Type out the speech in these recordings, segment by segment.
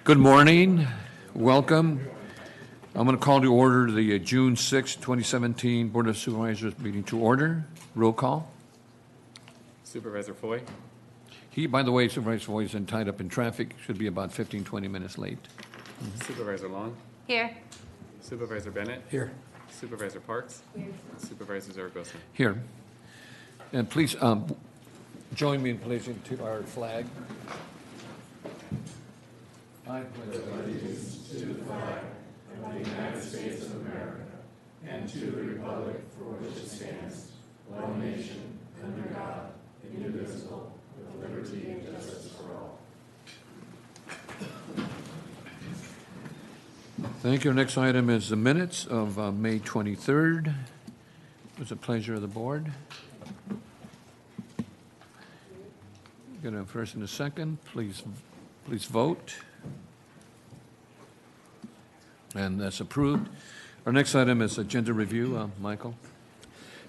Good morning. Welcome. I'm going to call to order the June 6, 2017 Board of Supervisors meeting to order. Roll call. Supervisor Foy. He, by the way, Supervisor Foy is tied up in traffic. Should be about 15, 20 minutes late. Supervisor Long. Here. Supervisor Bennett. Here. Supervisor Parks. Here. Supervisor Zaragoza. Here. And please join me in pledging to our flag. I pledge allegiance to the flag of the United States of America and to the republic for which it stands, one nation, under God, indivisible, with liberty and justice for all. Thank you. Next item is the minutes of May 23rd. It was a pleasure of the board. Got a first and a second. Please vote. And that's approved. Our next item is agenda review. Michael.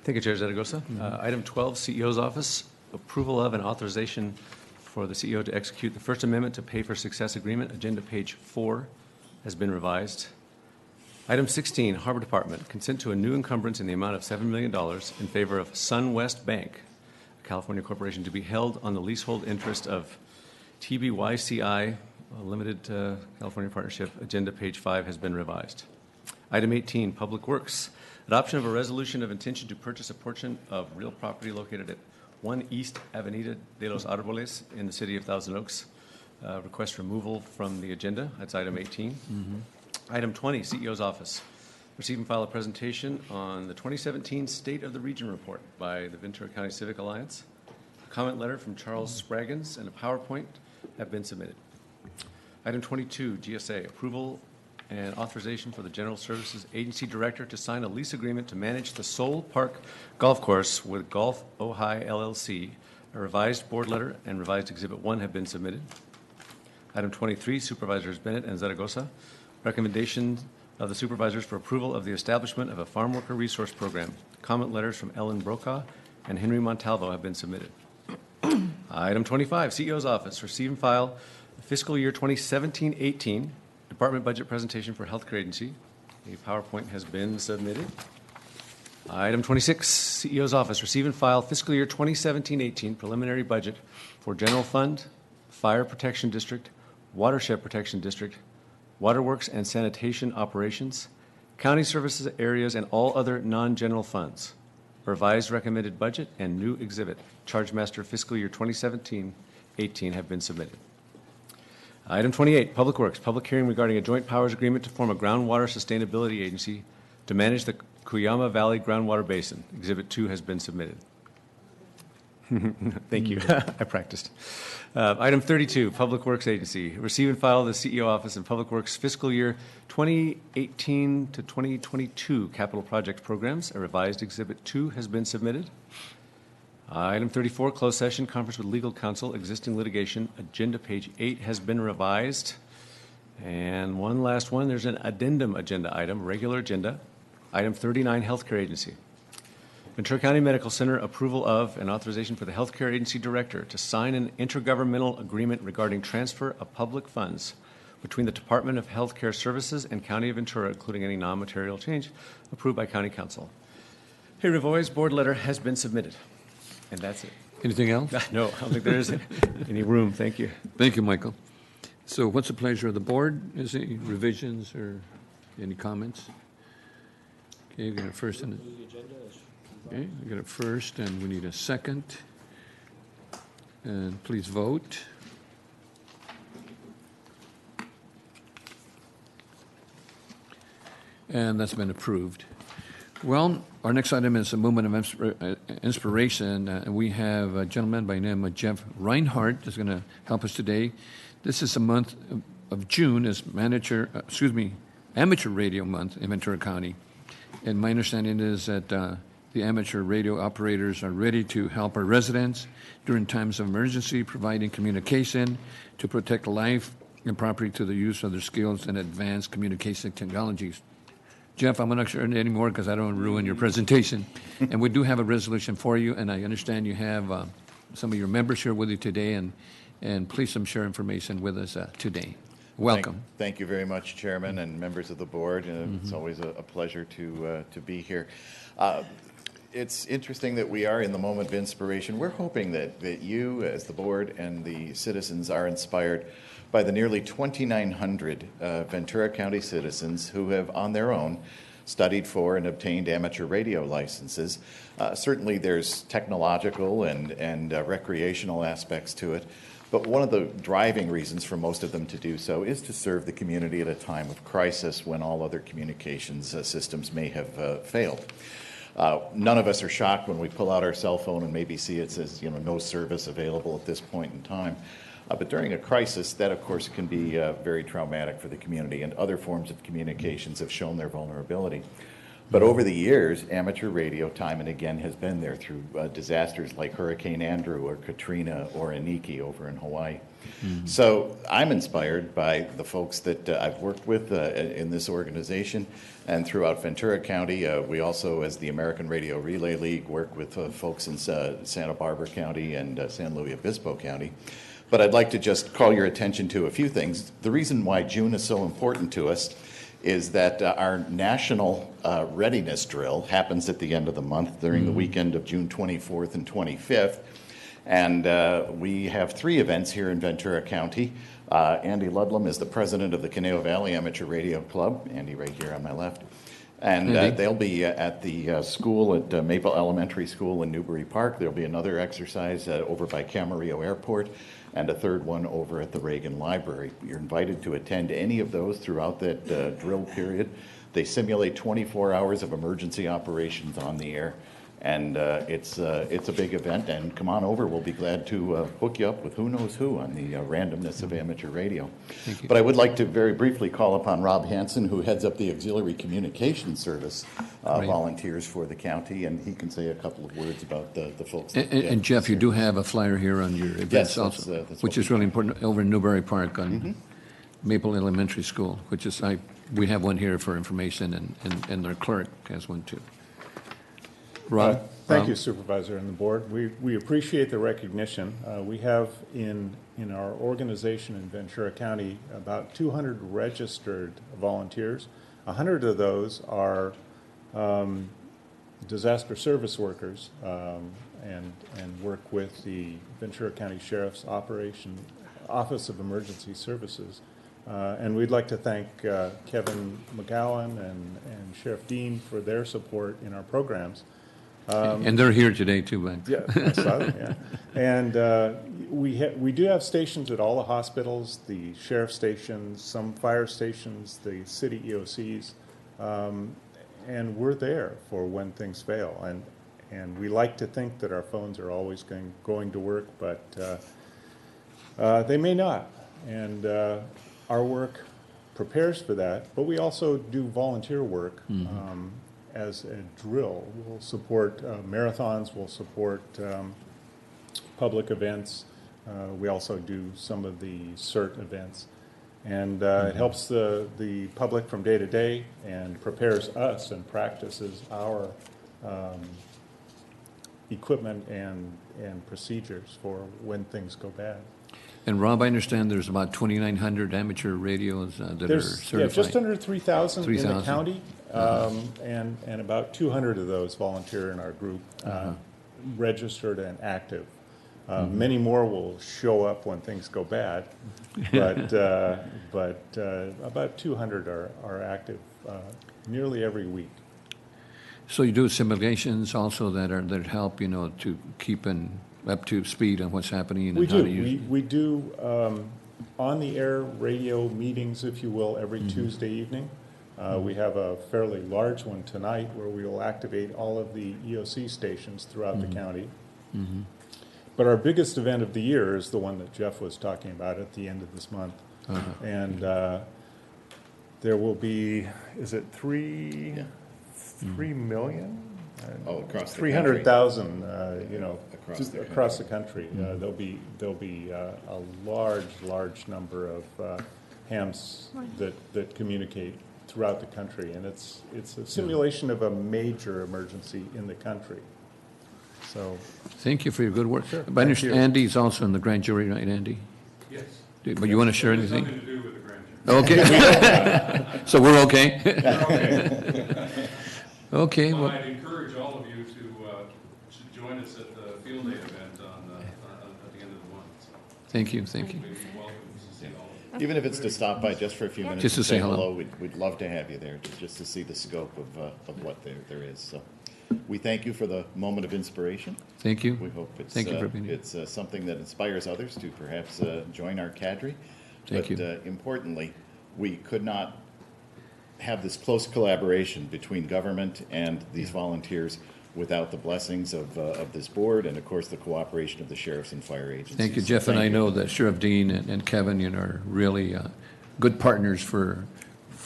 Thank you, Chair Zaragoza. Item 12, CEO's Office, approval of and authorization for the CEO to execute the First Amendment to Pay for Success Agreement. Agenda page 4 has been revised. Item 16, Harbor Department, consent to a new encumbrance in the amount of $7 million in favor of SunWest Bank, a California corporation, to be held on the leasehold interest of TBYCI, a limited California partnership. Agenda page 5 has been revised. Item 18, Public Works, adoption of a resolution of intention to purchase a portion of real property located at 1 East Avenida de los Arboles in the city of Thousand Oaks. Request removal from the agenda. That's item 18. Item 20, CEO's Office. Receive and file a presentation on the 2017 State of the Region Report by the Ventura County Civic Alliance. A comment letter from Charles Spraggins and a PowerPoint have been submitted. Item 22, GSA, approval and authorization for the General Services Agency Director to sign a lease agreement to manage the Soul Park Golf Course with Golf Ojai LLC. A revised board letter and revised Exhibit 1 have been submitted. Item 23, Supervisors Bennett and Zaragoza, recommendation of the supervisors for approval of the establishment of a farm worker resource program. Comment letters from Ellen Brokaw and Henry Montalvo have been submitted. Item 25, CEO's Office, receive and file fiscal year 2017-18 department budget presentation for healthcare agency. A PowerPoint has been submitted. Item 26, CEO's Office, receive and file fiscal year 2017-18 preliminary budget for General Fund, Fire Protection District, Watershed Protection District, Waterworks and Sanitation Operations, County Services Areas, and all other non-general funds. Revised recommended budget and new exhibit, Charge Master fiscal year 2017-18 have been submitted. Item 28, Public Works, public hearing regarding a joint powers agreement to form a groundwater sustainability agency to manage the Cuyama Valley Groundwater Basin. Exhibit 2 has been submitted. Thank you. I practiced. Item 32, Public Works Agency. Receive and file the CEO Office and Public Works fiscal year 2018 to 2022 capital project programs. A revised Exhibit 2 has been submitted. Item 34, closed session, conference with legal counsel, existing litigation. Agenda page 8 has been revised. And one last one, there's an addendum agenda item, regular agenda. Item 39, healthcare agency. Ventura County Medical Center, approval of and authorization for the healthcare agency director to sign an intergovernmental agreement regarding transfer of public funds between the Department of Healthcare Services and County of Ventura, including any non-material change, approved by County Council. A revised board letter has been submitted. And that's it. Anything else? No, I don't think there is any room. Thank you. Thank you, Michael. So what's the pleasure of the board? Is there any revisions or any comments? Okay, you got a first and okay, we got a first and we need a second. And please vote. And that's been approved. Well, our next item is a moment of inspiration, and we have a gentleman by the name of Jeff Reinhardt that's going to help us today. This is the month of June is Amateur Radio Month in Ventura County, and my understanding is that the amateur radio operators are ready to help our residents during times of emergency, providing communication to protect life and property through the use of their skills and advanced communication technologies. Jeff, I'm not sure any more because I don't want to ruin your presentation. And we do have a resolution for you, and I understand you have some of your members here with you today, and please share information with us today. Welcome. Thank you very much, Chairman and members of the board. It's always a pleasure to be here. It's interesting that we are in the moment of inspiration. We're hoping that you, as the board and the citizens, are inspired by the nearly 2,900 Ventura County citizens who have, on their own, studied for and obtained amateur radio licenses. Certainly there's technological and recreational aspects to it, but one of the driving reasons for most of them to do so is to serve the community at a time of crisis when all other communications systems may have failed. None of us are shocked when we pull out our cell phone and maybe see it says, no service available at this point in time. But during a crisis, that, of course, can be very traumatic for the community, and other forms of communications have shown their vulnerability. But over the years, amateur radio, time and again, has been there through disasters like Hurricane Andrew or Katrina or Iniki over in Hawaii. So I'm inspired by the folks that I've worked with in this organization and throughout Ventura County. We also, as the American Radio Relay League, work with folks in Santa Barbara County and San Luis Obispo County. But I'd like to just call your attention to a few things. The reason why June is so important to us is that our national readiness drill happens at the end of the month during the weekend of June 24th and 25th. And we have 3 events here in Ventura County. Andy Ludlam is the president of the Conejo Valley Amateur Radio Club. Andy right here on my left. And they'll be at the school at Maple Elementary School in Newbury Park. There'll be another exercise over by Camarillo Airport, and a third one over at the Reagan Library. You're invited to attend any of those throughout that drill period. They simulate 24 hours of emergency operations on the air, and it's a big event, and come on over. We'll be glad to hook you up with who knows who on the randomness of amateur radio. Thank you. But I would like to very briefly call upon Rob Hansen, who heads up the Auxiliary Communications Service volunteers for the county, and he can say a couple of words about the folks. And Jeff, you do have a flyer here on your events also, that's which is really important, over in Newbury Park on Maple Elementary School, which is, we have one here for information, and their clerk has one too. Rob? Thank you, Supervisor and the board. We appreciate the recognition. We have in our organization in Ventura County about 200 registered volunteers. 100 of those are disaster service workers and work with the Ventura County Sheriff's Office of Emergency Services. And we'd like to thank Kevin McGowan and Sheriff Dean for their support in our programs. And they're here today too, Ben. Yeah, I saw them, yeah. And we do have stations at all the hospitals, the sheriff stations, some fire stations, the city EOCs, and we're there for when things fail. And we like to think that our phones are always going to work, but they may not. And our work prepares for that, but we also do volunteer work. As a drill. We'll support marathons, we'll support public events. We also do some of the CERT events. And it helps the public from day to day and prepares us and practices our equipment and procedures for when things go bad. And Rob, I understand there's about 2,900 amateur radios that are certified. Yeah, just under 3,000 in the 3,000. county, and about 200 of those volunteer in our group, registered and active. Many more will show up when things go bad, but about 200 are active nearly every week. So you do simulations also that help, to keep up to speed on what's happening and We how do. to use. We do on-the-air radio meetings, if you will, every Tuesday evening. We have a fairly large one tonight where we will activate all of the EOC stations throughout the county. But our biggest event of the year is the one that Jeff was talking about at the end of this month. And there will be, is it 3 million? Across the 300,000, across the country. There'll be a large number of hams that communicate throughout the country, and it's a simulation of a major emergency in the country. So, Thank you for your good work. Sure. But I Thank you. understand Andy's also in the grand jury, right, Andy? Yes. But you want to share There's anything? nothing to do with the grand jury. Okay. So we're okay? Okay. Okay, Well, well, I'd encourage all of you to join us at the field day event at the end of the month. So thank you, thank you. we'd be welcome to see all of you. Even if it's to stop by just for a few minutes Just to and say say hello. hello, we'd love to have you there, just to see the scope of what there is. So we thank you for the moment of inspiration. Thank you. We hope it's, Thank you for being here. it's something that inspires others to perhaps join our cadre. Thank But you. importantly, we could not have this close collaboration between government and these volunteers without the blessings of this board and, of course, the cooperation of the sheriffs and fire agencies. Thank you, So Jeff, and thank I you. know that Sheriff Dean and Kevin, are really good partners for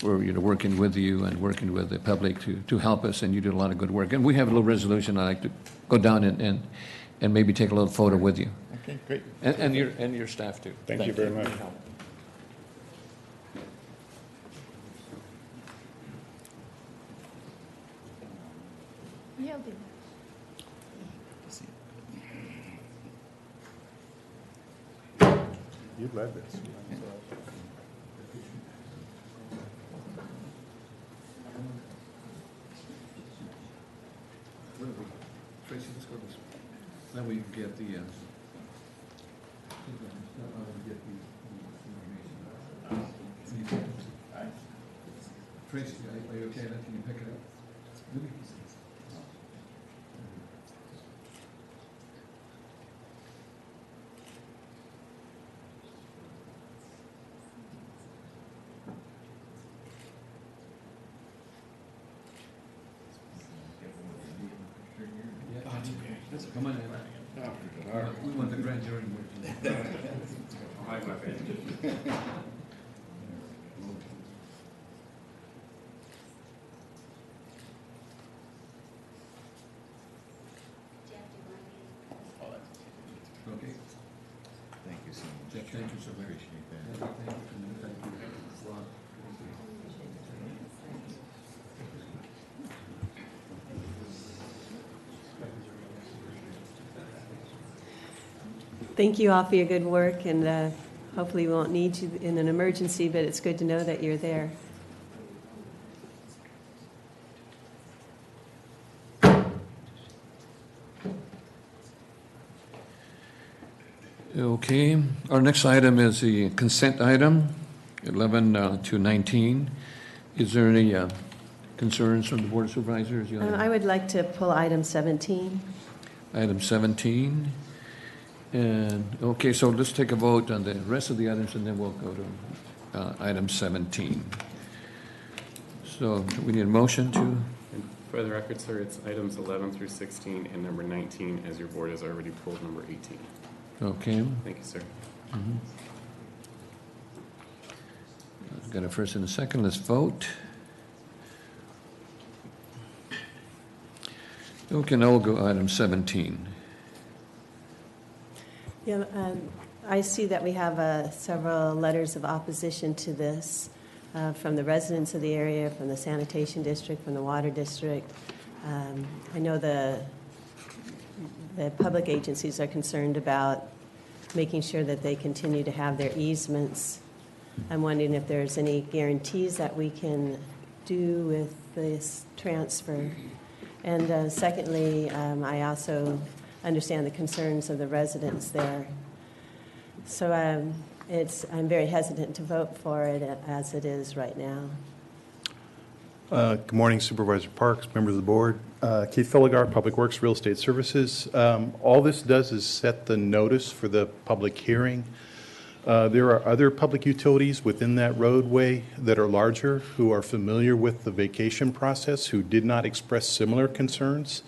working with you and working with the public to help us, and you did a lot of good work. And we have a little resolution. I'd like to go down and maybe take a little photo with you, Okay, great. and your staff too. thank you very much. Yeah, I'll do that. You led this. Tracy, let's go this way. Then we get the, Tracy, are you okay? Can you pick it up? Come on in. We want the grand jury. I'll hide my face. Okay. Thank you so much. Jeff, thank you so much. Appreciate that. Thank you. Ron. Thank you all for your good work, and hopefully we won't need you in an emergency, but it's good to know that you're there. Okay, our next item is the consent item, 11 to 19. Is there any concerns from the Board of Supervisors? You want to- I would like to pull item 17. Item 17. And, okay, so let's take a vote on the rest of the items, and then we'll go to item 17. So we need a motion to, And for the record, sir, it's items 11 through 16 and number 19, as your board has already pulled number 18. okay. Thank you, sir. Got a first and a second, let's vote. Okay, now we'll go item 17. Yeah, I see that we have several letters of opposition to this from the residents of the area, from the sanitation district, from the water district. I know the public agencies are concerned about making sure that they continue to have their easements. I'm wondering if there's any guarantees that we can do with this transfer. And secondly, I also understand the concerns of the residents there. So I'm very hesitant to vote for it as it is right now. Good morning, Supervisor Parks, members of the board. Keith Filligar, Public Works Real Estate Services. All this does is set the notice for the public hearing. There are other public utilities within that roadway that are larger who are familiar with the vacation process, who did not express similar concerns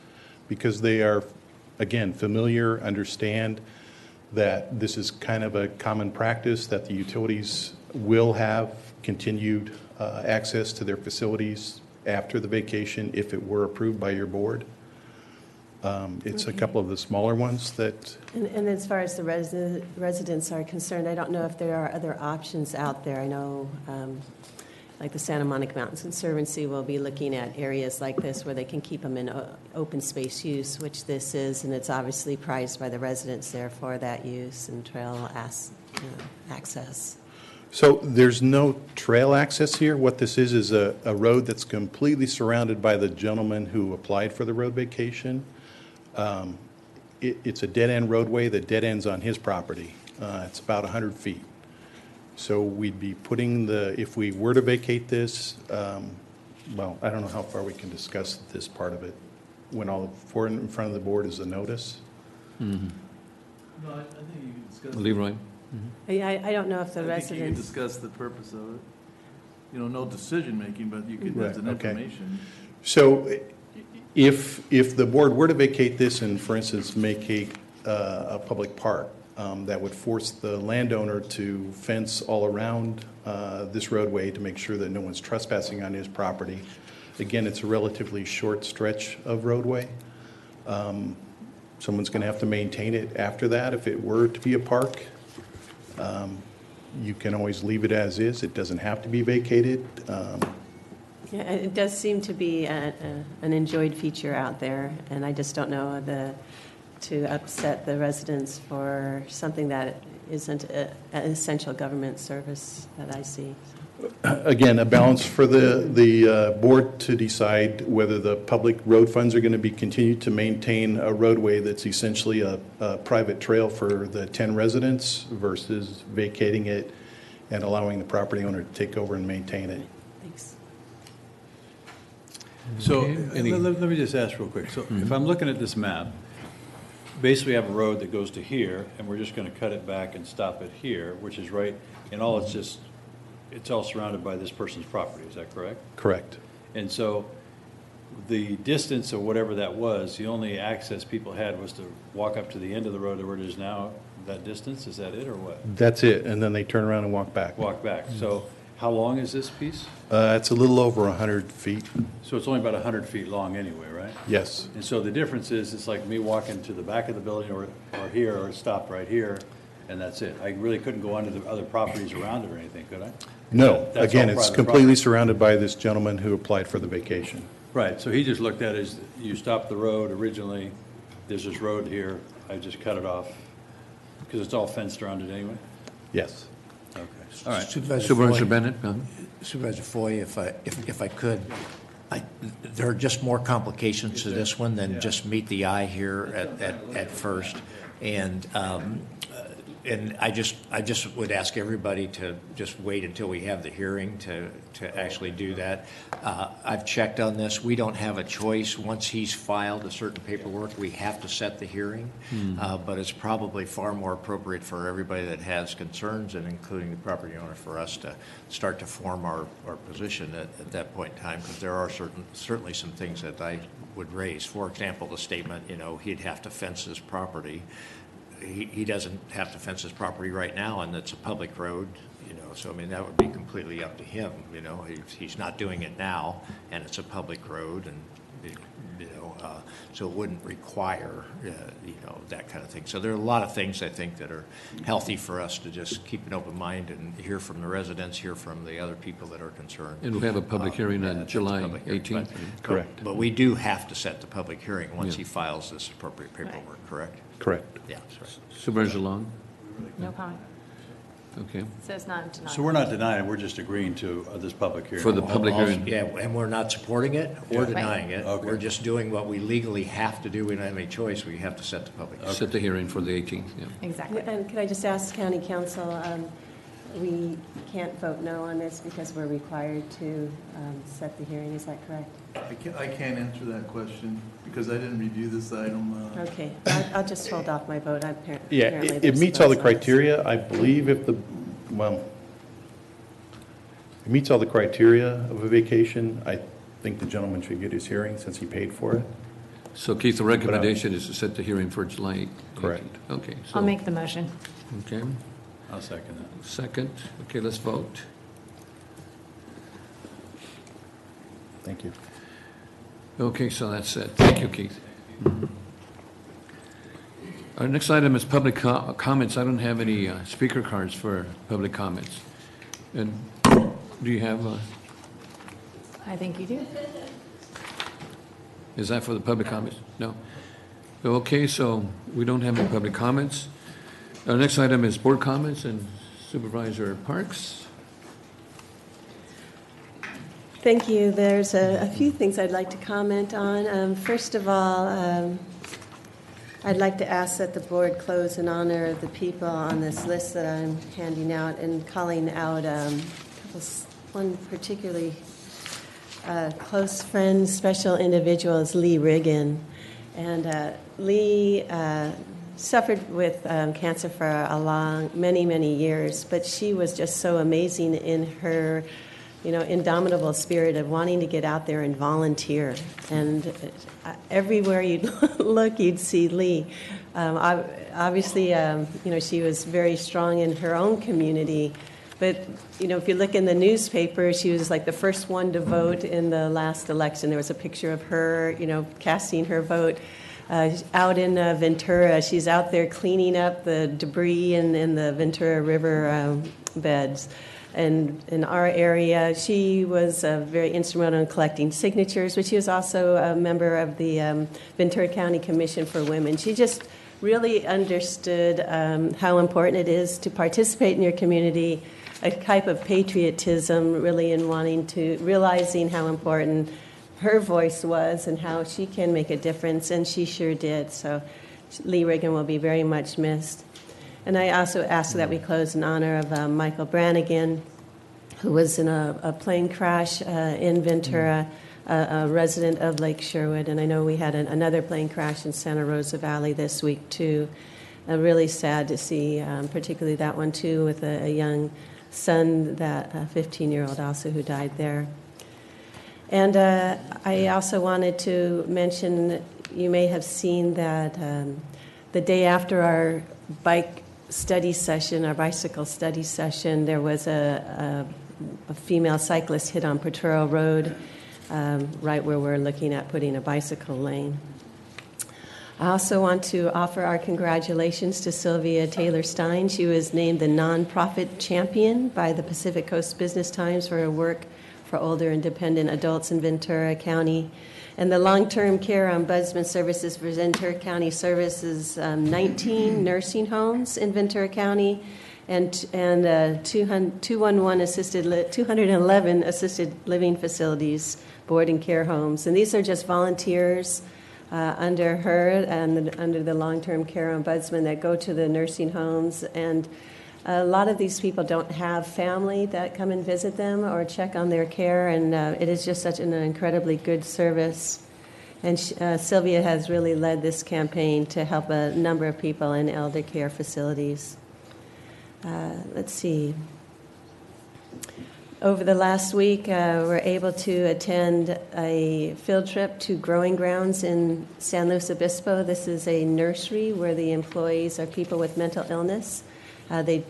because they are, again, familiar, understand that this is kind of a common practice, that the utilities will have continued access to their facilities after the vacation if it were approved by your board. It's a couple of the smaller ones that, And as far as the residents are concerned, I don't know if there are other options out there. I know like the Santa Monica Mountains Conservancy will be looking at areas like this where they can keep them in open space use, which this is, and it's obviously prized by the residents there for that use and trail access. So there's no trail access here? What this is a road that's completely surrounded by the gentleman who applied for the road vacation. It's a dead-end roadway that dead ends on his property. It's about 100 feet. So we'd be putting if we were to vacate this, well, I don't know how far we can discuss this part of it when all in front of the board is the notice. Mm-hmm. No, I think you can discuss. Leroy? I don't know if the I think you can residents, discuss the purpose of it. You know, no decision-making, but you could, Right, as an okay. information. So if the board were to vacate this and, for instance, make a public park, that would force the landowner to fence all around this roadway to make sure that no one's trespassing on his property. Again, it's a relatively short stretch of roadway. Someone's going to have to maintain it after that. If it were to be a park, you can always leave it as is. It doesn't have to be vacated. yeah, it does seem to be an enjoyed feature out there, and I just don't know to upset the residents for something that isn't an essential government service that I see. Again, a balance for the board to decide whether the public road funds are going to be continued to maintain a roadway that's essentially a private trail for the 10 residents versus vacating it and allowing the property owner to take over and maintain it. Thanks. So, Okay. let me just ask real quick. So if I'm looking at this map, basically we have a road that goes to here, and we're just gonna cut it back and stop it here, which is right, and it's all surrounded by this person's property, is that correct? Correct. And so the distance of whatever that was, the only access people had was to walk up to the end of the road to where it is now, that distance, is that it, or what? That's it, and then they turn around and walk back. Walk back. So how long is this piece? It's a little over 100 feet. So it's only about 100 feet long anyway, right? Yes. And so the difference is, it's like me walking to the back of the building or here, or stop right here, and that's it. I really couldn't go onto the other properties around it or anything, could I? No, That's again, all it's private completely property. surrounded by this gentleman who applied for the vacation. Right, so he just looked at it as, you stopped the road originally, there's this road here, I just cut it off, because it's all fenced around it anyway? Yes. Okay, all right. Supervisor Foy, Bennett? Supervisor Foy, if I could, there are just more complications to this one than just meet the eye here at first. And I just would ask everybody to just wait until we have the hearing to actually do that. I've checked on this. We don't have a choice. Once he's filed a certain paperwork, we have to set the hearing. But it's probably far more appropriate for everybody that has concerns, and including the property owner, for us to start to form our position at that point in time, because there are certainly some things that I would raise. For example, the statement, he'd have to fence his property. He doesn't have to fence his property right now, and it's a public road, so I mean, that would be completely up to him, he's not doing it now, and it's a public road, and, so it wouldn't require, that kind of thing. So there are a lot of things, I think, that are healthy for us to just keep an open mind and hear from the residents, hear from the other people that are concerned. And we'll have a public hearing on That's July a public hearing, 18th. Correct. But we do have to set the public hearing once Yeah. he files this appropriate paperwork, correct? Correct. Yeah, that's right. Supervisor Long? No comment. Okay. So it's not denied. So we're not denying, we're just agreeing to this public hearing. For the public hearing. Yeah, and we're not supporting it or Yeah. denying it. Okay. We're just doing what we legally have to do. We don't have any choice. We have to set the public hearing. Set the hearing for the 18th, yeah. Exactly. And could I just ask County Council, we can't vote no on this because we're required to set the hearing, is that correct? I can't answer that question because I didn't review this item. Okay, I'll just hold off my vote. Yeah, Apparently it there's meets all the votes on this. criteria. I believe it meets all the criteria of a vacation. I think the gentleman should get his hearing since he paid for it. So Keith, the recommendation is to set the hearing for July 18th? Correct. Okay. so- I'll make the motion. Okay, I'll second that. second. Okay, let's vote. Thank you. Okay, so that's it. Thank you, Keith. Our next item is public comments. I don't have any speaker cards for public comments. And do you have, I think you do. Is that for the public comments? No? Okay, so we don't have any public comments. Our next item is board comments, and Supervisor Parks. Thank you. There's a few things I'd like to comment on. First of all, I'd like to ask that the board close in honor of the people on this list that I'm handing out and calling out one particularly close friend, special individual is Lee Riggin. And Lee suffered with cancer for many years, but she was just so amazing in her indomitable spirit of wanting to get out there and volunteer. And everywhere you'd look, you'd see Lee. Obviously, she was very strong in her own community. But, if you look in the newspaper, she was like the first one to vote in the last election. There was a picture of her, casting her vote. Out in Ventura, she's out there cleaning up the debris in the Ventura River beds. And in our area, she was very instrumental in collecting signatures, but she was also a member of the Ventura County Commission for Women. She just really understood how important it is to participate in your community, a type of patriotism, really in realizing how important her voice was and how she can make a difference, and she sure did. So Lee Riggin will be very much missed. And I also ask that we close in honor of Michael Brannigan, who was in a plane crash in Ventura, a resident of Lake Sherwood. And I know we had another plane crash in Santa Rosa Valley this week, too. Really sad to see, particularly that one, too, with a young son, that 15-year-old also who died there. And I also wanted to mention, you may have seen that the day after our bicycle study session, there was a female cyclist hit on Potrero Road, right where we're looking at putting a bicycle lane. I also want to offer our congratulations to Sylvia Taylor Stein. She was named the Nonprofit Champion by the Pacific Coast Business Times for her work for older and dependent adults in Ventura County. And the Long-Term Care Ombudsman Services for Ventura County services 19 nursing homes in Ventura County and 211 assisted living facilities, board and care homes. And these are just volunteers under her and under the Long-Term Care Ombudsman that go to the nursing homes. And a lot of these people don't have family that come and visit them or check on their care, and it is just such an incredibly good service. And Sylvia has really led this campaign to help a number of people in elder care facilities. Let's see. Over the last week, we're able to attend a field trip to Growing Grounds in San Luis Obispo. This is a nursery where the employees are people with mental illness. They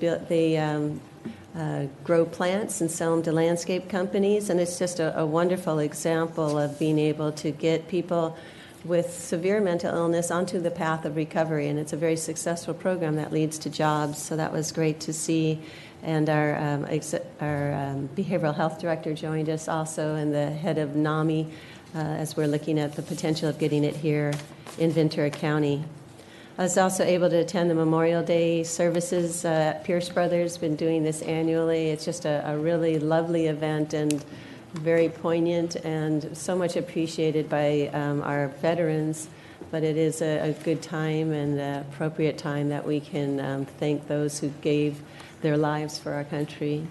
grow plants and sell them to landscape companies, and it's just a wonderful example of being able to get people with severe mental illness onto the path of recovery, and it's a very successful program that leads to jobs, so that was great to see. And our behavioral health director joined us also, and the head of NAMI, as we're looking at the potential of getting it here in Ventura County. I was also able to attend the Memorial Day services at Pierce Brothers. Been doing this annually. It's just a really lovely event and very poignant and so much appreciated by our veterans. But it is a good time and appropriate time that we can thank those who gave their lives for our country.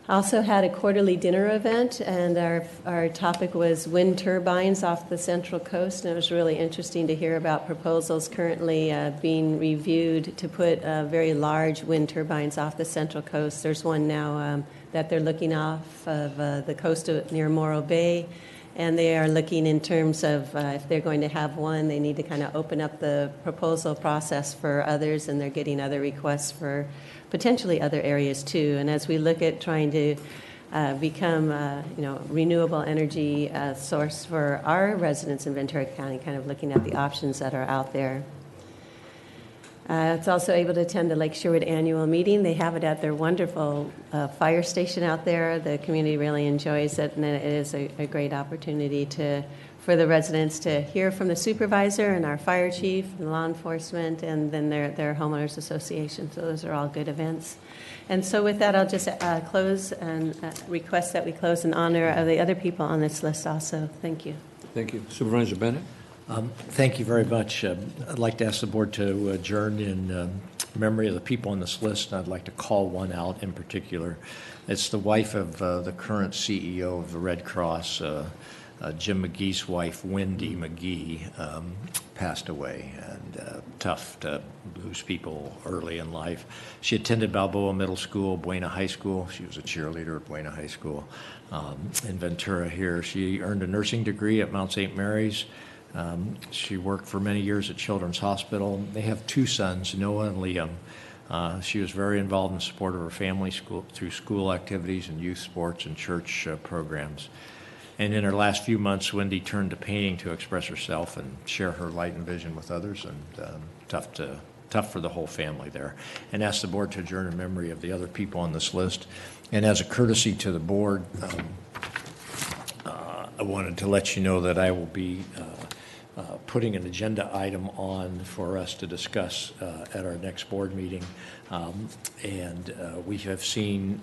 Also had a quarterly dinner event, and our topic was wind turbines off the Central Coast, and it was really interesting to hear about proposals currently being reviewed to put very large wind turbines off the Central Coast. There's one now that they're looking off of the coast near Morro Bay, and they are looking in terms of if they're going to have one, they need to kind of open up the proposal process for others, and they're getting other requests for potentially other areas too. And as we look at trying to become renewable energy source for our residents in Ventura County, kind of looking at the options that are out there. It's also able to attend the Lake Sherwood annual meeting. They have it at their wonderful fire station out there. The community really enjoys it, and it is a great opportunity for the residents to hear from the supervisor and our fire chief and law enforcement, and then their homeowners association. So those are all good events. And so with that, I'll just close and request that we close in honor of the other people on this list also. Thank you. Thank you. Supervisor Bennett? Thank you very much. I'd like to ask the board to adjourn in memory of the people on this list, and I'd like to call one out in particular. It's the wife of the current CEO of the Red Cross, Jim McGee's wife, Wendy McGee, passed away, and tough to lose people early in life. She attended Balboa Middle School, Buena High School. She was a cheerleader at Buena High School in Ventura here. She earned a nursing degree at Mount St. Mary's. She worked for many years at Children's Hospital. They have two sons, Noah and Liam. She was very involved in support of her family through school activities and youth sports and church programs. And in her last few months, Wendy turned to painting to express herself and share her light and vision with others, and tough for the whole family there. And asked the board to adjourn in memory of the other people on this list. And as a courtesy to the board, I wanted to let you know that I will be putting an agenda item on for us to discuss at our next board meeting. And we have seen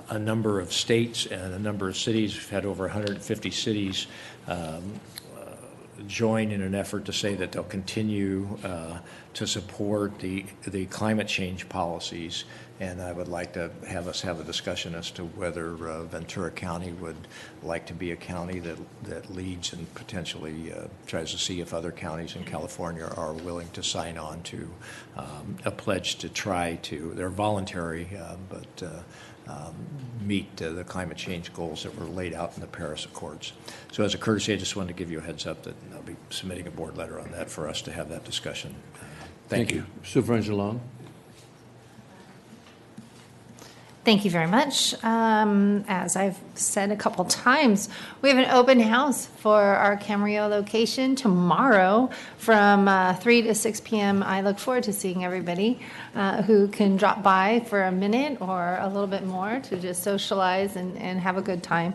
a number of states and a number of cities. We've had over 150 cities join in an effort to say that they'll continue to support the climate change policies. And I would like to have us have a discussion as to whether Ventura County would like to be a county that leads and potentially tries to see if other counties in California are willing to sign on to a pledge to try to, they're voluntary, but meet the climate change goals that were laid out in the Paris Accords. So as a courtesy, I just wanted to give you a heads up that I'll be submitting a board letter on that for us to have that discussion. Thank you. Supervisor Long? Thank you very much. As I've said a couple times, we have an open house for our Camarillo location tomorrow from 3 to 6 p.m. I look forward to seeing everybody who can drop by for a minute or a little bit more to just socialize and have a good time.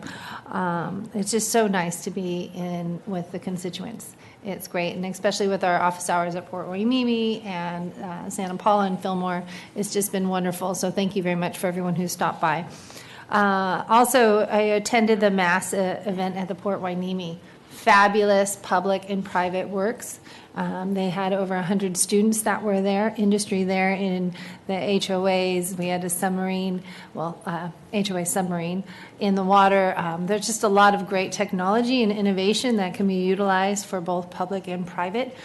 It's just so nice to be in with the constituents. It's great, and especially with our office hours at Port Hueneme and Santa Paula and Fillmore, it's just been wonderful. So thank you very much for everyone who stopped by. Also, I attended the mass event at the Port Hueneme. Fabulous public and private works. They had over 100 students that were there, industry there in the HOAs. We had a submarine, HOA submarine in the water. There's just a lot of great technology and innovation that can be utilized for both public and private.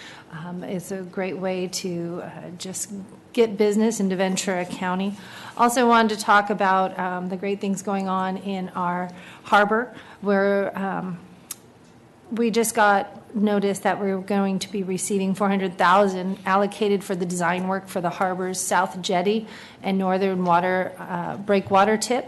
It's a great way to just get business into Ventura County. Also wanted to talk about the great things going on in our harbor, where we just got notice that we're going to be receiving $400,000 allocated for the design work for the harbor's South Jetty and Northern Breakwater Tip.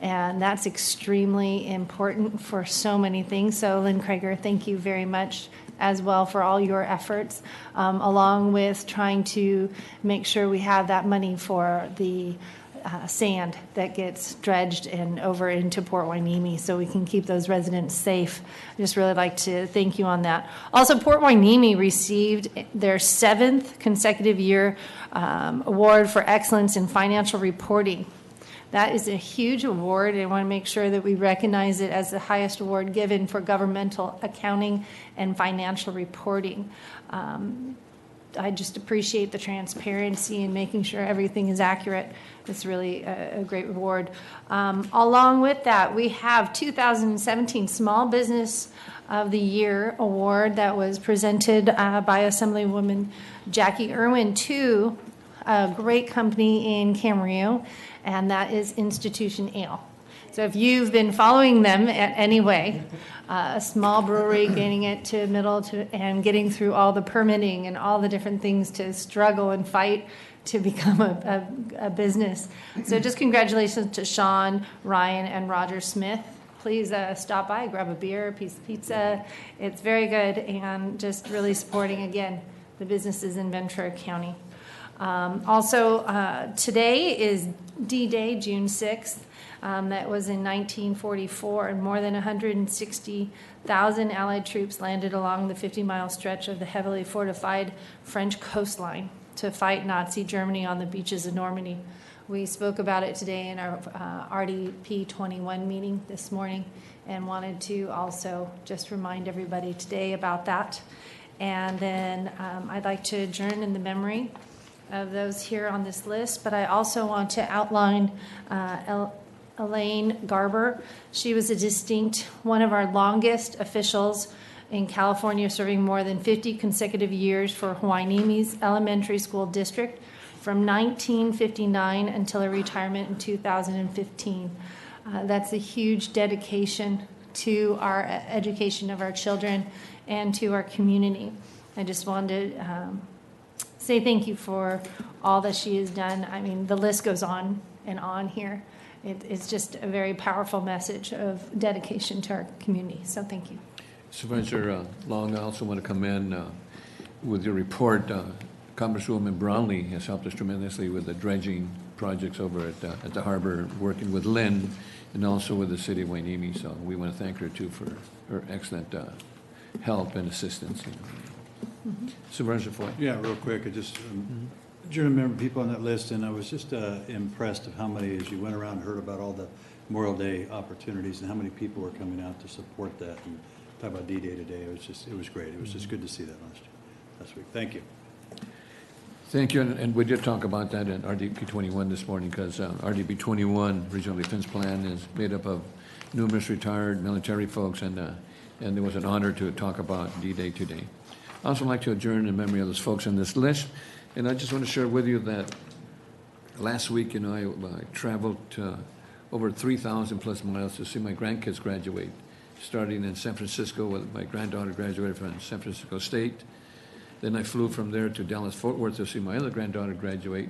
And that's extremely important for so many things. So Lynn Krager, thank you very much as well for all your efforts, along with trying to make sure we have that money for the sand that gets dredged and over into Port Hueneme so we can keep those residents safe. I just really like to thank you on that. Also, Port Hueneme received their 7th consecutive year award for excellence in financial reporting. That is a huge award. I want to make sure that we recognize it as the highest award given for governmental accounting and financial reporting. I just appreciate the transparency and making sure everything is accurate. It's really a great reward. Along with that, we have 2017 Small Business of the Year award that was presented by Assemblywoman Jackie Irwin to a great company in Camarillo, and that is Institution Ale. So if you've been following them at any way, a small brewery getting it to middle and getting through all the permitting and all the different things to struggle and fight to become a business. So just congratulations to Sean, Ryan, and Roger Smith. Please stop by, grab a beer, a piece of pizza. It's very good, and just really supporting, again, the businesses in Ventura County. Today is D-Day, June 6th. That was in 1944, and more than 160,000 Allied troops landed along the 50-mile stretch of the heavily fortified French coastline to fight Nazi Germany on the beaches of Normandy. We spoke about it today in our RDP 21 meeting this morning, and wanted to also just remind everybody today about that. And then I'd like to adjourn in the memory of those here on this list, but I also want to outline Elaine Garber. She was a distinct, one of our longest officials in California, serving more than 50 consecutive years for Hueneme Elementary School District from 1959 until her retirement in 2015. That's a huge dedication to our education of our children and to our community. I just wanted to say thank you for all that she has done. I mean, the list goes on and on here. It's just a very powerful message of dedication to our community. So thank you. Supervisor Long, I also want to come in with your report. Congresswoman Brownlee has helped us tremendously with the dredging projects over at the harbor, working with Lynn and also with the city of Hueneme. So we want to thank her too for her excellent help and assistance. Supervisor Foy. Yeah, real quick, I just remember people on that list, and I was just impressed of how many, as you went around and heard about all the Memorial Day opportunities and how many people were coming out to support that and talk about D-Day today. It was great. It was just good to see that last week. Thank you. Thank you, and we did talk about that in RDP 21 this morning, because RDP 21, Regional Defense Plan, is made up of numerous retired military folks, and it was an honor to talk about D-Day today. I also like to adjourn in memory of those folks on this list, and I just want to share with you that last week, I traveled over 3,000 plus miles to see my grandkids graduate, starting in San Francisco with my granddaughter graduated from San Francisco State. Then I flew from there to Dallas-Fort Worth to see my other granddaughter graduate.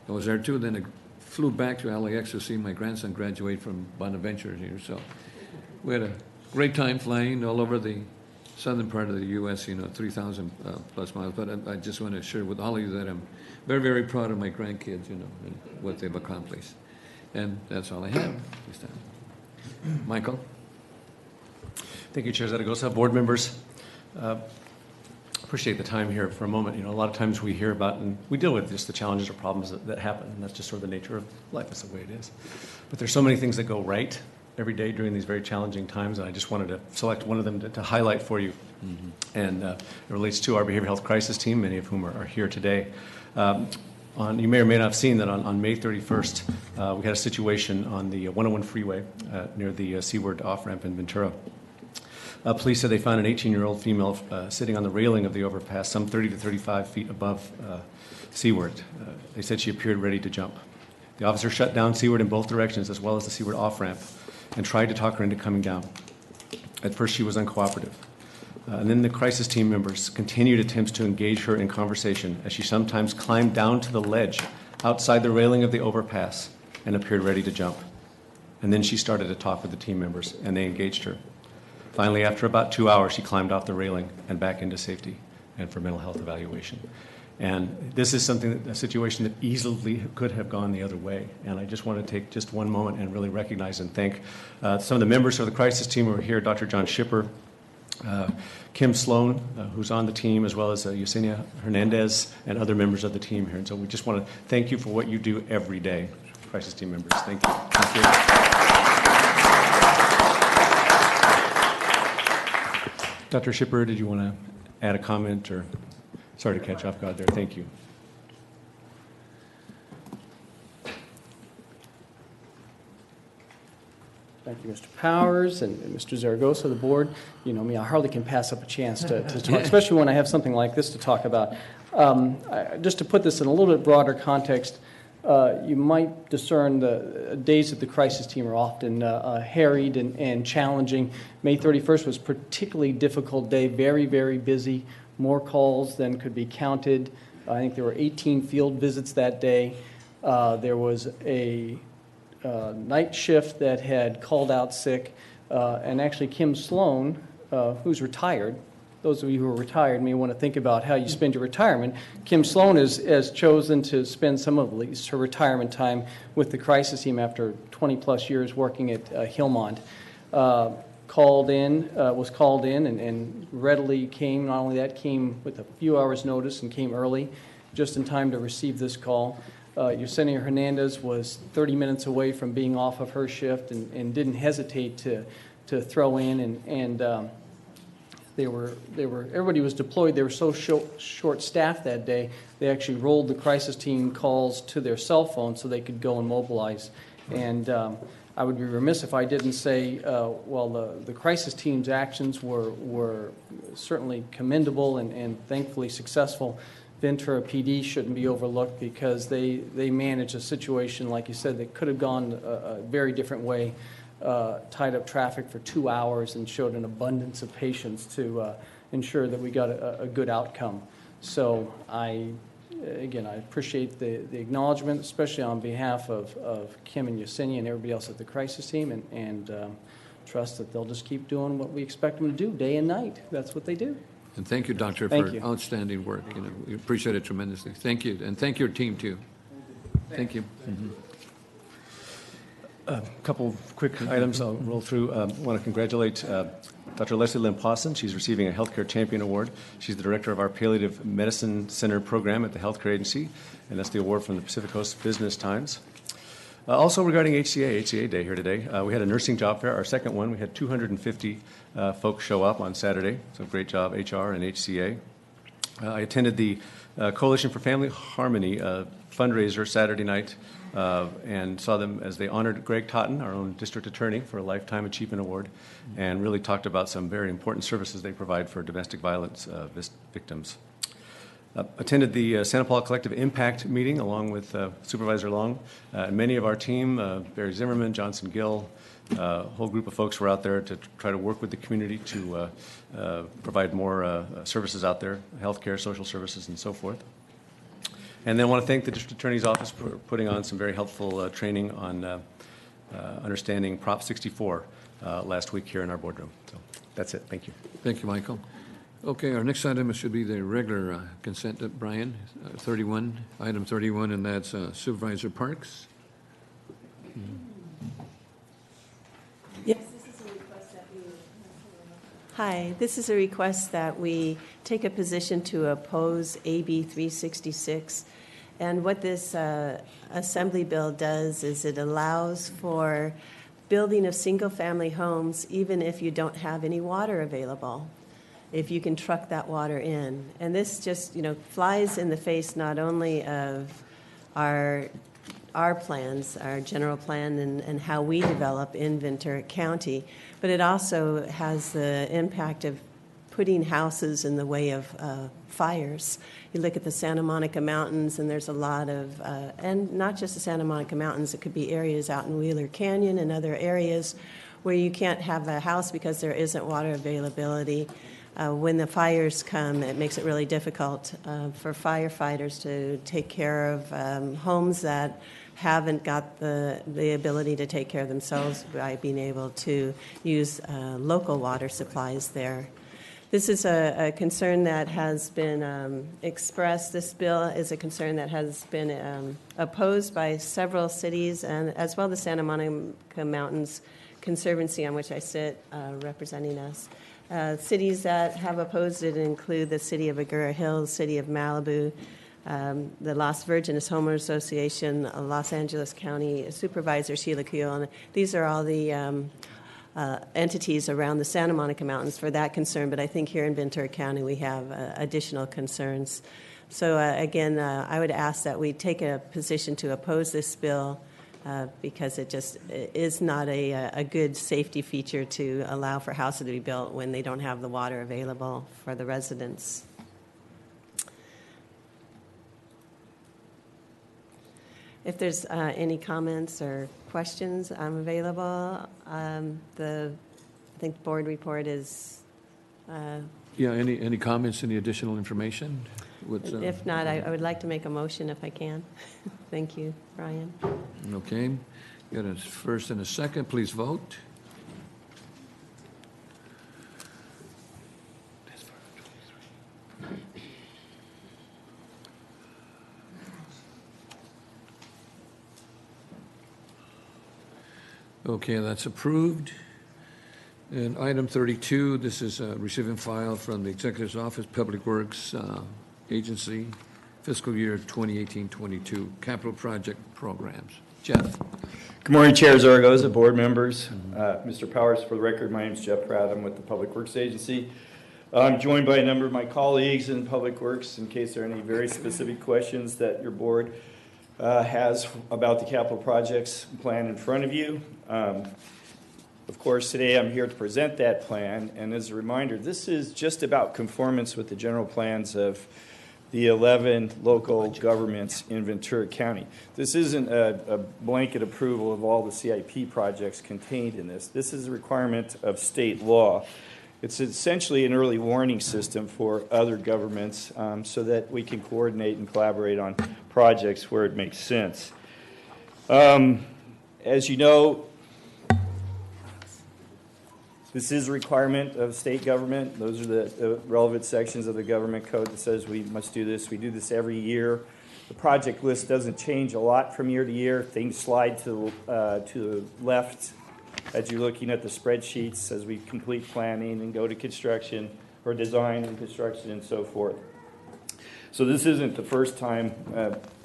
I was there too. Then I flew back to LAX to see my grandson graduate from Bonaventure here. So we had a great time flying all over the southern part of the U.S., 3,000 plus miles. But I just want to share with all of you that I'm very, very proud of my grandkids, and what they've accomplished. And that's all I have this time. Michael? Thank you, Chair Zaragoza. Board members, appreciate the time here for a moment. A lot of times we hear about, and we deal with just the challenges or problems that happen, and that's just sort of the nature of life. That's the way it is. But there's so many things that go right every day during these very challenging times, and I just wanted to select one of them to highlight for you. And it relates to our behavioral health crisis team, many of whom are here today. You may or may not have seen that on May 31st, we had a situation on the 101 freeway near the Seaward off-ramp in Ventura. Police said they found an 18-year-old female sitting on the railing of the overpass, some 30 to 35 feet above Seaward. They said she appeared ready to jump. The officer shut down Seaward in both directions, as well as the Seaward off-ramp, and tried to talk her into coming down. At first, she was uncooperative. And then the crisis team members continued attempts to engage her in conversation, as she sometimes climbed down to the ledge outside the railing of the overpass and appeared ready to jump. And then she started to talk with the team members, and they engaged her. Finally, after about 2 hours, she climbed off the railing and back into safety and for mental health evaluation. And this is a situation that easily could have gone the other way. And I just want to take just one moment and really recognize and thank some of the members of the crisis team who are here, Dr. John Schipper, Kim Sloan, who's on the team, as well as Yesenia Hernandez and other members of the team here. And so we just want to thank you for what you do every day, crisis team members. Thank you. Thank you. Dr. Schipper, did you want to add a comment, or sorry to catch off guard there? Thank you. Thank you, Mr. Powers and Mr. Zaragoza, the board. You know me, I hardly can pass up a chance to talk, especially when I have something like this to talk about. Just to put this in a little bit broader context, you might discern the days of the crisis team are often harried and challenging. May 31st was a particularly difficult day, very, very busy, more calls than could be counted. I think there were 18 field visits that day. There was a night shift that had called out sick, and actually Kim Sloan, who's retired, those of you who are retired may want to think about how you spend your retirement. Kim Sloan has chosen to spend some of at least her retirement time with the crisis team after 20-plus years working at Hillmont. Was called in and readily came. Not only that, came with a few hours' notice and came early, just in time to receive this call. Yesenia Hernandez was 30 minutes away from being off of her shift and didn't hesitate to throw in, and everybody was deployed. They were so short-staffed that day, they actually rolled the crisis team calls to their cell phone so they could go and mobilize. And I would be remiss if I didn't say, the crisis team's actions were certainly commendable and thankfully successful. Ventura PD shouldn't be overlooked because they managed a situation, like you said, that could have gone a very different way. Tied up traffic for 2 hours and showed an abundance of patience to ensure that we got a good outcome. So I appreciate the acknowledgement, especially on behalf of Kim and Yesenia and everybody else at the crisis team, and trust that they'll just keep doing what we expect them to do day and night. That's what they do. And thank you, Doctor, for outstanding work. We appreciate it tremendously. Thank you, and thank your team too. Thank you. Mm-hmm. A couple of quick items I'll roll through. I want to congratulate Dr. Leslie Lynn Pawson. She's receiving a Healthcare Champion Award. She's the director of our Palliative Medicine Center program at the Healthcare Agency, and that's the award from the Pacific Coast Business Times. Also regarding HCA Day here today, we had a nursing job fair, our second one. We had 250 folks show up on Saturday, so great job, HR and HCA. I attended the Coalition for Family Harmony fundraiser Saturday night and saw them as they honored Greg Totten, our own district attorney, for a Lifetime Achievement Award, and really talked about some very important services they provide for domestic violence victims. Attended the Santa Paula Collective Impact meeting along with Supervisor Long. Many of our team, Barry Zimmerman, Johnson Gill, a whole group of folks were out there to try to work with the community to provide more services out there, healthcare, social services, and so forth. And then I want to thank the District Attorney's Office for putting on some very helpful training on understanding Prop 64 last week here in our boardroom. So that's it. Thank you. Thank you, Michael. Okay, our next item should be the regular consent, Brian, 31, item 31, and that's Supervisor Parks. Yes, this is a request that we... Hi, this is a request that we take a position to oppose AB 366. And what this Assembly bill does is it allows for building of single-family homes even if you don't have any water available, if you can truck that water in. And this just, flies in the face not only of our plans, our general plan and how we develop in Ventura County, but it also has the impact of putting houses in the way of fires. You look at the Santa Monica Mountains, and there's a lot of, and not just the Santa Monica Mountains, it could be areas out in Wheeler Canyon and other areas where you can't have a house because there isn't water availability. When the fires come, it makes it really difficult for firefighters to take care of homes that haven't got the ability to take care of themselves by being able to use local water supplies there. This is a concern that has been expressed. This bill is a concern that has been opposed by several cities, and as well the Santa Monica Mountains Conservancy, on which I sit representing us. Cities that have opposed it include the City of Agoura Hills, City of Malibu, the Las Virgenes Homeowners Association, Los Angeles County Supervisor Sheila Cuyo. These are all the entities around the Santa Monica Mountains for that concern, but I think here in Ventura County we have additional concerns. So again, I would ask that we take a position to oppose this bill because it just is not a good safety feature to allow for houses to be built when they don't have the water available for the residents. If there's any comments or questions, I'm available. I think the board report is... Any comments, any additional information? If not, I would like to make a motion if I can. Thank you, Brian. Okay. Got a first and a second. Please vote. Okay, that's approved. And item 32, this is receive and file from the Executive's Office, Public Works Agency, fiscal year 2018-22, capital project programs. Jeff? Good morning, Chair Zaragoza, board members. Mr. Powers, for the record, my name is Jeff Pratt. I'm with the Public Works Agency. I'm joined by a number of my colleagues in Public Works in case there are any very specific questions that your board has about the capital projects plan in front of you. Of course, today I'm here to present that plan, and as a reminder, this is just about conformance with the general plans of the 11 local governments in Ventura County. This isn't a blanket approval of all the CIP projects contained in this. This is a requirement of state law. It's essentially an early warning system for other governments so that we can coordinate and collaborate on projects where it makes sense. As you know, this is a requirement of state government. Those are the relevant sections of the government code that says we must do this. We do this every year. The project list doesn't change a lot from year to year. Things slide to the left as you're looking at the spreadsheets as we complete planning and go to construction or design and construction and so forth. So this isn't the first time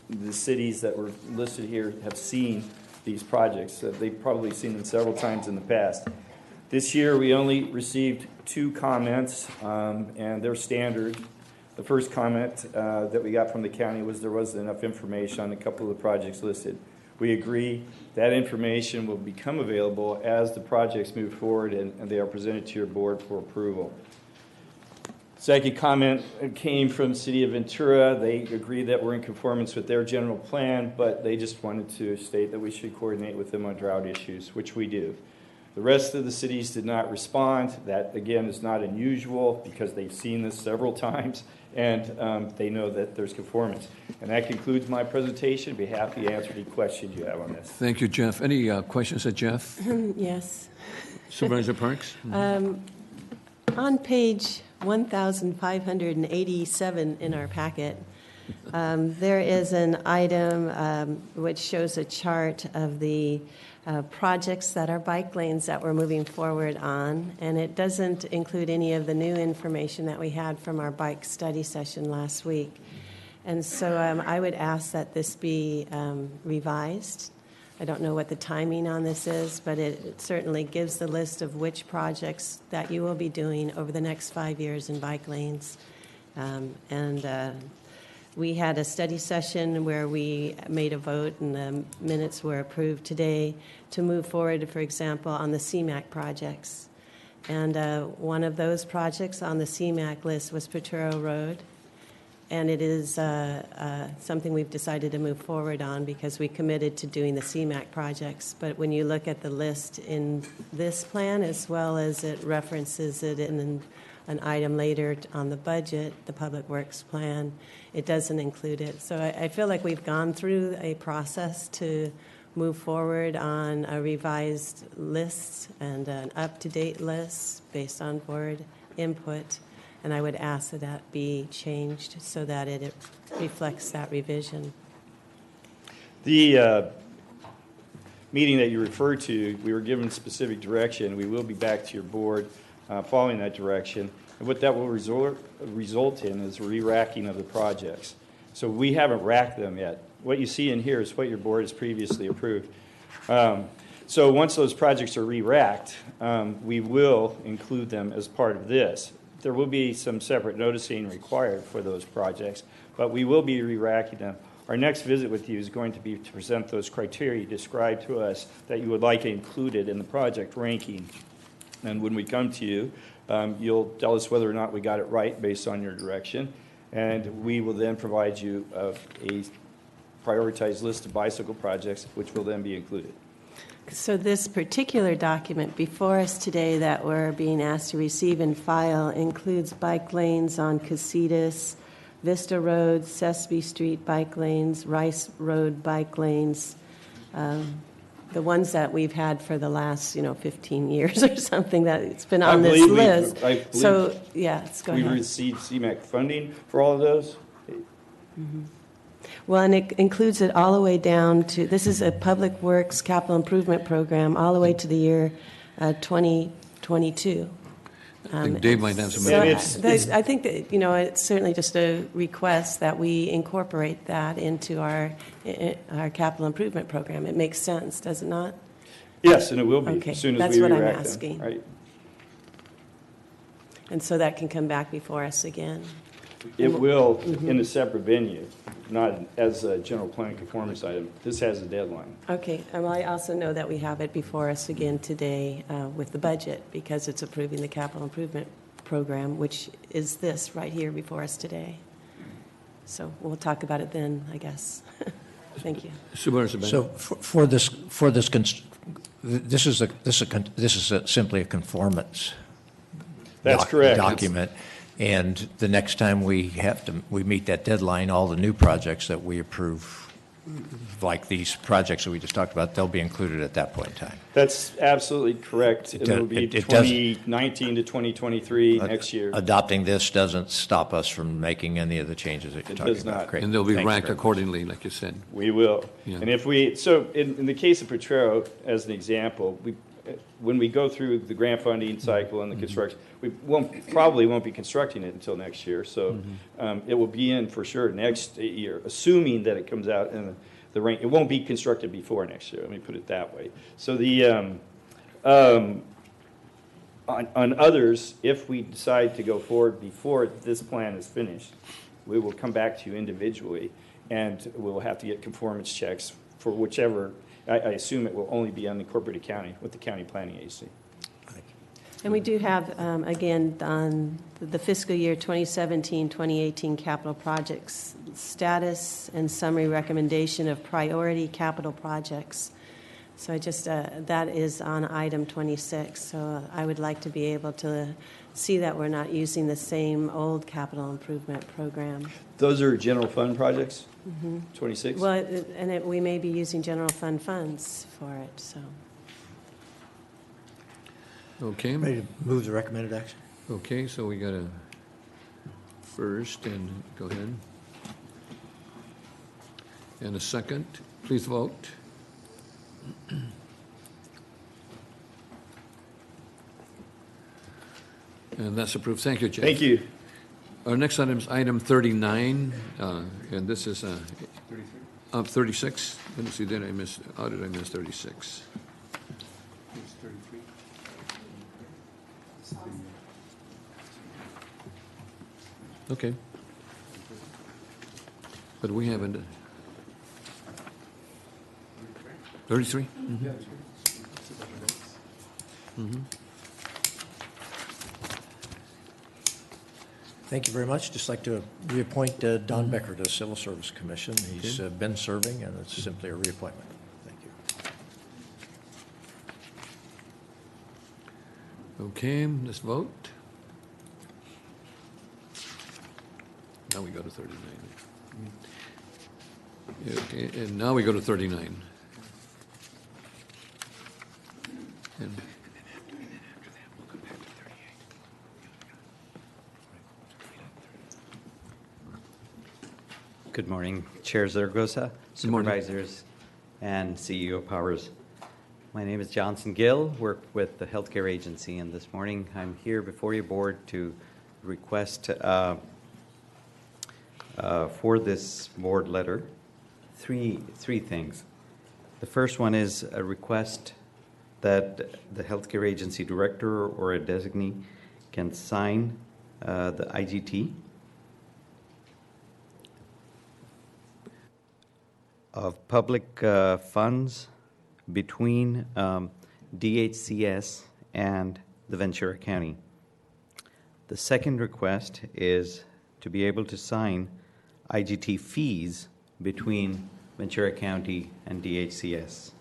the cities that were listed here have seen these projects. They've probably seen them several times in the past. This year, we only received 2 comments, and they're standard. The first comment that we got from the county was there wasn't enough information on a couple of the projects listed. We agree that information will become available as the projects move forward and they are presented to your board for approval. Second comment came from the City of Ventura. They agree that we're in conformance with their general plan, but they just wanted to state that we should coordinate with them on drought issues, which we do. The rest of the cities did not respond. That, again, is not unusual because they've seen this several times and they know that there's conformance. And that concludes my presentation. I'd be happy to answer any questions you have on this. Thank you, Jeff. Any questions of Jeff? Yes. Supervisor Parks? On page 1,587 in our packet, there is an item which shows a chart of the projects that are bike lanes that we're moving forward on, and it doesn't include any of the new information that we had from our bike study session last week. And so I would ask that this be revised. I don't know what the timing on this is, but it certainly gives the list of which projects that you will be doing over the next 5 years in bike lanes. We had a study session where we made a vote, and the minutes were approved today to move forward, for example, on the CMAQ projects. And one of those projects on the CMAQ list was Potrero Road. And it is something we've decided to move forward on because we committed to doing the CMAQ projects. But when you look at the list in this plan, as well as it references it in an item later on the budget, the Public Works plan, it doesn't include it. So I feel like we've gone through a process to move forward on a revised list and an up-to-date list based on board input. And I would ask that that be changed so that it reflects that revision. The meeting that you referred to, we were given specific direction. We will be back to your board following that direction. And what that will result in is re-racking of the projects. So we haven't racked them yet. What you see in here is what your board has previously approved. So once those projects are re-racked, we will include them as part of this. There will be some separate noticing required for those projects, but we will be re-racking them. Our next visit with you is going to be to present those criteria described to us that you would like included in the project ranking. And when we come to you, you'll tell us whether or not we got it right based on your direction, and we will then provide you a prioritized list of bicycle projects, which will then be included. So this particular document before us today that we're being asked to receive and file includes bike lanes on Casitas, Vista Road, Sesame Street bike lanes, Rice Road bike lanes, the ones that we've had for the last, 15 years or something that it's been on this list. So, yeah, let's go ahead. We received CMAQ funding for all of those. Mm-hmm. Well, and it includes it all the way down to, this is a Public Works Capital Improvement Program, all the way to the year 2022. I think Dave might have some. So I think that, it's certainly just a request that we incorporate that into our capital improvement program. It makes sense, does it not? Yes, and it will be, Okay, as soon as that's we what I'm re-rack them. asking. Right. And so that can come back before us again. It will in a separate venue, not as a general plan conformance item. This has a deadline. Okay, and I also know that we have it before us again today with the budget, because it's approving the capital improvement program, which is this right here before us today. So we'll talk about it then, I guess. Thank you. So for this, this is simply a conformance. That's correct. Document. And the next time we meet that deadline, all the new projects that we approve, like these projects that we just talked about, they'll be included at that point in time. That's absolutely correct. And it'll be 2019 to 2023 next year. Adopting this doesn't stop us from making any of the changes that you're talking does about. not. Great. And they'll be Thank you ranked very much. accordingly, like you said. We will. Yeah. And if we, so in the case of Potrero, as an example, when we go through the grant funding cycle and the construction, we probably won't be constructing it until next year. So it will be in for sure next year, assuming that it comes out in the rank. It won't be constructed before next year. Let me put it that way. So on others, if we decide to go forward before this plan is finished, we will come back to you individually, and we'll have to get conformance checks for whichever. I assume it will only be unincorporated county with the county planning agency. And we do have, again, on the fiscal year 2017-2018 capital projects status and summary recommendation of priority capital projects. So I just, that is on item 26. So I would like to be able to see that we're not using the same old capital improvement program. Those are general fund projects, 26? Well, and we may be using general fund funds for it, so. Okay. Ready to move the recommended action? Okay, so we got a first, and go ahead. And a second. Please vote. And that's approved. Thank you, Jeff. Thank you. Our next item is item 39, and this is 36. Let me see, did I miss 36? Okay. But we haven't. 33? Thank you very much. Just like to reappoint Don Becker to the Civil Service Commission. He's been serving, and it's simply a reappointment. Thank you. Okay, let's vote. Now we go to 39. Okay, and now we go to 39. And Good morning, Chair Zaragoza, Supervisors, and CEO Powers. My name is Johnson Gill, work with the Healthcare Agency, and this morning I'm here before your board to request for this board letter three things. The first one is a request that the Healthcare Agency Director or a designee can sign the IGT of public funds between DHCS and the Ventura County. The second request is to be able to sign IGT fees between Ventura County and DHCS.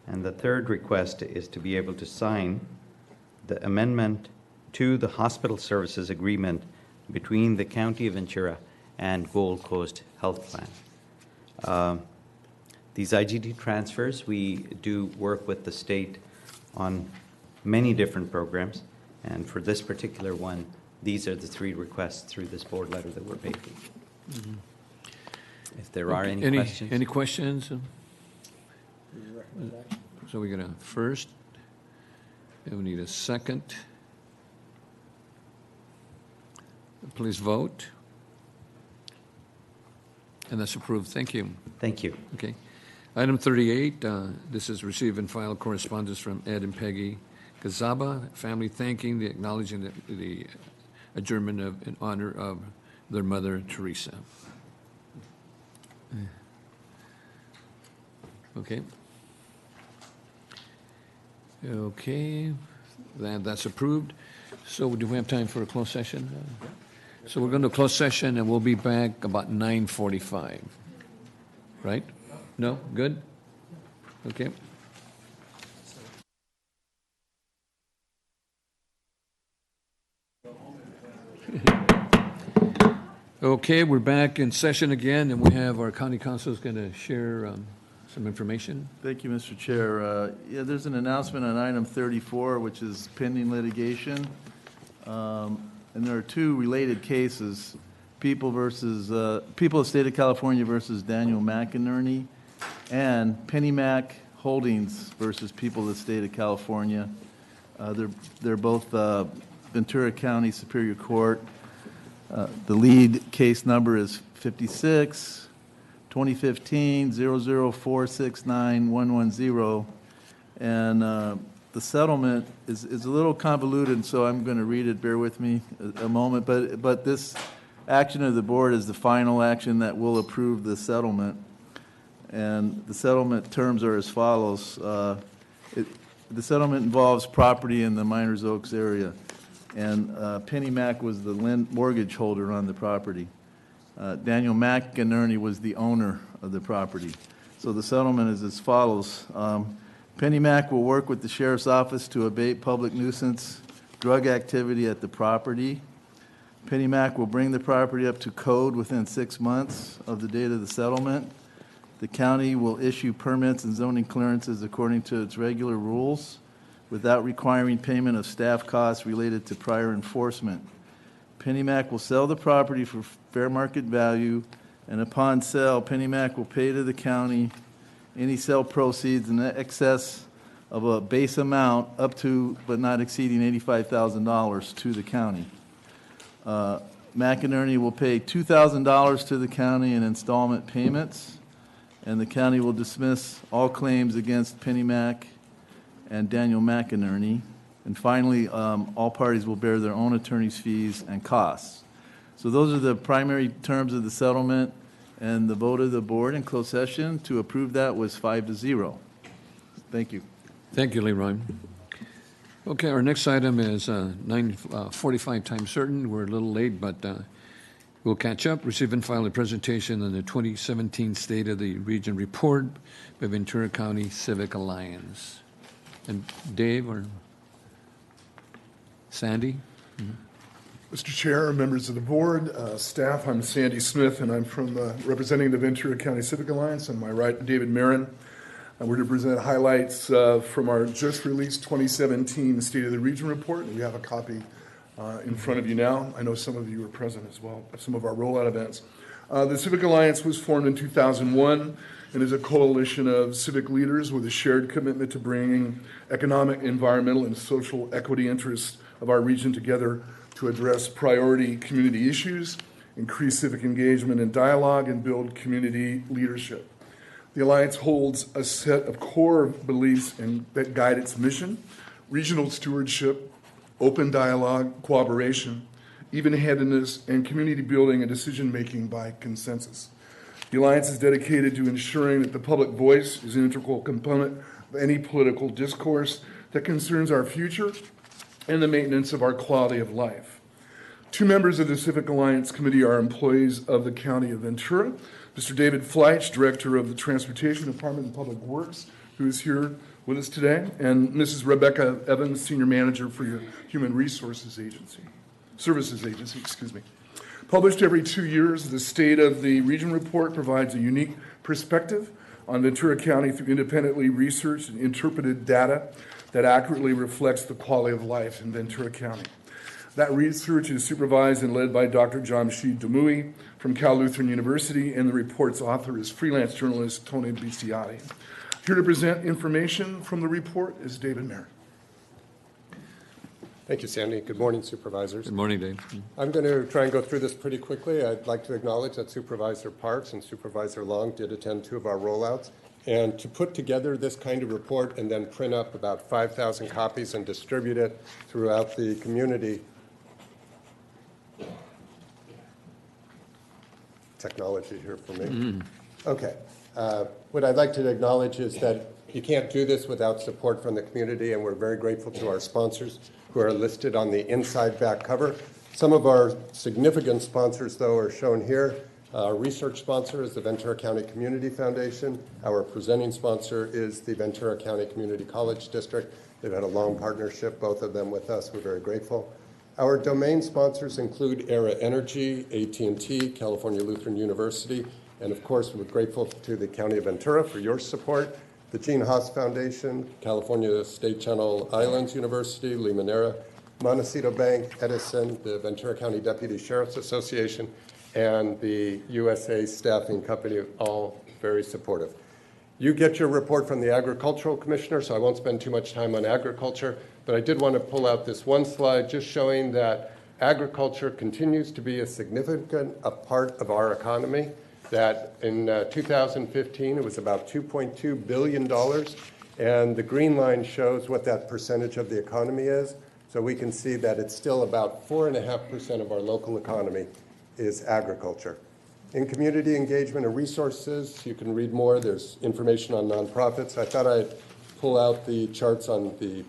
And the third request is to be able to sign the amendment to the hospital services agreement between the County of Ventura and Gold Coast Health Plan. These IGT transfers, we do work with the state on many different programs, and for this particular one, these are the three requests through this board letter that we're making. If there are any questions. Any questions? So we got a first, and we need a second. Please vote. And that's approved. Thank you. Thank you. Okay. Item 38, this is receive and file correspondence from Ed and Peggy Gazaba, family thanking, acknowledging the adjournment in honor of their mother, Teresa. Okay. Okay, that's approved. So do we have time for a closed session? So we're going to close session, and we'll be back about 9:45. Right? No? Good? Okay. Okay, we're back in session again, and we have our county council is going to share some information. Thank you, Mr. Chair. Yeah, there's an announcement on item 34, which is pending litigation. And there are two related cases, People of the State of California versus Daniel McInerney, and PennyMac Holdings versus People of the State of California. They're both Ventura County Superior Court. The lead case number is 56 2015 00469 and the settlement is a little convoluted, so I'm going to read it. Bear with me a moment. But this action of the board is the final action that will approve the settlement. And the settlement terms are as follows. The settlement involves property in the Miners Oaks area. And PennyMac was the mortgage holder on the property. Daniel McInerney was the owner of the property. So the settlement is as follows. PennyMac will work with the Sheriff's Office to abate public nuisance drug activity at the property. PennyMac will bring the property up to code within 6 months of the date of the settlement. The county will issue permits and zoning clearances according to its regular rules without requiring payment of staff costs related to prior enforcement. PennyMac will sell the property for fair market value, and upon sale, PennyMac will pay to the county any sale proceeds in excess of a base amount up to but not exceeding $85,000 to the county. McInerney will pay $2,000 to the county in installment payments, and the county will dismiss all claims against PennyMac and Daniel McInerney. And finally, all parties will bear their own attorney's fees and costs. So those are the primary terms of the settlement, and the vote of the board in closed session to approve that was 5-0. Thank you. Thank you, Leroy. Okay, our next item is 9:45 time certain. We're a little late, but we'll catch up. Receive and file a presentation on the 2017 State of the Region Report by Ventura County Civic Alliance. And Dave or Sandy? Mr. Chair, members of the board, staff, I'm Sandy Smith, and I'm representing the Ventura County Civic Alliance. On my right, David Marin. We're to present highlights from our just released 2017 State of the Region Report. We have a copy in front of you now. I know some of you were present as well at some of our rollout events. The Civic Alliance was formed in 2001 and is a coalition of civic leaders with a shared commitment to bringing economic, environmental, and social equity interests of our region together to address priority community issues, increase civic engagement and dialogue, and build community leadership. The Alliance holds a set of core beliefs that guide its mission: regional stewardship, open dialogue, cooperation, even-handedness, and community building and decision-making by consensus. The Alliance is dedicated to ensuring that the public voice is an integral component of any political discourse that concerns our future and the maintenance of our quality of life. Two members of the Civic Alliance Committee are employees of the County of Ventura. Mr. David Fleich, Director of the Transportation Department and Public Works, who is here with us today, and Mrs. Rebecca Evans, Senior Manager for your Human Resources Agency. Published every 2 years, the State of the Region Report provides a unique perspective on Ventura County through independently researched and interpreted data that accurately reflects the quality of life in Ventura County. That reads through to supervised and led by Dr. Jamshid Damui from Cal Lutheran University, and the report's author is freelance journalist Tony Biciotti. Here to present information from the report is David Merritt. Thank you, Sandy. Good morning, supervisors. Good morning, Dave. I'm going to try and go through this pretty quickly. I'd like to acknowledge that Supervisor Parks and Supervisor Long did attend 2 of our rollouts. And to put together this kind of report and then print up about 5,000 copies and distribute it throughout the community, technology here for me. Okay. What I'd like to acknowledge is that you can't do this without support from the community, and we're very grateful to our sponsors who are listed on the inside back cover. Some of our significant sponsors, though, are shown here. Our research sponsor is the Ventura County Community Foundation. Our presenting sponsor is the Ventura County Community College District. They've had a long partnership, both of them with us. We're very grateful. Our domain sponsors include Era Energy, AT&T, California Lutheran University, and of course, we're grateful to the County of Ventura for your support, the Gene Haas Foundation, California State Channel Islands University, Limonera, Montecito Bank, Edison, the Ventura County Deputy Sheriff's Association, and the USA Staffing Company, all very supportive. You get your report from the Agricultural Commissioner, so I won't spend too much time on agriculture, but I did want to pull out this one slide just showing that agriculture continues to be a significant part of our economy, that in 2015 it was about $2.2 billion, and the green line shows what that percentage of the economy is. So we can see that it's still about 4.5% of our local economy is agriculture. In community engagement and resources, you can read more. There's information on nonprofits. I thought I'd pull out the charts on the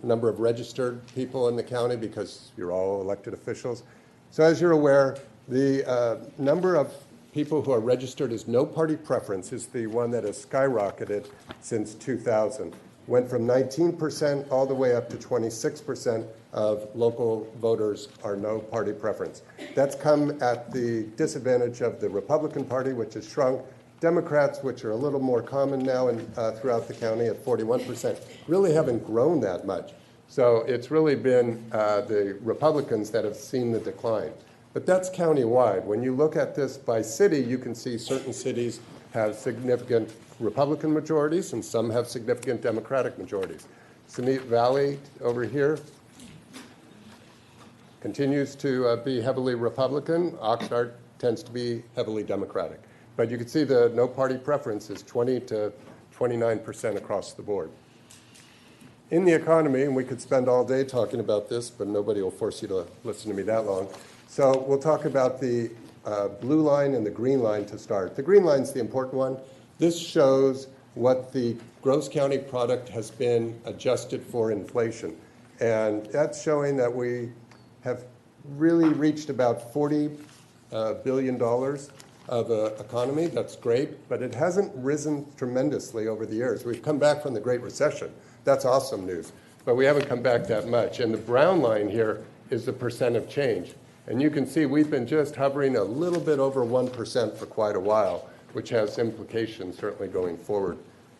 number of registered people in the county because you're all elected officials. So as you're aware, the number of people who are registered as no party preference is the one that has skyrocketed since 2000. Went from 19% all the way up to 26% of local voters are no party preference. That's come at the disadvantage of the Republican Party, which has shrunk. Democrats, which are a little more common now throughout the county at 41%, really haven't grown that much. So it's really been the Republicans that have seen the decline. But that's countywide. When you look at this by city, you can see certain cities have significant Republican majorities and some have significant Democratic majorities. Sunit Valley over here continues to be heavily Republican. Oxnard tends to be heavily Democratic. But you can see the no party preference is 20 to 29% across the board. In the economy, and we could spend all day talking about this, but nobody will force you to listen to me that long. So we'll talk about the blue line and the green line to start. The green line is the important one. This shows what the gross county product has been adjusted for inflation. And that's showing that we have really reached about $40 billion of an economy. That's great, but it hasn't risen tremendously over the years. We've come back from the Great Recession. That's awesome news, but we haven't come back that much. And the brown line here is the percent of change. And you can see we've been just hovering a little bit over 1% for quite a while, which has implications certainly going forward.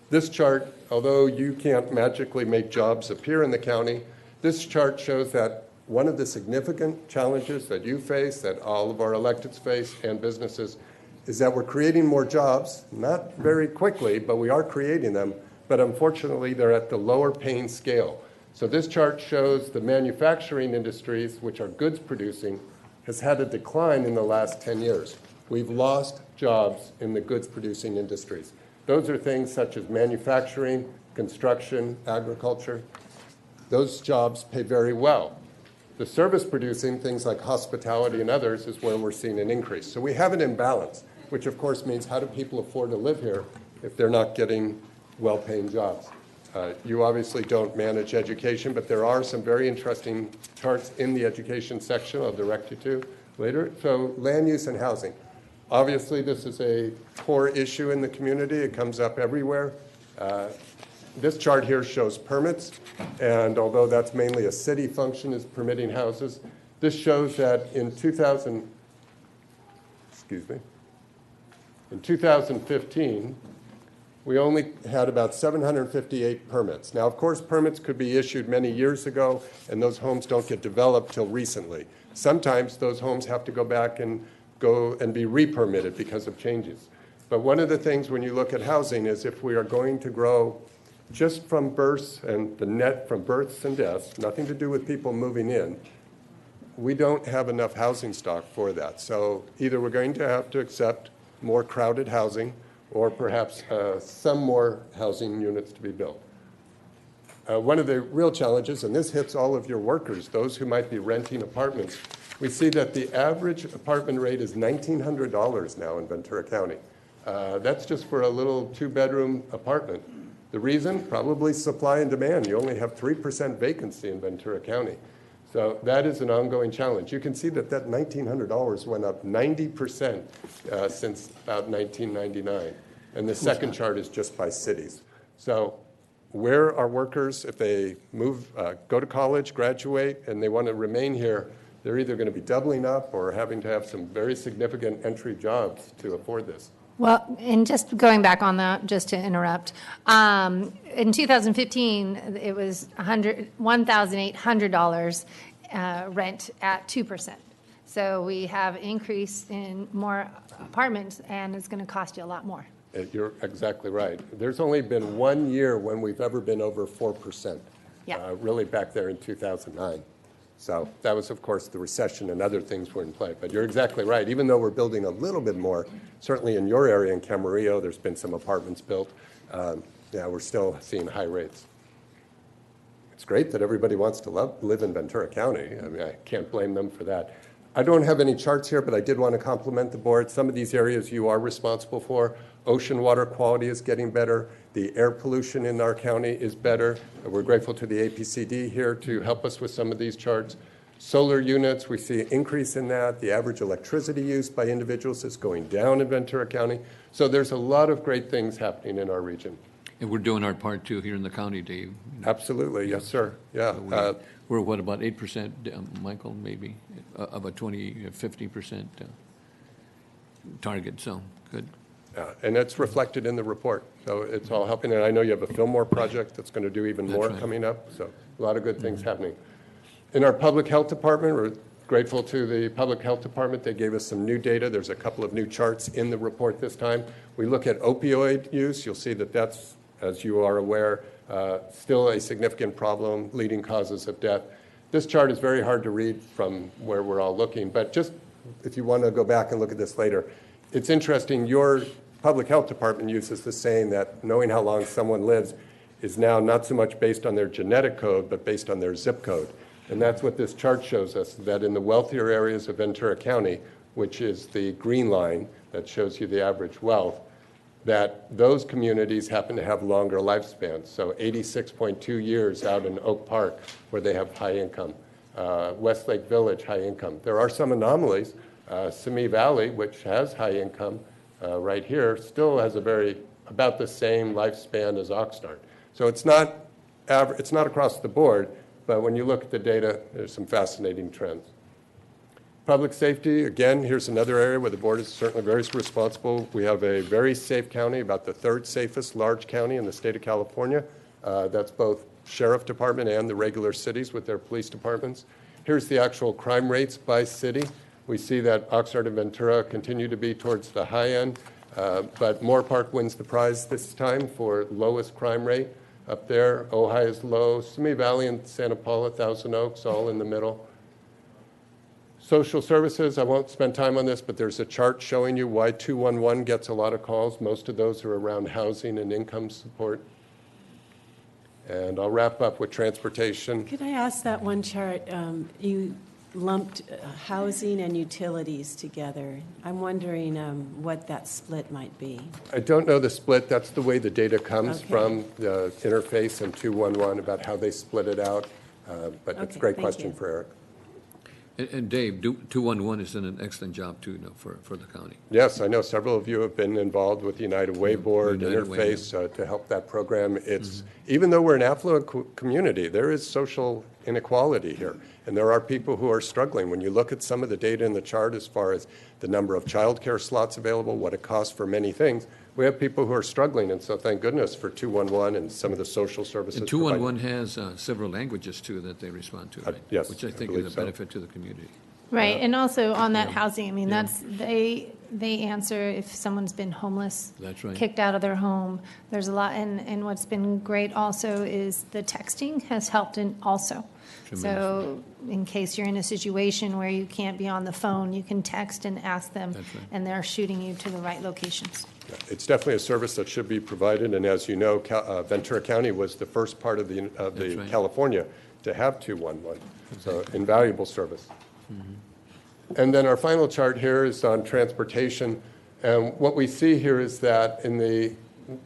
This chart, although you can't magically make jobs appear in the county, this chart shows that one of the significant challenges that you face, that all of our electeds face and businesses, is that we're creating more jobs, not very quickly, but we are creating them, but unfortunately they're at the lower paying scale. So this chart shows the manufacturing industries, which are goods producing, has had a decline in the last 10 years. We've lost jobs in the goods producing industries. Those are things such as manufacturing, construction, agriculture. Those jobs pay very well. The service producing, things like hospitality and others, is where we're seeing an increase. So we have an imbalance, which of course means how do people afford to live here if they're not getting well-paying jobs? You obviously don't manage education, but there are some very interesting charts in the education section I'll direct you to later. So land use and housing. Obviously, this is a core issue in the community. It comes up everywhere. This chart here shows permits, and although that's mainly a city function is permitting houses, this shows that in 2015, we only had about 758 permits. Now, of course, permits could be issued many years ago, and those homes don't get developed till recently. Sometimes those homes have to go back and be re-permitted because of changes. But one of the things when you look at housing is if we are going to grow just from births and the net from births and deaths, nothing to do with people moving in, we don't have enough housing stock for that. So either we're going to have to accept more crowded housing or perhaps some more housing units to be built. One of the real challenges, and this hits all of your workers, those who might be renting apartments, we see that the average apartment rate is $1,900 now in Ventura County. That's just for a little 2-bedroom apartment. The reason? Probably supply and demand. You only have 3% vacancy in Ventura County. So that is an ongoing challenge. You can see that $1,900 went up 90% since about 1999. And the second chart is just by cities. So where are workers, if they move, go to college, graduate, and they want to remain here, they're either going to be doubling up or having to have some very significant entry jobs to afford this. Well, and just going back on that, just to interrupt, in 2015, it was $1,800 rent at 2%. So we have increase in more apartments, and it's going to cost you a lot more. You're exactly right. There's only been 1 year when we've ever been over 4%, really back there in 2009. So that was, of course, the recession and other things were in play. But you're exactly right. Even though we're building a little bit more, certainly in your area in Camarillo, there's been some apartments built. We're still seeing high rates. It's great that everybody wants to live in Ventura County. I mean, I can't blame them for that. I don't have any charts here, but I did want to compliment the board. Some of these areas you are responsible for. Ocean water quality is getting better. The air pollution in our county is better. We're grateful to the APCD here to help us with some of these charts. Solar units, we see an increase in that. The average electricity use by individuals is going down in Ventura County. So there's a lot of great things happening in our region. And we're doing our part too here in the county, Dave. Absolutely, yes, sir. Yeah. We're what, about 8%, Michael, maybe, of a 50% target, so good. And it's reflected in the report, so it's all helping. And I know you have a Fillmore project that's going to do even more coming up, so a lot of good things happening. In our public health department, we're grateful to the public health department. They gave us some new data. There's a couple of new charts in the report this time. We look at opioid use. You'll see that that's, as you are aware, still a significant problem, leading causes of death. This chart is very hard to read from where we're all looking, but just if you want to go back and look at this later, it's interesting. Your public health department uses the saying that knowing how long someone lives is now not so much based on their genetic code, but based on their zip code. And that's what this chart shows us, that in the wealthier areas of Ventura County, which is the green line that shows you the average wealth, that those communities happen to have longer lifespans. So 86.2 years out in Oak Park, where they have high income. Westlake Village, high income. There are some anomalies. Simi Valley, which has high income right here, still has about the same lifespan as Oxnard. So it's not across the board, but when you look at the data, there's some fascinating trends. Public safety, again, here's another area where the board is certainly very responsible. We have a very safe county, about the third safest large county in the state of California. That's both sheriff department and the regular cities with their police departments. Here's the actual crime rates by city. We see that Oxnard and Ventura continue to be towards the high end, but Moore Park wins the prize this time for lowest crime rate up there. Ojai is low. Simi Valley and Santa Paula, Thousand Oaks, all in the middle. Social services, I won't spend time on this, but there's a chart showing you why 211 gets a lot of calls. Most of those are around housing and income support. And I'll wrap up with transportation. Could I ask that one chart? You lumped housing and utilities together. I'm wondering what that split might be. I don't know the split. That's the way the data comes from the interface and 211 about how they split it out. But it's a great question for Eric. And Dave, 211 is doing an excellent job too, for the county. Yes, I know several of you have been involved with the United Way Board interface to help that program. It's even though we're an affluent community, there is social inequality here, and there are people who are struggling. When you look at some of the data in the chart as far as the number of child care slots available, what it costs for many things, we have people who are struggling, and so thank goodness for 211 and some of the social services. And 211 has several languages, too, that they respond to, right? Yes, Which I think believe is a so. benefit to the community. Right, and also on that housing, I mean, they answer if someone's been homeless. That's right. Kicked out of their home. There's a lot, and what's been great also is the texting has helped in also. So in case you're in a situation where you can't be on the phone, you can text and ask them, and they're shooting you to the right locations. It's definitely a service that should be provided, and as you know, Ventura County was the first part of the right. California to have 211, so invaluable service. And then our final chart here is on transportation, and what we see here is that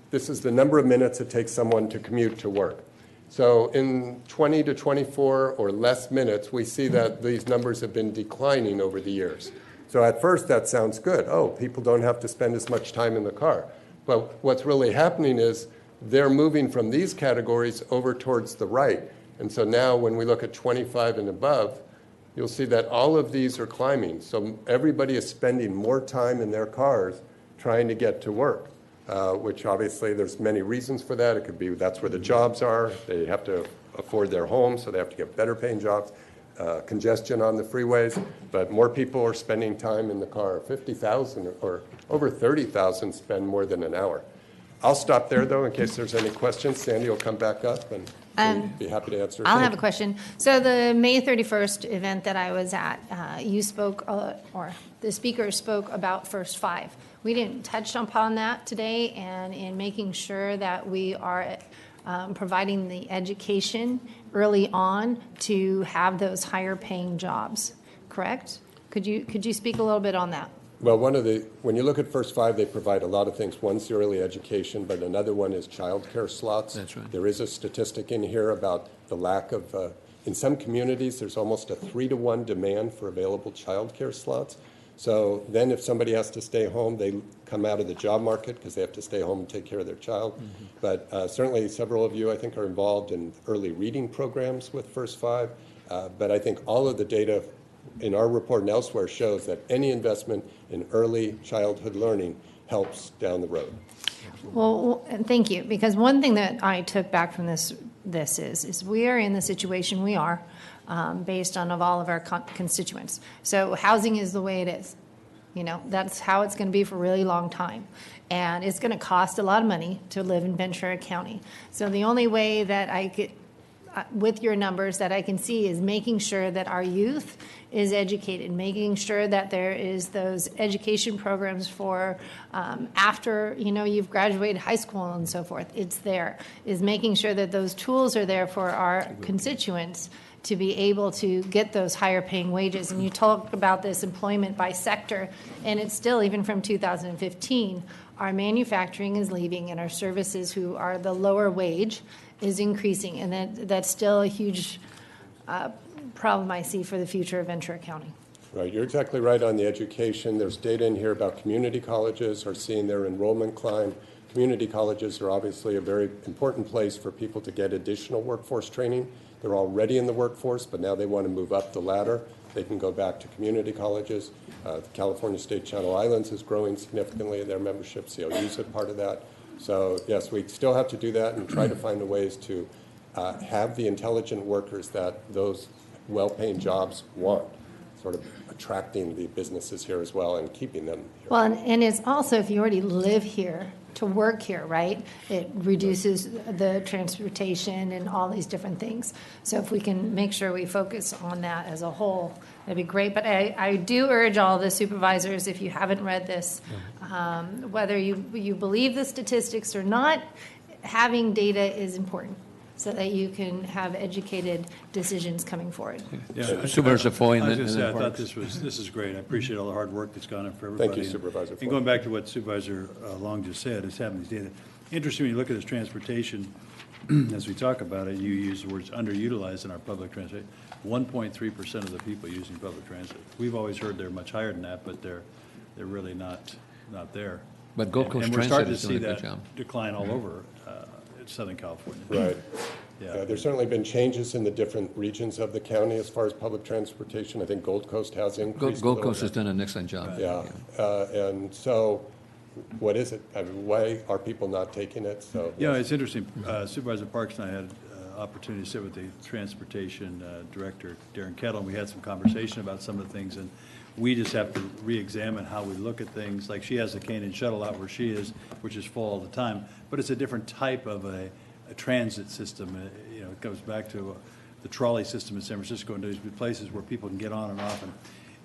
this is the number of minutes it takes someone to commute to work. So in 20 to 24 or less minutes, we see that these numbers have been declining over the years. So at first that sounds good. Oh, people don't have to spend as much time in the car. But what's really happening is they're moving from these categories over towards the right. And so now when we look at 25 and above, you'll see that all of these are climbing. So everybody is spending more time in their cars trying to get to work, which obviously there's many reasons for that. It could be that's where the jobs are. They have to afford their homes, so they have to get better paying jobs. Congestion on the freeways, but more people are spending time in the car. 50,000 or over 30,000 spend more than an hour. I'll stop there, though, in case there's any questions. Sandy will come back up and be happy to answer. I'll have a question. So the May 31st event that I was at, you spoke, or the speaker spoke about First Five. We didn't touch upon that today, and in making sure that we are providing the education early on to have those higher paying jobs, correct? Could you speak a little bit on that? Well, when you look at First Five, they provide a lot of things. One's the early education, but another one is childcare slots. That's right. There is a statistic in here about the lack of, in some communities, there's almost a 3-to-1 demand for available childcare slots. So then if somebody has to stay home, they come out of the job market because they have to stay home and take care of their child. Mm-hmm. But certainly several of you, I think, are involved in early reading programs with First Five. But I think all of the data in our report and elsewhere shows that any investment in early childhood learning helps down the road. Well, thank you, because one thing that I took back from this is we are in the situation we are based on of all of our constituents. So housing is the way it is. You know, that's how it's going to be for a really long time. And it's going to cost a lot of money to live in Ventura County. So the only way that I could, with your numbers, that I can see is making sure that our youth is educated, making sure that there is those education programs for after, you've graduated high school and so forth. It's there, is making sure that those tools are there for our constituents to be able to get those higher paying wages. And you talk about this employment by sector, and it's still, even from 2015, our manufacturing is leaving and our services, who are the lower wage, is increasing. And that's still a huge problem I see for the future of Ventura County. Right, you're exactly right on the education. There's data in here about community colleges are seeing their enrollment climb. Community colleges are obviously a very important place for people to get additional workforce training. They're already in the workforce, but now they want to move up the ladder. They can go back to community colleges. The California State Channel Islands is growing significantly in their membership. COUs are part of that. So yes, we still have to do that and try to find the ways to have the intelligent workers that those well-paying jobs want, sort of attracting the businesses here as well and keeping them here. Well, and it's also, if you already live here, to work here, right? It reduces the transportation and all these different things. So if we can make sure we focus on that as a whole, that'd be great. But I do urge all the supervisors, if you haven't read this, whether you believe the statistics or not, having data is important, so that you can have educated decisions coming forward. Yeah, Supervisor Foy, and I was then going to say, I Parks. thought this is great. I appreciate all the hard work that's gone in for everybody. Thank you, Supervisor Foy. And going back to what Supervisor Long just said, is having these data. Interesting, when you look at this transportation, as we talk about it, you use the words underutilized in our public transit. 1.3% of the people using public transit. We've always heard they're much higher than that, but they're really not there. But Gold Coast and we're Transit starting to is see doing a good that job. decline all over Southern California. Right. Yeah. There's certainly been changes in the different regions of the county as far as public transportation. I think Gold Coast has increased. Gold Coast has done an excellent job. Yeah, and so what is it? I mean, why are people not taking it? So Yeah, it's interesting. Supervisor Parks and I had opportunity to sit with the transportation director, Darren Kettle, and we had some conversation about some of the things, and we just have to re-examine how we look at things. Like she has the Canaan shuttle out where she is, which is full all the time, but it's a different type of a transit system. You know, it goes back to the trolley system in San Francisco and those places where people can get on and off.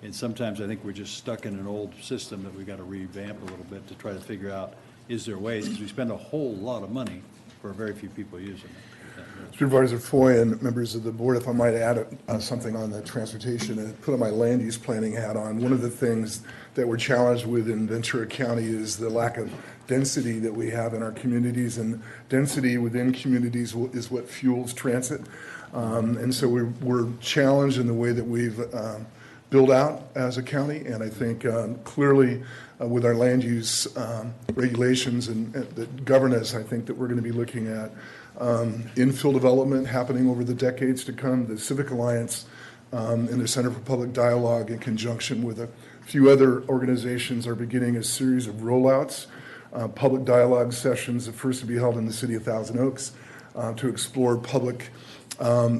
And sometimes I think we're just stuck in an old system that we've got to revamp a little bit to try to figure out, is there ways? Because we spend a whole lot of money for very few people using it. Supervisor Foy and members of the board, if I might add something on the transportation and put on my land use planning hat on, one of the things that we're challenged with in Ventura County is the lack of density that we have in our communities, and density within communities is what fuels transit. And so we're challenged in the way that we've built out as a county, and I think clearly with our land use regulations and that govern us, I think that we're going to be looking at infill development happening over the decades to come. The Civic Alliance and the Center for Public Dialogue, in conjunction with a few other organizations, are beginning a series of rollouts, public dialogue sessions, the first to be held in the city of Thousand Oaks, to explore public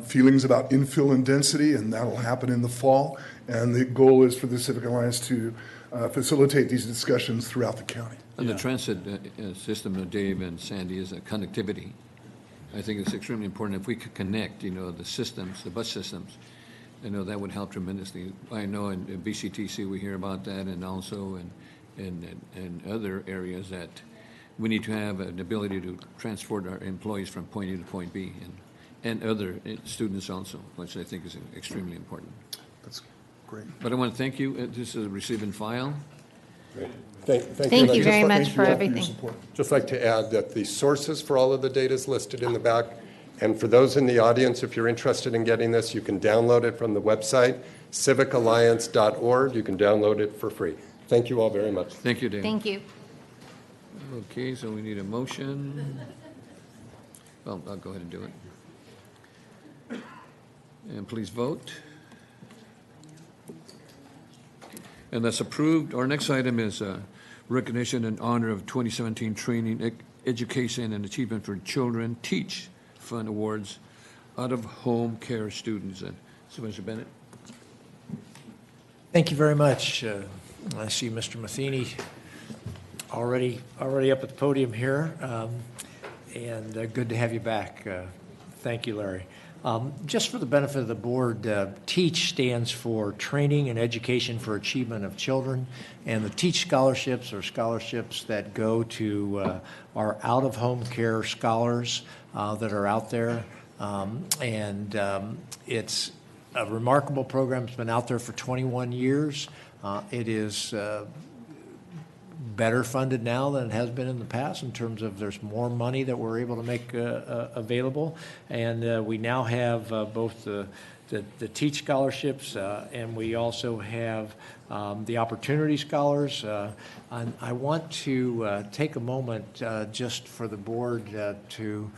feelings about infill and density, and that'll happen in the fall. And the goal is for the Civic Alliance to facilitate these discussions throughout the county. And the transit system, Dave and Sandy, is connectivity. I think it's extremely important if we could connect, the systems, the bus systems. That would help tremendously. I know in BCTC we hear about that, and also in other areas that we need to have an ability to transport our employees from point A to point B, and other students also, which I think is extremely important. That's great. But I want to thank you. This is a receive and file. Great. Thank you very much for everything. Just like to add that the sources for all of the data is listed in the back. And for those in the audience, if you're interested in getting this, you can download it from the website, civicalliance.org. You can download it for free. Thank you all very much. Thank you, Dave. Thank you. Okay, so we need a motion. Well, I'll go ahead and do it. And please vote. And that's approved. Our next item is recognition and honor of 2017 Training, Education, and Achievement for Children Teach Fund Awards out-of-home care students. And Supervisor Bennett. Thank you very much. I see Mr. Matheny already up at the podium here, and good to have you back. Thank you, Larry. Just for the benefit of the board, TEACH stands for Training and Education for Achievement of Children, and the TEACH scholarships are scholarships that go to our out-of-home care scholars that are out there, and it's a remarkable program. It's been out there for 21 years. It is better funded now than it has been in the past in terms of there's more money that we're able to make available. And we now have both the TEACH scholarships and we also have the Opportunity Scholars. And I want to take a moment just for the board to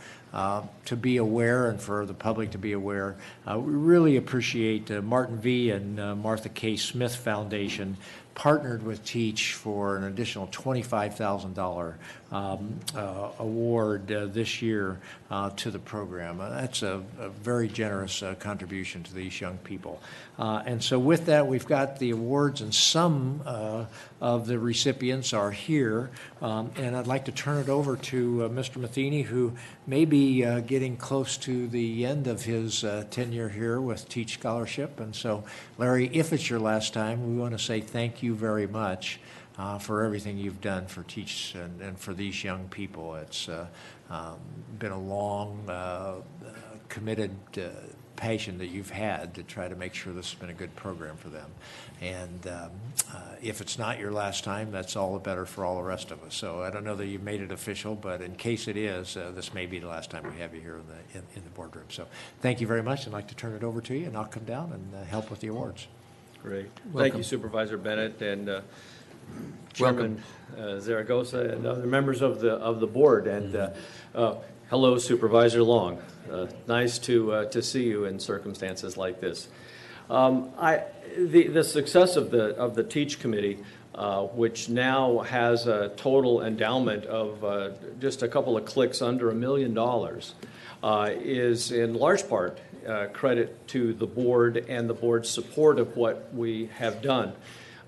be aware and for the public to be aware. We really appreciate Martin V. and Martha K. Smith Foundation partnered with TEACH for an additional $25,000 award this year to the program. That's a very generous contribution to these young people. And so with that, we've got the awards, and some of the recipients are here. And I'd like to turn it over to Mr. Matheny, who may be getting close to the end of his tenure here with TEACH Scholarship. And so, Larry, if it's your last time, we want to say thank you very much for everything you've done for TEACH and for these young people. It's been a long, committed passion that you've had to try to make sure this has been a good program for them. And if it's not your last time, that's all the better for all the rest of us. So I don't know that you've made it official, but in case it is, this may be the last time we have you here in the boardroom. So thank you very much. I'd like to turn it over to you, and I'll come down and help with the awards. Great. Welcome. Thank you, Supervisor Bennett and Chairman Zaragoza and other members of the board. And hello, Supervisor Long. Nice to see you in circumstances like this. The success of the TEACH committee which now has a total endowment of just a couple of clicks under $1 million, is in large part credit to the board and the board's support of what we have done.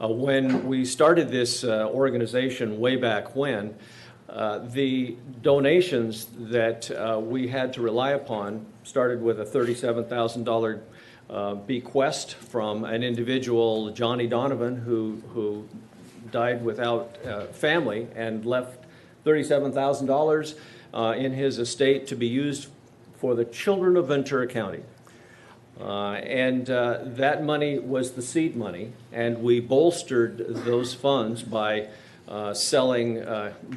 When we started this organization way back when, the donations that we had to rely upon started with a $37,000 bequest from an individual, Johnny Donovan, who died without family and left $37,000 in his estate to be used for the children of Ventura County. And that money was the seed money, and we bolstered those funds by selling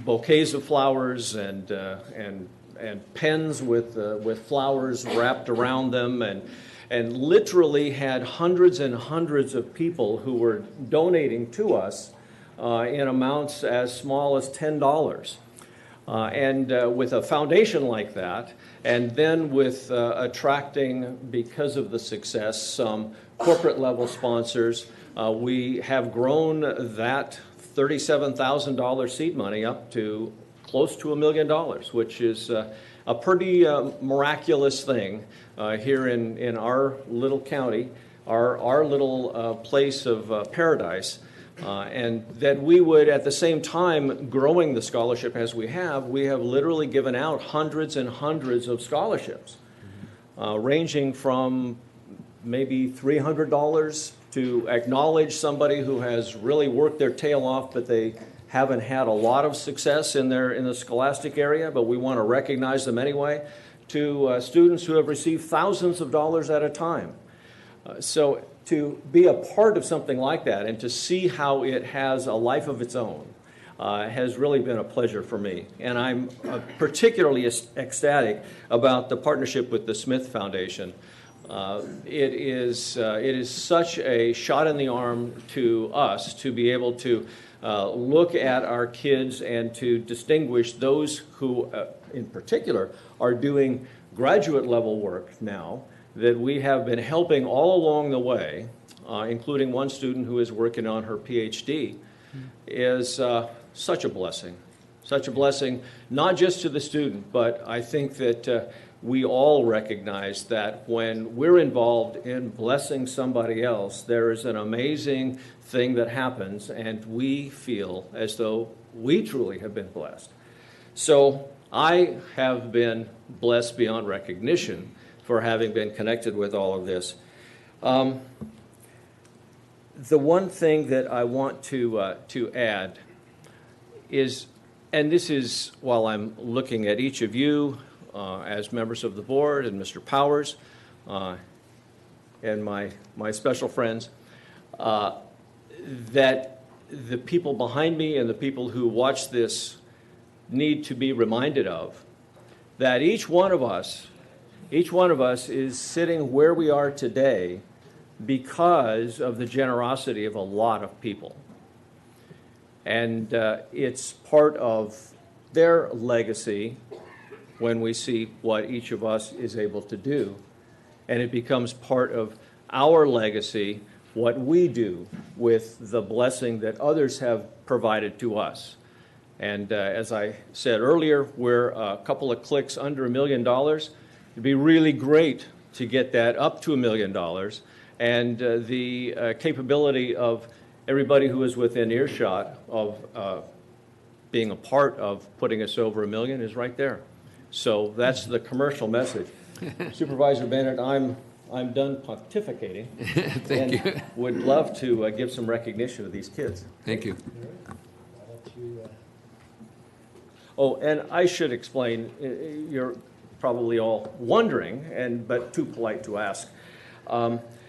bouquets of flowers and pens with flowers wrapped around them, and literally had hundreds and hundreds of people who were donating to us in amounts as small as $10. And with a foundation like that, and then with attracting, because of the success, some corporate level sponsors, we have grown that $37,000 seed money up to close to $1 million, which is a pretty miraculous thing here in our little county, our little place of paradise. And that we would, at the same time, growing the scholarship as we have literally given out hundreds and hundreds of scholarships, ranging from maybe $300 to acknowledge somebody who has really worked their tail off, but they haven't had a lot of success in the scholastic area, but we want to recognize them anyway, to students who have received thousands of dollars at a time. So to be a part of something like that and to see how it has a life of its own has really been a pleasure for me. And I'm particularly ecstatic about the partnership with the Smith Foundation. It is such a shot in the arm to us to be able to look at our kids and to distinguish those who, in particular, are doing graduate level work now that we have been helping all along the way, including one student who is working on her PhD, is such a blessing. Such a blessing, not just to the student, but I think that we all recognize that when we're involved in blessing somebody else, there is an amazing thing that happens, and we feel as though we truly have been blessed. So I have been blessed beyond recognition for having been connected with all of this. The one thing that I want to add is, and this is while I'm looking at each of you as members of the board and Mr. Powers and my special friends, that the people behind me and the people who watch this need to be reminded of, that each one of us is sitting where we are today because of the generosity of a lot of people. And it's part of their legacy when we see what each of us is able to do. And it becomes part of our legacy, what we do with the blessing that others have provided to us. And as I said earlier, we're a couple of clicks under $1 million. It'd be really great to get that up to $1 million. And the capability of everybody who is within earshot of being a part of putting us over $1 million is right there. So that's the commercial message. Supervisor Bennett, I'm done pontificating. Thank you. Would love to give some recognition to these kids. Thank you. Oh, and I should explain, you're probably all wondering, but too polite to ask.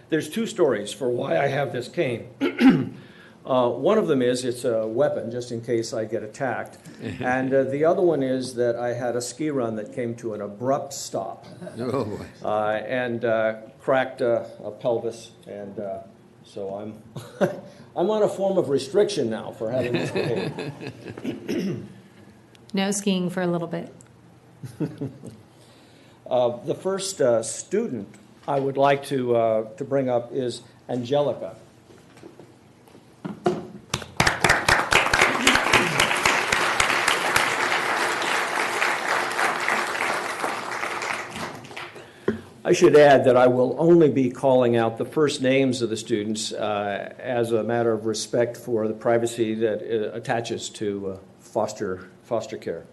There's two stories for why I have this cane. One of them is it's a weapon, just in case I get attacked. And the other one is that I had a ski run that came to an abrupt stop. And cracked a pelvis. And so I'm, I'm on a form of restriction now for having this cane. No skiing for a little bit. The first student I would like to bring up is Angelica. I should add that I will only be calling out the first names of the students as a matter of respect for the privacy that attaches to foster care.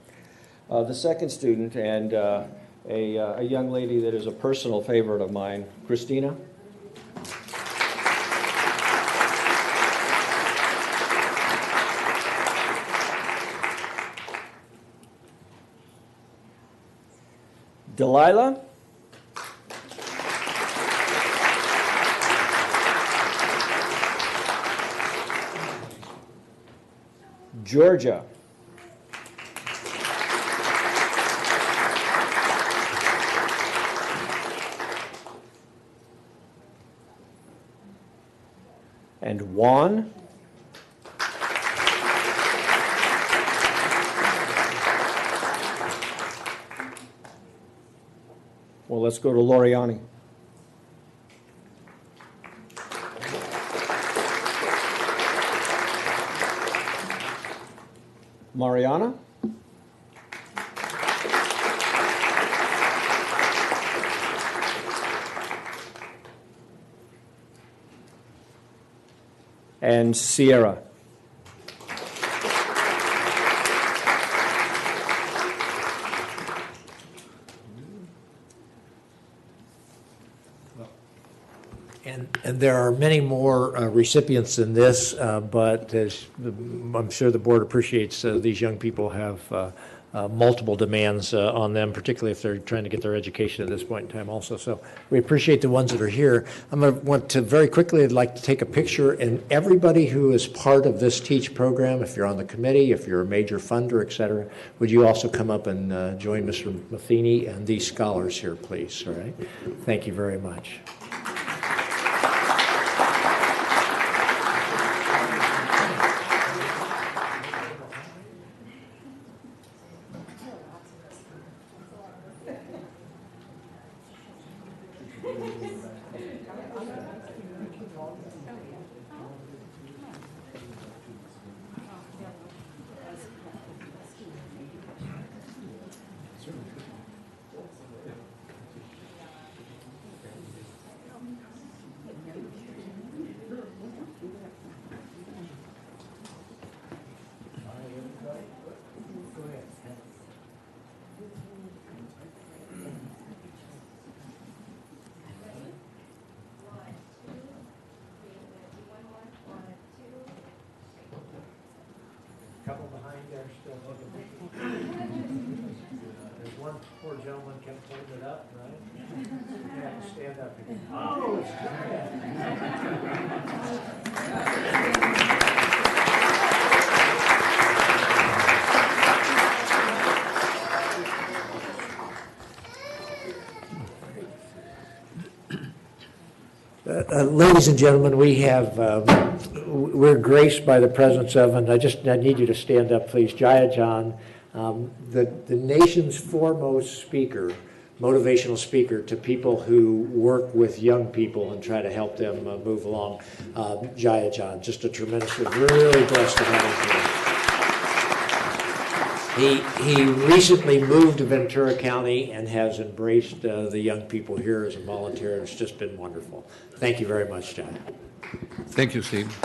The second student, and a young lady that is a personal favorite of mine, Christina. Delilah. Georgia. And Juan. Well, let's go to Loriani. Mariana? And Sierra. And there are many more recipients than this, but as I'm sure the board appreciates, these young people have multiple demands on them, particularly if they're trying to get their education at this point in time also. So we appreciate the ones that are here. I'm going to want to very quickly, I'd like to take a picture, and everybody who is part of this TEACH program, if you're on the committee, if you're a major funder, et cetera, would you also come up and join Mr. Matheny and these scholars here, please, all right? Thank you very much. Couple behind there still looking. There's one poor gentleman kept pointing it up, right? You have to stand up again. Oh, it's ladies and gentlemen, we have, we're graced by the presence of, and I need you to stand up, please, Jaya John, the nation's foremost speaker, motivational speaker to people who work with young people and try to help them move along. Jaya John, just a tremendous, we're really blessed to have him here. He recently moved to Ventura County and has embraced the young people here as a volunteer, and it's just been wonderful. Thank you very much, John. Thank you, Steve.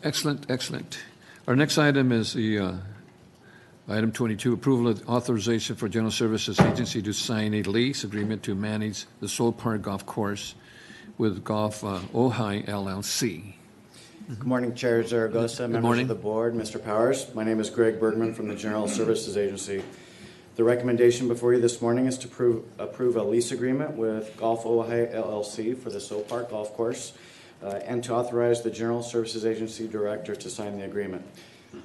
Excellent, excellent. Our next item is the item 22, approval of authorization for General Services Agency to sign a lease agreement to manage the Soul Park Golf Course with Golf Ojai LLC. Good morning, Chair Zaragoza, members of the board, Mr. Powers. My name is Greg Bergman from the General Services Agency. The recommendation before you this morning is to approve a lease agreement with Golf Ojai LLC for the Soul Park Golf Course and to authorize the General Services Agency Director to sign the agreement.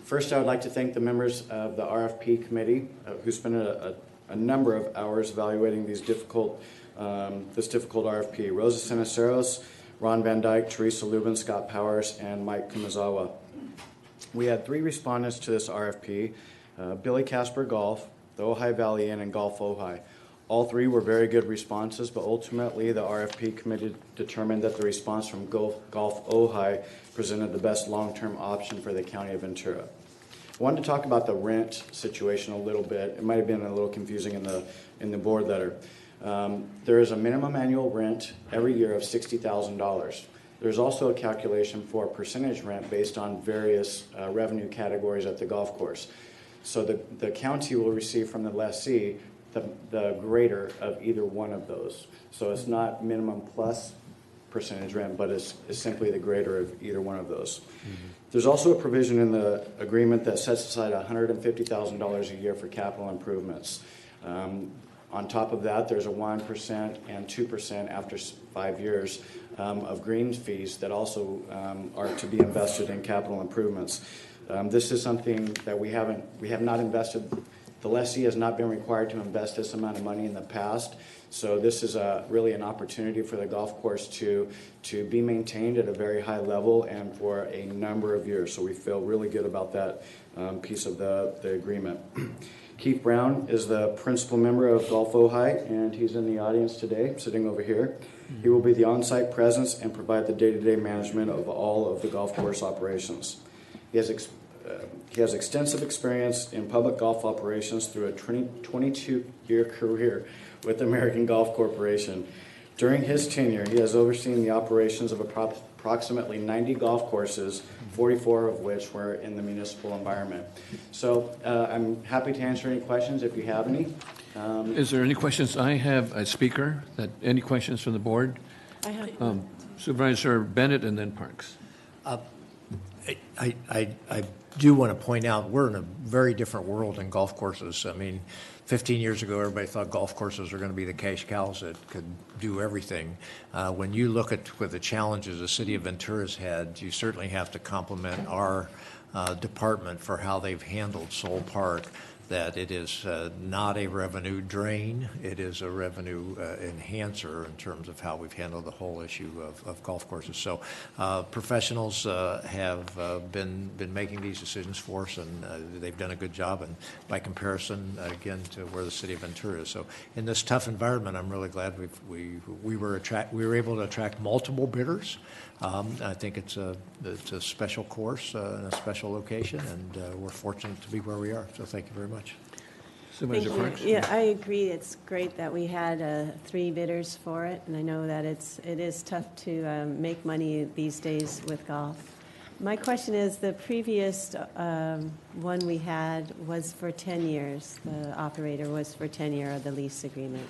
First, I would like to thank the members of the RFP committee who spent a number of hours evaluating this difficult RFP. Rosa Siniceros, Ron Van Dyke, Teresa Lubin, Scott Powers, and Mike Kumazawa. We had 3 respondents to this RFP, Billy Casper Golf, the Ojai Valley Inn, and Golf Ojai. All 3 were very good responses, but ultimately the RFP committee determined that the response from Golf Ojai presented the best long-term option for the County of Ventura. wanted to talk about the rent situation a little bit. It might have been a little confusing in the board letter. There is a minimum annual rent every year of $60,000. There's also a calculation for percentage rent based on various revenue categories at the golf course. So the county will receive from the lessee the greater of either one of those. So it's not minimum plus percentage rent, but it's simply the greater of either one of those. Mm-hmm. There's also a provision in the agreement that sets aside $150,000 a year for capital improvements. On top of that, there's a 1% and 2% after 5 years of green fees that also are to be invested in capital improvements. This is something that we have not invested. The lessee has not been required to invest this amount of money in the past. So this is really an opportunity for the golf course to be maintained at a very high level and for a number of years. So we feel really good about that piece of the agreement. Keith Brown is the principal member of Golf Ojai, and he's in the audience today, sitting over here. He will be the on-site presence and provide the day-to-day management of all of the golf course operations. He has extensive experience in public golf operations through a 22-year career with American Golf Corporation. During his tenure, he has overseen the operations of approximately 90 golf courses, 44 of which were in the municipal environment. So I'm happy to answer any questions if you have any. Is there any questions? I have a speaker. Any questions from the board? I have. Supervisor Bennett and then Parks. I do want to point out we're in a very different world in golf courses. I mean, 15 years ago, everybody thought golf courses were going to be the cash cows that could do everything. When you look at the challenges the city of Ventura's had, you certainly have to compliment our department for how they've handled Soul Park, that it is not a revenue drain. It is a revenue enhancer in terms of how we've handled the whole issue of golf courses. So professionals have been making these decisions for us, and they've done a good job. And by comparison, again, to where the city of Ventura is. So in this tough environment, I'm really glad we were able to attract multiple bidders. I think it's a special course in a special location, and we're fortunate to be where we are. So thank you very much. Thank you. Yeah, I agree. It's great that we had 3 bidders for it, and I know that it is tough to make money these days with golf. My question is, the previous one we had was for 10 years. The operator was for 10 years of the lease agreement.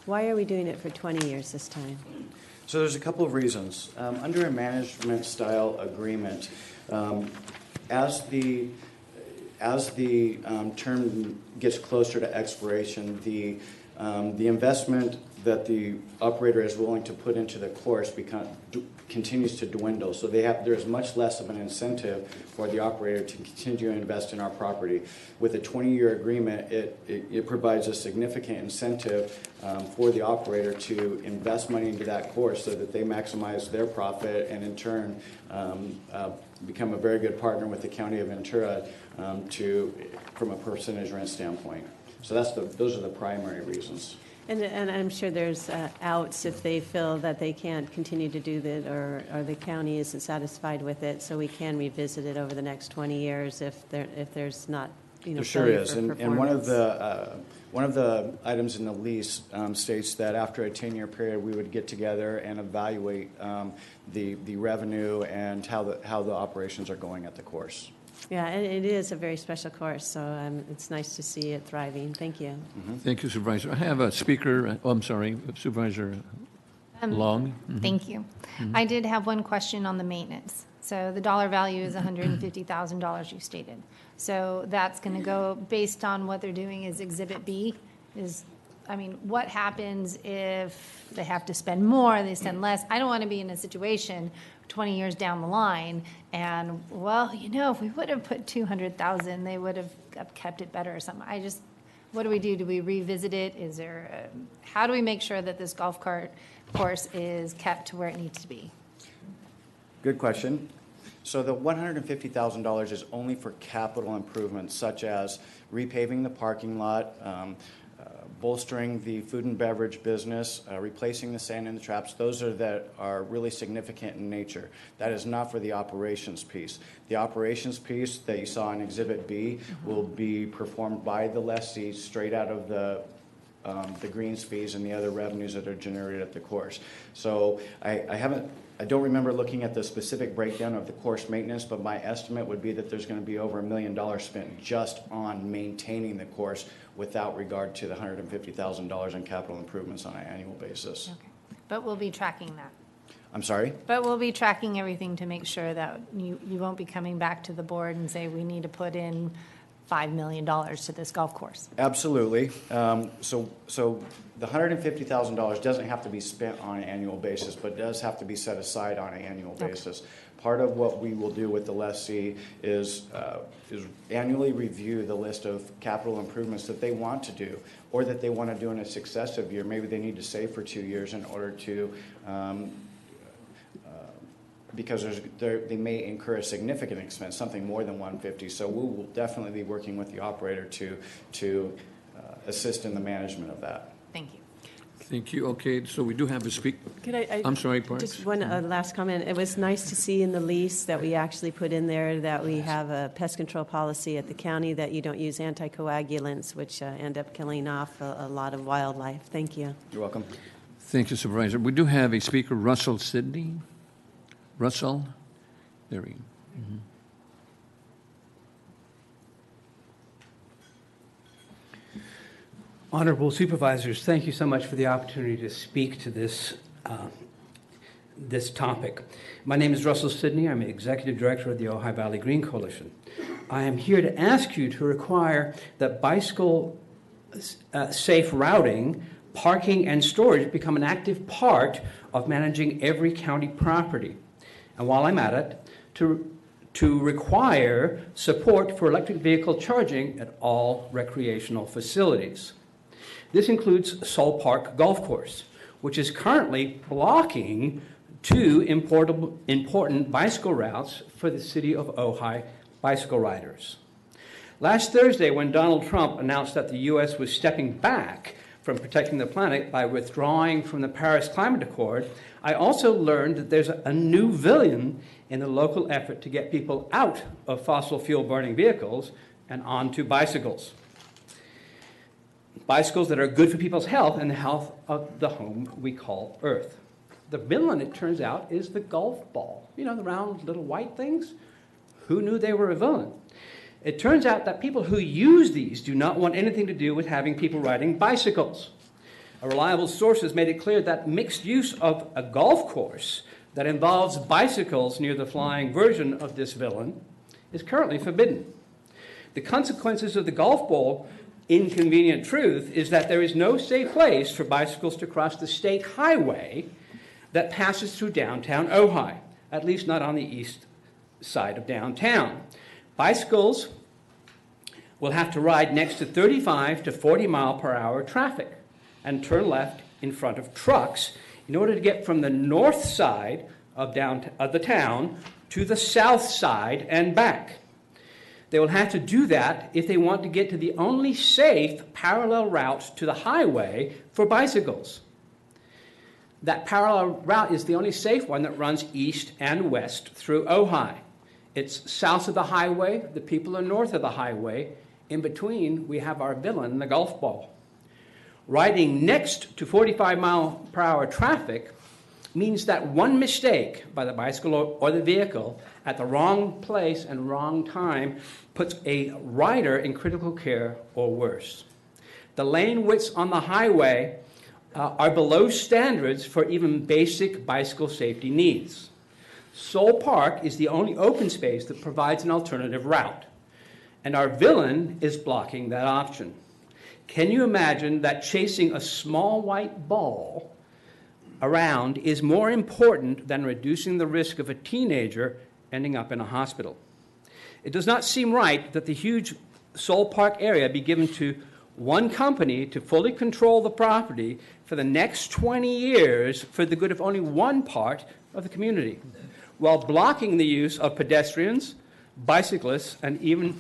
Why are we doing it for 20 years this time? So there's a couple of reasons. Under a management style agreement, as the term gets closer to expiration, the investment that the operator is willing to put into the course continues to dwindle. So there's much less of an incentive for the operator to continue to invest in our property. With a 20-year agreement, it provides a significant incentive for the operator to invest money into that course so that they maximize their profit and in turn become a very good partner with the County of Ventura from a percentage rent standpoint. So those are the primary reasons. And I'm sure there's outs if they feel that they can't continue to do that, or the county isn't satisfied with it, so we can revisit it over the next 20 years if there's not, There sure is, and one of the items in the lease states that after a 10-year period, we would get together and evaluate the revenue and how the operations are going at the course. Yeah, and it is a very special course, so it's nice to see it thriving. Thank you. Mm-hmm. Thank you, Supervisor. I have a speaker. I'm sorry, Supervisor Long. Mm-hmm. Thank you. Mm-hmm. I did have one question on the maintenance. So the dollar value is $150,000 you stated. So that's going to go based on what they're doing is Exhibit B. What happens if they have to spend more, they spend less? I don't want to be in a situation 20 years down the line and, if we would have put $200,000, they would have kept it better or something. What do we do? Do we revisit it? How do we make sure that this golf cart course is kept to where it needs to be? Good question. So the $150,000 is only for capital improvements such as repaving the parking lot, bolstering the food and beverage business, replacing the sand in the traps. Those that are really significant in nature. That is not for the operations piece. The operations piece that you saw in Exhibit B will be performed by the lessee straight out of the greens fees and the other revenues that are generated at the course. So I don't remember looking at the specific breakdown of the course maintenance, but my estimate would be that there's going to be over $1 million spent just on maintaining the course without regard to the $150,000 in capital improvements on an annual basis. Okay. But we'll be tracking that. I'm sorry? But we'll be tracking everything to make sure that you won't be coming back to the board and say, we need to put in $5 million to this golf course. Absolutely. So the $150,000 doesn't have to be spent on an annual basis, but does have to be set aside on an annual basis. Part of what we will do with the lessee is annually review the list of capital improvements that they want to do or that they want to do in a successive year. Maybe they need to save for 2 years in order to because they may incur a significant expense, something more than $150. So we will definitely be working with the operator to assist in the management of that. Thank you. Thank you. Okay, so we do have a speak. I'm sorry, Parks. Just one last comment. It was nice to see in the lease that we actually put in there that we have a pest control policy at the county that you don't use anticoagulants, which end up killing off a lot of wildlife. Thank you. You're welcome. Thank you, Supervisor. We do have a speaker, Russell Sidney. Russell, there we go. Mm-hmm. Honorable Supervisors, thank you so much for the opportunity to speak to this topic. My name is Russell Sidney. I'm Executive Director of the Ojai Valley Green Coalition. I am here to ask you to require that bicycle safe routing, parking, and storage become an active part of managing every county property. And while I'm at it, to require support for electric vehicle charging at all recreational facilities. This includes Sol Park Golf Course, which is currently blocking 2 important bicycle routes for the city of Ojai bicycle riders. Last Thursday, when Donald Trump announced that the U.S. was stepping back from protecting the planet by withdrawing from the Paris Climate Accord, I also learned that there's a new villain in the local effort to get people out of fossil fuel burning vehicles and onto bicycles. Bicycles that are good for people's health and the health of the home we call Earth. The villain, it turns out, is the golf ball. You know, the round little white things? Who knew they were a villain? It turns out that people who use these do not want anything to do with having people riding bicycles. A reliable source has made it clear that mixed use of a golf course that involves bicycles near the flying version of this villain is currently forbidden. The consequences of the golf ball inconvenient truth is that there is no safe place for bicycles to cross the state highway that passes through downtown Ojai, at least not on the east side of downtown. Bicycles will have to ride next to 35 to 40 mile per hour traffic and turn left in front of trucks in order to get from the north side of the town to the south side and back. They will have to do that if they want to get to the only safe parallel route to the highway for bicycles. That parallel route is the only safe one that runs east and west through Ojai. It's south of the highway, the people are north of the highway. In between, we have our villain, the golf ball. Riding next to 45 mile per hour traffic means that one mistake by the bicycle or the vehicle at the wrong place and wrong time puts a rider in critical care or worse. The lane widths on the highway are below standards for even basic bicycle safety needs. Sol Park is the only open space that provides an alternative route, and our villain is blocking that option. Can you imagine that chasing a small white ball around is more important than reducing the risk of a teenager ending up in a hospital? It does not seem right that the huge Sol Park area be given to one company to fully control the property for the next 20 years for the good of only one part of the community, while blocking the use of pedestrians, bicyclists, and even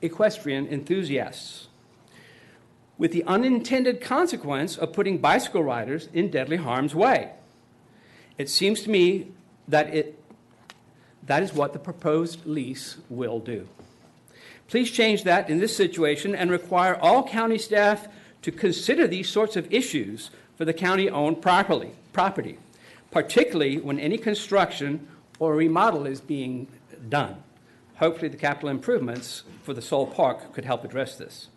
equestrian enthusiasts. with the unintended consequence of putting bicycle riders in deadly harm's way. It seems to me that is what the proposed lease will do. Please change that in this situation and require all county staff to consider these sorts of issues for the county-owned property, particularly when any construction or remodel is being done. Hopefully the capital improvements for the Soul Park could help address this.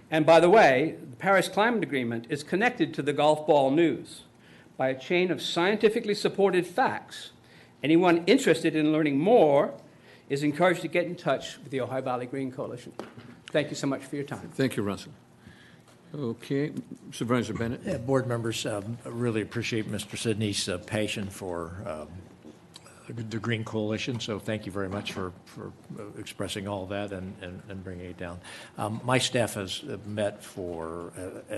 And by the way, the Paris Climate Agreement is connected to the golf ball news by a chain of scientifically supported facts. Anyone interested in learning more is encouraged to get in touch with the Ohio Valley Green Coalition. Thank you so much for your time. Thank you, Russell. Okay, Supervisor Bennett. Yeah, board members, I really appreciate Mr. Sidney's passion for the Green Coalition, so thank you very much for expressing all that and bringing it down. My staff has met for,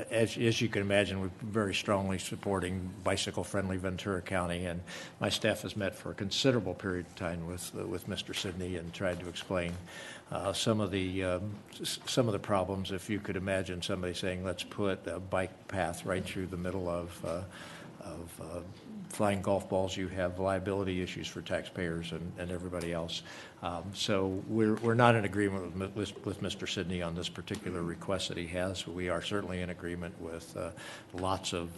as you can imagine, we're very strongly supporting bicycle-friendly Ventura County, and my staff has met for a considerable period of time with Mr. Sidney and tried to explain some of the problems. If you could imagine somebody saying, let's put a bike path right through the middle of flying golf balls, you have liability issues for taxpayers and everybody else. So we're not in agreement with Mr. Sidney on this particular request that he has. We are certainly in agreement with lots of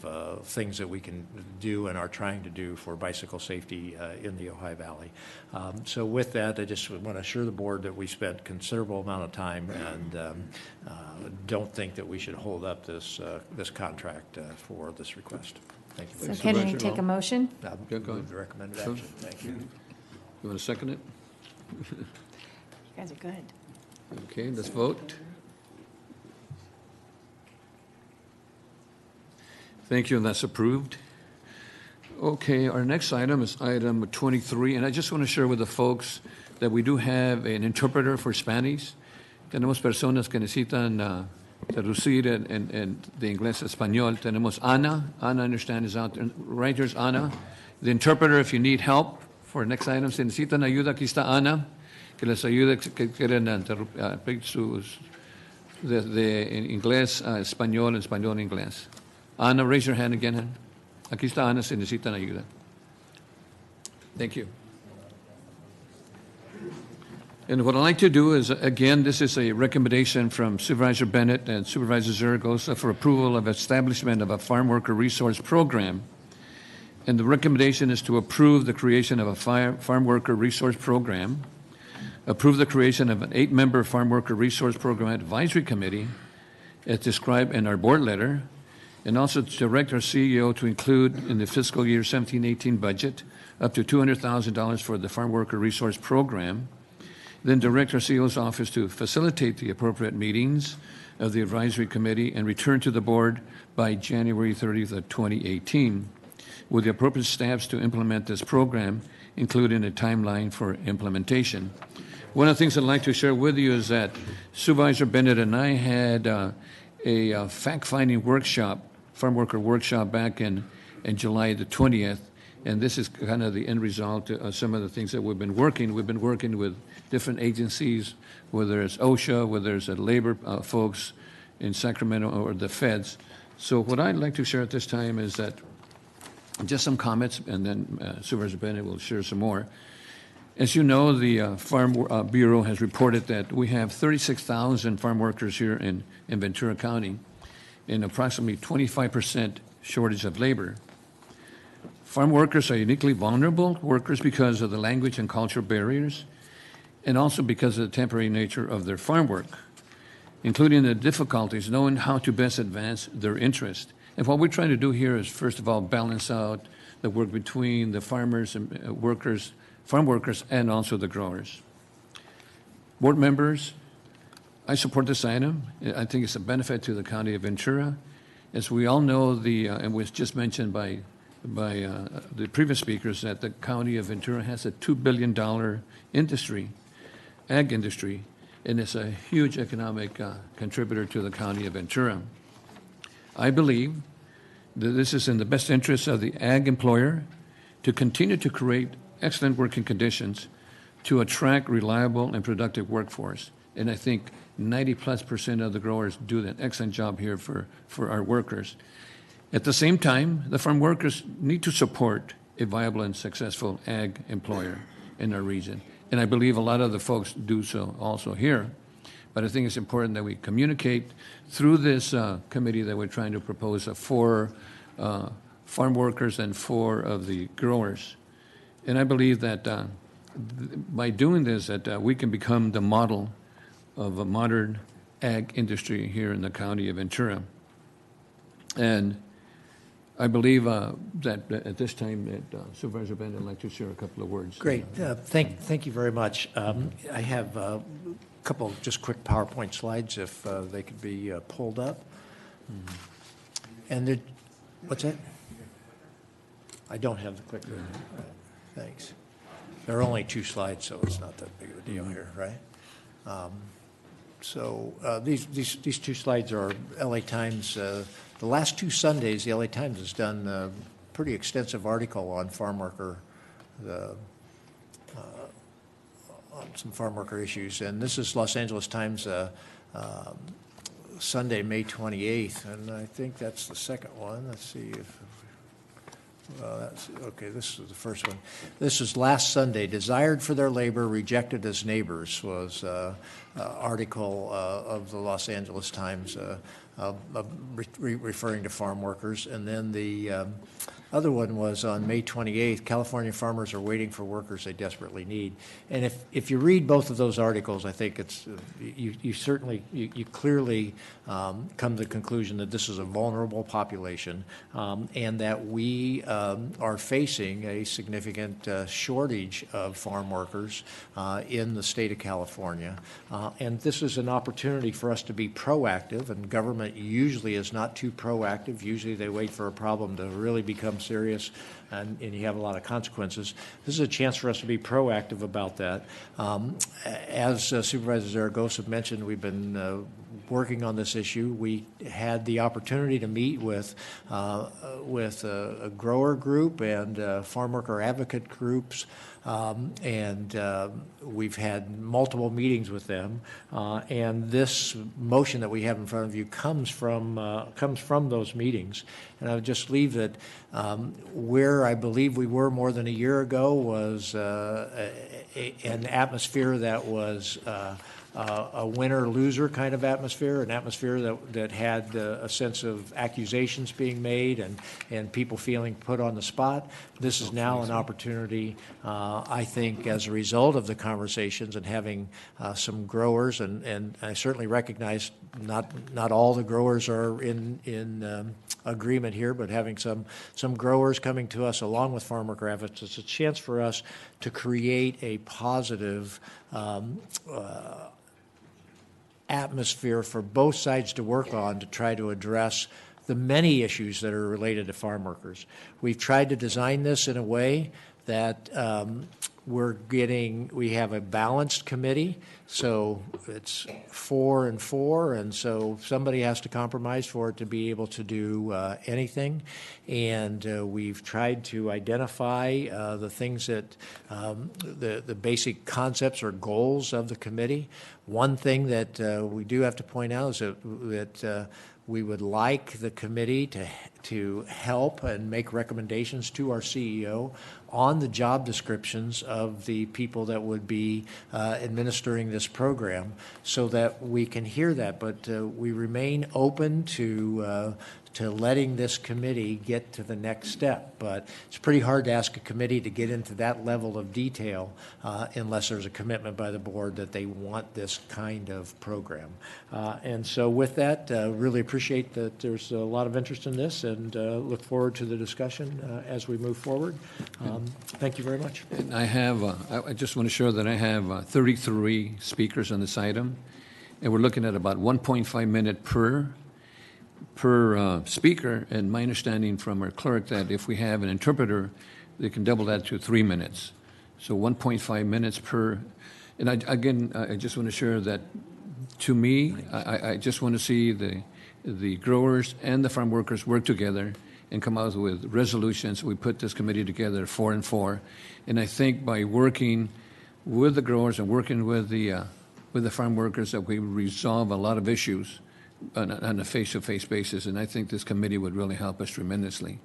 things that we can do and are trying to do for bicycle safety in the Ohio Valley. So with that, I just want to assure the board that we spent a considerable amount of time and don't think that we should hold up this contract for this request. Thank you. So can we take a motion? Move the recommended action. Thank you. You want to second it? You guys are good. Okay, let's vote. Thank you, and that's approved. Okay, our next item is item 23, and I just want to share with the folks that we do have an interpreter for Spanish. Tenemos personas que necesitan traducir en de inglés a español. Tenemos Ana. Ana, I understand, is out there. Right here's Ana. The interpreter, if you need help for next item, si necesitan ayuda, aquí está Ana, que les ayude, que quieren sus de inglés a español, español a inglés. Ana, raise your hand again. Aquí está Ana si necesitan ayuda. Thank you. And what I'd like to do is, again, this is a recommendation from Supervisor Bennett and Supervisor Zaragoza for approval of establishment of a farm worker resource program. And the recommendation is to approve the creation of a farm worker resource program, approve the creation of an 8-member farm worker resource program advisory committee as described in our board letter, and also to direct our CEO to include in the fiscal year 17-18 budget up to $200,000 for the farm worker resource program. Then direct our CEO's office to facilitate the appropriate meetings of the advisory committee and return to the board by January 30th of 2018 with the appropriate staffs to implement this program, including a timeline for implementation. One of the things I'd like to share with you is that Supervisor Bennett and I had a fact-finding workshop, farm worker workshop back in July the 20th, and this is kind of the end result of some of the things that we've been working. We've been working with different agencies, whether it's OSHA, whether it's labor folks in Sacramento or the feds. So what I'd like to share at this time is that just some comments, and then Supervisor Bennett will share some more. As you know, the Farm Bureau has reported that we have 36,000 farm workers here in Ventura County and approximately 25% shortage of labor. Farm workers are uniquely vulnerable workers because of the language and cultural barriers, and also because of the temporary nature of their farm work, including the difficulties knowing how to best advance their interest. And what we're trying to do here is, first of all, balance out the work between the farmers and farm workers, and also the growers. Board members, I support this item. I think it's a benefit to the county of Ventura. As we all know, and was just mentioned by the previous speakers, that the county of Ventura has a $2 billion industry, ag industry, and it's a huge economic contributor to the county of Ventura. I believe that this is in the best interest of the ag employer to continue to create excellent working conditions to attract reliable and productive workforce. And I think 90+% of the growers do an excellent job here for our workers. At the same time, the farm workers need to support a viable and successful ag employer in our region. And I believe a lot of the folks do so also here. But I think it's important that we communicate through this committee that we're trying to propose for farm workers and 4 of the growers. And I believe that by doing this, that we can become the model of a modern ag industry here in the county of Ventura. And I believe that at this time that Supervisor Bennett would like to share a couple of words. Great. Thank you very much. I have a couple of just quick PowerPoint slides if they could be pulled up. And what's that? I don't have the clicker. Thanks. There are only 2 slides, so it's not that big of a deal here, right? So these 2 slides are LA Times. The last 2 Sundays, the LA Times has done a pretty extensive article on farm worker, on some farm worker issues. And this is Los Angeles Times Sunday, May 28th, and I think that's the second one. Let's see if... okay, this is the first one. This is last Sunday. Desired for their labor, rejected as neighbors was an article of the Los Angeles Times referring to farm workers. And then the other one was on May 28th, California farmers are waiting for workers they desperately need. And if you read both of those articles, I think it's you clearly come to the conclusion that this is a vulnerable population and that we are facing a significant shortage of farm workers in the state of California. And this is an opportunity for us to be proactive, and government usually is not too proactive. Usually they wait for a problem to really become serious, and you have a lot of consequences. This is a chance for us to be proactive about that. As Supervisor Zaragoza mentioned, we've been working on this issue. We had the opportunity to meet with a grower group and farm worker advocate groups, and we've had multiple meetings with them. And this motion that we have in front of you comes from those meetings. And I would just leave that where I believe we were more than a year ago was an atmosphere that was a winner-loser kind of atmosphere, an atmosphere that had a sense of accusations being made and people feeling put on the spot. This is now an opportunity, I think, as a result of the conversations and having some growers, and I certainly recognize not all the growers are in agreement here, but having some growers coming to us along with farm worker advocates, it's a chance for us to create a positive atmosphere for both sides to work on to try to address the many issues that are related to farm workers. We've tried to design this in a way that we have a balanced committee, so it's 4 and 4, and so somebody has to compromise for it to be able to do anything. And we've tried to identify the things that the basic concepts or goals of the committee. One thing that we do have to point out is that we would like the committee to help and make recommendations to our CEO on the job descriptions of the people that would be administering this program so that we can hear that. But we remain open to letting this committee get to the next step. But it's pretty hard to ask a committee to get into that level of detail unless there's a commitment by the board that they want this kind of program. And so with that, really appreciate that there's a lot of interest in this and look forward to the discussion as we move forward. Thank you very much. And I just want to show that I have 33 speakers on this item, and we're looking at about 1.5 minutes per speaker, and my understanding from our clerk that if we have an interpreter, they can double that to 3 minutes. So 1.5 minutes per, and I just want to share that to me, I just want to see the growers and the farm workers work together and come out with resolutions. We put this committee together 4 and 4, and I think by working with the growers and working with the with the farm workers, that we resolve a lot of issues on a face-to-face basis, and I think this committee would really help us tremendously.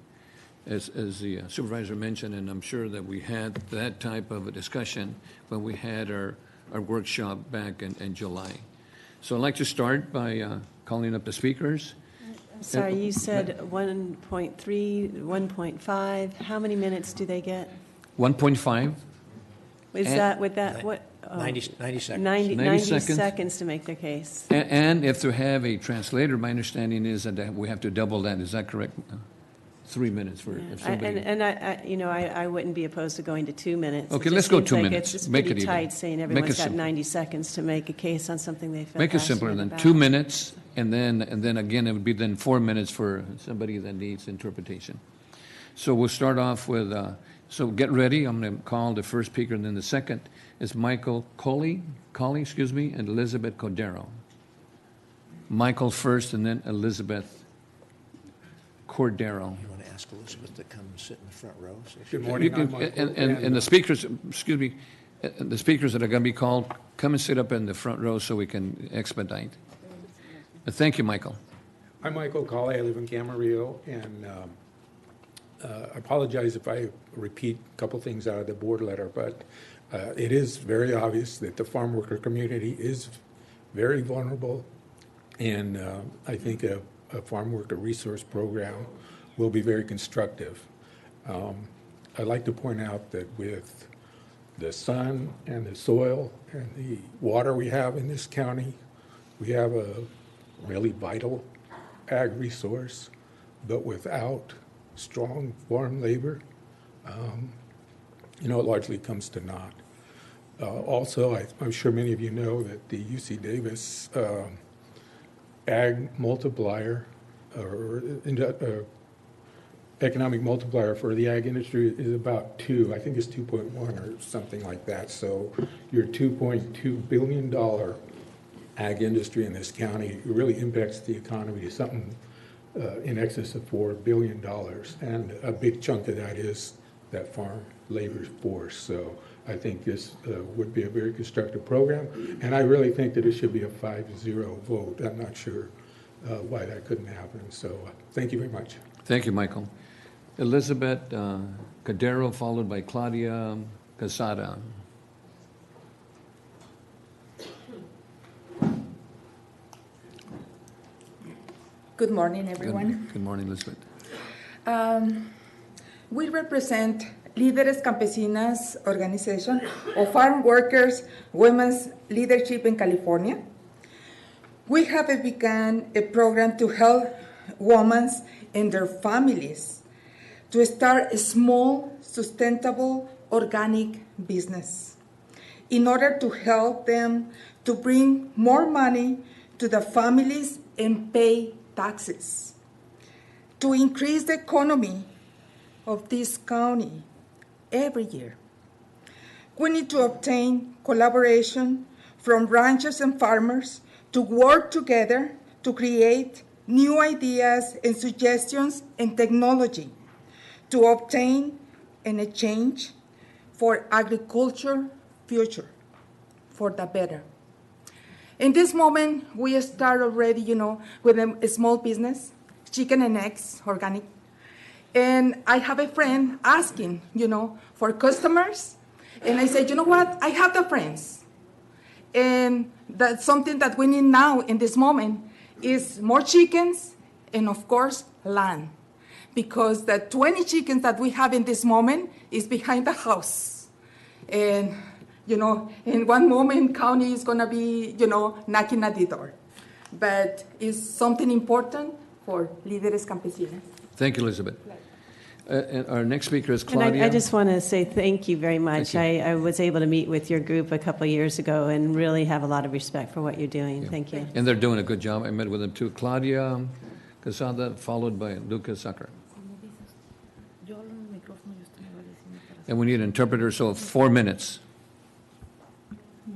As the supervisor mentioned, and I'm sure that we had that type of a discussion when we had our workshop back in July. So I'd like to start by calling up the speakers. Sorry, you said 1.3, 1.5. How many minutes do they get? 1.5. Is that, would that, what? 90 seconds. 90 seconds to make their case. And if to have a translator, my understanding is that we have to double that. Is that correct? 3 minutes for if somebody. I wouldn't be opposed to going to 2 minutes. Okay, It let's just go seems 2 like minutes. It's just Make pretty it even. tight saying Make everyone's it got simple. 90 seconds to make a case on something they feel Make it simpler passionate than about. 2 minutes, and then again, it would be then 4 minutes for somebody that needs interpretation. So we'll start off with, so get ready. I'm going to call the first speaker, and then the second is Michael Colley, and Elizabeth Cordero. Michael first, and then Elizabeth Cordero. You want to ask Elizabeth to come sit in the front row? So she Good can- morning. You can, I'm Michael, and the speakers, excuse me, the speakers that are going to be called, come and sit up in the front row so we can expedite. Thank you, Michael. I'm Michael Colley. I live in Camarillo, and I apologize if I repeat a couple things out of the board letter, but it is very obvious that the farm worker community is very vulnerable, and I think a farm worker resource program will be very constructive. I'd like to point out that with the sun and the soil and the water we have in this county, we have a really vital ag resource, but without strong farm labor, it largely comes to naught. Also, I'm sure many of you know that the UC Davis ag multiplier or economic multiplier for the ag industry is about 2. I think it's 2.1 or something like that. So your $2.2 billion ag industry in this county really impacts the economy to something in excess of $4 billion. And a big chunk of that is that farm labor force. So I think this would be a very constructive program. And I really think that it should be a 5-0 vote. I'm not sure why that couldn't happen. So thank you very much. Thank you, Michael. Elizabeth Cordero, followed by Claudia Casada. Good morning, everyone. Good morning, Elizabeth. We represent Líderes Campesinas organization of farm workers, women's leadership in California. We have begun a program to help women and their families to start a small, sustainable, organic business in order to help them to bring more money to the families and pay taxes, to increase the economy of this county every year. We need to obtain collaboration from ranchers and farmers to work together to create new ideas and suggestions and technology to obtain an exchange for agriculture future, for the better. In this moment, we start already, with a small business, chicken and eggs, organic. And I have a friend asking, for customers. And I said, you know what? I have the friends. And that's something that we need now in this moment is more chickens and, of course, land. Because the 20 chickens that we have in this moment is behind the house. And, in one moment, county is going to be, knocking at the door. But it's something important for Líderes Campesinas. Thank you, Elizabeth. And our next speaker is And Claudia. I just want to say thank you very much. I was able to meet with your group a couple of years ago and really have a lot of respect for what you're doing. Yeah. Thank you. And they're doing a good job. I met with them too. Claudia Casada, followed by Lucas Zucker. micrófono, yo estoy And we need an interpreter, so 4 minutes.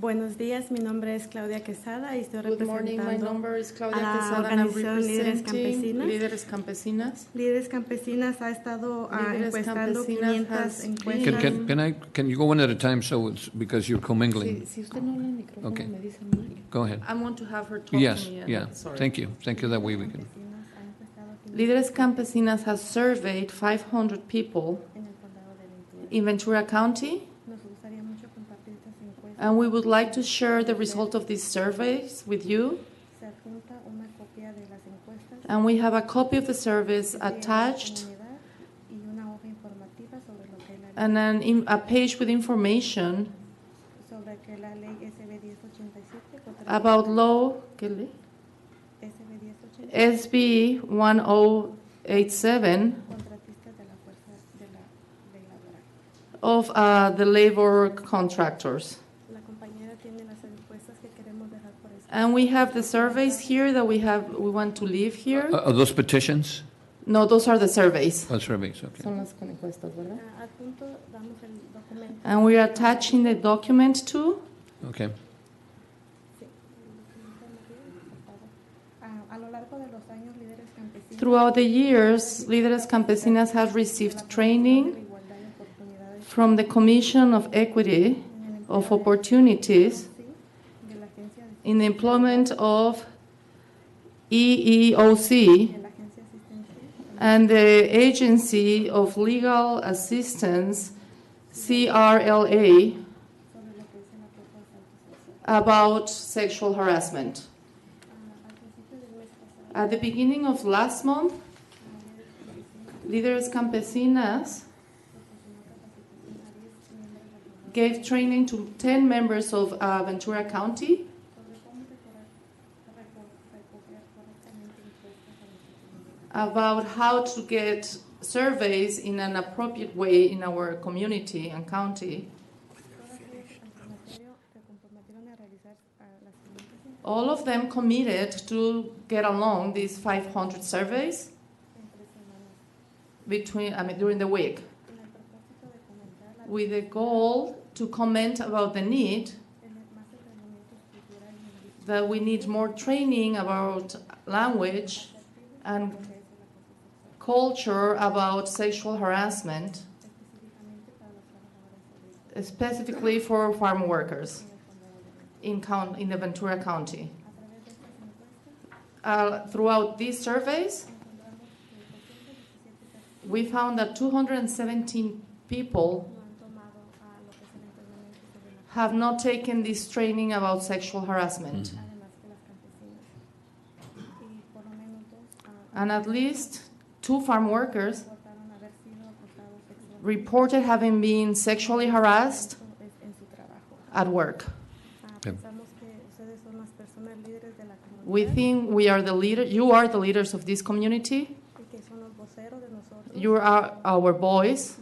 Buenos días, mi nombre es Claudia Quesada y estoy Good morning, my representando number is Claudia a la Quesada and I'm organización Líderes representing Campesinas. Líderes Campesinas. Líderes Campesinas ha estado Líderes encuestando Campesinas 500 has encuestas. Can you go one at a time so it's because you're commingling? Si usted no habla en el micrófono, Okay. me dice a mí. Go ahead. I want to have her talk Yes, to me. yeah. Sorry. Thank you. Thank you. That way we can. Líderes Campesinas has surveyed 500 people in Ventura County, and we would like to share the result of these surveys with you. And we have a copy of the surveys attached and then a page with information about law SB 1087 of the labor contractors. And we have the surveys here that we want to leave here. Are those petitions? No, those are the surveys. Oh, surveys, okay. Son las encuestas, ¿verdad? And we are attaching the document too. Okay. Throughout the years, Líderes Campesinas have received training from the Commission of Equity of Opportunities in the employment of EEOC and the Agency of Legal Assistance, CRLA, about sexual harassment. At the beginning of last month, Líderes Campesinas gave training to 10 members of Ventura County about how to get surveys in an appropriate way in our community and county. All of them committed to get along these 500 surveys during the week, with the goal to comment about the need that we need more training about language and culture about sexual harassment, specifically for farm workers in the Ventura County. Throughout these surveys, we found that 217 people have not taken this training about sexual harassment. And at least 2 farm workers reported having been sexually harassed at work. We think we are the leader. You are the leaders of this community. You are our voice.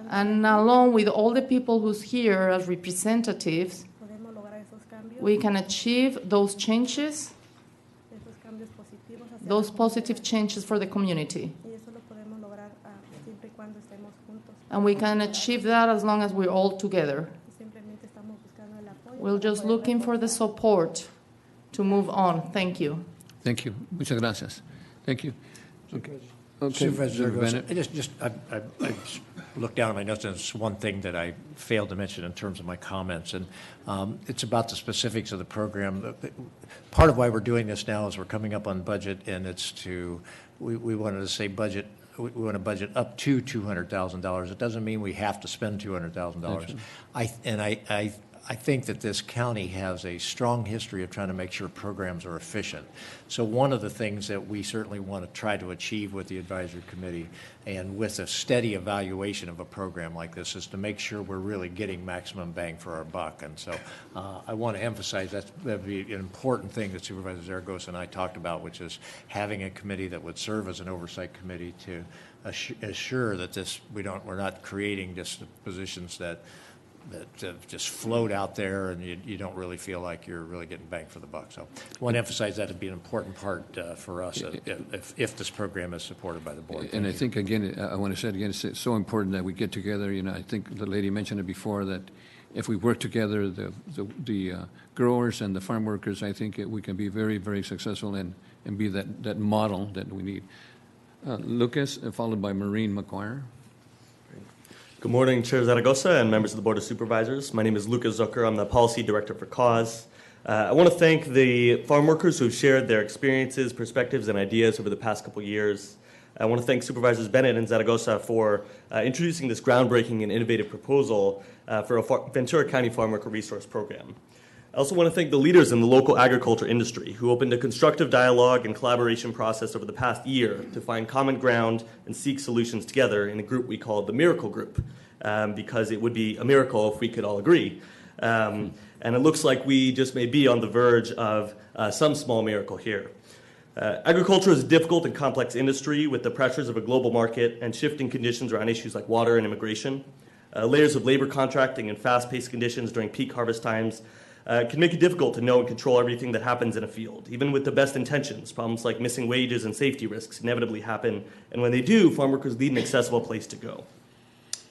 And along with all the people who's here as representatives, we can achieve those changes, those positive changes for the community. And we can achieve that as long as we're all together. We're just looking for the support to move on. Thank you. Thank you. Muchas gracias. Thank you. Okay. Supervisor Bennett. I looked down at my notes, and it's one thing that I failed to mention in terms of my comments, and it's about the specifics of the program. Part of why we're doing this now is we're coming up on budget, and it's we wanted to say budget. We want to budget up to $200,000. It doesn't mean we have to spend $200,000. I think that this county has a strong history of trying to make sure programs are efficient. So one of the things that we certainly want to try to achieve with the advisory committee and with a steady evaluation of a program like this is to make sure we're really getting maximum bang for our buck. And so I want to emphasize that'd be an important thing that Supervisor Zaragoza and I talked about, which is having a committee that would serve as an oversight committee to assure that we're not creating just positions that just float out there, and you don't really feel like you're really getting bang for the buck. So I want to emphasize that would be an important part for us if this program is supported by the board. And I think, again, I want to say it again, it's so important that we get together. I think the lady mentioned it before, that if we work together, the growers and the farm workers, I think we can be very, very successful and be that model that we need. Lucas, followed by Maureen McGuire. Good morning, Chair Zaragoza and members of the Board of Supervisors. My name is Lucas Zucker. I'm the Policy Director for CAUSE. I want to thank the farm workers who have shared their experiences, perspectives, and ideas over the past couple years. I want to thank Supervisors Bennett and Zaragoza for introducing this groundbreaking and innovative proposal for a Ventura County Farm Worker Resource Program. I also want to thank the leaders in the local agriculture industry who opened a constructive dialogue and collaboration process over the past year to find common ground and seek solutions together in a group we called the Miracle Group, because it would be a miracle if we could all agree. And it looks like we just may be on the verge of some small miracle here. Agriculture is a difficult and complex industry with the pressures of a global market and shifting conditions around issues like water and immigration. Layers of labor contracting and fast-paced conditions during peak harvest times can make it difficult to know and control everything that happens in a field. Even with the best intentions, problems like missing wages and safety risks inevitably happen, and when they do, farm workers need an accessible place to go.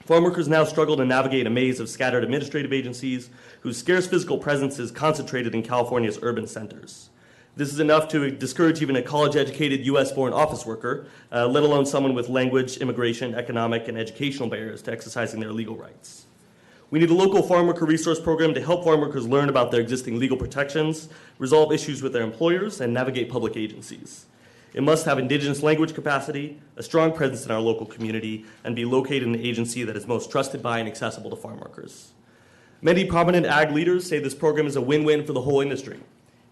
Farm workers now struggle to navigate a maze of scattered administrative agencies whose scarce physical presence is concentrated in California's urban centers. This is enough to discourage even a college-educated U.S.-born office worker, let alone someone with language, immigration, economic, and educational barriers to exercising their legal rights. We need a local farm worker resource program to help farm workers learn about their existing legal protections, resolve issues with their employers, and navigate public agencies. It must have indigenous language capacity, a strong presence in our local community, and be located in an agency that is most trusted by and accessible to farm workers. Many prominent ag leaders say this program is a win-win for the whole industry.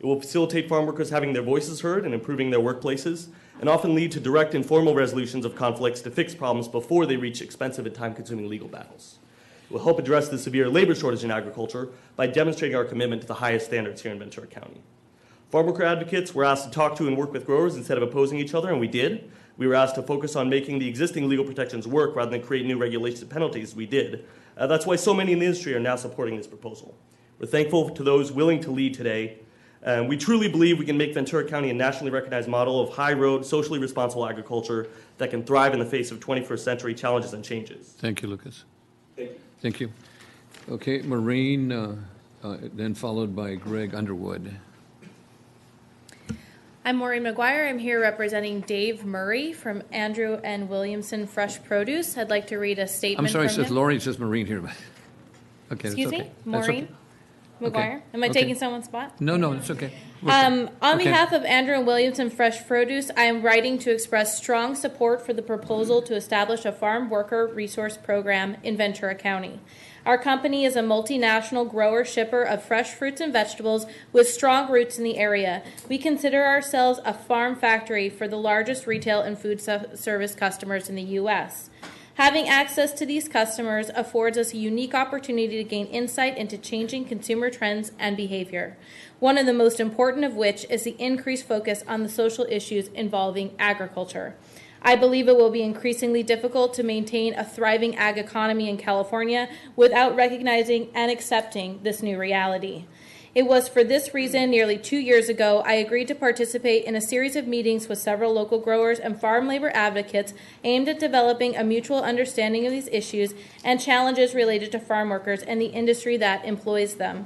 It will facilitate farm workers having their voices heard and improving their workplaces, and often lead to direct and formal resolutions of conflicts to fix problems before they reach expensive and time-consuming legal battles. It will help address the severe labor shortage in agriculture by demonstrating our commitment to the highest standards here in Ventura County. Farm worker advocates were asked to talk to and work with growers instead of opposing each other, and we did. We were asked to focus on making the existing legal protections work rather than create new regulations and penalties. We did. That's why so many in the industry are now supporting this proposal. We're thankful to those willing to lead today. We truly believe we can make Ventura County a nationally recognized model of high-road, socially responsible agriculture that can thrive in the face of 21st century challenges and changes. Thank you, Lucas. Thank you. Thank you. Okay, Maureen, then followed by Greg Underwood. I'm Maureen McGuire. I'm here representing Dave Murray from Andrew and Williamson Fresh Produce. I'd like to read a statement. I'm sorry, it from says him. Lori, it says Maureen here. Okay, Excuse that's me, okay. That's Maureen okay. McGuire. Okay. Am I Okay. taking someone's spot? No, it's okay. On Okay. behalf of Andrew and Williamson Fresh Produce, I am writing to express strong support for the proposal to establish a farm worker resource program in Ventura County. Our company is a multinational grower shipper of fresh fruits and vegetables with strong roots in the area. We consider ourselves a farm factory for the largest retail and food service customers in the U.S. Having access to these customers affords us a unique opportunity to gain insight into changing consumer trends and behavior, one of the most important of which is the increased focus on the social issues involving agriculture. I believe it will be increasingly difficult to maintain a thriving ag economy in California without recognizing and accepting this new reality. It was for this reason, nearly 2 years ago, I agreed to participate in a series of meetings with several local growers and farm labor advocates aimed at developing a mutual understanding of these issues and challenges related to farm workers and the industry that employs them.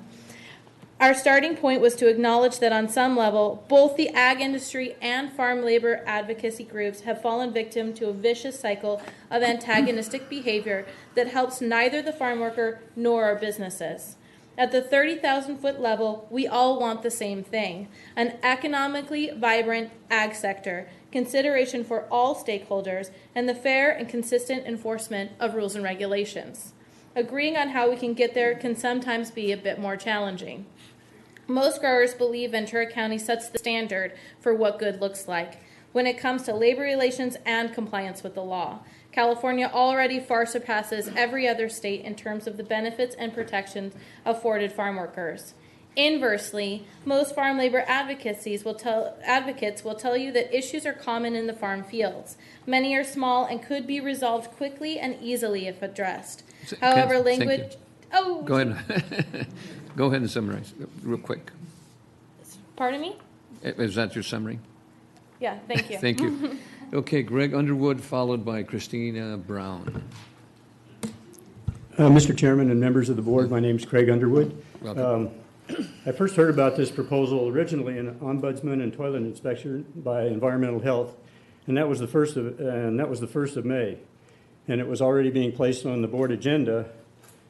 Our starting point was to acknowledge that on some level, both the ag industry and farm labor advocacy groups have fallen victim to a vicious cycle of antagonistic behavior that helps neither the farm worker nor our businesses. At the 30,000-foot level, we all want the same thing: an economically vibrant ag sector, consideration for all stakeholders, and the fair and consistent enforcement of rules and regulations. Agreeing on how we can get there can sometimes be a bit more challenging. Most growers believe Ventura County sets the standard for what good looks like when it comes to labor relations and compliance with the law. California already far surpasses every other state in terms of the benefits and protections afforded farm workers. Inversely, most farm labor advocates will tell you that issues are common in the farm fields. Many are small and could be resolved quickly and easily if addressed. However, Oh. Go ahead. Go ahead and summarize real quick. Pardon me? Is that your summary? Yeah, thank you. Thank you. Okay, Greg Underwood, followed by Christina Brown. Mr. Chairman and members of the board, my name is Craig Underwood. Welcome. I first heard about this proposal originally in ombudsman and toilet inspection by environmental health, and that was the first of May, and it was already being placed on the board agenda,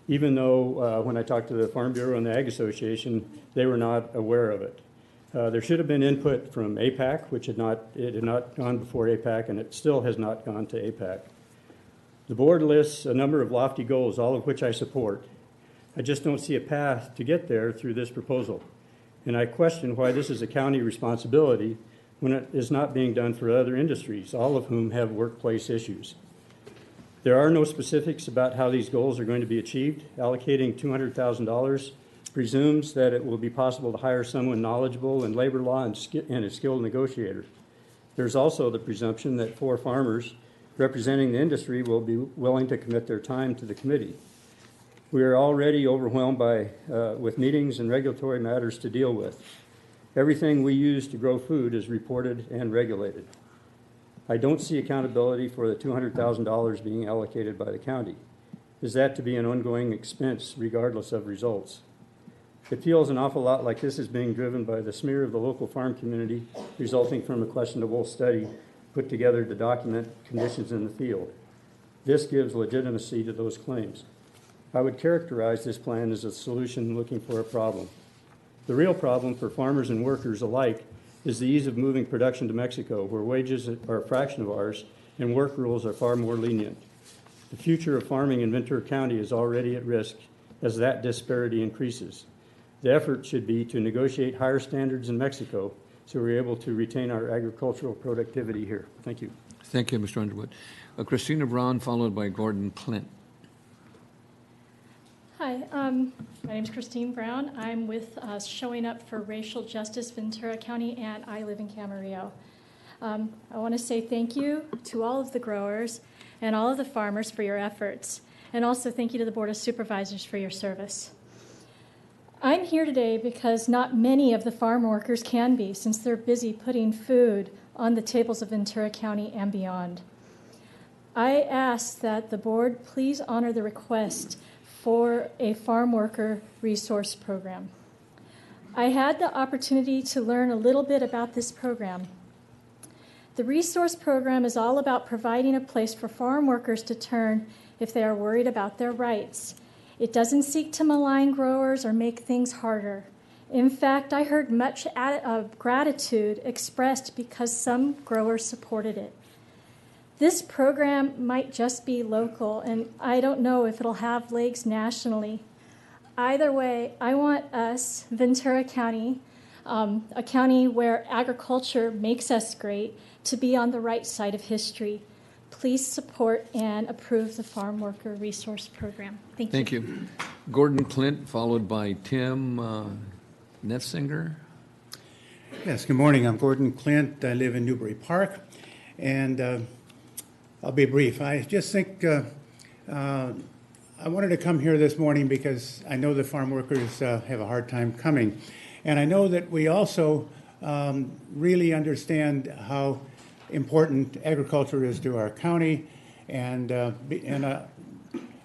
even though when I talked to the Farm Bureau and the Ag Association, they were not aware of it. There should have been input from APAC, which had not gone before APAC, and it still has not gone to APAC. The board lists a number of lofty goals, all of which I support. I just don't see a path to get there through this proposal. And I question why this is a county responsibility when it is not being done for other industries, all of whom have workplace issues. There are no specifics about how these goals are going to be achieved. Allocating $200,000 presumes that it will be possible to hire someone knowledgeable in labor law and a skilled negotiator. There's also the presumption that 4 farmers representing the industry will be willing to commit their time to the committee. We are already overwhelmed with meetings and regulatory matters to deal with. Everything we use to grow food is reported and regulated. I don't see accountability for the $200,000 being allocated by the county. Is that to be an ongoing expense regardless of results? It feels an awful lot like this is being driven by the smear of the local farm community resulting from a questionable study put together to document conditions in the field. This gives legitimacy to those claims. I would characterize this plan as a solution looking for a problem. The real problem for farmers and workers alike is the ease of moving production to Mexico, where wages are a fraction of ours and work rules are far more lenient. The future of farming in Ventura County is already at risk as that disparity increases. The effort should be to negotiate higher standards in Mexico so we're able to retain our agricultural productivity here. Thank you. Thank you, Mr. Underwood. Christina Brown, followed by Gordon Clint. Hi, my name is Christine Brown. I'm with Showing Up for Racial Justice Ventura County, and I live in Camarillo. I want to say thank you to all of the growers and all of the farmers for your efforts, and also thank you to the Board of Supervisors for your service. I'm here today because not many of the farm workers can be, since they're busy putting food on the tables of Ventura County and beyond. I ask that the board please honor the request for a farm worker resource program. I had the opportunity to learn a little bit about this program. The resource program is all about providing a place for farm workers to turn if they are worried about their rights. It doesn't seek to malign growers or make things harder. In fact, I heard much gratitude expressed because some growers supported it. This program might just be local, and I don't know if it'll have legs nationally. Either way, I want us, Ventura County, a county where agriculture makes us great, to be on the right side of history. Please support and approve the Farm Worker Resource Program. Thank you. Thank you. Gordon Clint, followed by Tim Nefsinger. Yes, good morning. I'm Gordon Clint. I live in Newbury Park, and I'll be brief. I just think I wanted to come here this morning because I know the farm workers have a hard time coming. And I know that we also really understand how important agriculture is to our county. And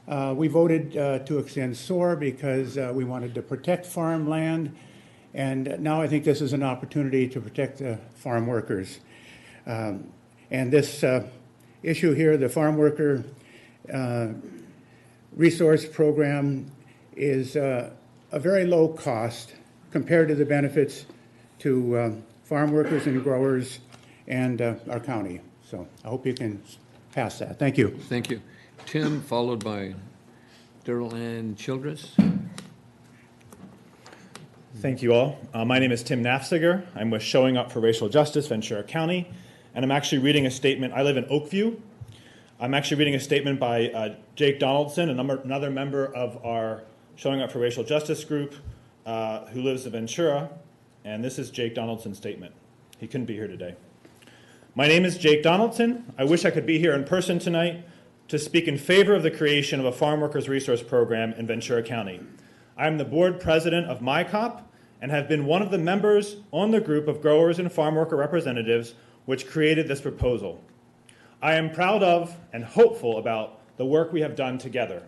we voted to extend SOAR because we wanted to protect farmland. And now I think this is an opportunity to protect the farm workers. And this issue here, the Farm Worker Resource Program, is a very low cost compared to the benefits to farm workers and growers and our county. So I hope you can pass that. Thank you. Thank you. Tim, followed by Darrell Ann Childress. Thank you all. My name is Tim Nafziger. I'm with Showing Up for Racial Justice, Ventura County, and I'm actually reading a statement. I live in Oakview. I'm actually reading a statement by Jake Donaldson, another member of our Showing Up for Racial Justice group who lives in Ventura, and this is Jake Donaldson's statement. He couldn't be here today. My name is Jake Donaldson. I wish I could be here in person tonight, to speak in favor of the creation of a farm workers resource program in Ventura County. I am the board president of MyCop and have been one of the members on the group of growers and farm worker representatives which created this proposal. I am proud of and hopeful about the work we have done together.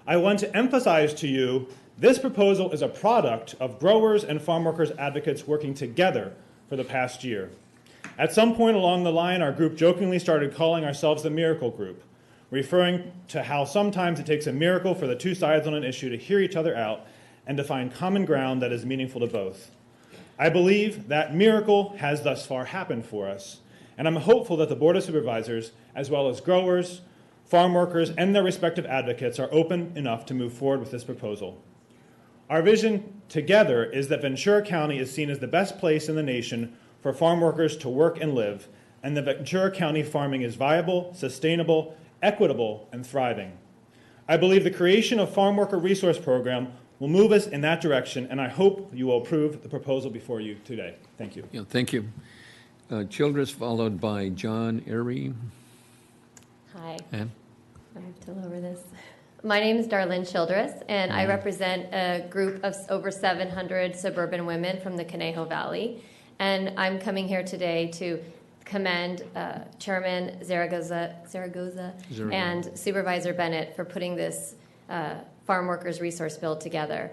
I want to emphasize to you this proposal is a product of growers and farm workers advocates working together for the past year. At some point along the line, our group jokingly started calling ourselves the Miracle Group, referring to how sometimes it takes a miracle for the two sides on an issue to hear each other out and to find common ground that is meaningful to both. I believe that miracle has thus far happened for us, and I'm hopeful that the Board of Supervisors, as well as growers, farm workers, and their respective advocates are open enough to move forward with this proposal. Our vision together is that Ventura County is seen as the best place in the nation for farm workers to work and live, and that Ventura County farming is viable, sustainable, equitable, and thriving. I believe the creation of Farm Worker Resource Program will move us in that direction, and I hope you will approve the proposal before you today. Thank you. Yeah, thank you. Childress, followed by John Erie. Hi. And? I have to lower this. My name is Darlene Childress, and I represent a group of over 700 suburban women from the Conejo Valley. And I'm coming here today to commend Chairman Zaragoza and Supervisor Bennett for putting this Farm Workers Resource Bill together.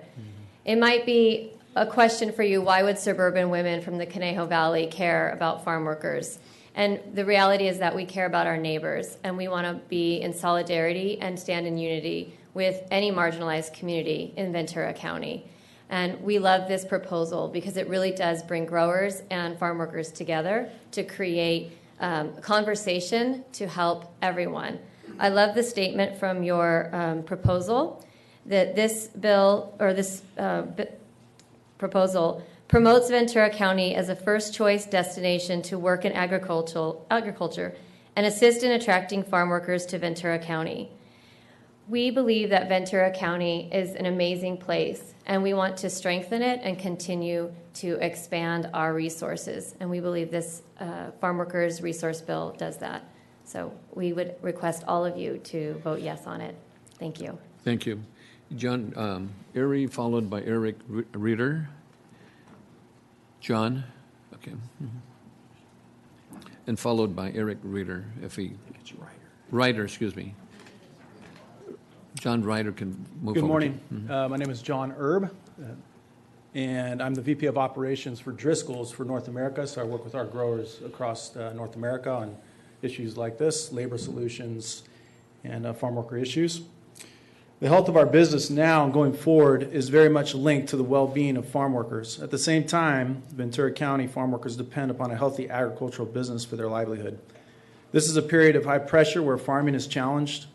It might be a question for you, why would suburban women from the Conejo Valley care about farm workers? And the reality is that we care about our neighbors, and we want to be in solidarity and stand in unity with any marginalized community in Ventura County. And we love this proposal because it really does bring growers and farm workers together to create conversation to help everyone. I love the statement from your proposal that this bill, or this proposal, promotes Ventura County as a first-choice destination to work in agriculture and assist in attracting farm workers to Ventura County. We believe that Ventura County is an amazing place, and we want to strengthen it and continue to expand our resources. And we believe this Farm Workers Resource Bill does that. So we would request all of you to vote yes on it. Thank you. Thank you. John Erie, followed by Eric Reeder. John, okay. And followed by Eric Reeder, if he... Ryder, excuse me. John Ryder can move Good over. morning. My name is John Erb, and I'm the VP of Operations for Driscoll's for North America, so I work with our growers across North America on issues like this, labor solutions, and farm worker issues. The health of our business now and going forward is very much linked to the well-being of farm workers. At the same time, Ventura County farm workers depend upon a healthy agricultural business for their livelihood. This is a period of high pressure where farming is challenged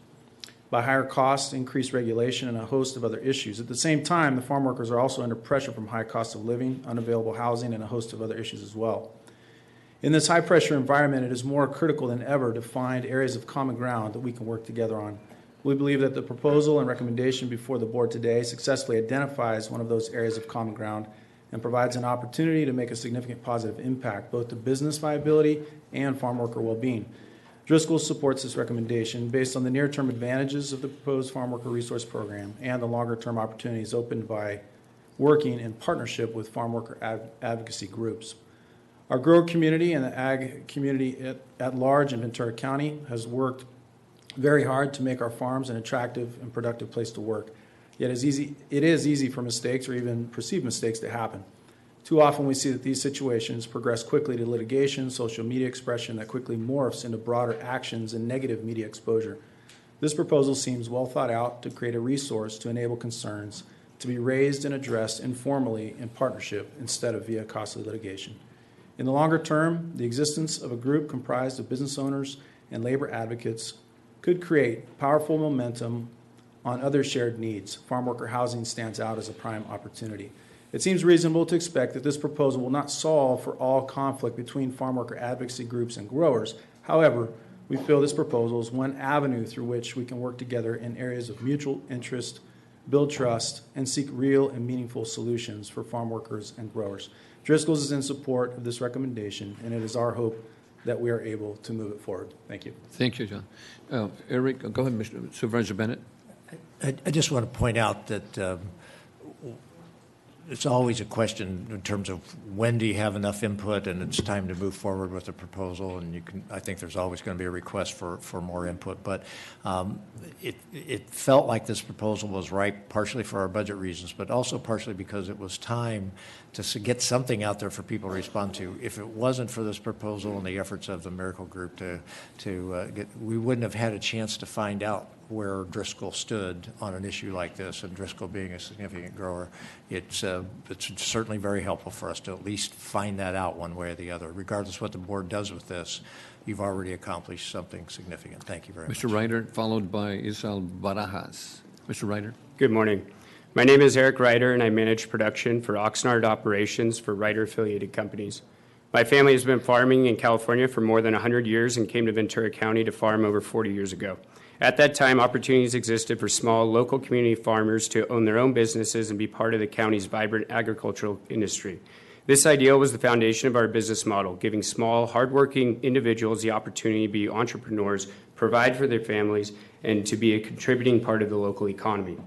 by higher costs, increased regulation, and a host of other issues. At the same time, the farm workers are also under pressure from high cost of living, unavailable housing, and a host of other issues as well. In this high-pressure environment, it is more critical than ever to find areas of common ground that we can work together on. We believe that the proposal and recommendation before the board today successfully identifies one of those areas of common ground and provides an opportunity to make a significant positive impact, both to business viability and farm worker well-being. Driscoll supports this recommendation based on the near-term advantages of the proposed Farm Worker Resource Program and the longer-term opportunities opened by working in partnership with farm worker advocacy groups. Our grower community and the ag community at large in Ventura County has worked very hard to make our farms an attractive and productive place to work. Yet it is easy for mistakes or even perceived mistakes to happen. Too often we see that these situations progress quickly to litigation, social media expression that quickly morphs into broader actions and negative media exposure. This proposal seems well thought out to create a resource to enable concerns to be raised and addressed informally in partnership instead of via costly litigation. In the longer term, the existence of a group comprised of business owners and labor advocates could create powerful momentum on other shared needs. Farm worker housing stands out as a prime opportunity. It seems reasonable to expect that this proposal will not solve for all conflict between farm worker advocacy groups and growers. However, we feel this proposal is one avenue through which we can work together in areas of mutual interest, build trust, and seek real and meaningful solutions for farm workers and growers. Driscoll's is in support of this recommendation, and it is our hope that we are able to move it forward. Thank you. Thank you, John. Eric, go ahead, Mr. Supervisor Bennett. I just want to point out that it's always a question in terms of when do you have enough input and it's time to move forward with a proposal, and I think there's always going to be a request for more input, but it felt like this proposal was ripe partially for our budget reasons, but also partially because it was time to get something out there for people to respond to. If it wasn't for this proposal and the efforts of the Miracle Group we wouldn't have had a chance to find out where Driscoll stood on an issue like this, and Driscoll being a significant grower, it's certainly very helpful for us to at least find that out one way or the other. Regardless of what the board does with this, you've already accomplished something significant. Thank you very much. Mr. Ryder, followed by Isal Barajas. Mr. Ryder. Good morning. My name is Eric Ryder, and I manage production for Oxnard operations for Ryder-affiliated companies. My family has been farming in California for more than 100 years and came to Ventura County to farm over 40 years ago. At that time, opportunities existed for small local community farmers to own their own businesses and be part of the county's vibrant agricultural industry. This ideal was the foundation of our business model, giving small, hardworking individuals the opportunity to be entrepreneurs, provide for their families, and to be a contributing part of the local economy.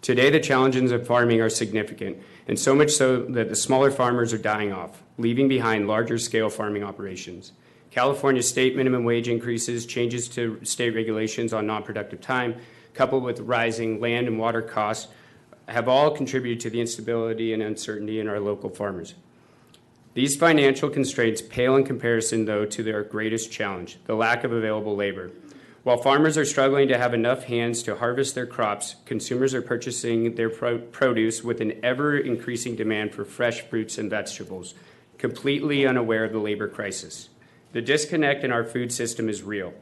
Today, the challenges of farming are significant, and so much so that the smaller farmers are dying off, leaving behind larger-scale farming operations. California state minimum wage increases, changes to state regulations on non-productive time, coupled with rising land and water costs, have all contributed to the instability and uncertainty in our local farmers. These financial constraints pale in comparison, though, to their greatest challenge, the lack of available labor. While farmers are struggling to have enough hands to harvest their crops, consumers are purchasing their produce with an ever-increasing demand for fresh fruits and vegetables, completely unaware of the labor crisis. The disconnect in our food system is real.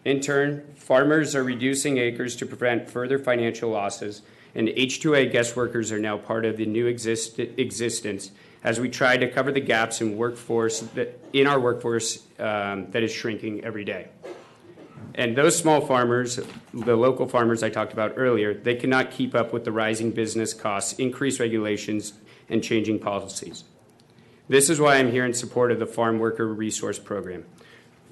In turn, farmers are reducing acres to prevent further financial losses, and H-2A guest workers are now part of the new existence as we try to cover the gaps in our workforce that is shrinking every day. And those small farmers, the local farmers I talked about earlier, they cannot keep up with the rising business costs, increased regulations, and changing policies. This is why I'm here in support of the Farm Worker Resource Program.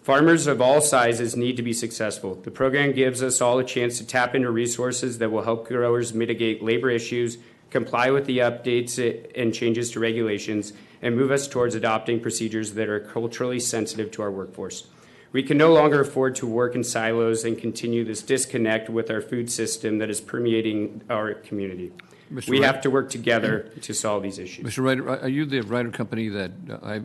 Farmers of all sizes need to be successful. The program gives us all a chance to tap into resources that will help growers mitigate labor issues, comply with the updates and changes to regulations, and move us towards adopting procedures that are culturally sensitive to our workforce. We can no longer afford to work in silos and continue this disconnect with our food system that is permeating our community. We have to work together to solve these issues. Mr. Ryder, are you the Ryder company that I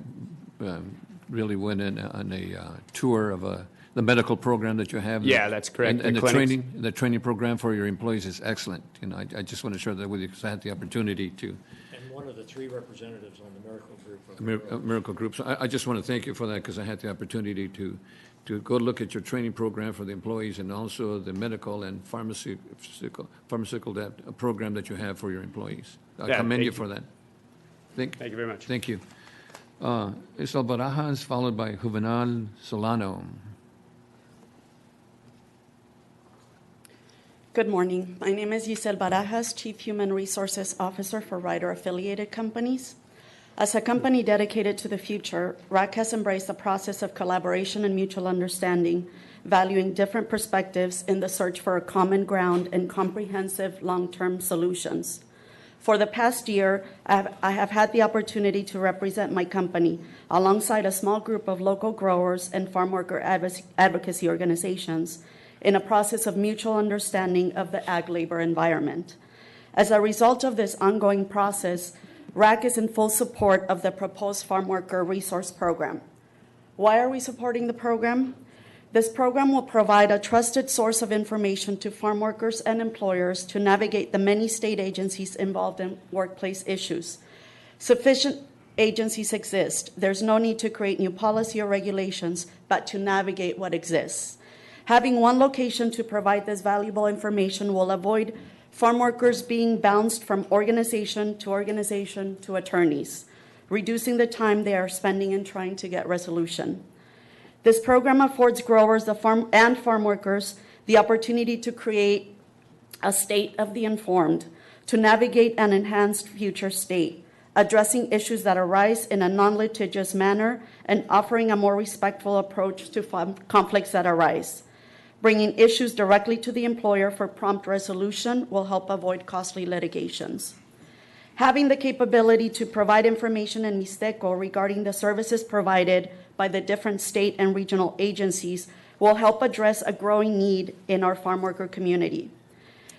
really went in on a tour of the medical program that you have? Yeah, that's correct. And the training program for your employees is excellent. You know, I just want to share that with you because I had the opportunity to. And one of the 3 representatives on the Miracle Group. Miracle Group. So I just want to thank you for that because I had the opportunity to go look at your training program for the employees and also the medical and pharmaceutical program that you have for your employees. I commend you for that. Thank you very much. Thank you. Isabel Barajas, followed by Juvenal Solano. Good morning. My name is Giselle Barajas, Chief Human Resources Officer for Ryder-affiliated companies. As a company dedicated to the future, RAC has embraced a process of collaboration and mutual understanding, valuing different perspectives in the search for a common ground and comprehensive long-term solutions. For the past year, I have had the opportunity to represent my company alongside a small group of local growers and farm worker advocacy organizations in a process of mutual understanding of the ag labor environment. As a result of this ongoing process, RAC is in full support of the proposed Farm Worker Resource Program. Why are we supporting the program? This program will provide a trusted source of information to farm workers and employers to navigate the many state agencies involved in workplace issues. Sufficient agencies exist. There's no need to create new policy or regulations, but to navigate what exists. Having one location to provide this valuable information will avoid farm workers being bounced from organization to attorneys, reducing the time they are spending in trying to get resolution. This program affords growers and farm workers the opportunity to create a state of the informed, to navigate an enhanced future state, addressing issues that arise in a non-litigious manner, and offering a more respectful approach to conflicts that arise. Bringing issues directly to the employer for prompt resolution will help avoid costly litigations. Having the capability to provide information in Mixteco regarding the services provided by the different state and regional agencies will help address a growing need in our farm worker community.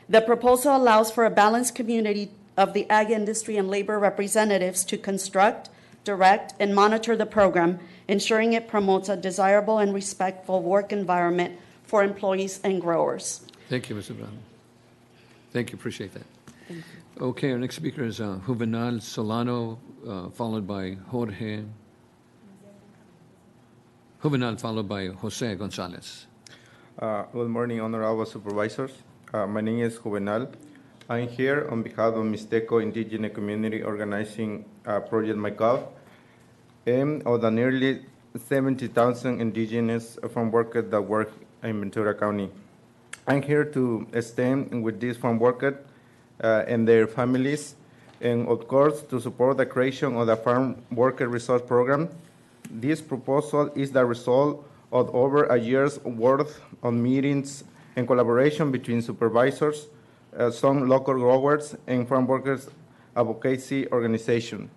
The proposal allows for a balanced community of the ag industry and labor representatives to construct, direct, and monitor the program, ensuring it promotes a desirable and respectful work environment for employees and growers. Thank you, Mr. Brown. Thank you, appreciate that. Okay, our next speaker is Juvenal Solano, followed by Jorge. Juvenal, followed by Jose Gonzalez. Good morning, honorable supervisors. My name is Juvenal. I'm here on behalf of Mixteco Indigenous Community organizing Project My Gulf, and of the nearly 70,000 indigenous farm workers that work in Ventura County. I'm here to stand with these farm workers and their families, and of course to support the creation of the Farm Worker Resource Program. This proposal is the result of over a year's worth of meetings and collaboration between supervisors, some local growers, and farm workers advocacy organization.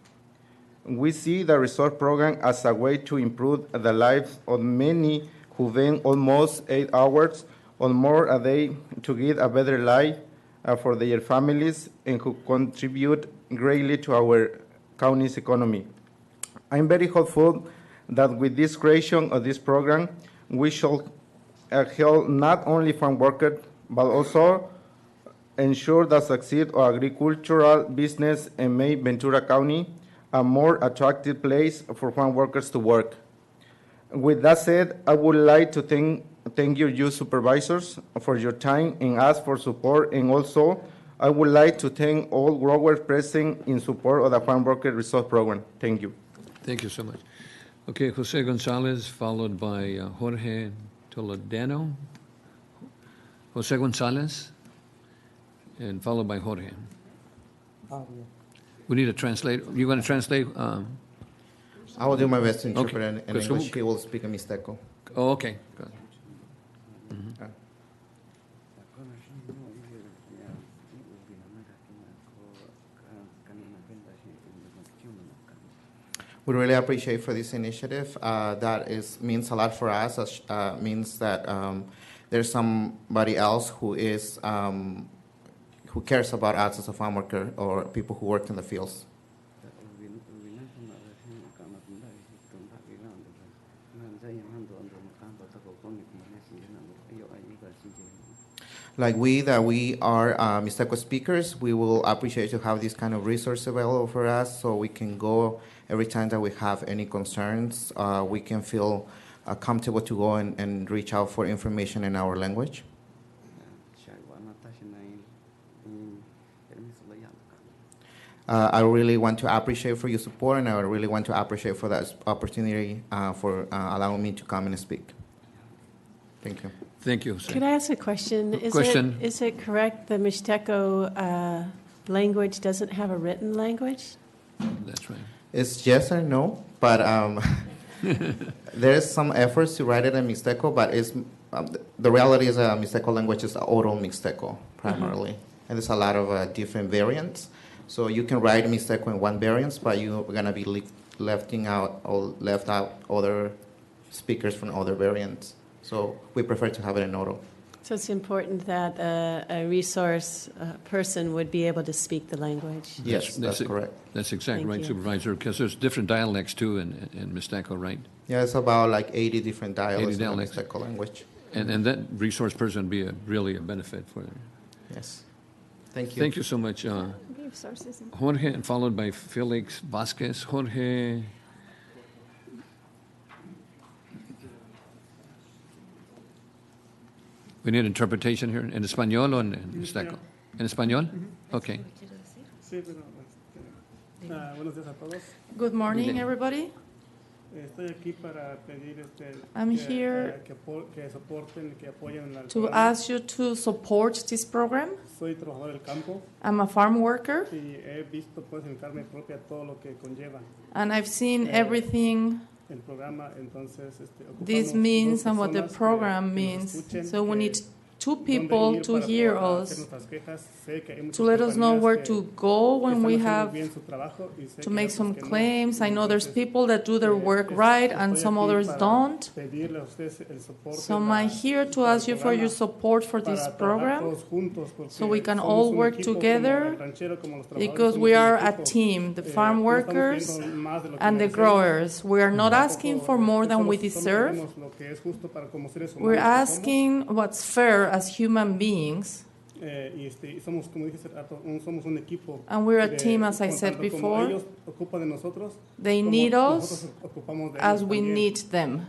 We see the resource program as a way to improve the lives of many who spend almost 8 hours or more a day to get a better life for their families and who contribute greatly to our county's economy. I'm very hopeful that with this creation of this program, we shall help not only farm workers, but also ensure the success of agricultural business and make Ventura County a more attractive place for farm workers to work. With that said, I would like to thank you supervisors for your time and ask for support, and also I would like to thank all growers present in support of the Farm Worker Resource Program. Thank you. Thank you so much. Okay, Jose Gonzalez, followed by Jorge Toledano. Jose Gonzalez, and followed by Jorge. We need a translator. You going to translate? I will do my best to interpret Okay. in English. He will speak in Mixteco. Oh, okay. Good. We really appreciate for this initiative. Means a lot for us. Means that there's somebody else who cares about us as a farm worker or people who work in the fields. Like we are Mixteco speakers, we will appreciate to have this kind of resource available for us, so we can go every time that we have any concerns. We can feel comfortable to go and reach out for information in our language. I really want to appreciate for your support, and I really want to appreciate for that opportunity for allowing me to come and speak. Thank you. Thank you. Could I ask a question? Is it correct the Mixteco language doesn't have a written language? That's right. It's yes or no, but there's some efforts to write it in Mixteco, but the reality is Mixteco language is oral Mixteco primarily, and there's a lot of different variants. So you can write Mixteco in one variant, but you're going to be left out other speakers from other variants. So we prefer to have it in oral. So it's important that a resource person would be able to speak the language. Yes, that's correct. That's exactly Thank right, you. Supervisor, because there's different dialects too in Mixteco, right? Yeah, it's about like 80 different dialects 80 dialects. in the Mixteco language. And that resource person would be really a benefit for them. Yes. Thank you. Thank you so much. Jorge, and followed by Felix Vasquez. Jorge. We need interpretation here in Español or in Mixteco? In Español? Okay. Good morning, everybody. I'm here to ask you to support this program. I'm a farm worker, and I've seen everything this means and what the program means. So we need two people to hear us, to let us know where to go when we have to make some claims. I know there's people that do their work right and some others don't. So I'm here to ask you for your support for this program so we can all work together, because we are a team, the farm workers and the growers. We are not asking for more than we deserve. We're asking what's fair as human beings. And we're a team, as I said before. They need us as we need them.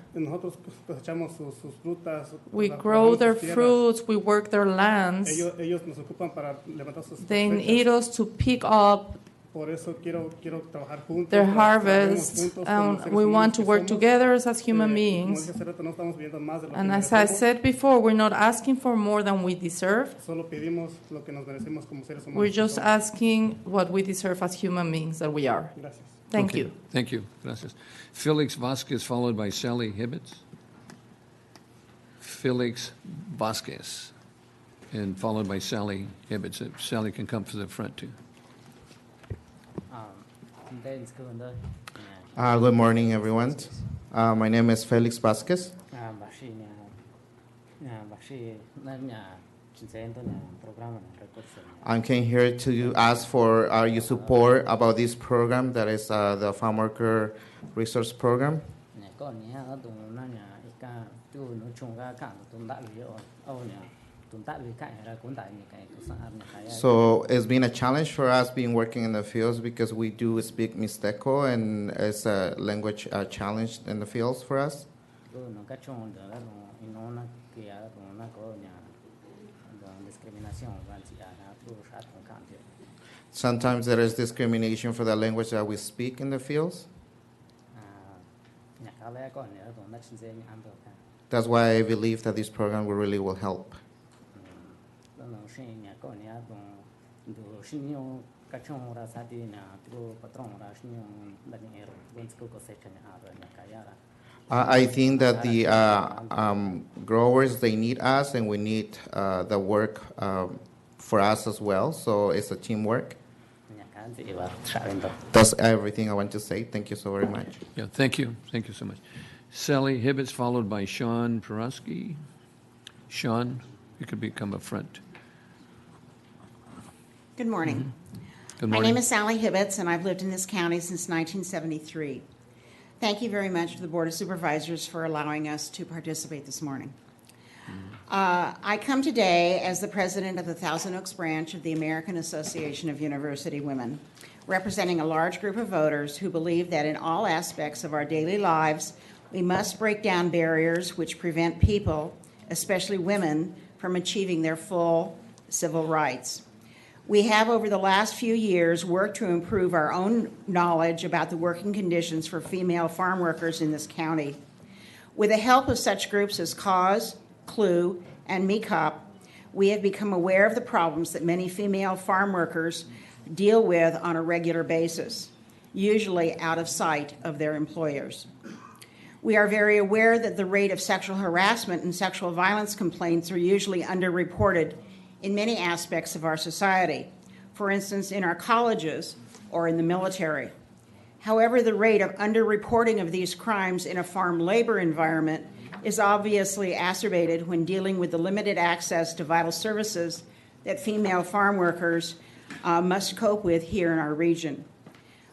We grow their fruits, we work their lands. They need us to pick up their harvest, and we want to work together as human beings. And as I said before, we're not asking for more than we deserve. We're just asking what we deserve as human beings that we are. Thank you. Thank you. Gracias. Felix Vasquez, followed by Sally Hibbets. Felix Vasquez, and followed by Sally Hibbets. If Sally can come to the front, too. Good morning, everyone. My name is Felix Vasquez. I came here to ask for your support about this program that is the Farm Worker Resource Program. So it's been a challenge for us being working in the fields because we do speak Mixteco, and it's a language challenge in the fields for us. Sometimes there is discrimination for the language that we speak in the fields. That's why I believe that this program really will help. I think that the growers, they need us, and we need the work for us as well. So it's a teamwork. That's everything I want to say. Thank you so very much. Yeah, thank you. Thank you so much. Sally Hibbets, followed by Sean Perosky. Sean, you could become up front. Good morning. Good morning. My name is Sally Hibbets, and I've lived in this county since 1973. Thank you very much to the Board of Supervisors for allowing us to participate this morning. I come today as the president of the Thousand Oaks branch of the American Association of University Women, representing a large group of voters who believe that in all aspects of our daily lives, we must break down barriers which prevent people, especially women, from achieving their full civil rights. We have, over the last few years, worked to improve our own knowledge about the working conditions for female farm workers in this county. With the help of such groups as CAUSE, CLUE, and MECOP, we have become aware of the problems that many female farm workers deal with on a regular basis, usually out of sight of their employers. We are very aware that the rate of sexual harassment and sexual violence complaints are usually underreported in many aspects of our society, for instance, in our colleges or in the military. However, the rate of underreporting of these crimes in a farm labor environment is obviously exacerbated when dealing with the limited access to vital services that female farm workers must cope with here in our region.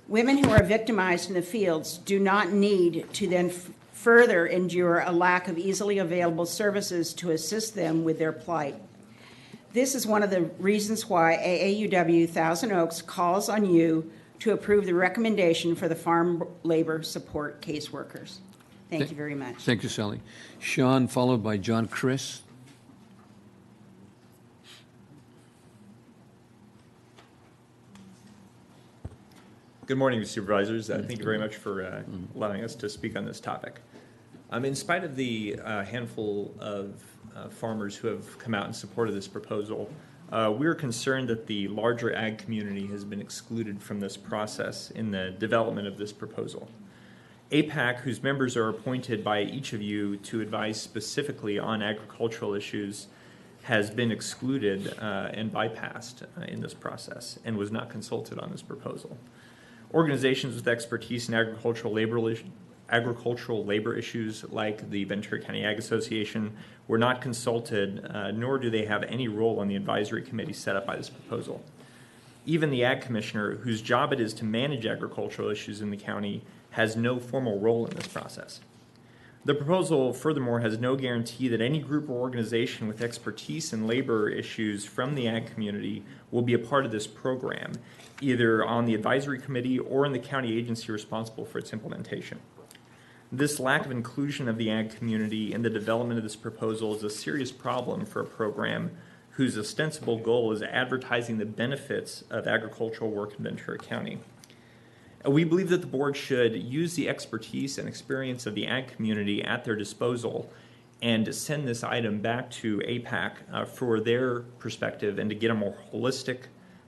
Women who are victimized in the fields do not need to then further endure a lack of easily available services to assist them with their plight. This is one of the reasons why AAUW Thousand Oaks calls on you to approve the recommendation for the farm labor support caseworkers. Thank you very much. Thank you, Sally. Sean, followed by John Chris. Good morning, Supervisors. Thank you very much for allowing us to speak on this topic. In spite of the handful of farmers who have come out in support of this proposal, we're concerned that the larger ag community has been excluded from this process in the development of this proposal. APAC, whose members are appointed by each of you to advise specifically on agricultural issues, has been excluded and bypassed in this process and was not consulted on this proposal. Organizations with expertise in agricultural labor issues like the Ventura County Ag Association were not consulted, nor do they have any role on the advisory committee set up by this proposal. Even the Ag Commissioner, whose job it is to manage agricultural issues in the county, has no formal role in this process. The proposal, furthermore, has no guarantee that any group or organization with expertise in labor issues from the ag community will be a part of this program, either on the advisory committee or in the county agency responsible for its implementation. This lack of inclusion of the ag community in the development of this proposal is a serious problem for a program whose ostensible goal is advertising the benefits of agricultural work in Ventura County. We believe that the board should use the expertise and experience of the ag community at their disposal and send this item back to APAC for their perspective and to get a more holistic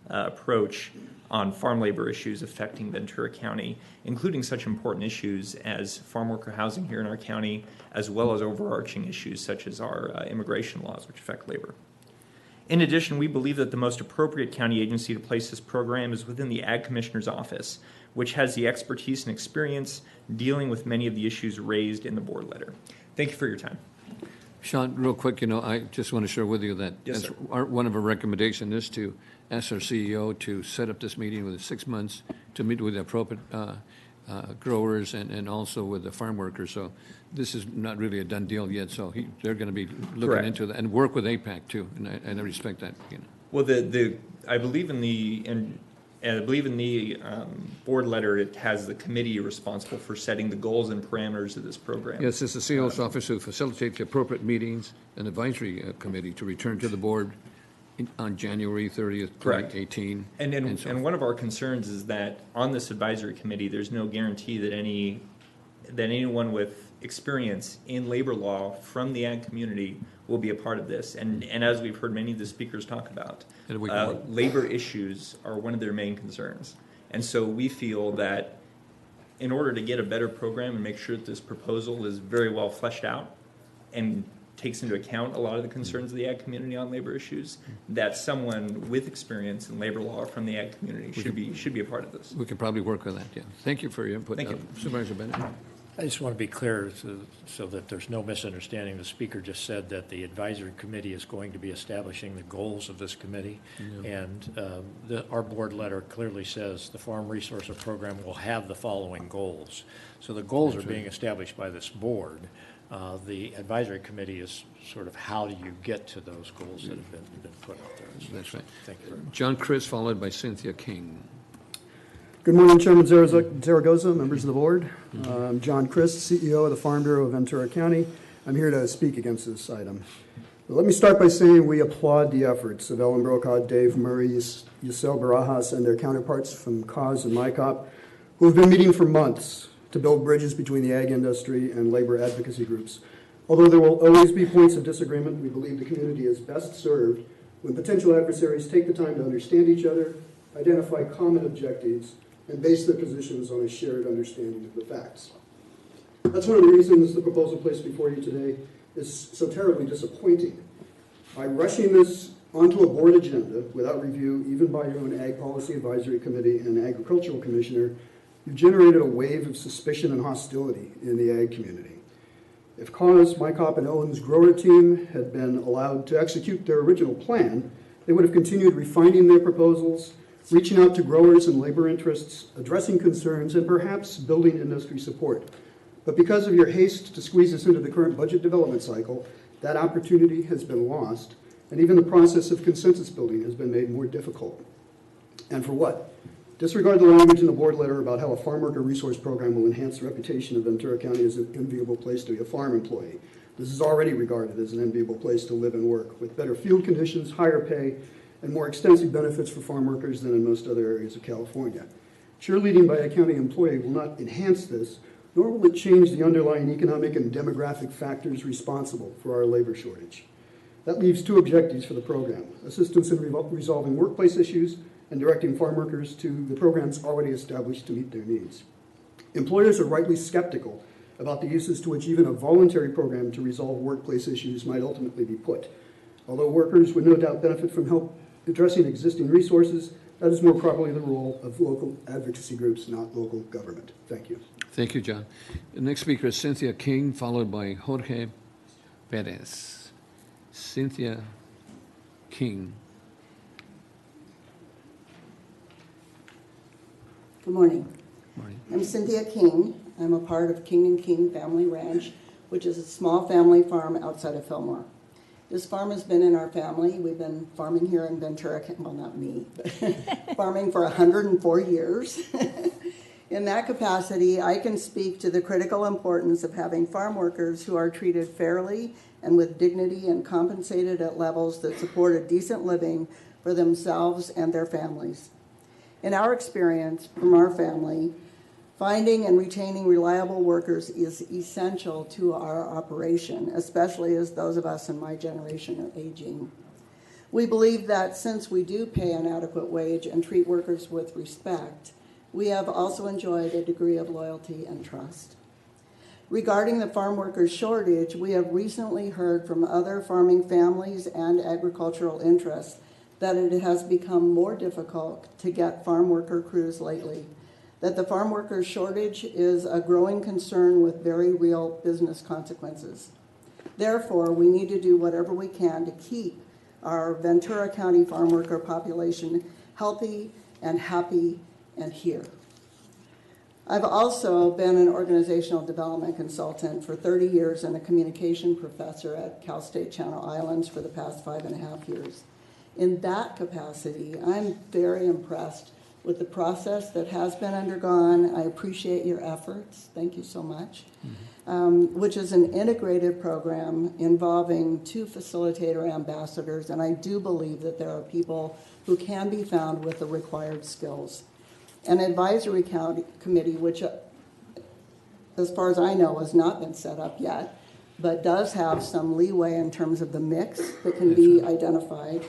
approach on farm labor issues affecting Ventura County, including such important issues as farm worker housing here in our county, as well as overarching issues such as our immigration laws which affect labor. In addition, we believe that the most appropriate county agency to place this program is within the Ag Commissioner's office, which has the expertise and experience dealing with many of the issues raised in the board letter. Thank you for your time. Sean, real quick, I just want to share with you that Yes, one of our recommendations is to ask our CEO to set up this meeting within 6 months to meet with the appropriate growers and also with the farm workers. So this is not really a done deal yet. So they're going to be looking Correct. into that and work with APAC too. And I respect that. Well, I believe in the board letter, it has the committee responsible for setting the goals and parameters of this program. Yes, it's the CEO's office to facilitate the appropriate meetings and advisory committee to return to the board on January 30th, Correct. 2018. And one of our concerns is that on this advisory committee, there's no guarantee that anyone with experience in labor law from the ag community will be a part of this. And as we've heard many of the speakers talk about, labor issues are one of their main concerns. And so we feel that in order to get a better program and make sure that this proposal is very well fleshed out and takes into account a lot of the concerns of the ag community on labor issues, that someone with experience in labor law from the ag community should be a part of this. We could probably work on that, yeah. Thank you for your input. Thank you. Supervisor Bennett. I just want to be clear so that there's no misunderstanding. The speaker just said that the advisory committee is going to be establishing the goals of this committee. Yeah. And our board letter clearly says the Farm Resource Program will have the following goals. So the goals are being established by this board. The advisory committee is sort of how do you get to those goals that have been put out there. So That's right. Thank you very much. John Chris, followed by Cynthia King. Good morning, Chairman Zaragoza, members of the board. I'm John Chris, CEO of the Farm Bureau of Ventura County. I'm here to speak against this item. But let me start by saying we applaud the efforts of Ellen Brokaw, Dave Murray, Yusel Barajas, and their counterparts from CAUSE and MICOP, who have been meeting for months to build bridges between the ag industry and labor advocacy groups. Although there will always be points of disagreement, we believe the community is best served when potential adversaries take the time to understand each other, identify common objectives, and base their positions on a shared understanding of the facts. That's one of the reasons the proposal placed before you today is so terribly disappointing. By rushing this onto a board agenda without review, even by your own Ag Policy Advisory Committee and Agricultural Commissioner, you've generated a wave of suspicion and hostility in the ag community. If CAUSE, MICOP, and Ellen's grower team had been allowed to execute their original plan, they would have continued refining their proposals, reaching out to growers and labor interests, addressing concerns, and perhaps building industry support. But because of your haste to squeeze us into the current budget development cycle, that opportunity has been lost, and even the process of consensus building has been made more difficult. And for what? Disregard the language in the board letter about how a farm worker resource program will enhance the reputation of Ventura County as an enviable place to be a farm employee. This is already regarded as an enviable place to live and work, with better field conditions, higher pay, and more extensive benefits for farm workers than in most other areas of California. Cheerleading by a county employee will not enhance this, nor will it change the underlying economic and demographic factors responsible for our labor shortage. That leaves two objectives for the program: assistance in resolving workplace issues and directing farm workers to the programs already established to meet their needs. Employers are rightly skeptical about the uses to which even a voluntary program to resolve workplace issues might ultimately be put. Although workers would no doubt benefit from help addressing existing resources, that is more properly the role of local advocacy groups, not local government. Thank you. Thank you, John. The next speaker is Cynthia King, followed by Jorge Perez. Cynthia King. Good morning. Morning. I'm Cynthia King. I'm a part of King & King Family Ranch, which is a small family farm outside of Fillmore. This farm has been in our family. We've been farming here in Ventura, well, not me, but farming for 104 years. In that capacity, I can speak to the critical importance of having farm workers who are treated fairly and with dignity and compensated at levels that support a decent living for themselves and their families. In our experience from our family, finding and retaining reliable workers is essential to our operation, especially as those of us in my generation are aging. We believe that since we do pay an adequate wage and treat workers with respect, we have also enjoyed a degree of loyalty and trust. Regarding the farm workers shortage, we have recently heard from other farming families and agricultural interests that it has become more difficult to get farm worker crews lately, that the farm workers shortage is a growing concern with very real business consequences. Therefore, we need to do whatever we can to keep our Ventura County farm worker population healthy and happy and here. I've also been an organizational development consultant for 30 years and a communication professor at Cal State Channel Islands for the past 5.5 years. In that capacity, I'm very impressed with the process that has been undergone. I appreciate your efforts. Thank you so much. Which is an integrated program involving 2 facilitator ambassadors, and I do believe that there are people who can be found with the required skills. An advisory committee, which, as far as I know, has not been set up yet, but does have some leeway in terms of the mix that can be identified,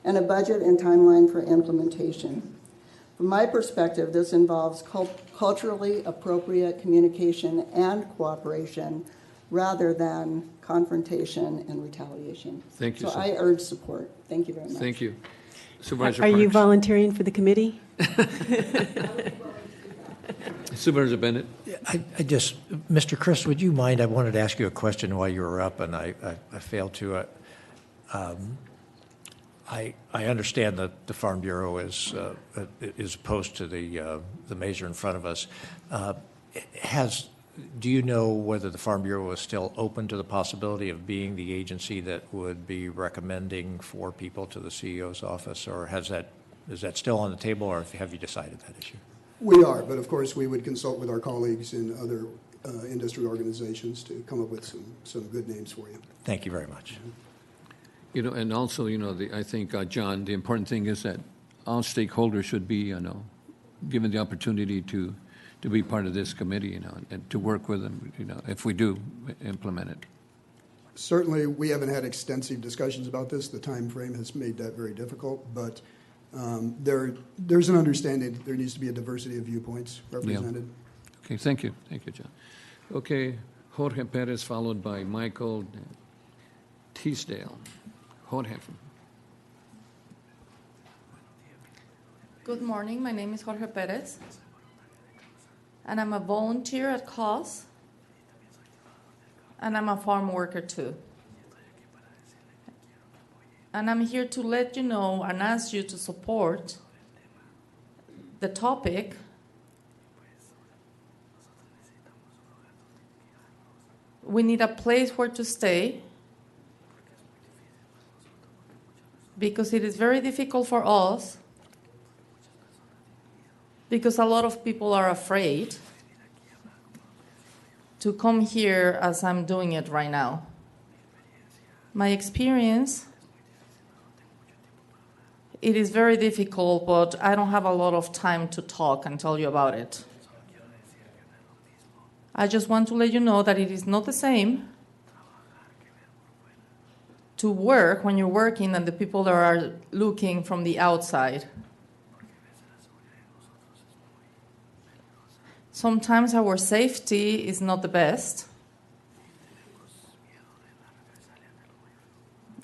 and a budget and timeline for implementation. From my perspective, this involves culturally appropriate communication and cooperation rather than confrontation and retaliation. Thank you. So I urge support. Thank you very much. Thank you. Supervisor Are you Parks. volunteering for the committee? Supervisor Bennett. I just, Mr. Chris, would you mind? I wanted to ask you a question while you were up, and I failed to. I understand that the Farm Bureau is opposed to the measure in front of us. Do you know whether the Farm Bureau is still open to the possibility of being the agency that would be recommending 4 people to the CEO's office, or is that still on the table, or have you decided that issue? We are, but of course we would consult with our colleagues in other industry organizations to come up with some good names for you. Thank you very much. You know, and also, you know, I think, John, the important thing is that all stakeholders should be, you know, given the opportunity to be part of this committee, you know, and to work with them, you know, if we do implement it. Certainly, we haven't had extensive discussions about this. The time frame has made that very difficult, but there's an understanding that there needs to be a diversity of viewpoints represented. Yeah. Okay, thank you. Thank you, John. Okay, Jorge Perez, followed by Michael Teasdale. Jorge. Good morning. My name is Jorge Perez, and I'm a volunteer at CAUSE, and I'm a farm worker too. And I'm here to let you know and ask you to support the topic we need a place where to stay, because it is very difficult for us, because a lot of people are afraid to come here as I'm doing it right now. My experience It is very difficult, but I don't have a lot of time to talk and tell you about it. I just want to let you know that it is not the same to work when you're working and the people that are looking from the outside. Sometimes our safety is not the best.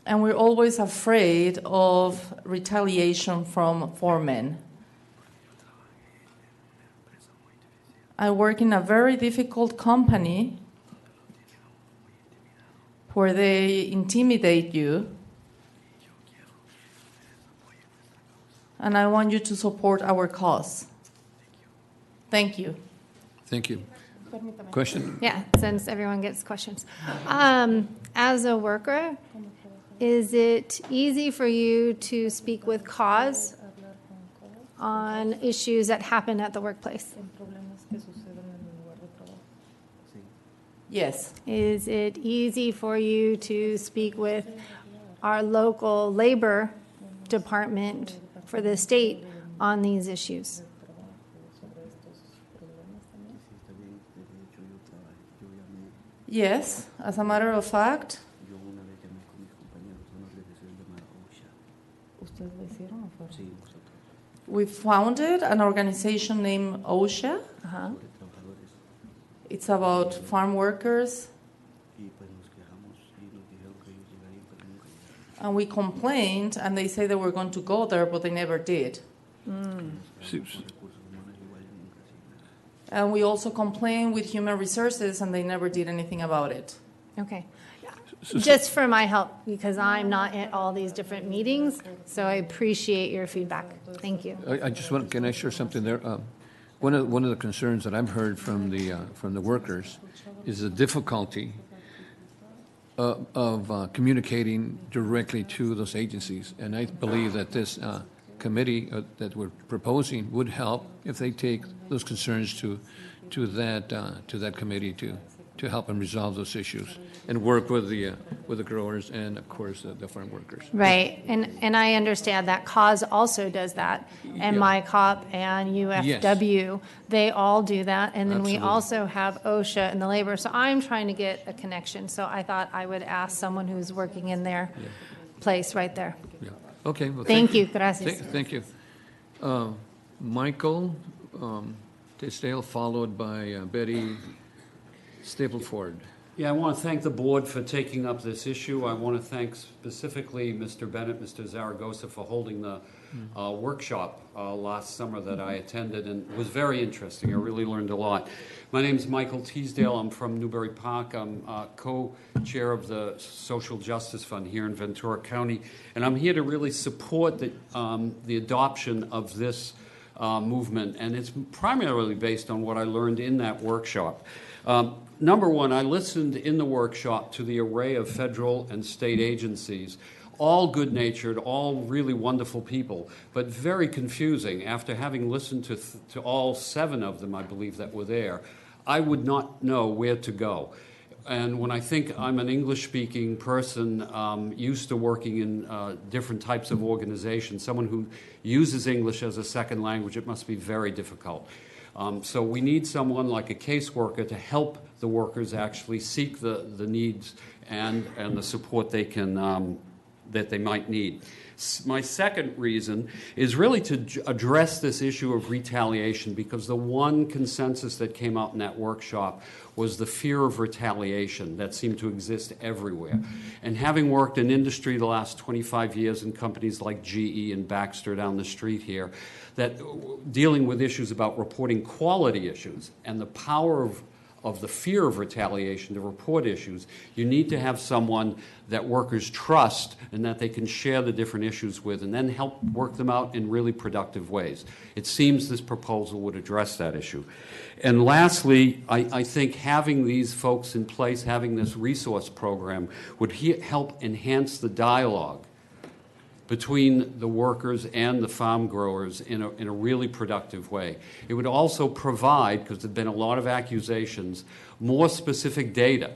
And we're always afraid of retaliation from foremen. I work in a very difficult company where they intimidate you. And I want you to support our cause. Thank you. Thank you. Question? Yeah, since everyone gets questions. As a worker, is it easy for you to speak with cause on issues that happen at the workplace? Yes. Is it easy for you to speak with our local labor department for the state on these issues? Yes, as a matter of fact. We founded an organization named OSHA. It's about farm workers. And we complained, and they say they were going to go there, but they never did. And we also complained with Human Resources, and they never did anything about it. Okay. Just for my help, because I'm not at all these different meetings, so I appreciate your feedback. Thank you. I just want, can I share something there? One of the concerns that I've heard from the workers is the difficulty of communicating directly to those agencies. And I believe that this committee that we're proposing would help if they take those concerns to that committee to help them resolve those issues and work with the growers and, of course, the farm workers. Right, and I understand that CAUSE also does that, and MyCop and UFW, they all do that, and then we also have OSHA and the labor. So I'm trying to get a connection. So I thought I would ask someone who's working in their place right there. Yeah. Okay. Well, thank you. Gracias. Thank you. Michael Tisdale, followed by Betty Stapleford. Yeah, I want to thank the board for taking up this issue. I want to thank specifically Mr. Bennett, Mr. Zaragoza for holding the workshop last summer that I attended, and it was very interesting. I really learned a lot. My name is Michael Teasdale. I'm from Newbury Park. I'm co-chair of the Social Justice Fund here in Ventura County, and I'm here to really support the adoption of this movement, and it's primarily based on what I learned in that workshop. Number one, I listened in the workshop to the array of federal and state agencies, all good-natured, all really wonderful people, but very confusing. After having listened to all 7 of them, I believe, that were there, I would not know where to go. And when I think I'm an English-speaking person used to working in different types of organizations, someone who uses English as a second language, it must be very difficult. So we need someone like a caseworker to help the workers actually seek the needs and the support they can that they might need. My second reason is really to address this issue of retaliation, because the one consensus that came out in that workshop was the fear of retaliation that seemed to exist everywhere. And having worked in industry the last 25 years in companies like GE and Baxter down the street here, that dealing with issues about reporting quality issues and the power of the fear of retaliation to report issues, you need to have someone that workers trust and that they can share the different issues with and then help work them out in really productive ways. It seems this proposal would address that issue. And lastly, I think having these folks in place, having this resource program would help enhance the dialogue between the workers and the farm growers in a really productive way. It would also provide, because there have been a lot of accusations, more specific data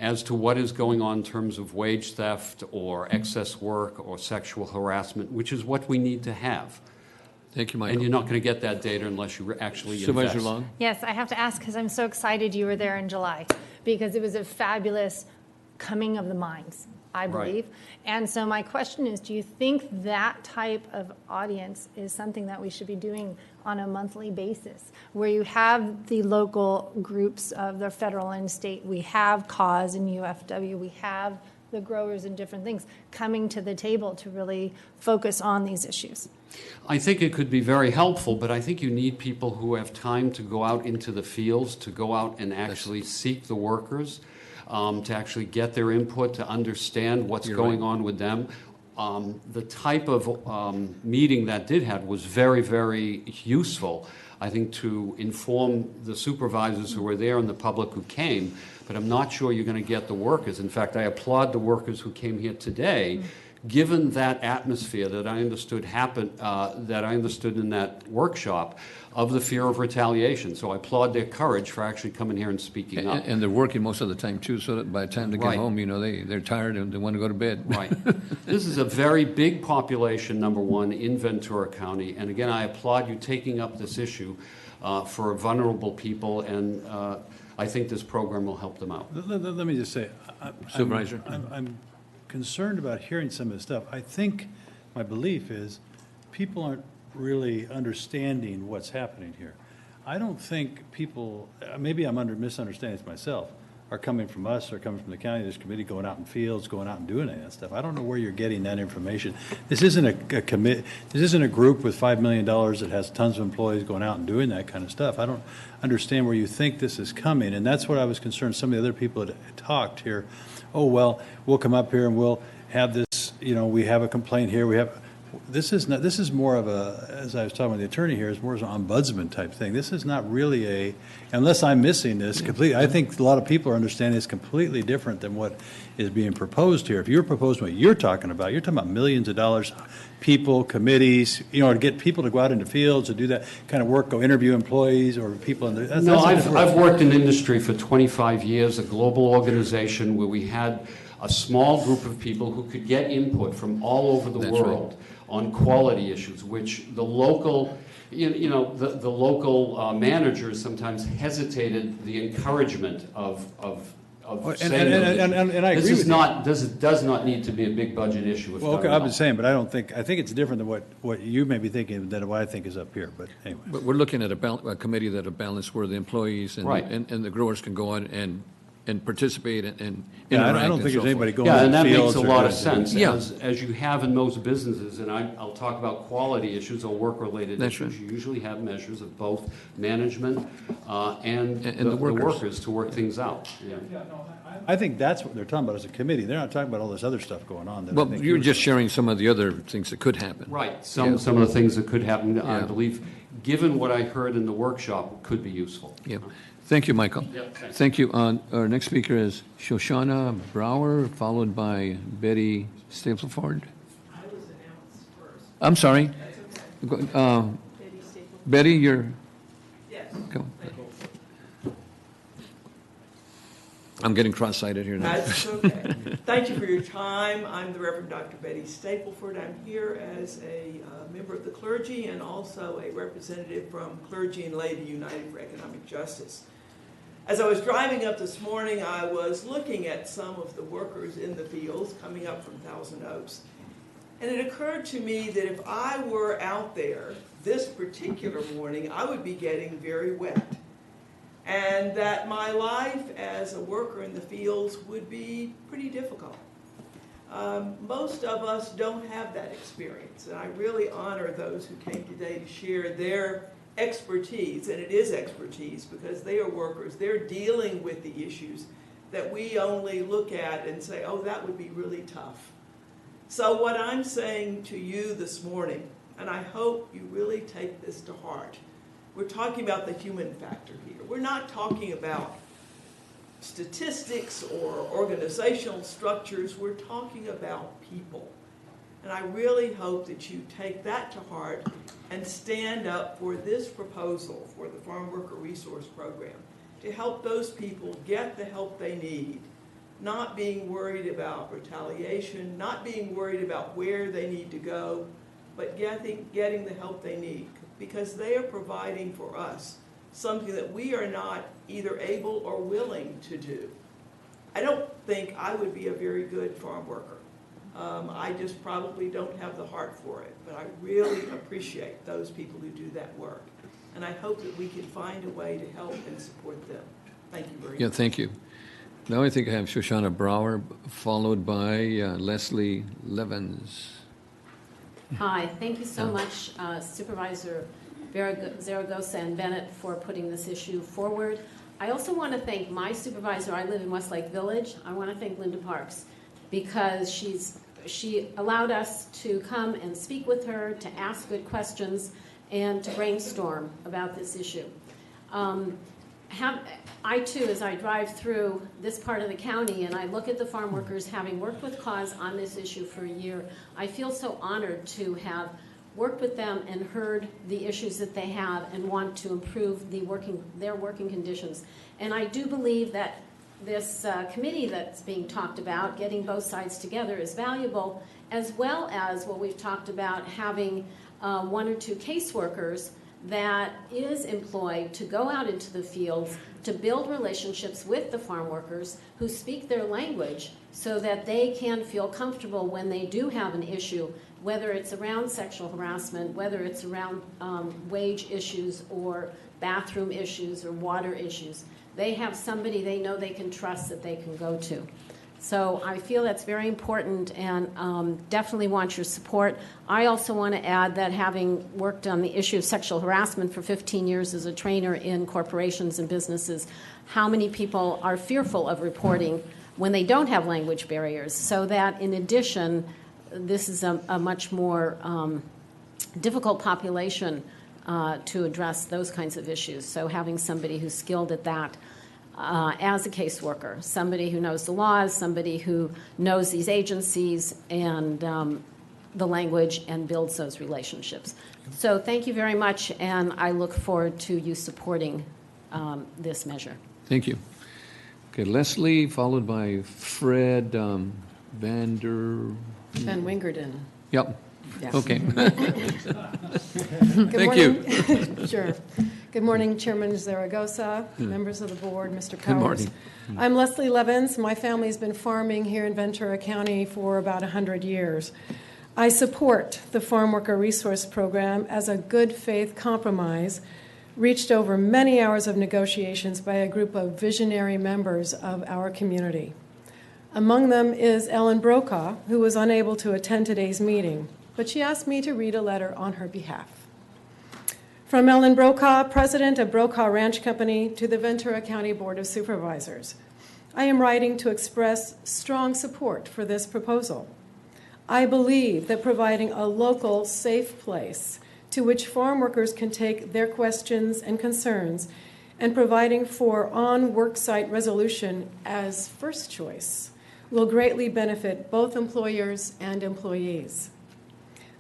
as to what is going on in terms of wage theft or excess work or sexual harassment, which is what we need to have. Thank you, Michael. And you're not going to get that data unless you actually Supervisor invest. Long? Yes, I have to ask because I'm so excited you were there in July because it was a fabulous coming of the minds, I believe. And so my question is, do you think that type of audience is something that we should be doing on a monthly basis, where you have the local groups of the federal and state, we have CAUSE and UFW, we have the growers and different things coming to the table to really focus on these issues? I think it could be very helpful, but I think you need people who have time to go out into the fields, to go out and actually seek the workers, to actually get their input, to understand what's going on with them. The type of meeting that did have was very, very useful, I think, to inform the supervisors who were there and the public who came, but I'm not sure you're going to get the workers. In fact, I applaud the workers who came here today, given that atmosphere that I understood that I understood in that workshop of the fear of retaliation. So I applaud their courage for actually coming here and speaking up. And they're working most of the time too, so that by the time they get home, you know, they're tired and they want to go to bed. Right. This is a very big population, number one, in Ventura County. And again, I applaud you taking up this issue for vulnerable people, and I think this program will help them out. Let me just say, Supervisor. I'm concerned about hearing some of this stuff. I think my belief is people aren't really understanding what's happening here. I don't think people, maybe I'm misunderstanding this myself, are coming from us or coming from the county, this committee, going out in fields, going out and doing any of that stuff. I don't know where you're getting that information. This isn't this isn't a group with $5 million that has tons of employees going out and doing that kind of stuff. I don't understand where you think this is coming, and that's what I was concerned. Some of the other people that talked here, oh, well, we'll come up here and we'll have this, you know, we have a complaint here, we have, this is more of a, as I was talking with the attorney here, it's more of an ombudsman type thing. This is not really unless I'm missing this completely, I think a lot of people are understanding it's completely different than what is being proposed here. If you're proposing what you're talking about millions of dollars, people, committees, you know, to get people to go out into fields to do that kind of work, go interview employees or people in the... No, I've worked in industry for 25 years, a global organization where we had a small group of people who could get input from all over the world on quality issues, which the local, the local managers sometimes hesitated the encouragement of saying and I agree with you. This does not need to be a big budget issue. Well, okay, I've been saying, but I think it's different than what you may be thinking than what I think is up here. But anyway, but we're looking at a committee that'll balance where the employees and the growers can go on and participate and interact. I don't think there's anybody going. Yeah, and that makes a lot of sense. Yeah. As you have in most businesses, and I'll talk about quality issues or work-related issues. You usually have measures of both management and the workers to work things out. Yeah. I think that's what they're talking about as a committee. They're not talking about all this other stuff going on. Well, you're just sharing some of the other things that could happen. Right. Some of the things that could happen, I believe, given what I heard in the workshop, could be useful. Yeah. Thank you, Michael. Yep, thank you. Our next speaker is Shoshana Brower, followed by Betty Stapleford. I was announced first. I'm sorry. That's okay. Betty, you're... Yes. Go. I'm getting cross-sighted here now. That's okay. Thank you for your time. I'm the Reverend Dr. Betty Stapleford. I'm here as a member of the clergy and also a representative from Clergy and Laity United for Economic Justice. As I was driving up this morning, I was looking at some of the workers in the fields coming up from Thousand Oaks. And it occurred to me that if I were out there this particular morning, I would be getting very wet. And that my life as a worker in the fields would be pretty difficult. Most of us don't have that experience, and I really honor those who came today to share their expertise, and it is expertise because they are workers. They're dealing with the issues that we only look at and say, oh, that would be really tough. So what I'm saying to you this morning, and I hope you really take this to heart, we're talking about the human factor here. We're not talking about statistics or organizational structures. We're talking about people. And I really hope that you take that to heart and stand up for this proposal for the Farm Worker Resource Program to help those people get the help they need not being worried about retaliation, not being worried about where they need to go, but getting the help they need, because they are providing for us something that we are not either able or willing to do. I don't think I would be a very good farm worker. I just probably don't have the heart for it, but I really appreciate those people who do that work. And I hope that we can find a way to help and support them. Thank you very much. Yeah, thank you. Now I think I have Shoshana Brower, followed by Leslie Levens. Hi, thank you so much, Supervisor Zaragoza and Bennett, for putting this issue forward. I also want to thank my supervisor. I live in Westlake Village. I want to thank Linda Parks, because she allowed us to come and speak with her, to ask good questions, and to brainstorm about this issue. I too, as I drive through this part of the county and I look at the farm workers, having worked with CAUSE on this issue for a year, I feel so honored to have worked with them and heard the issues that they have and want to improve their working conditions. And I do believe that this committee that's being talked about, getting both sides together, is valuable, as well as what we've talked about, having 1 or 2 caseworkers that is employed to go out into the fields to build relationships with the farm workers who speak their language, so that they can feel comfortable when they do have an issue, whether it's around sexual harassment, whether it's around wage issues or bathroom issues or water issues. They have somebody they know they can trust that they can go to. So I feel that's very important, and definitely want your support. I also want to add that, having worked on the issue of sexual harassment for 15 years as a trainer in corporations and businesses, how many people are fearful of reporting when they don't have language barriers, so that in addition, this is a much more difficult population to address those kinds of issues. So having somebody who's skilled at that as a caseworker, somebody who knows the laws, somebody who knows these agencies and the language and builds those relationships. So thank you very much, and I look forward to you supporting this measure. Thank you. Okay, Leslie, followed by Fred Van Wingerden. Yep. Yes. Okay. Good Thank morning. you. Sure. Good morning, Chairman Zaragoza, members of the board, Mr. Powers. Good morning. I'm Leslie Levens. My family's been farming here in Ventura County for about 100 years. I support the Farm Worker Resource Program as a good faith compromise reached over many hours of negotiations by a group of visionary members of our community. Among them is Ellen Brokaw, who was unable to attend today's meeting, but she asked me to read a letter on her behalf. From Ellen Brokaw, President of Brokaw Ranch Company, to the Ventura County Board of Supervisors. I am writing to express strong support for this proposal. I believe that providing a local, safe place to which farm workers can take their questions and concerns, and providing for on-worksite resolution as first choice, will greatly benefit both employers and employees.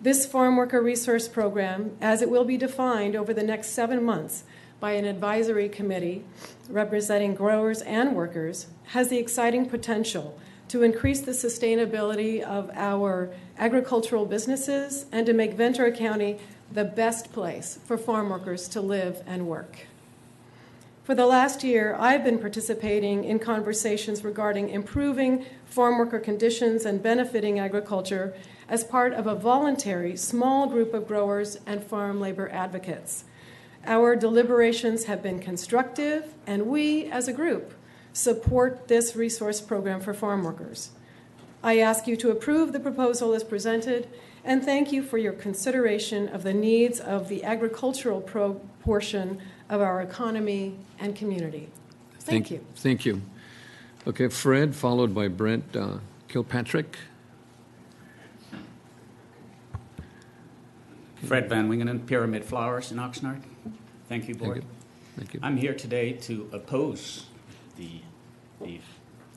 This Farm Worker Resource Program, as it will be defined over the next 7 months by an advisory committee representing growers and workers, has the exciting potential to increase the sustainability of our agricultural businesses and to make Ventura County the best place for farm workers to live and work. For the last year, I've been participating in conversations regarding improving farm worker conditions and benefiting agriculture as part of a voluntary small group of growers and farm labor advocates. Our deliberations have been constructive, and we, as a group, support this resource program for farm workers. I ask you to approve the proposal as presented, and thank you for your consideration of the needs of the agricultural portion of our economy and community. Thank you. Thank you. Okay, Fred, followed by Brent Kilpatrick. Fred Van Wingenen, Pyramid Flowers in Oxnard. Thank you, Board. Thank you. I'm here today to oppose the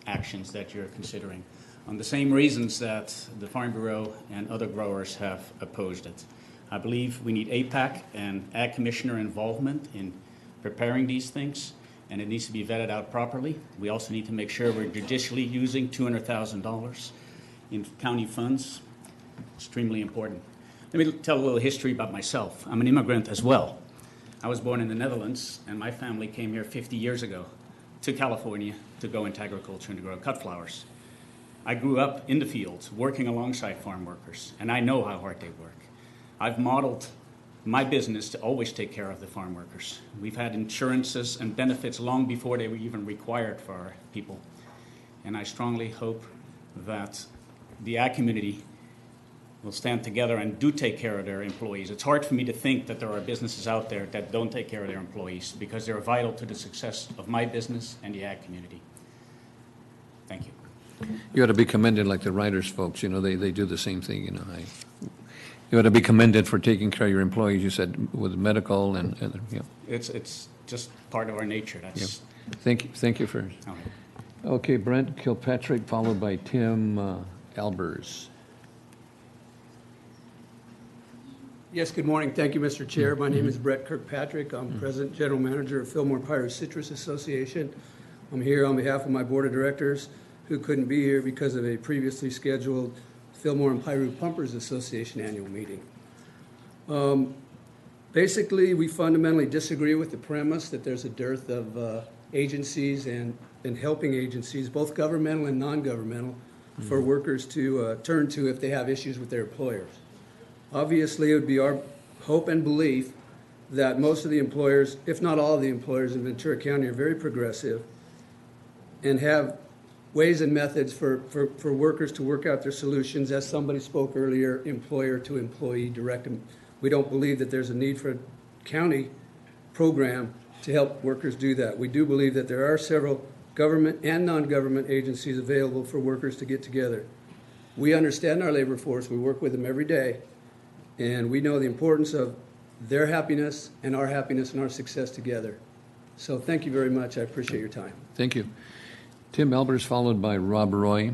actions that you're considering on the same reasons that the Farm Bureau and other growers have opposed it. I believe we need APAC and Ag Commissioner involvement in preparing these things. and it needs to be vetted out properly. We also need to make sure we're judiciously using $200,000 in county funds. Extremely important. Let me tell a little history about myself. I'm an immigrant as well. I was born in the Netherlands, and my family came here 50 years ago to California to go into agriculture and to grow cut flowers. I grew up in the fields, working alongside farm workers, and I know how hard they work. I've modeled my business to always take care of the farm workers. We've had insurances and benefits long before they were even required for our people. And I strongly hope that the ag community will stand together and do take care of their employees. It's hard for me to think that there are businesses out there that don't take care of their employees because they're vital to the success of my business and the ag community. Thank you. You ought to be commended like the writers folks, you know, they do the same thing, you know. You ought to be commended for taking care of your employees, you said, with medical and yeah. It's just part of our nature. That's yeah. Thank you for it. All right. Okay, Brent Kilpatrick, followed by Tim Albers. Yes, good morning. Thank you, Mr. Chair. My name is Brett Kirkpatrick. I'm President General Manager of Fillmore Pyro Citrus Association. I'm here on behalf of my board of directors who couldn't be here because of a previously scheduled Fillmore and Piru Pumpers Association annual meeting. Basically, we fundamentally disagree with the premise that there's a dearth of agencies and helping agencies, both governmental and non-governmental, for workers to turn to if they have issues with their employers. Obviously, it would be our hope and belief that most of the employers, if not all of the employers in Ventura County, are very progressive and have ways and methods for workers to work out their solutions, as somebody spoke earlier, employer to employee direct. We don't believe that there's a need for a county program to help workers do that. We do believe that there are several government and non-government agencies available for workers to get together. We understand our labor force. We work with them every day. And we know the importance of their happiness and our success together. So thank you very much. I appreciate your time. Thank you. Tim Albers, followed by Rob Roy.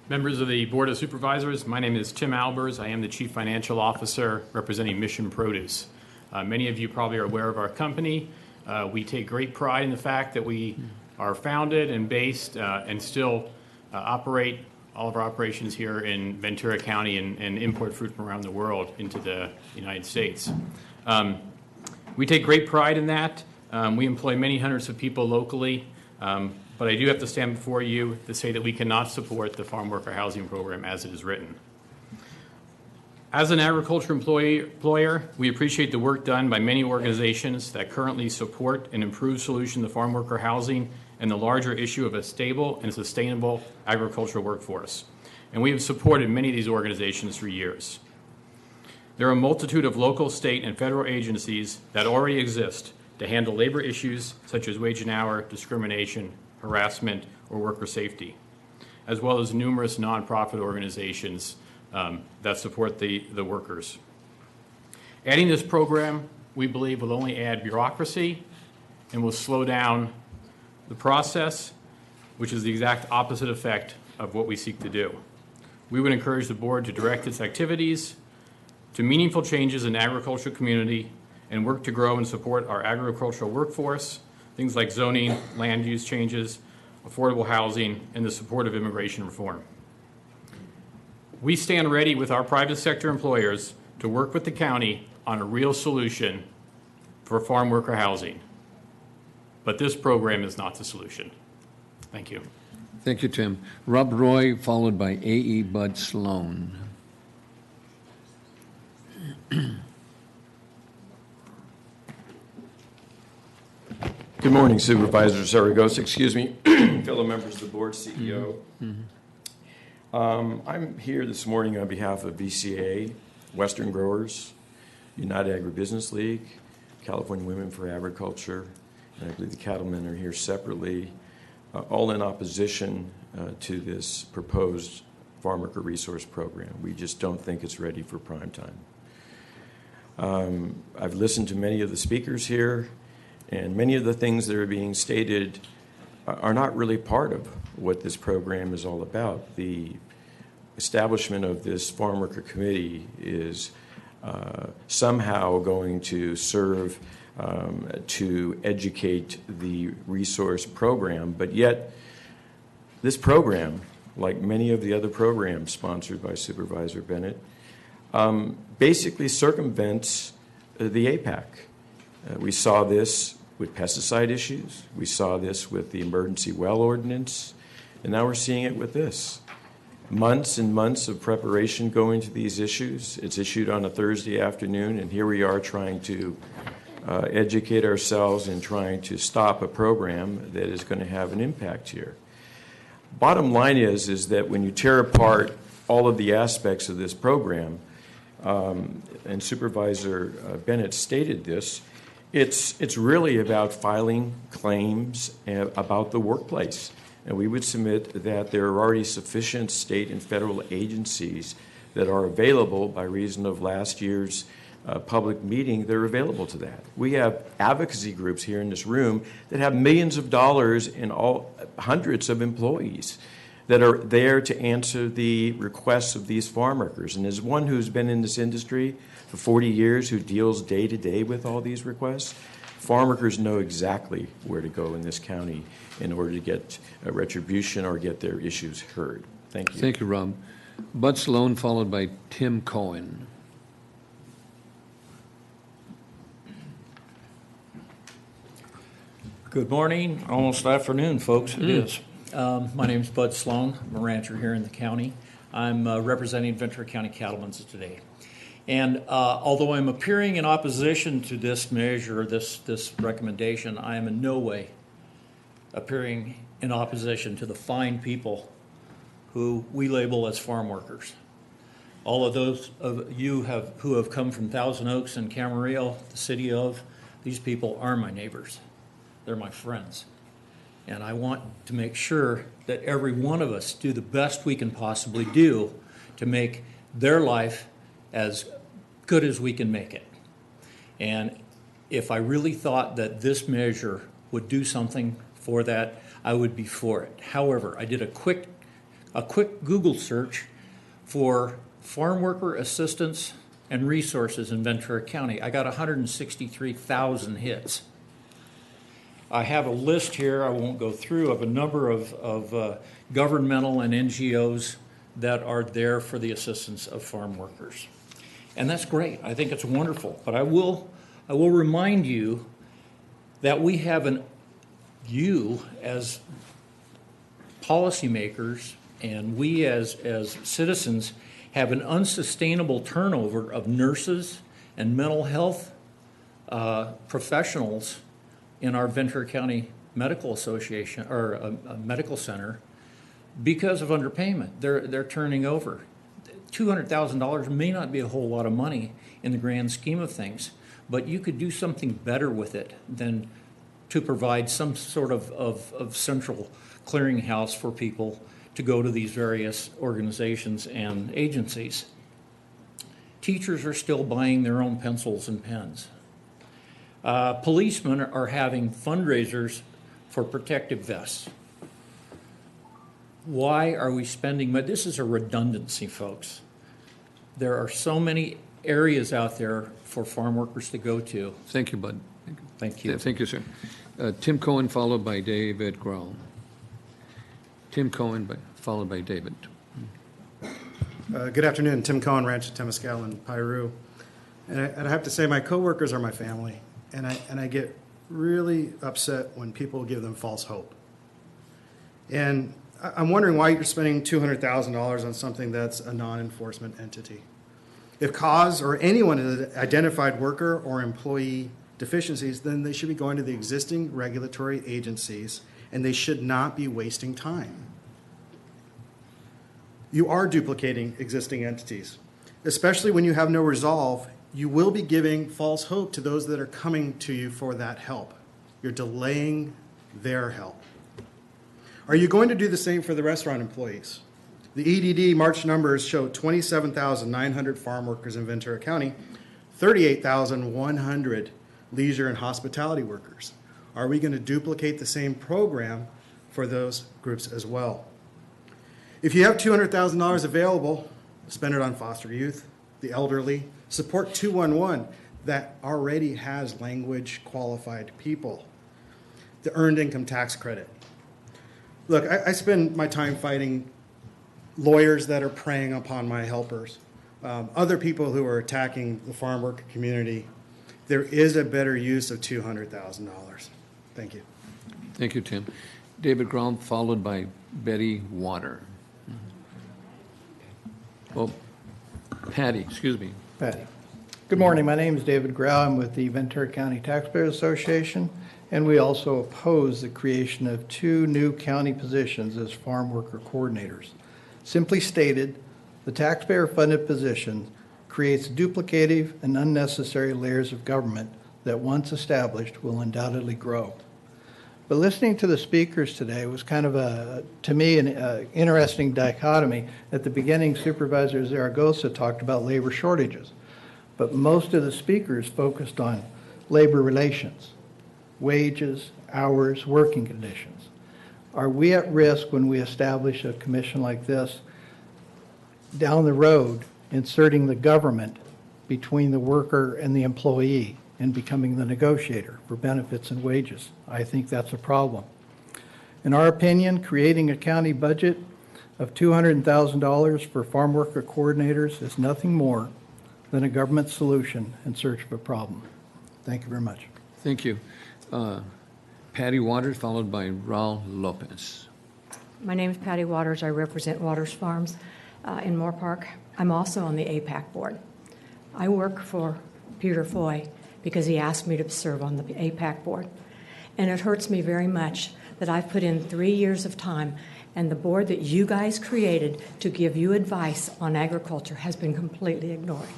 Members of the Board of Supervisors, my name is Tim Albers. I am the Chief Financial Officer representing Mission Produce. Many of you probably are aware of our company. We take great pride in the fact that we are founded and based and still operate all of our operations here in Ventura County and import fruit from around the world into the United States. We take great pride in that. We employ many hundreds of people locally, but I do have to stand before you to say that we cannot support the farm worker housing program as it is written. As an agriculture employer, we appreciate the work done by many organizations that currently support and improve solution to farm worker housing and the larger issue of a stable and sustainable agricultural workforce. And we have supported many of these organizations for years. There are a multitude of local, state, and federal agencies that already exist to handle labor issues such as wage and hour, discrimination, harassment, or worker safety, as well as numerous nonprofit organizations that support the workers. Adding this program, we believe, will only add bureaucracy and will slow down the process, which is the exact opposite effect of what we seek to do. We would encourage the board to direct its activities to meaningful changes in the agricultural community and work to grow and support our agricultural workforce, things like zoning, land use changes, affordable housing, and the support of immigration reform. We stand ready with our private sector employers to work with the county on a real solution for farm worker housing. But this program is not the solution. Thank you. Thank you, Tim. Rob Roy, followed by A.E. Bud Sloan. Good morning, Supervisor Zaragoza, fellow members of the board, CEO. I'm here this morning on behalf of VCA, Western Growers, United Agribusiness League, California Women for Agriculture, and I believe the cattlemen are here separately, all in opposition to this proposed farm worker resource program. We just don't think it's ready for prime time. I've listened to many of the speakers here, and many of the things that are being stated are not really part of what this program is all about. The establishment of this farm worker committee is somehow going to serve to educate the resource program, but yet this program, like many of the other programs sponsored by Supervisor Bennett, basically circumvents the APAC. We saw this with pesticide issues. We saw this with the emergency well ordinance. And now we're seeing it with this. Months and months of preparation go into these issues. It's issued on a Thursday afternoon, and here we are trying to educate ourselves and trying to stop a program that is going to have an impact here. Bottom line is that when you tear apart all of the aspects of this program, and Supervisor Bennett stated this, it's really about filing claims about the workplace. And we would submit that there are already sufficient state and federal agencies that are available by reason of last year's public meeting. They're available to that. We have advocacy groups here in this room that have millions of dollars and hundreds of employees that are there to answer the requests of these farm workers. And as one who's been in this industry for 40 years, who deals day to day with all these requests, farm workers know exactly where to go in this county in order to get a retribution or get their issues heard. Thank you. Thank you, Rob. Bud Sloan, followed by Tim Cohen. Good morning, almost afternoon, folks. It is. My name's Bud Sloan. I'm a rancher here in the county. I'm representing Ventura County cattlemen today. And although I'm appearing in opposition to this measure, this recommendation, I am in no way appearing in opposition to the fine people who we label as farm workers. All of those of you who have come from Thousand Oaks and Camarillo, the city of, these people are my neighbors. They're my friends. And I want to make sure that every one of us do the best we can possibly do to make their life as good as we can make it. And if I really thought that this measure would do something for that, I would be for it. However, I did a quick Google search for farm worker assistance and resources in Ventura County. I got 163,000 hits. I have a list here, I won't go through, of a number of governmental and NGOs that are there for the assistance of farm workers. And that's great. I think it's wonderful. But I will remind you that we have you as policymakers and we as citizens have an unsustainable turnover of nurses and mental health professionals in our Ventura County Medical Association or Medical Center because of underpayment. They're turning over. $200,000 may not be a whole lot of money in the grand scheme of things, but you could do something better with it than to provide some sort of central clearinghouse for people to go to these various organizations and agencies. Teachers are still buying their own pencils and pens. Policemen are having fundraisers for protective vests. Why are we spending money? This is a redundancy, folks. There are so many areas out there for farm workers to go to. Thank you, Bud. Thank you. Thank you, sir. Tim Cohen, followed by David Grohl. Tim Cohen, followed by David. Good afternoon. Tim Cohen, Ranch at Temescal in Piru. And I have to say, my coworkers are my family. And I get really upset when people give them false hope. And I'm wondering why you're spending $200,000 on something that's a non-enforcement entity. If cause or anyone has identified worker or employee deficiencies, then they should be going to the existing regulatory agencies, and they should not be wasting time. You are duplicating existing entities, especially when you have no resolve. You will be giving false hope to those that are coming to you for that help. You're delaying their help. Are you going to do the same for the restaurant employees? The EDD March numbers show 27,900 farm workers in Ventura County, 38,100 leisure and hospitality workers. Are we going to duplicate the same program for those groups as well? If you have $200,000 available, spend it on foster youth, the elderly, Support 211 that already has language qualified people. The earned income tax credit. Look, I spend my time fighting lawyers that are preying upon my helpers, other people who are attacking the farm worker community. There is a better use of $200,000. Thank you. Thank you, Tim. David Grom, followed by Betty Water. Oh, Patty, excuse me. Patty. Good morning. My name is David Grau. I'm with the Ventura County Taxpayers Association, and we also oppose the creation of 2 new county positions as farm worker coordinators. Simply stated, the taxpayer-funded position creates duplicative and unnecessary layers of government that, once established, will undoubtedly grow. But listening to the speakers today was kind of to me, an interesting dichotomy. At the beginning, Supervisor Zaragoza talked about labor shortages, but most of the speakers focused on labor relations, wages, hours, working conditions. Are we at risk when we establish a commission like this down the road, inserting the government between the worker and the employee and becoming the negotiator for benefits and wages? I think that's a problem. In our opinion, creating a county budget of $200,000 for farm worker coordinators is nothing more than a government solution in search of a problem. Thank you very much. Thank you. Patty Waters, followed by Raul Lopez. My name is Patty Waters. I represent Waters Farms in Moore Park. I'm also on the APAC board. I work for Peter Foy because he asked me to serve on the APAC board. And it hurts me very much that I've put in 3 years of time, and the board that you guys created to give you advice on agriculture has been completely ignored.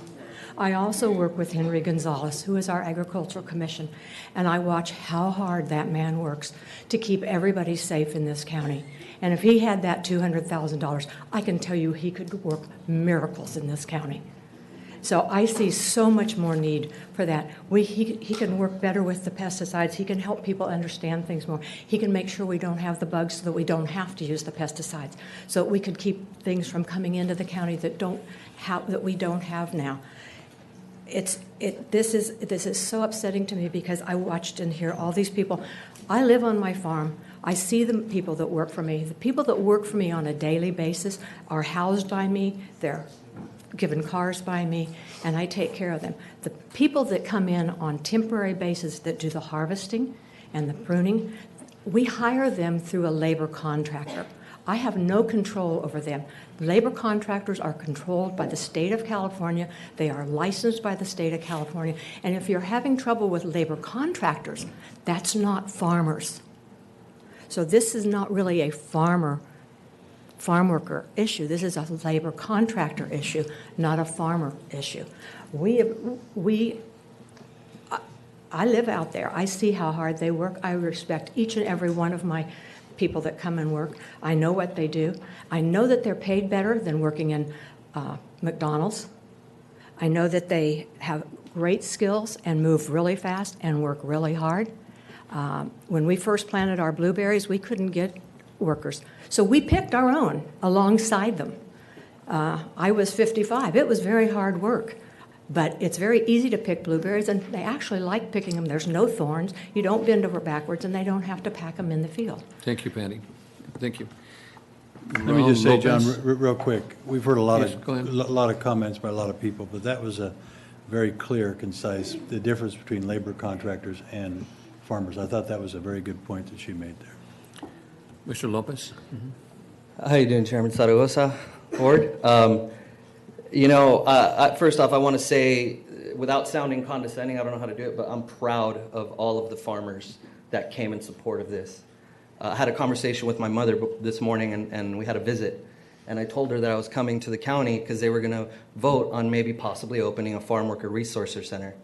I also work with Henry Gonzalez, who is our Agricultural Commission, and I watch how hard that man works to keep everybody safe in this county. And if he had that $200,000, I can tell you he could work miracles in this county. So I see so much more need for that. He can work better with the pesticides. He can help people understand things more. He can make sure we don't have the bugs so that we don't have to use the pesticides. So we could keep things from coming into the county that we don't have now. This is so upsetting to me because I watched and hear all these people. I live on my farm. I see the people that work for me. The people that work for me on a daily basis are housed by me. They're given cars by me, and I take care of them. The people that come in on temporary basis that do the harvesting and the pruning, we hire them through a labor contractor. I have no control over them. Labor contractors are controlled by the state of California. They are licensed by the state of California. And if you're having trouble with labor contractors, that's not farmers. So this is not really a farm worker issue. This is a labor contractor issue, not a farmer issue. I live out there. I see how hard they work. I respect each and every one of my people that come and work. I know what they do. I know that they're paid better than working in McDonald's. I know that they have great skills and move really fast and work really hard. When we first planted our blueberries, we couldn't get workers. So we picked our own alongside them. I was 55. It was very hard work. But it's very easy to pick blueberries, and they actually like picking them. There's no thorns. You don't bend over backwards, and they don't have to pack them in the field. Thank you, Patty. Thank you. Let me just say, Lopez. John, real quick, we've heard a lot Go ahead. of comments by a lot of people, but that was a very clear, concise, the difference between labor contractors and farmers. I thought that was a very good point that she made there. Mr. Lopez. How you doing, Chairman Zaragoza, Board? First off, I want to say, without sounding condescending, I don't know how to do it, but I'm proud of all of the farmers that came in support of this. I had a conversation with my mother this morning, and we had a visit, and I told her that I was coming to the county because they were going to vote on maybe possibly opening a farm worker resource center,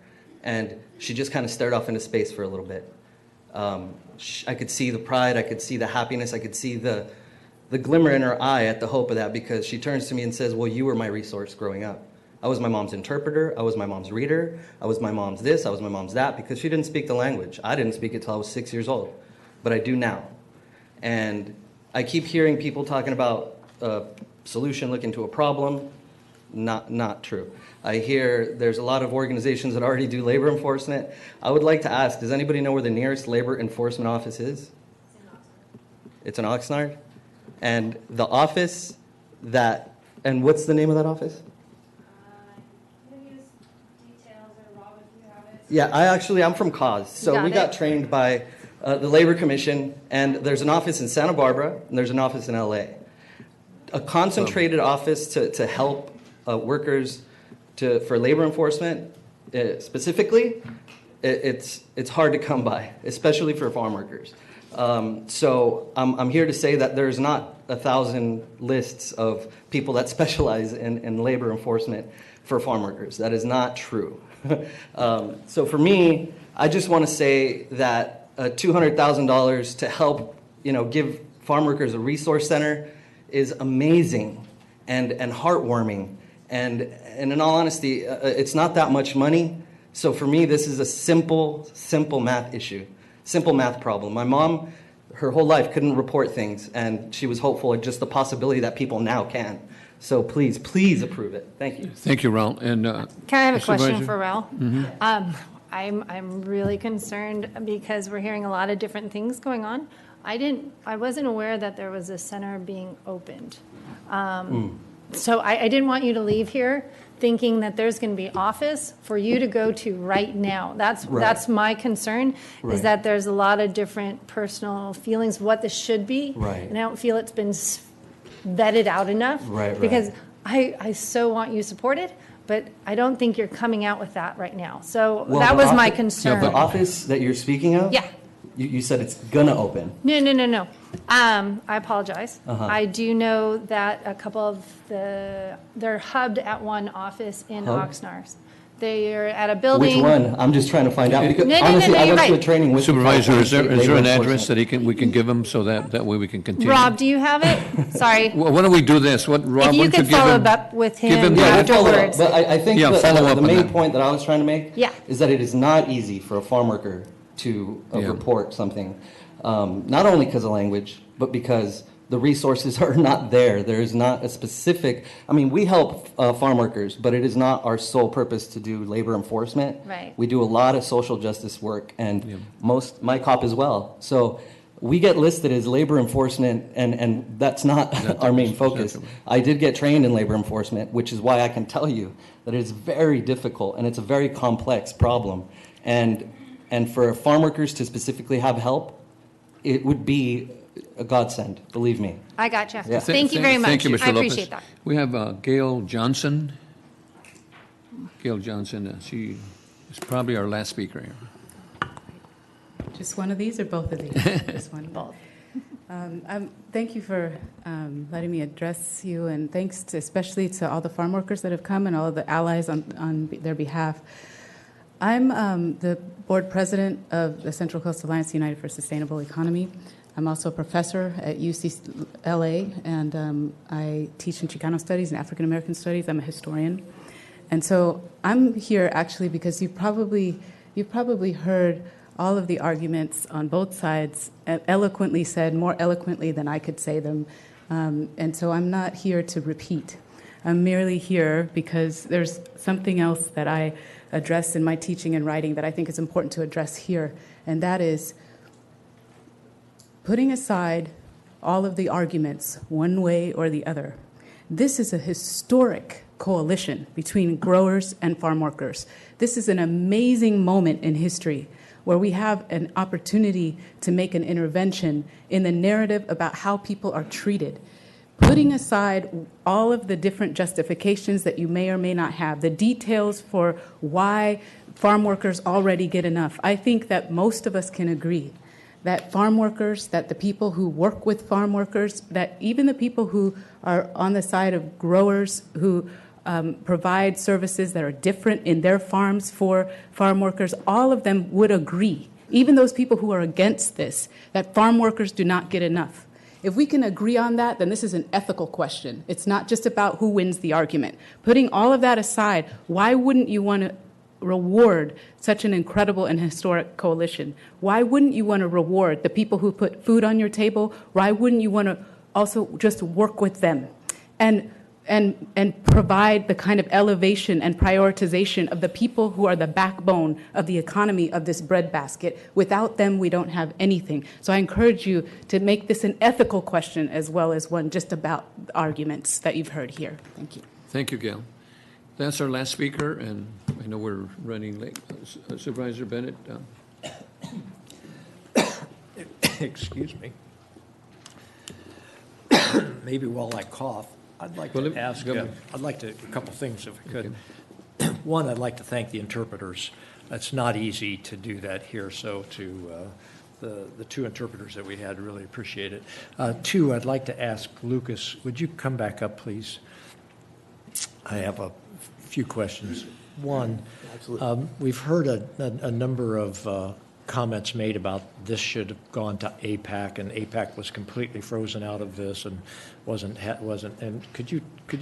and she just kind of stared off into space for a little bit. I could see the pride, I could see the happiness, I could see the glimmer in her eye at the hope of that, because she turns to me and says, well, you were my resource growing up. I was my mom's interpreter, I was my mom's reader, I was my mom's this, I was my mom's that, because she didn't speak the language. I didn't speak it till I was 6 years old, but I do now. And I keep hearing people talking about a solution, look into a problem. Not true. I hear there's a lot of organizations that already do labor enforcement. I would like to ask, does anybody know where the nearest labor enforcement office is? It's in Oxnard. And the office that, and what's the name of that office? Yeah, I'm from CAUSE. So we got trained by the Labor Commission, and there's an office in Santa Barbara, and there's an office in LA. A concentrated office to help workers for labor enforcement specifically, it's hard to come by, especially for farm workers. So I'm here to say that there's not 1,000 lists of people that specialize in labor enforcement for farm workers. That is not true. So for me, I just want to say that $200,000 to help, give farm workers a resource center is amazing and heartwarming. And in all honesty, it's not that much money. So for me, this is a simple math issue, simple math problem. My mom, her whole life, couldn't report things, and she was hopeful at just the possibility that people now can. So please approve it. Thank you. Thank you, Raul. And Can I have a question for Raul? Mm-hmm. I'm really concerned because we're hearing a lot of different things going on. I wasn't aware that there was a center being opened. So I didn't want you to leave here thinking that there's going to be office for you to go to right now. That's my concern, is that there's a lot of different personal feelings what this should be. And I don't feel it's been vetted out enough. Because I so want you supported, but I don't think you're coming out with that right now. So that was my concern. The office that you're speaking of? Yeah. You said it's gonna open. No. I apologize. I do know that a couple of they're hubbed at one office in Oxnard. They are at a building. Which one? I'm just trying to find out. Because No, honestly, I went right. to a training with Supervisor, is there labor an enforcement. address that we can give him so that way we can continue? Rob, do you have it? Sorry. Well, why don't we do this? Rob, If you why don't could give follow him- up with give him him that. afterwards. But I think follow up the on main that. point that I was trying to make Yeah. is that it is not easy for a farm worker to report something, not only because of language, but because the resources are not there. There is not a specific, we help farm workers, but it is not our sole purpose to do labor enforcement. Right. We do a lot of social justice work, and my COP as well. So we get listed as labor enforcement, and that's not our main focus. I did get trained in labor enforcement, which is why I can tell you that it's very difficult, and it's a very complex problem. And for farm workers to specifically have help, it would be a godsend, believe me. I gotcha. Yeah. Thank you very much. Thank you, Mr. I Lopez. appreciate that. We have Gail Johnson. Gail Johnson, she is probably our last speaker here. Just one of these or both of these? Just one. Both. Thank you for letting me address you, and thanks especially to all the farm workers that have come and all of the allies on their behalf. I'm the board president of the Central Coast Alliance United for Sustainable Economy. I'm also a professor at UCLA, and I teach in Chicano Studies and African American Studies. I'm a historian. And so I'm here actually because you've probably heard all of the arguments on both sides eloquently said, more eloquently than I could say them. And so I'm not here to repeat. I'm merely here because there's something else that I address in my teaching and writing that I think is important to address here, and that is putting aside all of the arguments one way or the other. This is a historic coalition between growers and farm workers. This is an amazing moment in history where we have an opportunity to make an intervention in the narrative about how people are treated. Putting aside all of the different justifications that you may or may not have, the details for why farm workers already get enough, I think that most of us can agree that farm workers, that the people who work with farm workers, that even the people who are on the side of growers who provide services that are different in their farms for farm workers, all of them would agree, even those people who are against this, that farm workers do not get enough. If we can agree on that, then this is an ethical question. It's not just about who wins the argument. Putting all of that aside, why wouldn't you want to reward such an incredible and historic coalition? Why wouldn't you want to reward the people who put food on your table? Why wouldn't you want to also just work with them? And and provide the kind of elevation and prioritization of the people who are the backbone of the economy of this breadbasket. Without them, we don't have anything. So I encourage you to make this an ethical question as well as one just about the arguments that you've heard here. Thank you. Thank you, Gail. That's our last speaker, and I know we're running late. Supervisor Bennett. Excuse me. Maybe while I cough, I'd like to ask, a couple things if I could. Okay. One, I'd like to thank the interpreters. It's not easy to do that here, so to the two interpreters that we had, really appreciate it. Two, I'd like to ask Lucas, would you come back up, please? I have a few questions. One, we've heard a number of comments made about this should have gone to APAC, and APAC was completely frozen out of this and wasn't. And could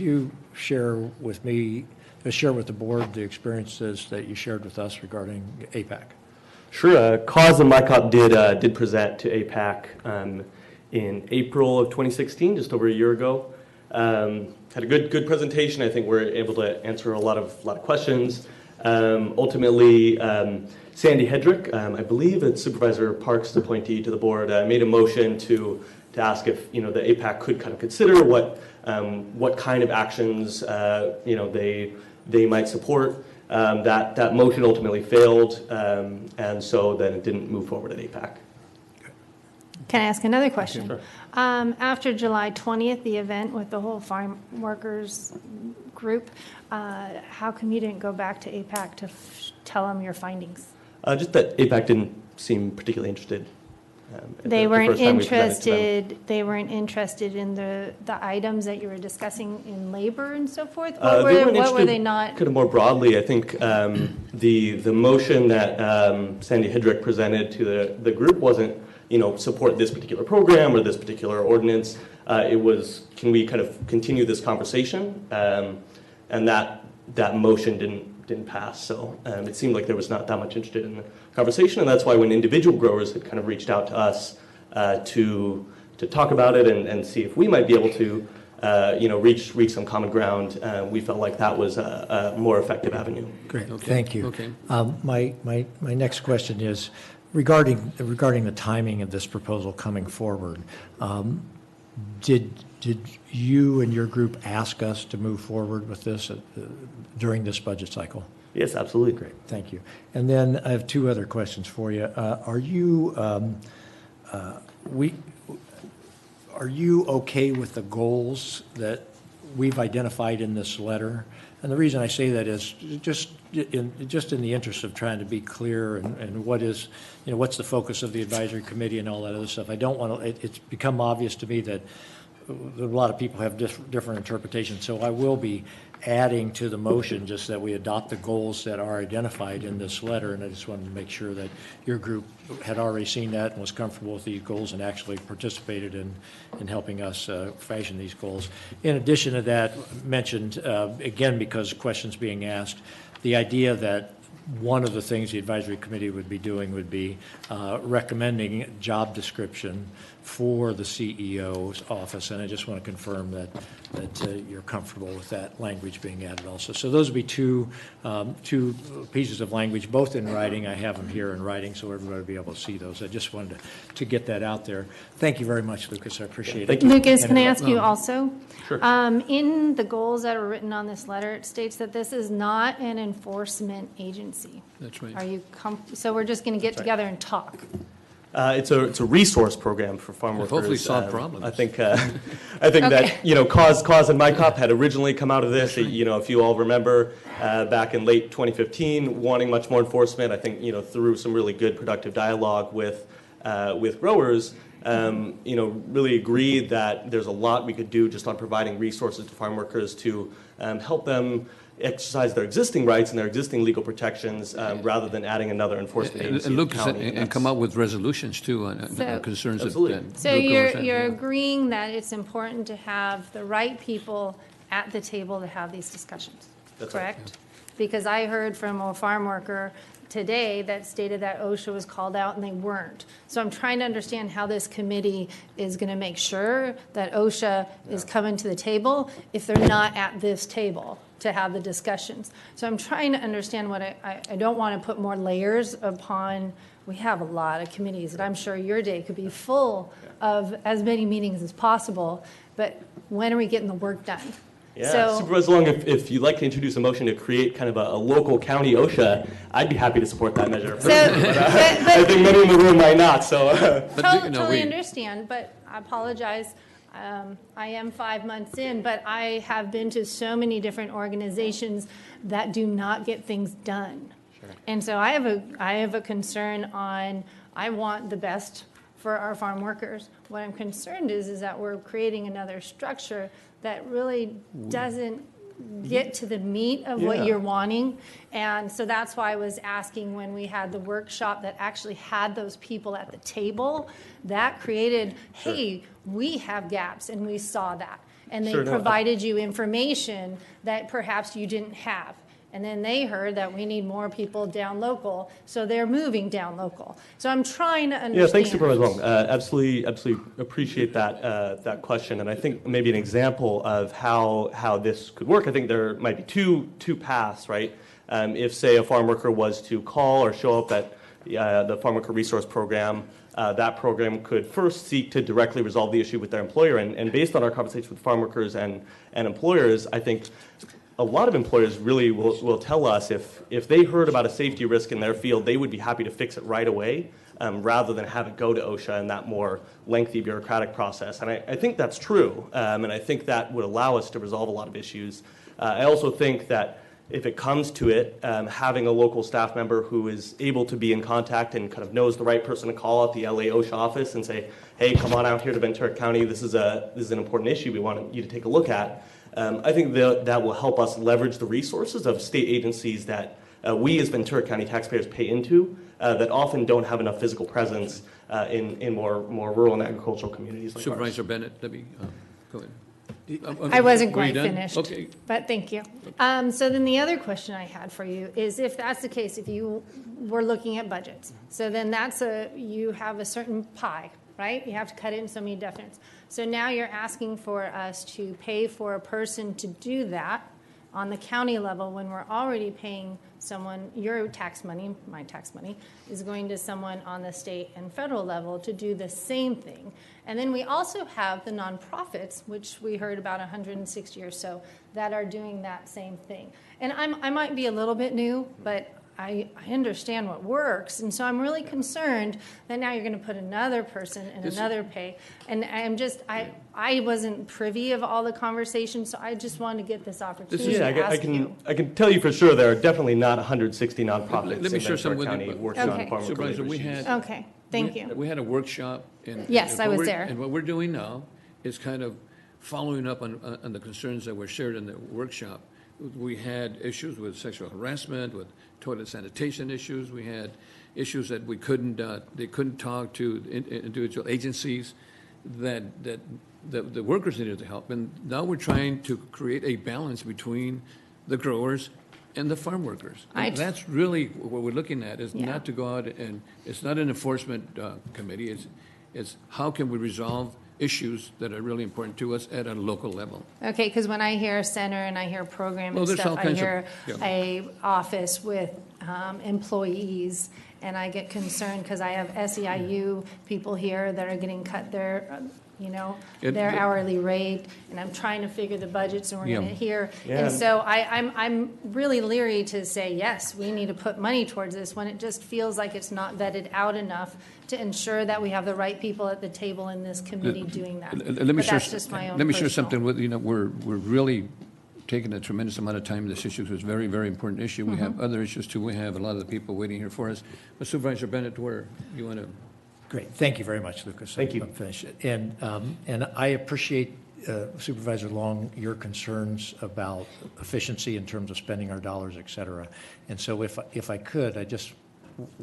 you share with me, share with the board the experiences that you shared with us regarding APAC? Sure. Cause and MyCop did present to APAC in April of 2016, just over a year ago. Had a good presentation. I think we're able to answer a lot of questions. Ultimately, Sandy Hedrick, I believe it's Supervisor Parks' appointee to the board, made a motion to ask if the APAC could kind of consider what kind of actions they might support. That motion ultimately failed, and so then it didn't move forward at APAC. Can I ask another question? Sure. After July 20th, the event with the whole farm workers group, how come you didn't go back to APAC to tell them your findings? Just that APAC didn't seem particularly interested. They weren't interested. They weren't interested in the items that you were discussing in labor and so forth. What were they not? Kind of more broadly, I think the motion that Sandy Hedrick presented to the group wasn't support this particular program or this particular ordinance. It was, can we kind of continue this conversation? And that motion didn't pass. So it seemed like there was not that much interested in the conversation, and that's why when individual growers had kind of reached out to us to talk about it and see if we might be able to reach some common ground, we felt like that was a more effective avenue. Great, thank you. Okay. My next question is regarding the timing of this proposal coming forward. Did you and your group ask us to move forward with this during this budget cycle? Yes, absolutely. Great, thank you. And then I have two other questions for you. Are you okay with the goals that we've identified in this letter? And the reason I say that is just in the interest of trying to be clear and what's the focus of the advisory committee and all that other stuff. I don't want to. It's become obvious to me that a lot of people have different interpretations. So I will be adding to the motion just that we adopt the goals that are identified in this letter. And I just wanted to make sure that your group had already seen that and was comfortable with these goals and actually participated in helping us fashion these goals. In addition to that, mentioned, again, because questions being asked, the idea that one of the things the advisory committee would be doing would be recommending job description for the CEO's office, and I just want to confirm that you're comfortable with that language being added also. So those would be two pieces of language, both in writing. I have them here in writing, so everybody will be able to see those. I just wanted to get that out there. Thank you very much, Lucas. I appreciate it. Lucas, can I ask you also? Sure. In the goals that are written on this letter, it states that this is not an enforcement agency. That's right. Are you so we're just going to get together and talk? It's a resource program for farm workers. Hopefully solve problems. I think that Cause and MyCop had originally come out of this. Right. If you all remember, back in late 2015, wanting much more enforcement. I think through some really good productive dialogue with growers, really agreed that there's a lot we could do just on providing resources to farm workers to help them exercise their existing rights and their existing legal protections rather than adding another enforcement agency. And Lucas, and come up with resolutions too on concerns. So you're agreeing that it's important to have the right people at the table to have these discussions, That's correct? Right. Because I heard from a farm worker today that stated that OSHA was called out and they weren't. So I'm trying to understand how this committee is going to make sure that OSHA is coming to the table if they're not at this table to have the discussions. So I'm trying to understand what I don't want to put more layers upon. We have a lot of committees, and I'm sure your day could be full of as many meetings as possible, but when are we getting the work done? Yeah, So, Supervisor Long, if you'd like to introduce a motion to create kind of a local county OSHA, I'd be happy to support that measure. I think many in the room might not. So totally understand, but I apologize. I am 5 months in, but I have been to so many different organizations that do not get things done. Sure. And so I have a concern on, I want the best for our farm workers. What I'm concerned is that we're creating another structure that really doesn't get to the meat of what you're wanting. And so that's why I was asking when we had the workshop that actually had those people at the table, that created, hey, we have gaps, and we saw that. And they provided you information that perhaps you didn't have. And then they heard that we need more people down local, so they're moving down local. So I'm trying to understand. Yeah, thanks, Supervisor Long. Absolutely appreciate that question. And I think maybe an example of how this could work, I think there might be two paths, right? If, say, a farm worker was to call or show up at the Farm Worker Resource Program, that program could first seek to directly resolve the issue with their employer. And based on our conversations with farm workers and employers, I think a lot of employers really will tell us if they heard about a safety risk in their field, they would be happy to fix it right away rather than have it go to OSHA and that more lengthy bureaucratic process. And I think that's true, and I think that would allow us to resolve a lot of issues. I also think that if it comes to it, having a local staff member who is able to be in contact and kind of knows the right person to call at the LA OSHA office and say, hey, come on out here to Ventura County, this is an important issue we want you to take a look at. I think that will help us leverage the resources of state agencies that we as Ventura County taxpayers pay into that often don't have enough physical presence in more rural and agricultural communities like Supervisor ours. Bennett, let me go ahead. I wasn't quite finished, okay. but thank you. So then the other question I had for you is if that's the case, if you were looking at budgets, so then you have a certain pie, right? You have to cut it in so many definites. So now you're asking for us to pay for a person to do that on the county level when we're already paying someone, your tax money, my tax money, is going to someone on the state and federal level to do the same thing. And then we also have the nonprofits, which we heard about 160 or so, that are doing that same thing. And I might be a little bit new, but I understand what works, and so I'm really concerned that now you're going to put another person in another pay. And I wasn't privy of all the conversations, so I just wanted to get this opportunity to ask you. I can tell you for sure there are definitely not 160 nonprofits Let me share some in with Ventura County you. working on farm worker Supervisor, labor we issues. had Okay, thank you. We had a workshop. Yes, I was there. And what we're doing now is kind of following up on the concerns that were shared in the workshop. We had issues with sexual harassment, with toilet sanitation issues. We had issues that they couldn't talk to individual agencies that the workers needed to help. And now we're trying to create a balance between the growers and the farm workers. And that's really what we're looking at, is not to go out and, it's not an enforcement committee, it's how can we resolve issues that are really important to us at a local level. Okay, because when I hear center and I hear program and there's all stuff, I kinds hear of- a office with employees, and I get concerned because I have SEIU people here that are getting cut their hourly rate, and I'm trying to figure the budgets, and we're going to hear. And so I'm really leery to say, yes, we need to put money towards this when it just feels like it's not vetted out enough to ensure that we have the right people at the table in this committee doing that. But that's just my own Let me share personal. something with, we're really taking a tremendous amount of time. This issue is a very, very important issue. We have other issues too. We have a lot of the people waiting here for us. But Supervisor Bennett, where you want to? Great. Thank you very much, Lucas. Thank you. I'm finished. And I appreciate, Supervisor Long, your concerns about efficiency in terms of spending our dollars, et cetera. And so if I could, I just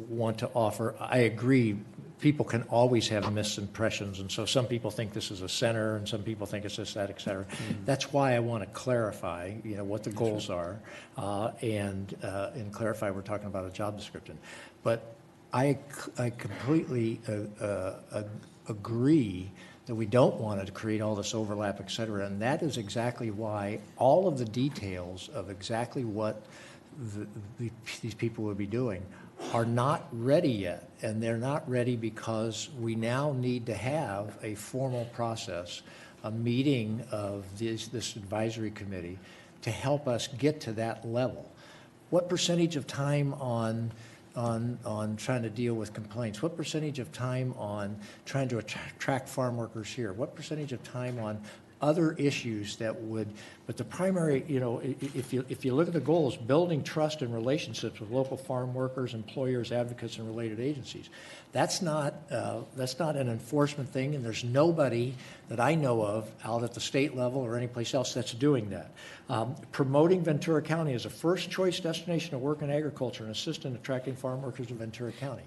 want to offer, I agree, people can always have misimpressions, and so some people think this is a center, and some people think it's this, that, et cetera. That's why I want to clarify, what the goals are, and clarify we're talking about a job description. But I completely agree that we don't want to create all this overlap, et cetera, and that is exactly why all of the details of exactly what these people will be doing are not ready yet, and they're not ready because we now need to have a formal process, a meeting of this advisory committee to help us get to that level. What percentage of time on trying to deal with complaints? What percentage of time on trying to attract farm workers here? What percentage of time on other issues that would, but the primary, if you look at the goals, building trust and relationships with local farm workers, employers, advocates, and related agencies. That's not an enforcement thing, and there's nobody that I know of out at the state level or anyplace else that's doing that. Promoting Ventura County as a first choice destination to work in agriculture and assist in attracting farm workers to Ventura County.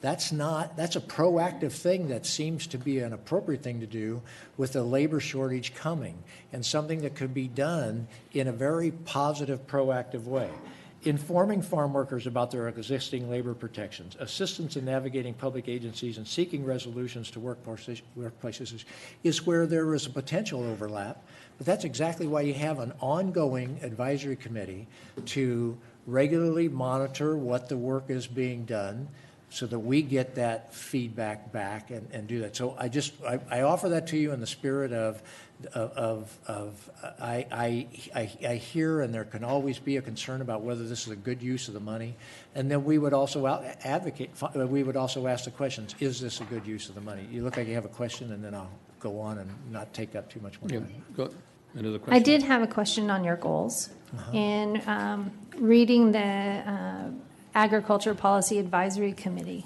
That's a proactive thing that seems to be an appropriate thing to do with a labor shortage coming, and something that could be done in a very positive, proactive way. Informing farm workers about their existing labor protections, assistance in navigating public agencies, and seeking resolutions to workplaces is where there is a potential overlap. But that's exactly why you have an ongoing advisory committee to regularly monitor what the work is being done, so that we get that feedback back and do that. So I offer that to you in the spirit of I hear, and there can always be a concern about whether this is a good use of the money, and then we would also advocate. We would also ask the questions: is this a good use of the money? You look like you have a question, and then I'll go on and not take up too much more time. Go. Another question. I did have a question on your goals. In reading the Agriculture Policy Advisory Committee,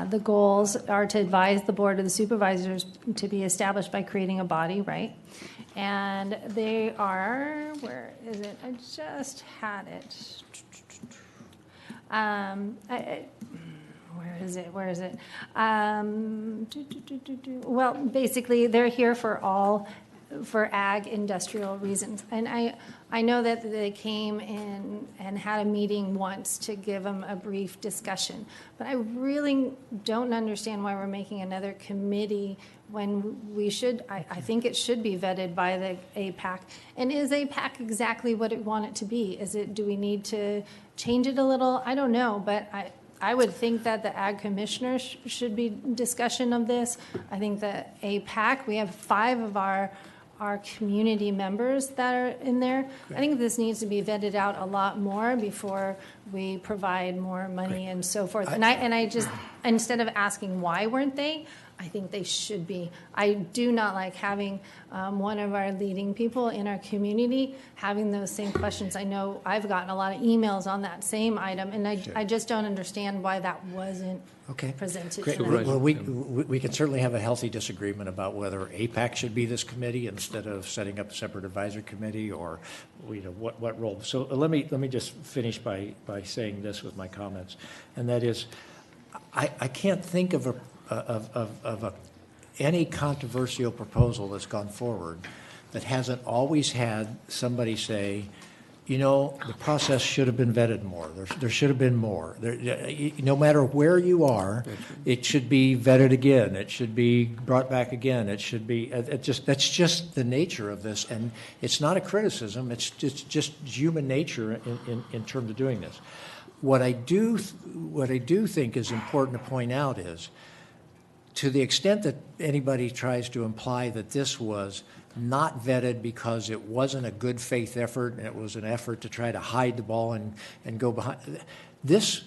the goals are to advise the Board of the Supervisors to be established by creating a body, right? And they are, where is it? I just had it. Where is it? Well, basically, they're here for ag industrial reasons. And I know that they came in and had a meeting once to give them a brief discussion, but I really don't understand why we're making another committee when we should, I think it should be vetted by the APAC. And is APAC exactly what it want it to be? Do we need to change it a little? I don't know, but I would think that the ag commissioner should be discussion of this. I think that APAC, we have 5 of our community members that are in there. I think this needs to be vetted out a lot more before we provide more money and so forth. And I just, instead of asking why weren't they, I think they should be. I do not like having one of our leading people in our community having those same questions. I know I've gotten a lot of emails on that same item, and I just don't understand why that wasn't presented. Great. Well, we can certainly have a healthy disagreement about whether APAC should be this committee instead of setting up a separate advisory committee, or what role. So let me just finish by saying this with my comments, and that is, I can't think of any controversial proposal that's gone forward that hasn't always had somebody say, the process should have been vetted more. There should have been more. No matter where you are, it should be vetted again. It should be brought back again. It should be. That's just the nature of this, and it's not a criticism. It's just human nature in terms of doing this. What I do think is important to point out is, to the extent that anybody tries to imply that this was not vetted because it wasn't a good faith effort and it was an effort to try to hide the ball and go behind, this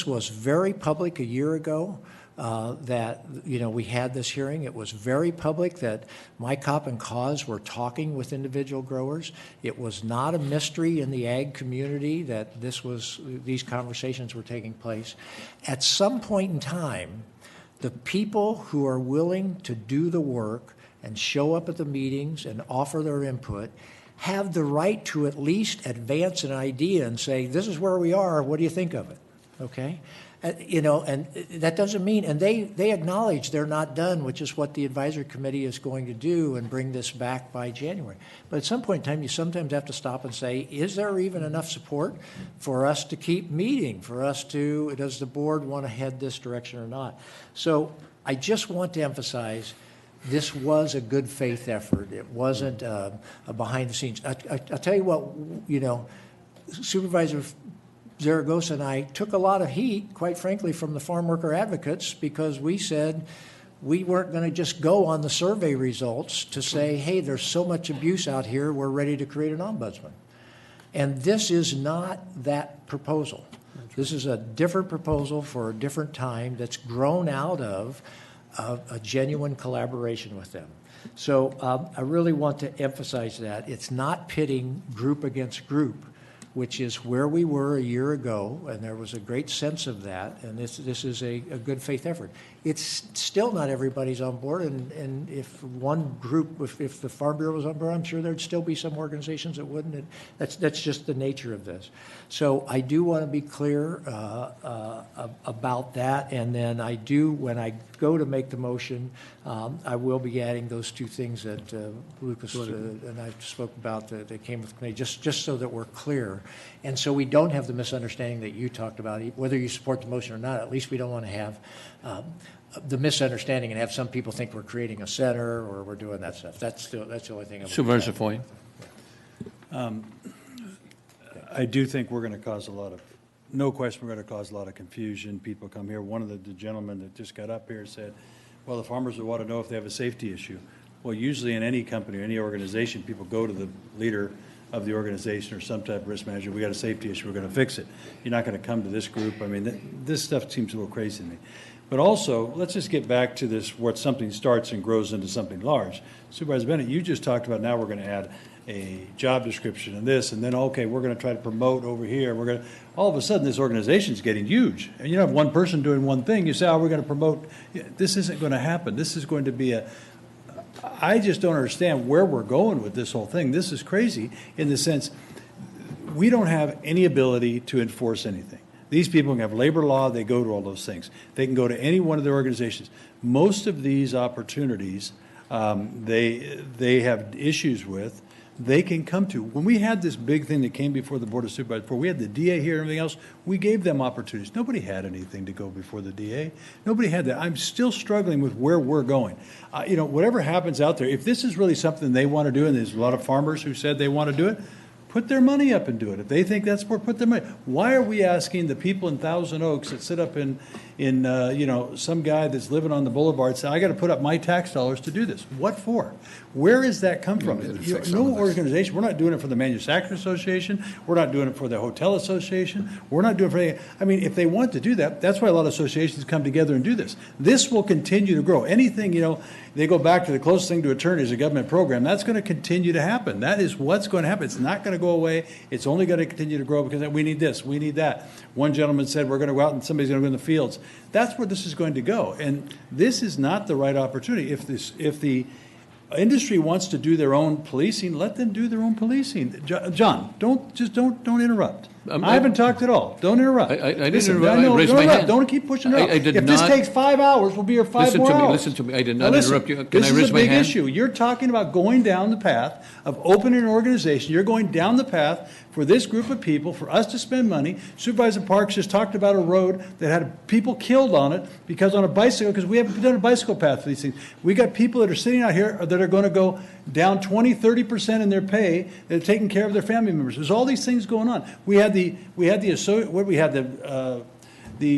was very public a year ago that we had this hearing. It was very public that my COP and cause were talking with individual growers. It was not a mystery in the ag community that these conversations were taking place. At some point in time, the people who are willing to do the work and show up at the meetings and offer their input have the right to at least advance an idea and say, this is where we are, what do you think of it? Okay? And that doesn't mean, and they acknowledge they're not done, which is what the advisory committee is going to do and bring this back by January. But at some point in time, you sometimes have to stop and say, is there even enough support for us to keep meeting, does the board want to head this direction or not? So I just want to emphasize, this was a good faith effort. It wasn't a behind the scenes. I'll tell you what, Supervisor Zaragoza and I took a lot of heat, quite frankly, from the farm worker advocates, because we said we weren't going to just go on the survey results to say, hey, there's so much abuse out here, we're ready to create an ombudsman. And this is not that proposal. This is a different proposal for a different time that's grown out of a genuine collaboration with them. So I really want to emphasize that. It's not pitting group against group, which is where we were a year ago, and there was a great sense of that, and this is a good faith effort. It's still not everybody's on board, and if one group, if the Farm Bureau was on board, I'm sure there'd still be some organizations that wouldn't. That's just the nature of this. So I do want to be clear about that, and then I do, when I go to make the motion, I will be adding those two things that Lucas and I spoke about that came with me, just so that we're clear. And so we don't have the misunderstanding that you talked about, whether you support the motion or not. At least we don't want to have the misunderstanding and have some people think we're creating a center or we're doing that stuff. That's the only thing. Supervisor Foy. I do think we're going to cause no question, we're going to cause a lot of confusion. People come here. One of the gentlemen that just got up here said, well, the farmers would want to know if they have a safety issue. Well, usually in any company or any organization, people go to the leader of the organization or some type of risk manager. We got a safety issue, we're going to fix it. You're not going to come to this group. I mean, this stuff seems a little crazy to me. But also, let's just get back to this, where something starts and grows into something large. Supervisor Bennett, you just talked about now we're going to add a job description and this, and then, okay, we're going to try to promote over here. We're going to, all of a sudden, this organization is getting huge. And you don't have one person doing one thing. You say, oh, we're going to promote. This isn't going to happen. This is going to be I just don't understand where we're going with this whole thing. This is crazy in the sense we don't have any ability to enforce anything. These people can have labor law. They go to all those things. They can go to any one of their organizations. Most of these opportunities they have issues with, they can come to. When we had this big thing that came before the Board of Supervisors, before we had the DA here and everything else, we gave them opportunities. Nobody had anything to go before the DA. Nobody had that. I'm still struggling with where we're going. Whatever happens out there, if this is really something they want to do, and there's a lot of farmers who said they want to do it, put their money up and do it. If they think that's more, put their money. Why are we asking the people in Thousand Oaks that sit up in some guy that's living on the boulevard say, I got to put up my tax dollars to do this? What for? Where does that come from? No organization. We're not doing it for the Manufacturers Association. We're not doing it for the Hotel Association. We're not doing it for any. I mean, if they want to do that, that's why a lot of associations come together and do this. This will continue to grow. Anything, they go back to the closest thing to attorney is a government program. That's going to continue to happen. That is what's going to happen. It's not going to go away. It's only going to continue to grow because we need this, we need that. One gentleman said we're going to go out and somebody's going to go in the fields. That's where this is going to go. And this is not the right opportunity. If the industry wants to do their own policing, let them do their own policing. John, don't interrupt. I haven't talked at all. Don't interrupt. I didn't interrupt. I raised my hand. Don't keep pushing it up. I did if not. this takes 5 hours, we'll be here 5 more hours. Listen to me. I did not interrupt you. Can I raise my hand? This is a big issue. You're talking about going down the path of opening an organization. You're going down the path for this group of people, for us to spend money. Supervisor Parks just talked about a road that had people killed on it because on a bicycle, because we haven't done a bicycle path for these things. We got people that are sitting out here that are going to go down 20-30% in their pay. They're taking care of their family members. There's all these things going on. We had the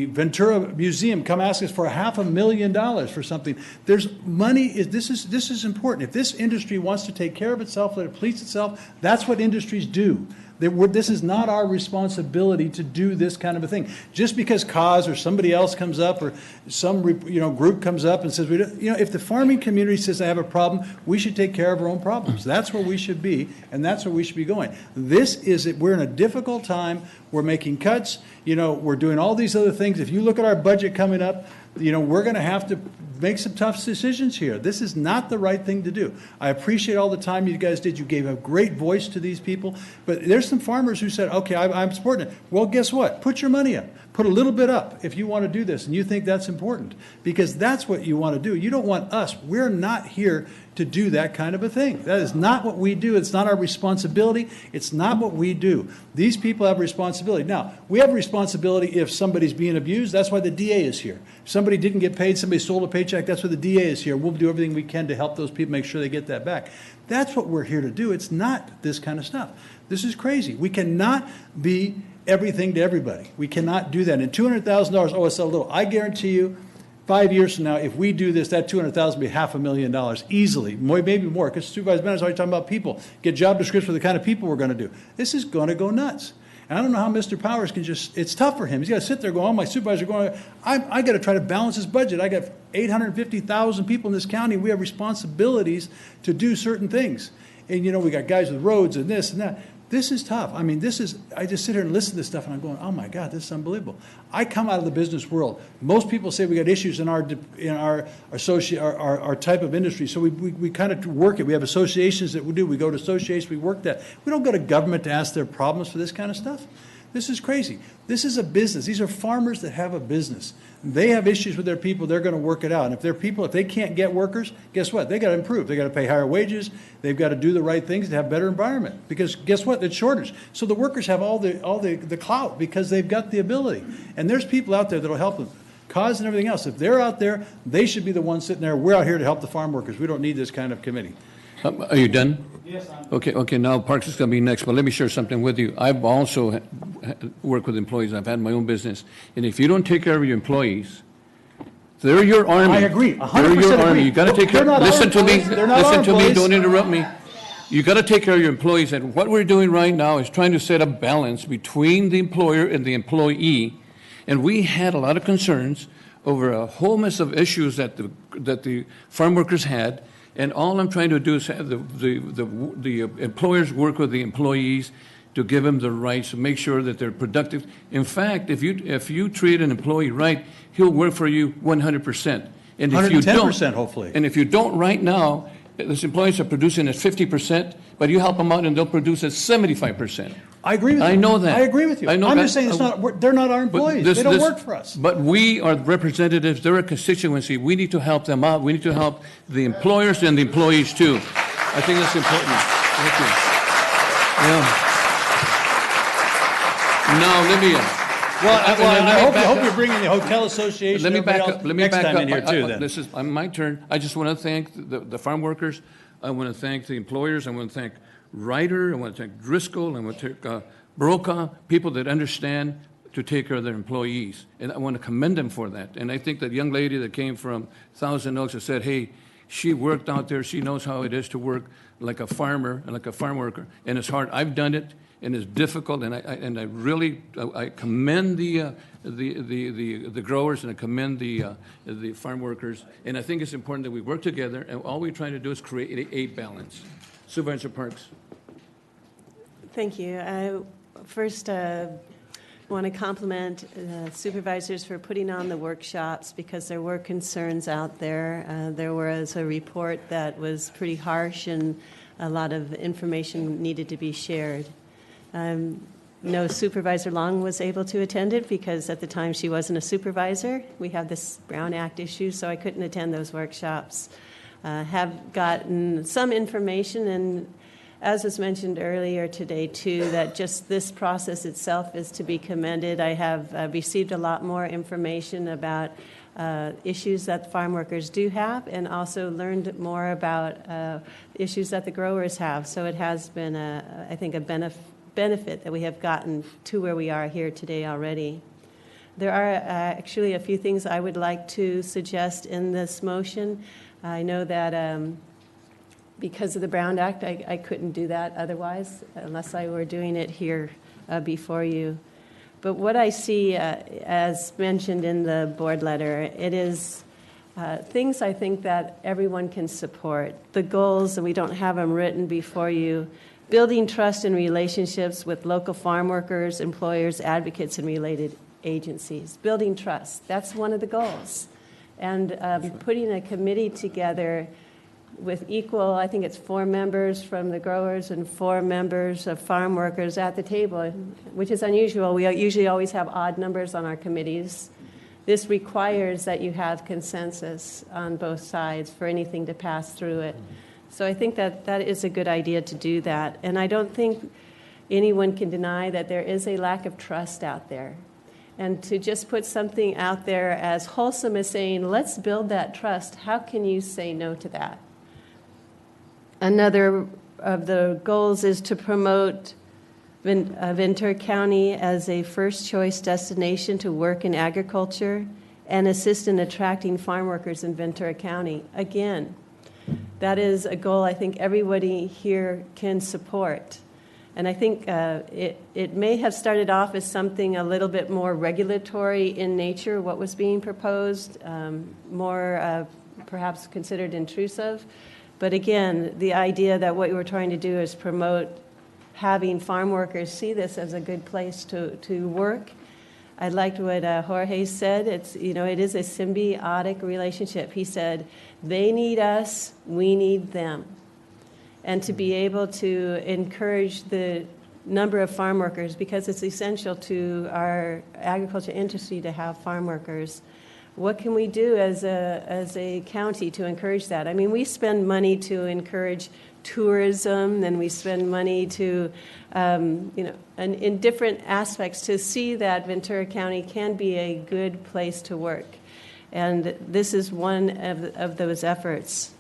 Ventura Museum come ask us for $500,000 for something. There's money. This is important. If this industry wants to take care of itself, let it police itself, that's what industries do. This is not our responsibility to do this kind of a thing. Just because cause or somebody else comes up or some group comes up and says, if the farming community says I have a problem, we should take care of our own problems. That's where we should be, and that's where we should be going. We're in a difficult time. We're making cuts. We're doing all these other things. If you look at our budget coming up, we're going to have to make some tough decisions here. This is not the right thing to do. I appreciate all the time you guys did. You gave a great voice to these people. But there's some farmers who said, okay, I'm supporting it. Well, guess what? Put your money up. Put a little bit up if you want to do this and you think that's important, because that's what you want to do. You don't want us. We're not here to do that kind of a thing. That is not what we do. It's not our responsibility. It's not what we do. These people have responsibility. Now, we have responsibility if somebody's being abused. That's why the DA is here. If somebody didn't get paid, somebody stole a paycheck, that's why the DA is here. We'll do everything we can to help those people make sure they get that back. That's what we're here to do. It's not this kind of stuff. This is crazy. We cannot be everything to everybody. We cannot do that. And $200,000, oh, it's a little. I guarantee you, 5 years from now, if we do this, that $200,000 will be $500,000 easily, maybe more, because Supervisor Bennett's already talking about people. Get job descriptions for the kind of people we're going to do. This is going to go nuts. And I don't know how Mr. Powers can just, it's tough for him. He's got to sit there going, oh, my supervisor going, I got to try to balance his budget. I got 850,000 people in this county. We have responsibilities to do certain things. And, you know, we got guys with roads and this and that. This is tough. I mean, I just sit here and listen to this stuff and I'm going, oh my God, this is unbelievable. I come out of the business world. Most people say we got issues in our type of industry. So we kind of work it. We have associations that we do. We go to associations, we work that. We don't go to government to ask their problems for this kind of stuff. This is crazy. This is a business. These are farmers that have a business. They have issues with their people. They're going to work it out. And if they can't get workers, guess what? They got to improve. They got to pay higher wages. They've got to do the right things to have better environment. Because guess what? It's shortage. So the workers have all the clout because they've got the ability. And there's people out there that will help them. Cause and everything else. If they're out there, they should be the ones sitting there. We're out here to help the farm workers. We don't need this kind of committee. Are you done? Yes, I'm Okay, now Parks is going to be next, but let me share something with you. I've also worked with employees. I've had my own business. And if you don't take care of your employees, they're your army. I agree. 100% They're your army. agree. You got to take care. Listen to me. Listen to me. Don't interrupt me. You got to take care of your employees. And what we're doing right now is trying to set a balance between the employer and the employee. And we had a lot of concerns over a whole mess of issues that the farm workers had. And all I'm trying to do is have the employers work with the employees to give them the rights, to make sure that they're productive. In fact, if you treat an employee right, he'll work for you 100%. And if you don't, 110%, hopefully. And if you don't right now, these employees are producing at 50%, but you help them out and they'll produce at 75%. I agree with you. I know that. I agree with you. I'm just saying they're not our employees. They don't work for us. But we are representatives. They're a constituency. We need to help them out. We need to help the employers and the employees too. I think that's important. Thank you. Yeah. Now let me. I hope you're bringing the hotel association. Let me back up. Let me next back time up. in here too. Then This is my turn. I just want to thank the farm workers. I want to thank the employers. I want to thank Ryder. I want to thank Driscoll. I want to thank Brokaw, people that understand to take care of their employees. And I want to commend them for that. And I think that young lady that came from Thousand Oaks that said, hey, she worked out there. She knows how it is to work like a farmer and like a farm worker. And it's hard. I've done it, and it's difficult. And I really commend the growers, and I commend the farm workers. And I think it's important that we work together. And all we're trying to do is create a balance. Supervisor Parks. Thank you. I first want to compliment supervisors for putting on the workshops, because there were concerns out there. There was a report that was pretty harsh, and a lot of information needed to be shared. No Supervisor Long was able to attend it because at the time she wasn't a supervisor. We have this Brown Act issue, so I couldn't attend those workshops. Have gotten some information, and as was mentioned earlier today too, that just this process itself is to be commended. I have received a lot more information about issues that farm workers do have, and also learned more about issues that the growers have. So it has been, I think, a benefit that we have gotten to where we are here today already. There are actually a few things I would like to suggest in this motion. I know that because of the Brown Act, I couldn't do that otherwise, unless I were doing it here before you. But what I see, as mentioned in the board letter, it is things I think that everyone can support. The goals, and we don't have them written before you, building trust and relationships with local farm workers, employers, advocates, and related agencies. Building trust, that's one of the goals. And putting a committee together with equal, I think it's 4 members from the growers and 4 members of farm workers at the table, which is unusual. We usually always have odd numbers on our committees. This requires that you have consensus on both sides for anything to pass through it. So I think that that is a good idea to do that. And I don't think anyone can deny that there is a lack of trust out there. And to just put something out there as wholesome as saying, let's build that trust, how can you say no to that? Another of the goals is to promote Ventura County as a first-choice destination to work in agriculture and assist in attracting farm workers in Ventura County. Again, that is a goal I think everybody here can support. And I think it may have started off as something a little bit more regulatory in nature, what was being proposed, more perhaps considered intrusive. But again, the idea that what we're trying to do is promote having farm workers see this as a good place to work. I liked what Jorge said. It is a symbiotic relationship. He said, they need us, we need them. And to be able to encourage the number of farm workers, because it's essential to our agriculture industry to have farm workers. What can we do as a county to encourage that? I mean, we spend money to encourage tourism, and we spend money to, in different aspects to see that Ventura County can be a good place to work. And this is one of those efforts.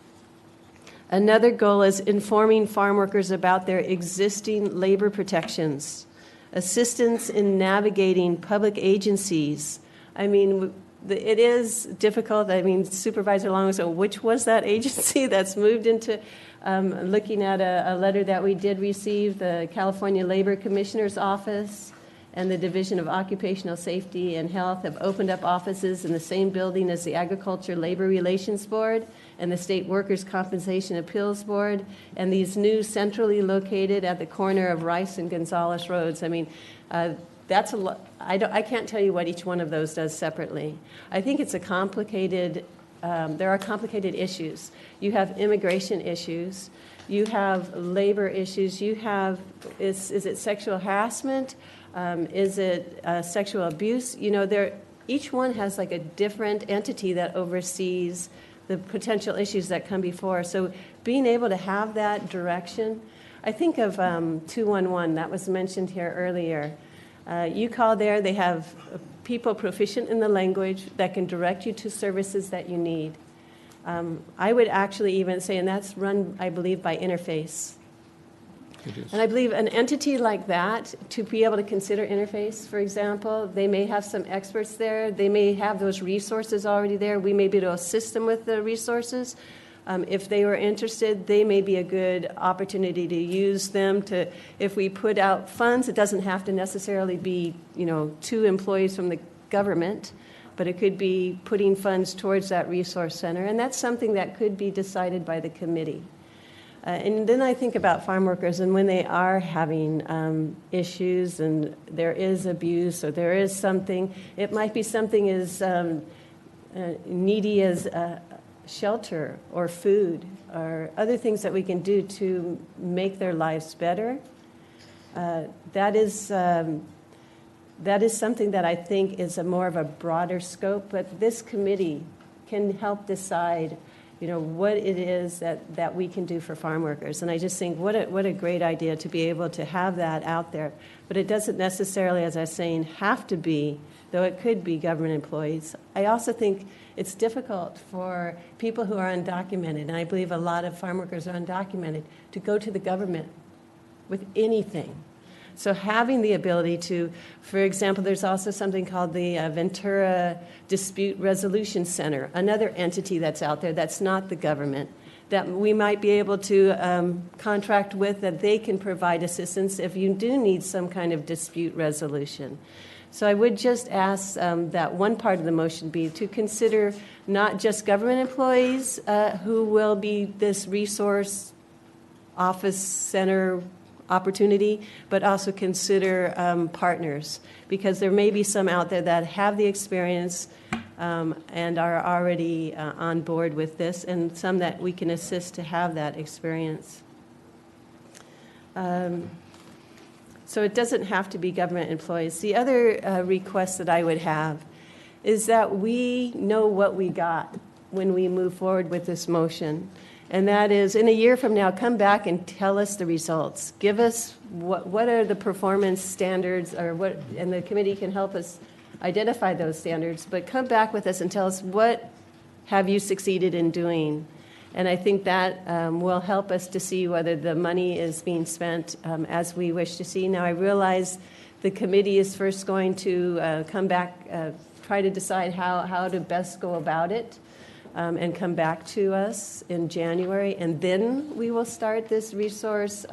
Another goal is informing farm workers about their existing labor protections, assistance in navigating public agencies. I mean, it is difficult. I mean, Supervisor Long, so which was that agency that's moved into looking at a letter that we did receive, the California Labor Commissioner's Office and the Division of Occupational Safety and Health have opened up offices in the same building as the Agriculture Labor Relations Board and the State Workers' Compensation Appeals Board, and these centrally located at the corner of Rice and Gonzales Roads. I mean, that's a lot. I can't tell you what each one of those does separately. I think it's a complicated, there are complicated issues. You have immigration issues. You have labor issues. You have, is it sexual harassment? Is it sexual abuse? Each one has like a different entity that oversees the potential issues that come before. So being able to have that direction, I think of 211, that was mentioned here earlier. You call there, they have people proficient in the language that can direct you to services that you need. I would actually even say, and that's run, I believe, by Interface. And I believe an entity like that, to be able to consider Interface, for example, they may have some experts there. They may have those resources already there. We may be able to assist them with the resources. If they were interested, they may be a good opportunity to use them to, if we put out funds, it doesn't have to necessarily be, 2 employees from the government, but it could be putting funds towards that resource center. And that's something that could be decided by the committee. And then I think about farm workers, and when they are having issues and there is abuse or there is something, it might be something as needy as shelter or food or other things that we can do to make their lives better. That is something that I think is more of a broader scope, but this committee can help decide what it is that we can do for farm workers. And I just think what a great idea to be able to have that out there. But it doesn't necessarily, as I was saying, have to be, though it could be government employees. I also think it's difficult for people who are undocumented, and I believe a lot of farm workers are undocumented, to go to the government with anything. So having the ability to, for example, there's also something called the Ventura Dispute Resolution Center, another entity that's out there that's not the government, that we might be able to contract with, that they can provide assistance if you do need some kind of dispute resolution. So I would just ask that one part of the motion be to consider not just government employees who will be this resource office center opportunity, but also consider partners, because there may be some out there that have the experience, and are already on board with this, and some that we can assist to have that experience. So it doesn't have to be government employees. The other request that I would have is that we know what we got when we move forward with this motion. And that is, in a year from now, come back and tell us the results. Give us what are the performance standards, or what, and the committee can help us identify those standards. But come back with us and tell us, what have you succeeded in doing? And I think that will help us to see whether the money is being spent as we wish to see. Now, I realize the committee is first going to come back, try to decide how to best go about it, and come back to us in January. And then we will start this resource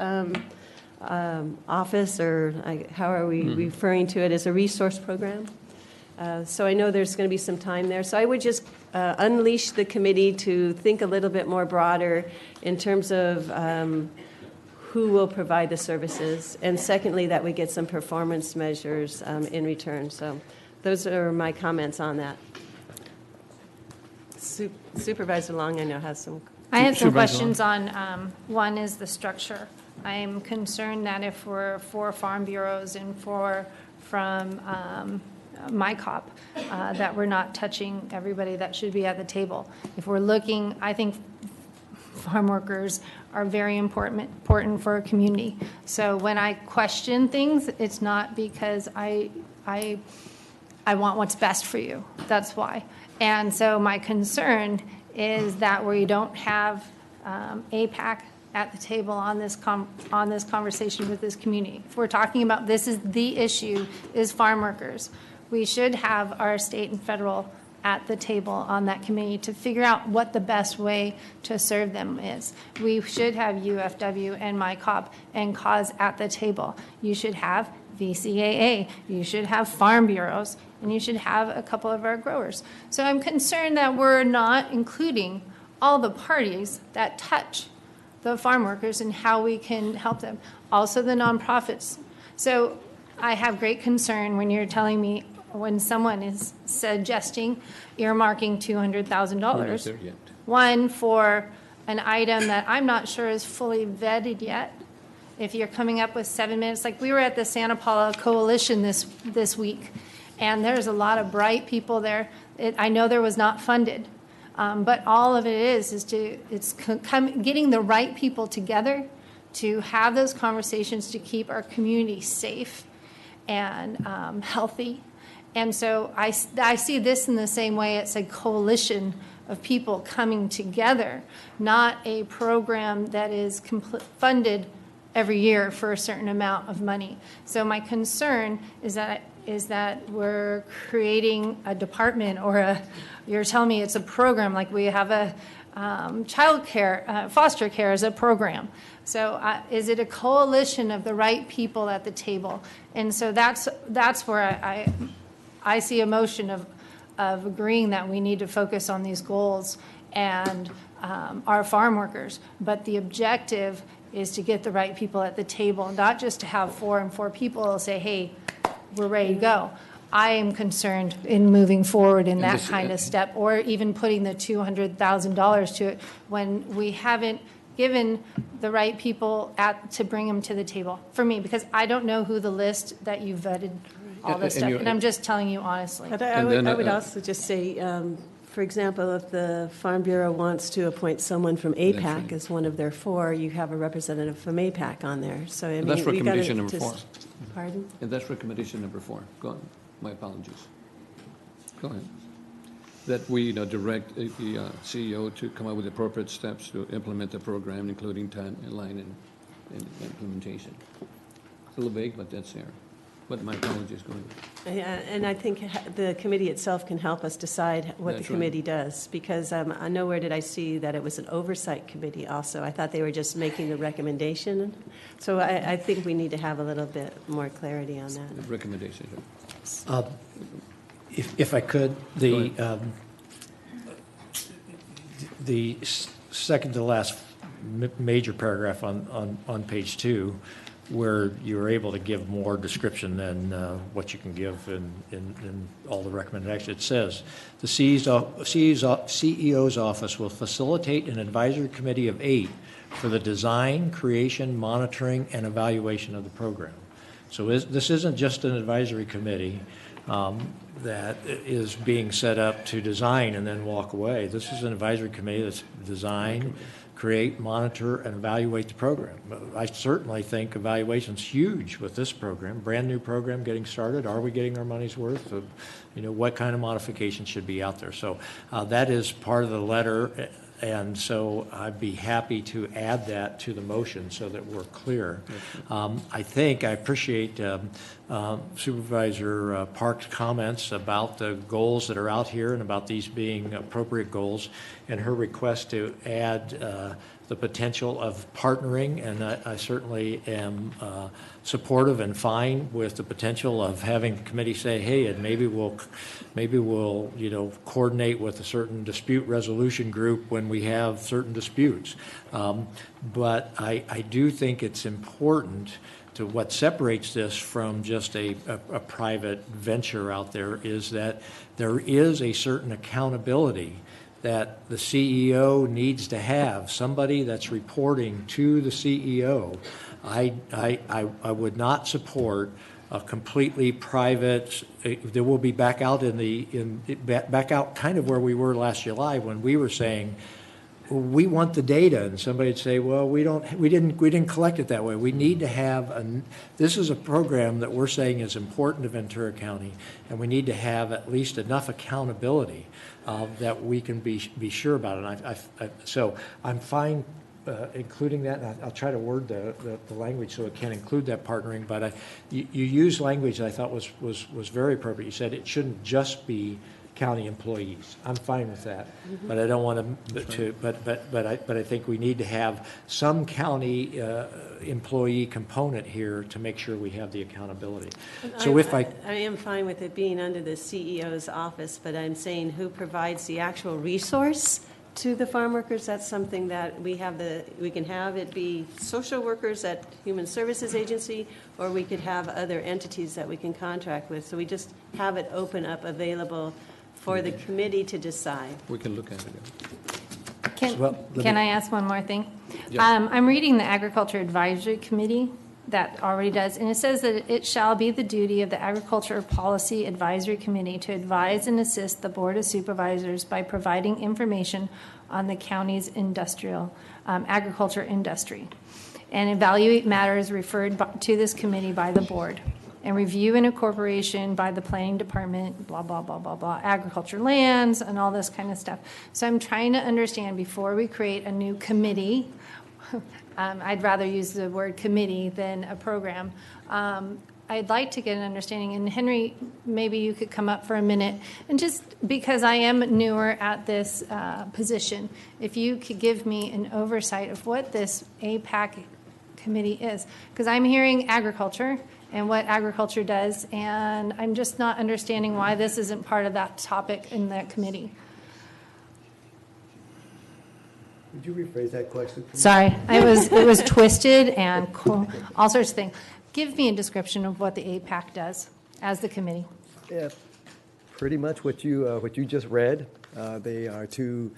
office, or how are we referring to it, as a resource program. So I know there's going to be some time there. So I would just unleash the committee to think a little bit more broader in terms of who will provide the services. And secondly, that we get some performance measures in return. So those are my comments on that. Supervisor Long, I know, has some. I have some questions on, one is the structure. I am concerned that if we're for farm bureaus and from my COP, that we're not touching everybody that should be at the table. If we're looking, I think farm workers are very important for a community. So when I question things, it's not because I want what's best for you. That's why. And so my concern is that we don't have APAC at the table on this conversation with this community. If we're talking about this is the issue, is farm workers, we should have our state and federal at the table on that committee to figure out what the best way to serve them is. We should have UFW and MyCOP and CAUSE at the table. You should have VCAA, you should have farm bureaus, and you should have a couple of our growers. So I'm concerned that we're not including all the parties that touch the farm workers and how we can help them. Also the nonprofits. So I have great concern when you're telling me, when someone is suggesting earmarking $200,000, one for an item that I'm not sure is fully vetted yet. If you're coming up with 7 minutes, like we were at the Santa Paula Coalition this week, and there's a lot of bright people there. I know there was not funded, but all of it is getting the right people together to have those conversations to keep our community safe and healthy. And so I see this in the same way. It's a coalition of people coming together, not a program that is funded every year for a certain amount of money. So my concern is that we're creating a department, or you're telling me it's a program, like we have a child care, foster care as a program. So is it a coalition of the right people at the table? And so that's where I see a motion of agreeing that we need to focus on these goals and our farm workers. But the objective is to get the right people at the table, not just to have 4 and 4 people say, hey, we're ready to go. I am concerned in moving forward in that kind of step, or even putting the $200,000 to it when we haven't given the right people to bring them to the table. For me, because I don't know who the list that you vetted all this stuff, and I'm just telling you honestly. But I would also just say, for example, if the Farm Bureau wants to appoint someone from APAC as one of their 4, you have a representative from APAC on there. So I mean, that's recommendation number 4. Pardon? And that's recommendation number 4. Go on. My apologies. Go ahead. That we direct the CEO to come up with appropriate steps to implement the program, including timeline and implementation. It's a little vague, but that's there. But my apologies. Go ahead. Yeah, and I think the committee itself can help us decide what That's the committee does, because nowhere did I see that it was an oversight committee also. I thought they were just making the recommendation. So I think we need to have a little bit more clarity on that. The recommendation. If I could, the second to last major paragraph on page 2, where you're able to give more description than what you can give in all the recommendations. It says, the CEO's office will facilitate an advisory committee of 8 for the design, creation, monitoring, and evaluation of the program. So this isn't just an advisory committee that is being set up to design and then walk away. This is an advisory committee that's design, create, monitor, and evaluate the program. I certainly think evaluation's huge with this program, brand new program getting started. Are we getting our money's worth? What kind of modifications should be out there? So that is part of the letter. And so I'd be happy to add that to the motion so that we're clear. I appreciate Supervisor Park's comments about the goals that are out here and about these being appropriate goals, and her request to add the potential of partnering, and I certainly am supportive and fine with the potential of having the committee say, hey, and maybe we'll coordinate with a certain dispute resolution group when we have certain disputes. But I do think it's important to what separates this from just a private venture out there is that there is a certain accountability that the CEO needs to have, somebody that's reporting to the CEO. I would not support a completely private. There will be back out back out kind of where we were last July when we were saying we want the data, and somebody would say, well, we didn't collect it that way. We need to have this is a program that we're saying is important to Ventura County, and we need to have at least enough accountability that we can be sure about it. So I'm fine including that. And I'll try to word the language so it can include that partnering. But you used language that I thought was very appropriate. You said it shouldn't just be county employees. I'm fine with that, but I don't want to. But I think we need to have some county employee component here to make sure we have the accountability. So I am fine with it being under the CEO's office, but I'm saying who provides the actual resource to the farm workers. That's something that we can have it be social workers at Human Services Agency, or we could have other entities that we can contract with. So we just have it open up, available for the committee to decide. We can look at it. Can I ask one more thing? Yeah. I'm reading the Agriculture Advisory Committee that already does, and it says that it shall be the duty of the Agriculture Policy Advisory Committee to advise and assist the Board of Supervisors by providing information on the county's agriculture industry, and evaluate matters referred to this committee by the board, and review and incorporation by the planning department, blah, blah, blah, blah, blah, agriculture lands, and all this kind of stuff. So I'm trying to understand before we create a new committee, I'd rather use the word committee than a program. I'd like to get an understanding, and Henry, maybe you could come up for a minute, and just because I am newer at this position, if you could give me an oversight of what this APAC committee is, because I'm hearing agriculture and what agriculture does, and I'm just not understanding why this isn't part of that topic in that committee. Would you rephrase that question? Sorry, it was twisted and all sorts of things. Give me a description of what the APAC does as the committee. Yeah, pretty much what you just read. They are to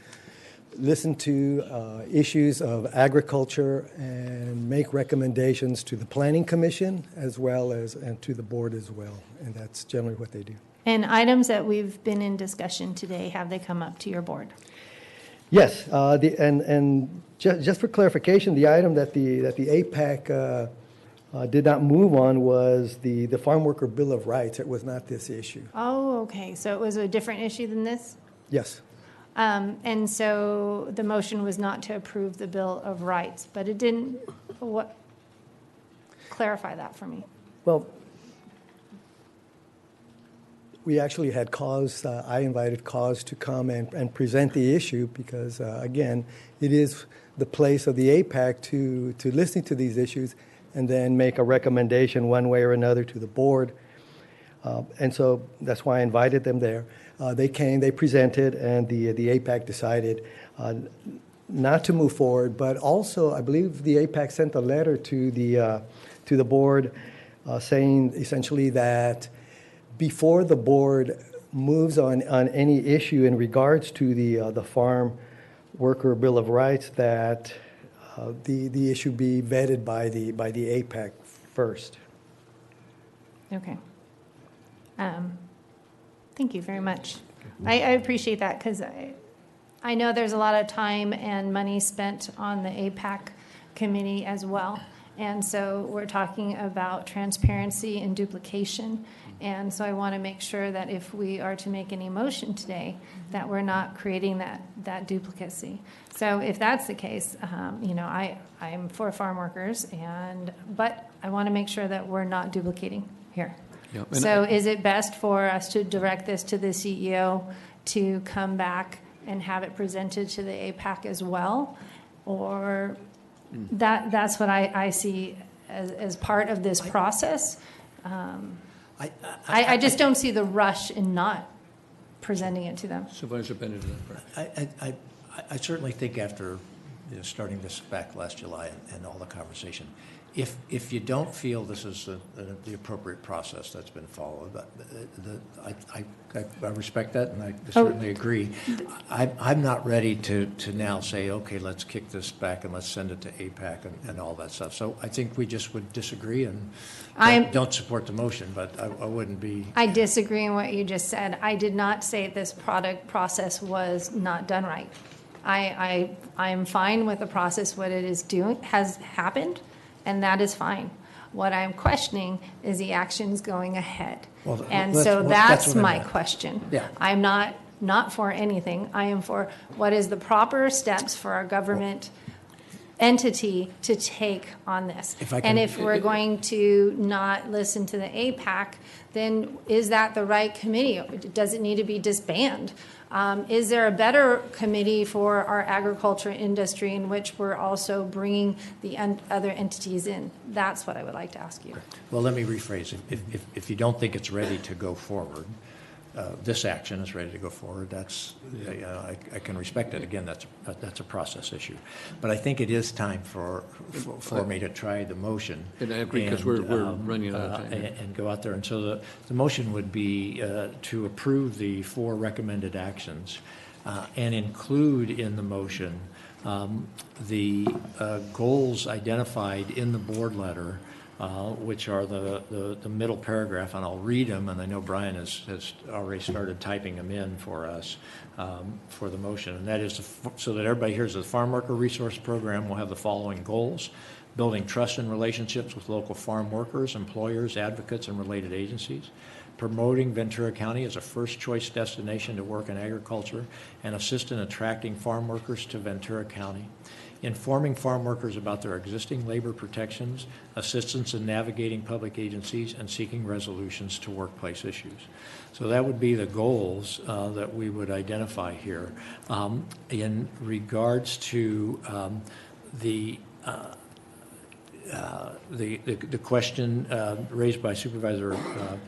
listen to issues of agriculture and make recommendations to the Planning Commission as well as and to the board as well, and that's generally what they do. And items that we've been in discussion today, have they come up to your board? Yes, just for clarification, the item that the APAC did not move on was the Farm Worker Bill of Rights. It was not this issue. Oh, okay. So it was a different issue than this? Yes. And so the motion was not to approve the Bill of Rights, but it didn't. Clarify that for me. Well, we actually had cause, I invited cause to come and present the issue because, again, it is the place of the APAC to listen to these issues and then make a recommendation one way or another to the board. And so that's why I invited them there. They came, they presented, and the APAC decided not to move forward, but also I believe the APAC sent a letter to the board saying essentially that before the board moves on any issue in regards to the Farm Worker Bill of Rights, that the issue be vetted by the APAC first. Okay. Thank you very much. I appreciate that because I know there's a lot of time and money spent on the APAC committee as well. And so we're talking about transparency and duplication. And so I want to make sure that if we are to make any motion today, that we're not creating that duplicacy. So if that's the case, I'm for farm workers, but I want to make sure that we're not duplicating here. Yep. So is it best for us to direct this to the CEO to come back and have it presented to the APAC as well? Or that's what I see as part of this process. I just don't see the rush in not presenting it to them. Supervisor Bennett. I certainly think after starting this back last July and all the conversation, if you don't feel this is the appropriate process that's been followed, I respect that, and I certainly agree. I'm not ready to now say, okay, let's kick this back and let's send it to APAC and all that stuff. So I think we just would disagree and don't support the motion, but I wouldn't be. I disagree in what you just said. I did not say this process was not done right. I am fine with the process, what it is doing has happened, and that is fine. What I'm questioning is the actions going ahead. That's my question. Yeah. I'm not for anything. I am for what is the proper steps for our government entity to take on this. If we're going to not listen to the APAC, then is that the right committee? Does it need to be disbanded? Is there a better committee for our agriculture industry in which we're also bringing the other entities in? That's what I would like to ask you. Well, let me rephrase. If you don't think it's ready to go forward, this action is ready to go forward, that's, I can respect it. Again, that's a process issue. But I think it is time for me to try the motion. And I agree, because we're running out of time. And go out there. And so the motion would be to approve the 4 recommended actions and include in the motion the goals identified in the board letter, which are the middle paragraph, and I'll read them, and I know Brian has already started typing them in for us for the motion, and that is so that everybody hears the Farm Worker Resource Program will have the following goals: building trust and relationships with local farm workers, employers, advocates, and related agencies; promoting Ventura County as a first-choice destination to work in agriculture and assist in attracting farm workers to Ventura County; informing farm workers about their existing labor protections, assistance in navigating public agencies, and seeking resolutions to workplace issues. So that would be the goals that we would identify here. In regards to the question raised by Supervisor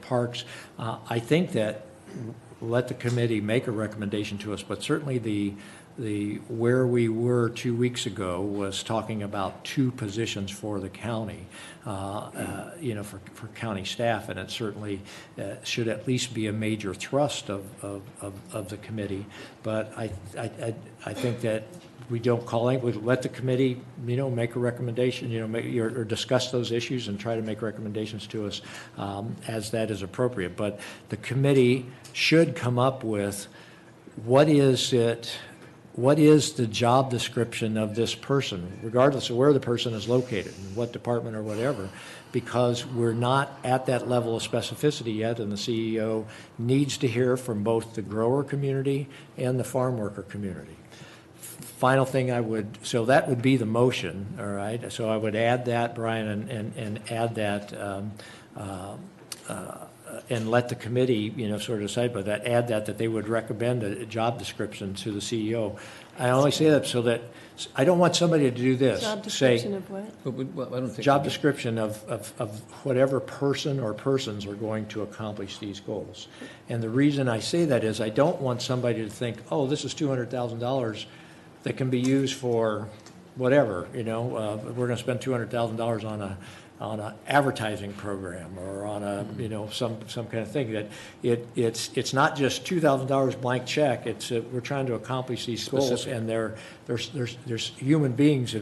Parks, I think that let the committee make a recommendation to us, but certainly the where we were 2 weeks ago was talking about 2 positions for the county, for county staff, and it certainly should at least be a major thrust of the committee. But I think that we don't call it. We let the committee, make a recommendation, or discuss those issues and try to make recommendations to us as that is appropriate. But the committee should come up with what is the job description of this person, regardless of where the person is located, in what department or whatever, because we're not at that level of specificity yet, and the CEO needs to hear from both the grower community and the farm worker community. Final thing so that would be the motion, all right? So I would add that, Brian, and add that, and let the committee, sort of decide by that, add that they would recommend a job description to the CEO. I only say that so that I don't want somebody to do this. Job description of what? Well, I don't think job description of whatever person or persons are going to accomplish these goals. And the reason I say that is I don't want somebody to think, oh, this is $200,000. that can be used for whatever, we're going to spend $200,000 on an advertising program or on a, some kind of thing, that it's not just $2,000 blank check. It's we're trying to accomplish these goals, and there's human beings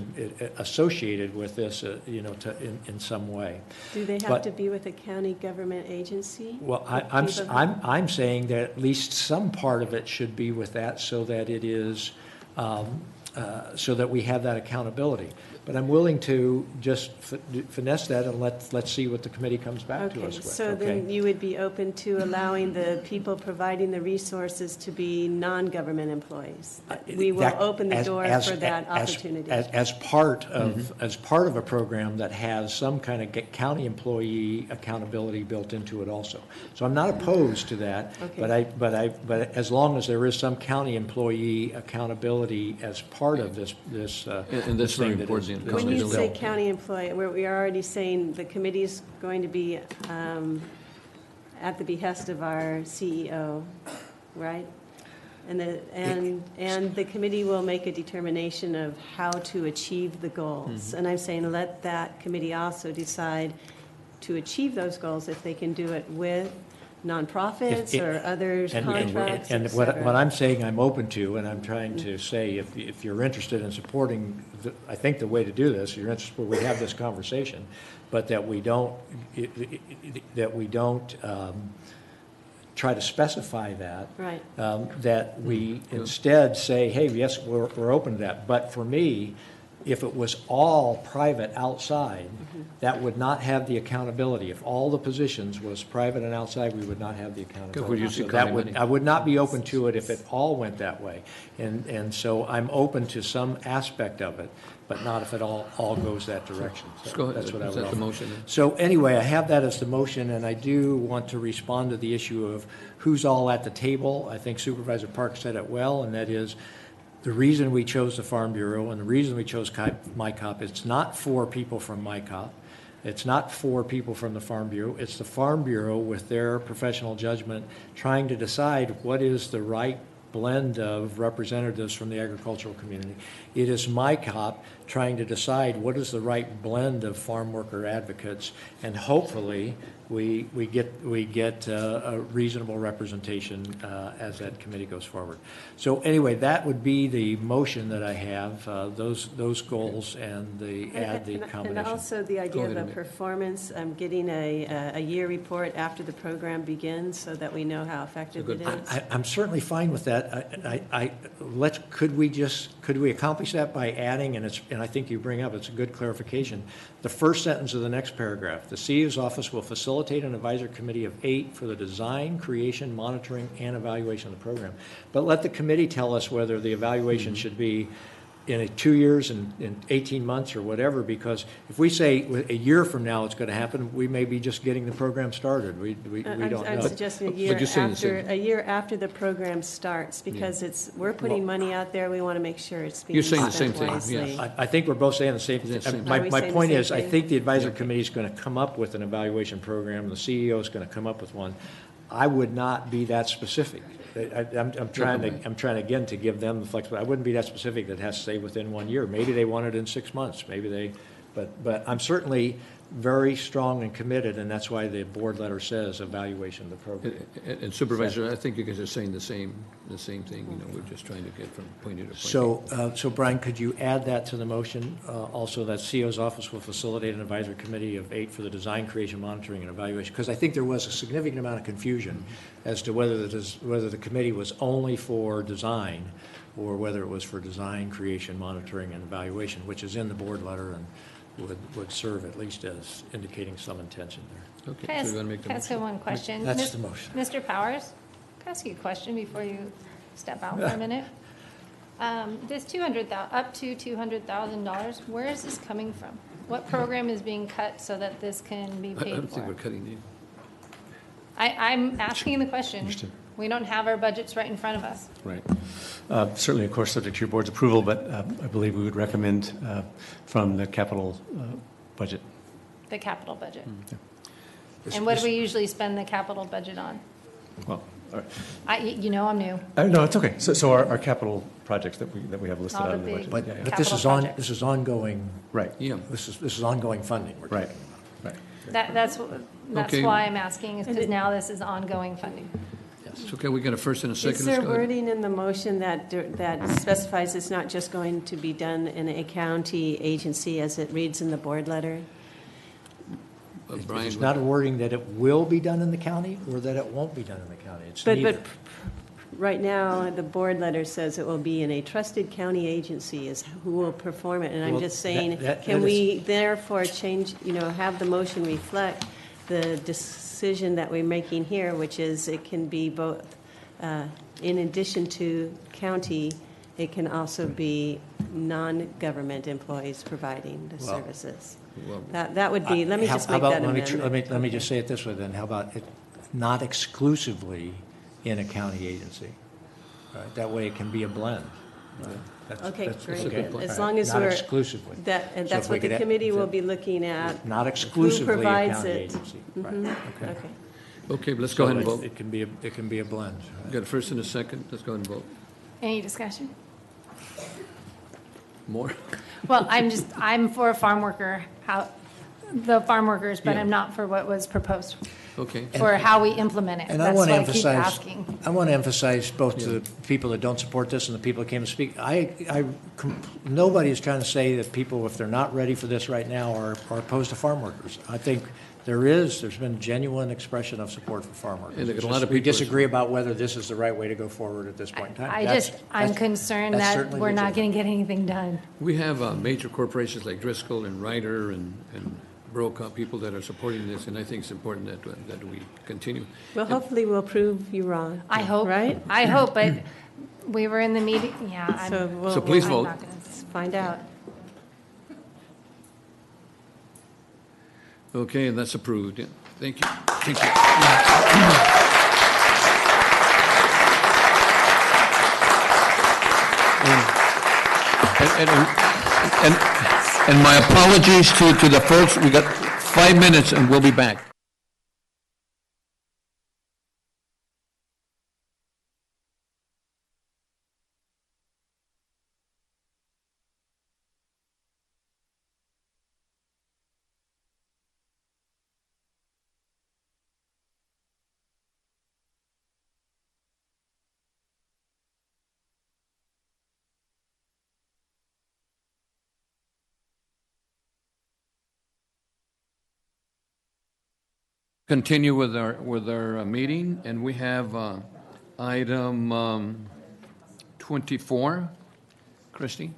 associated with this, in some way. Do they have to be with a county government agency? Well, I'm saying that at least some part of it should be with that, so that it is, so that we have that accountability. But I'm willing to just finesse that, and let's see what the committee comes back to us with. So then you would be open to allowing the people providing the resources to be non-government employees? We will open the door for that opportunity. As part of a program that has some kind of county employee accountability built into it also. So I'm not opposed to that, but as long as there is some county employee accountability as part of this and that's very important. When you say county employee, we are already saying the committee is going to be at the behest of our CEO, right? And the committee will make a determination of how to achieve the goals. And I'm saying let that committee also decide to achieve those goals if they can do it with nonprofits or others, contracts, and what I'm saying I'm open to, and I'm trying to say, if you're interested in supporting, I think the way to do this, you're interested, we have this conversation, but that we don't try to specify that. Right. That we instead say, hey, yes, we're open to that. But for me, if it was all private outside, that would not have the accountability. If all the positions was private and outside, we would not have the accountability. So I would not be open to it if it all went that way. And so I'm open to some aspect of it, but not if it all goes that direction. So go ahead. That's what I would. Is that the motion? So anyway, I have that as the motion, and I do want to respond to the issue of who's all at the table. I think Supervisor Park said it well, and that is, the reason we chose the Farm Bureau and the reason we chose MyCop, it's not for people from MyCop. It's not for people from the Farm Bureau. It's the Farm Bureau with their professional judgment trying to decide what is the right blend of representatives from the agricultural community. It is MyCop trying to decide what is the right blend of farm worker advocates, and hopefully we get a reasonable representation as that committee goes forward. So anyway, that would be the motion that I have, those goals and the combination. And also the idea of a performance, getting a year report after the program begins so that we know how effective it is. I'm certainly fine with that. Could we accomplish that by adding, and I think you bring up, it's a good clarification, the first sentence of the next paragraph: the CEO's office will facilitate an advisory committee of 8 for the design, creation, monitoring, and evaluation of the program. But let the committee tell us whether the evaluation should be in 2 years and in 18 months or whatever, because if we say a year from now it's going to happen, we may be just getting the program started. We don't know. I'm suggesting a year after the program starts, because we're putting money out there. We want to make sure it's being spent wisely. You're saying the same thing, yes. I think we're both saying the same thing. My point is, I think the advisory committee is going to come up with an evaluation program. The CEO is going to come up with one. I would not be that specific. I'm trying again to give them the flexibility. I wouldn't be that specific that it has to stay within 1 year. Maybe they want it in 6 months. But I'm certainly very strong and committed, and that's why the board letter says evaluation of the program. And Supervisor, I think you guys are saying the same thing. We're just trying to get from point A to point So, so Brian, could you add that to the motion? Also, that CEO's office will facilitate an advisory committee of 8 for the design, creation, monitoring, and evaluation. Because I think there was a significant amount of confusion as to whether the committee was only for design or whether it was for design, creation, monitoring, and evaluation, which is in the board letter and would serve at least as indicating some intention there. Okay, Can I ask you one question? That's the motion. Mr. Powers, can I ask you a question before you step out for a minute? This up to $200,000, where is this coming from? What program is being cut so that this can be paid for? I don't think we're cutting you. I'm asking the question. We don't have our budgets right in front of us. Right. Certainly, of course, subject to your board's approval, but I believe we would recommend from the capital budget. The capital budget. And what do we usually spend the capital budget on? Well, All right. I'm new. No, it's okay. So our capital projects that we have listed All out the in the big budget. But Yeah, this is on- This is ongoing. Right. Yeah. This is ongoing funding we're Right. talking about. Right. That's Okay. why I'm asking, is because now this is ongoing funding. It's okay, we got a first and a second. Is there Let's go ahead. wording in the motion that specifies it's not just going to be done in a county agency as it reads in the board letter? Brian, It's not a wording that it will be done in the county or that it won't be done in the county. It's But neither. right now, the board letter says it will be in a trusted county agency is who will perform it. And I'm Well, just saying, that can is- we therefore change, have the motion reflect the decision that we're making here, which is it can be both, in addition to county, it can also be non-government employees providing the Well, services. Well, That would be, let me just make that amendment. Let me just say it this way then. How about it not exclusively in a county agency? Right? That way it can be a blend. Right? Okay, great. All As right. long as Not we're. exclusively. And So that's if we what the could committee will be looking at. Not Who exclusively a provides county it. agency. Right. Mhm. Okay. Okay. Okay, let's go ahead and vote. It can be a blend. We got a first and a second, let's go ahead and vote. Any discussion? More? Well, I'm for a farm worker, the farm workers, but Yeah. I'm not for what was proposed, Okay. for how we implement it. And I That's want to why I keep emphasize, asking. I want to emphasize both to the people that don't support this and the people that came to speak. Nobody is trying to say that people, if they're not ready for this right now, are opposed to farm workers. I think there's been genuine expression of support for farm workers. And there It's are a lot just of we people- disagree about whether this is the right way to go forward at this point in time. I'm concerned that's that certainly we're not legitimate. going to get anything done. We have major corporations like Driscoll and Ryder and Brokaw, people that are supporting this, and I think it's important that we continue. Well, hopefully we'll prove you wrong. I hope. Right? I hope, but we were in the meeting, yeah. So please I'm vote. not gonna- Find out. Okay, and that's approved, yeah. Thank you. Thank you. And my apologies to the folks, we got 5 minutes and we'll be back. Continue with our meeting, and we have item 24. Christie?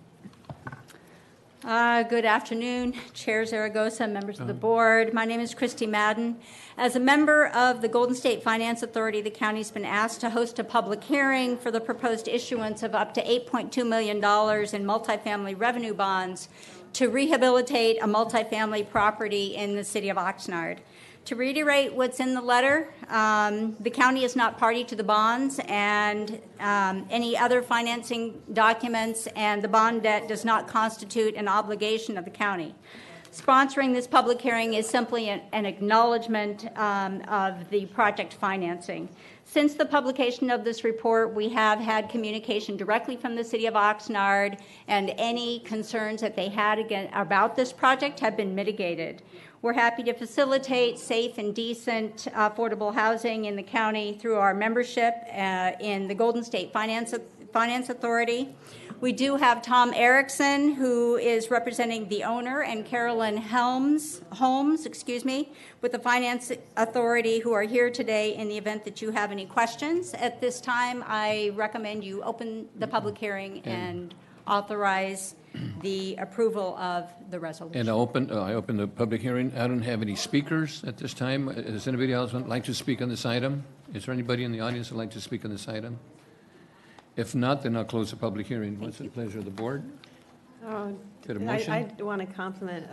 Good afternoon, Chair Zaragoza, members of the board. My name is Christy Madden. As a member of the Golden State Finance Authority, the county's been asked to host a public hearing for the proposed issuance of up to $8.2 million in multifamily revenue bonds to rehabilitate a multifamily property in the city of Oxnard. To reiterate what's in the letter, the county is not party to the bonds and any other financing documents, and the bond debt does not constitute an obligation of the county. Sponsoring this public hearing is simply an acknowledgement of the project financing. Since the publication of this report, we have had communication directly from the city of Oxnard, and any concerns that they had about this project have been mitigated. We're happy to facilitate safe and decent affordable housing in the county through our membership in the Golden State Finance Authority. We do have Tom Erickson, who is representing the owner, and Carolyn Holmes, with the Finance Authority, who are here today in the event that you have any questions. At this time, I recommend you open the public hearing and authorize the approval of the resolution. And I open the public hearing. I don't have any speakers at this time. Does anybody else like to speak on this item? Is there anybody in the audience who would like to speak on this item? If not, then I'll close the public hearing. What's the pleasure of the board? Get a motion? I want to compliment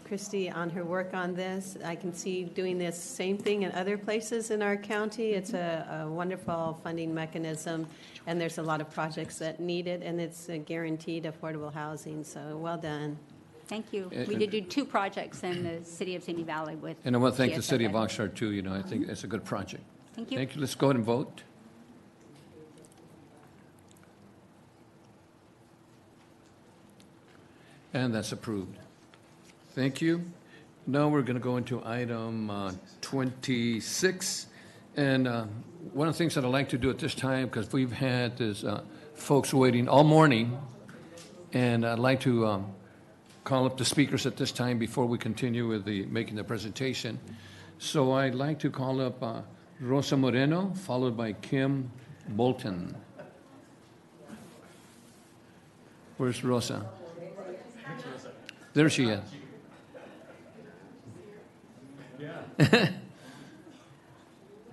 Christy on her work on this. I can see doing this same thing in other places in our county. It's a wonderful funding mechanism, and there's a lot of projects that need it, and it's a guaranteed affordable housing, so well done. Thank you. We did do 2 projects in the city of Simi Valley with. And I want to thank the GSFA. city of Oxnard too. I think it's a good project. Thank you. Thank you. Let's go ahead and vote. And that's approved. Thank you. Now we're going to go into item 26. And one of the things that I'd like to do at this time, because we've had this folks waiting all morning, and I'd like to call up the speakers at this time before we continue with making the presentation. So I'd like to call up Rosa Moreno, followed by Kim Bolton. Where's Rosa? There she is.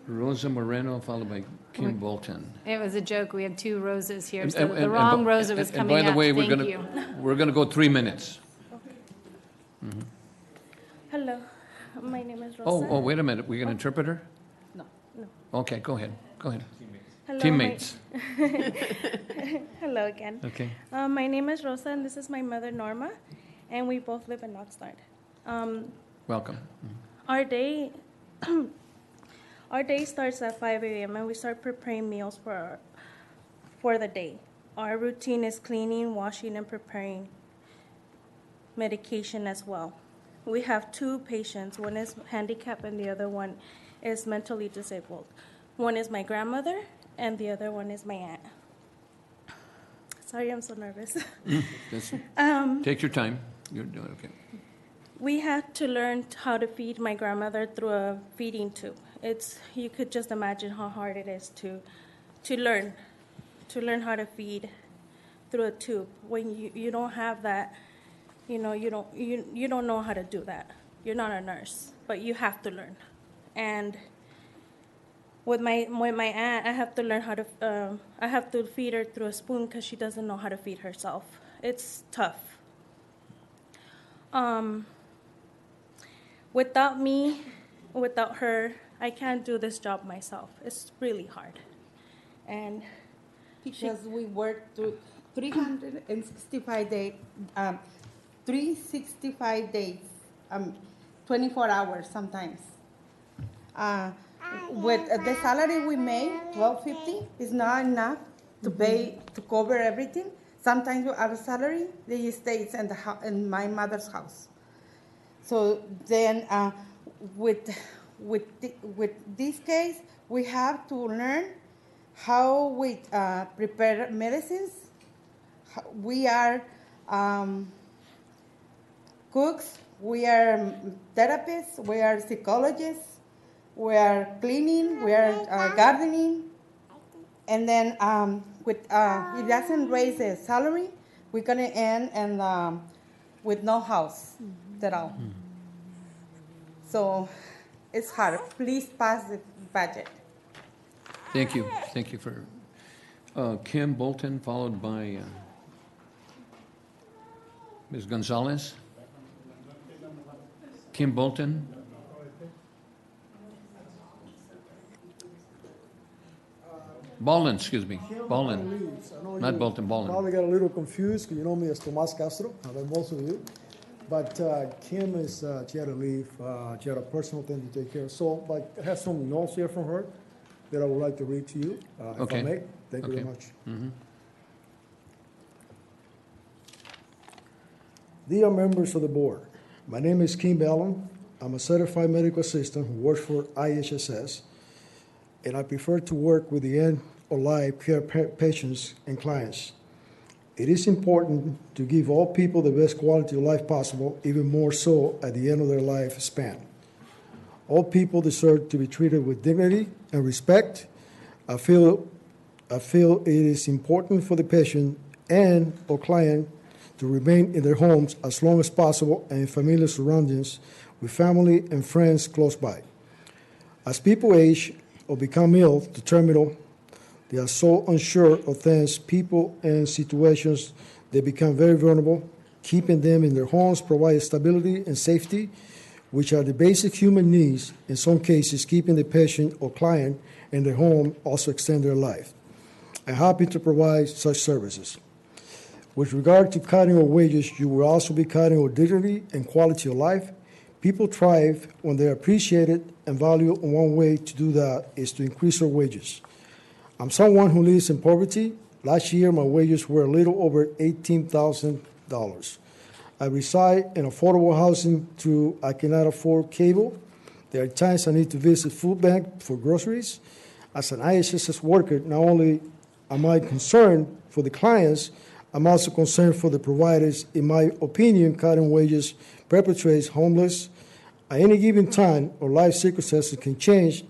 Rosa Moreno, followed by Kim Bolton. It was a joke. We had two Rosas here, so the wrong Rosa was coming up. And by the way, Thank you. we're gonna go 3 minutes. Mm-hmm. Hello, my name is Rosa. Oh, wait a minute. We got an interpreter? No. Okay, go ahead. Hello, Teammates. Hello again. Okay. My name is Rosa, and this is my mother, Norma, and we both live in Oxnard. Welcome. Our day, our day starts at 5 a.m. and we start preparing meals for the day. Our routine is cleaning, washing, and preparing medication as well. We have two patients. One is handicapped and the other one is mentally disabled. One is my grandmother and the other one is my aunt. Sorry, I'm so nervous. Take your time. You're doing okay. We had to learn how to feed my grandmother through a feeding tube. You could just imagine how hard it is to learn how to feed through a tube when you don't have that. You don't know how to do that. You're not a nurse, but you have to learn. And with my aunt, I have to learn how to. I have to feed her through a spoon because she doesn't know how to feed herself. It's tough. Without me, without her, I can't do this job myself. It's really hard. And because we work 365 days, 365 days, 24 hours sometimes. With the salary we make, $12.50, is not enough to pay to cover everything. Sometimes our salary they stays in my mother's house. So then, with this case, we have to learn how we prepare medicines. We are cooks, we are therapists, we are psychologists, we are cleaning, we are gardening, and then it doesn't raise the salary, we're gonna end and with no house at all. So it's hard. Please pass the budget. Thank you. Thank you for Kim Bolton, followed by Ms. Gonzalez. Kim Bolton. Ballin, excuse me. Ballin. Not Bolton, Ballin. Probably got a little confused because you know me as Tomas Castro, like most of you. But Kim she had to leave. She had a personal thing to take care of. So, but I have some notes here from her that I would like to read to you, if I may. Thank you very much. Mm-hmm. Dear members of the board, my name is Kim Ballon. I'm a certified medical assistant who works for IHSS, and I prefer to work with the end of life care patients and clients. It is important to give all people the best quality of life possible, even more so at the end of their lifespan. All people deserve to be treated with dignity and respect. I feel it is important for the patient and or client to remain in their homes as long as possible and in familiar surroundings with family and friends close by. As people age or become ill to terminal, they are so unsure of things, people, and situations, they become very vulnerable. Keeping them in their homes provides stability and safety, which are the basic human needs. In some cases, keeping the patient or client in their home also extend their life. I'm happy to provide such services. With regard to cutting our wages, you will also be cutting our dignity and quality of life. People thrive when they're appreciated and valued, and one way to do that is to increase their wages. I'm someone who lives in poverty. Last year, my wages were a little over $18,000. I reside in affordable housing through I cannot afford cable. There are times I need to visit food bank for groceries. As an IHSS worker, not only am I concerned for the clients, I'm also concerned for the providers. In my opinion, cutting wages perpetuates homeless. At any given time, our life circumstances can change.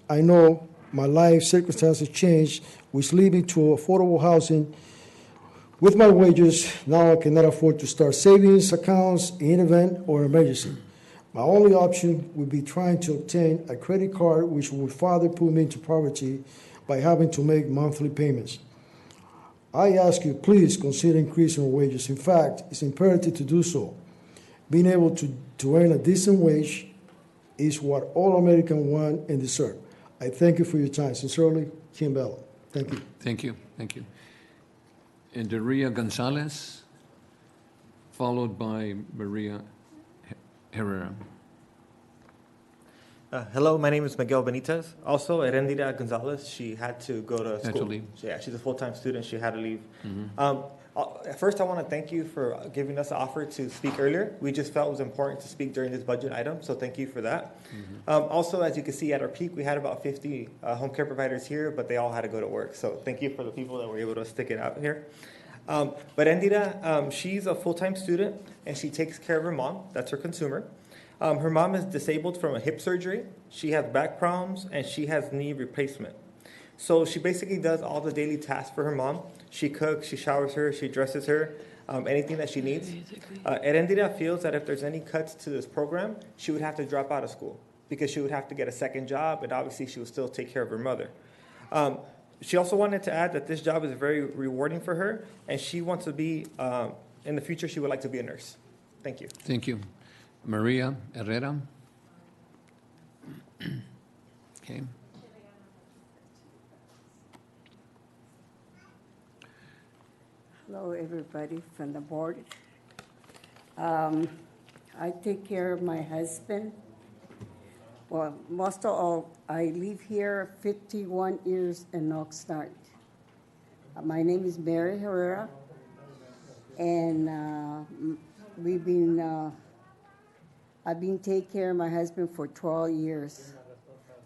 I know my life circumstances change, which lead me to affordable housing. With my wages, now I cannot afford to start savings accounts in event or emergency. My only option would be trying to obtain a credit card, which would further put me into poverty by having to make monthly payments. I ask you, please consider increasing our wages. In fact, it's imperative to do so. Being able to earn a decent wage is what all Americans want and deserve. I thank you for your time. Sincerely, Kim Bella. Thank you. Thank you. Thank you. And Daria Gonzalez, followed by Maria Herrera. Hello, my name is Miguel Benitez. Also, Erendira Gonzalez, she had to go to school. Had to leave. Yeah, she's a full-time student. She had to leave. Mm-hmm. First, I want to thank you for giving us the offer to speak earlier. We just felt it was important to speak during this budget item, so thank you for that. Mm-hmm. Also, as you can see at our peak, we had about 50 home care providers here, but they all had to go to work. So thank you for the people that were able to stick it out here. But Erendira, she's a full-time student, and she takes care of her mom. That's her consumer. Her mom is disabled from a hip surgery. She has back problems, and she has knee replacement. So she basically does all the daily tasks for her mom. She cooks, she showers her, she dresses her, anything that she needs. Erendira feels that if there's any cuts to this program, she would have to drop out of school because she would have to get a second job, and obviously she would still take care of her mother. She also wanted to add that this job is very rewarding for her, and she wants to be, in the future, she would like to be a nurse. Thank you. Thank you. Maria Herrera. Okay. Hello, everybody from the board. I take care of my husband. Well, most of all, I live here 51 years in Oxnard. My name is Mary Herrera, and I've been taking care of my husband for 12 years.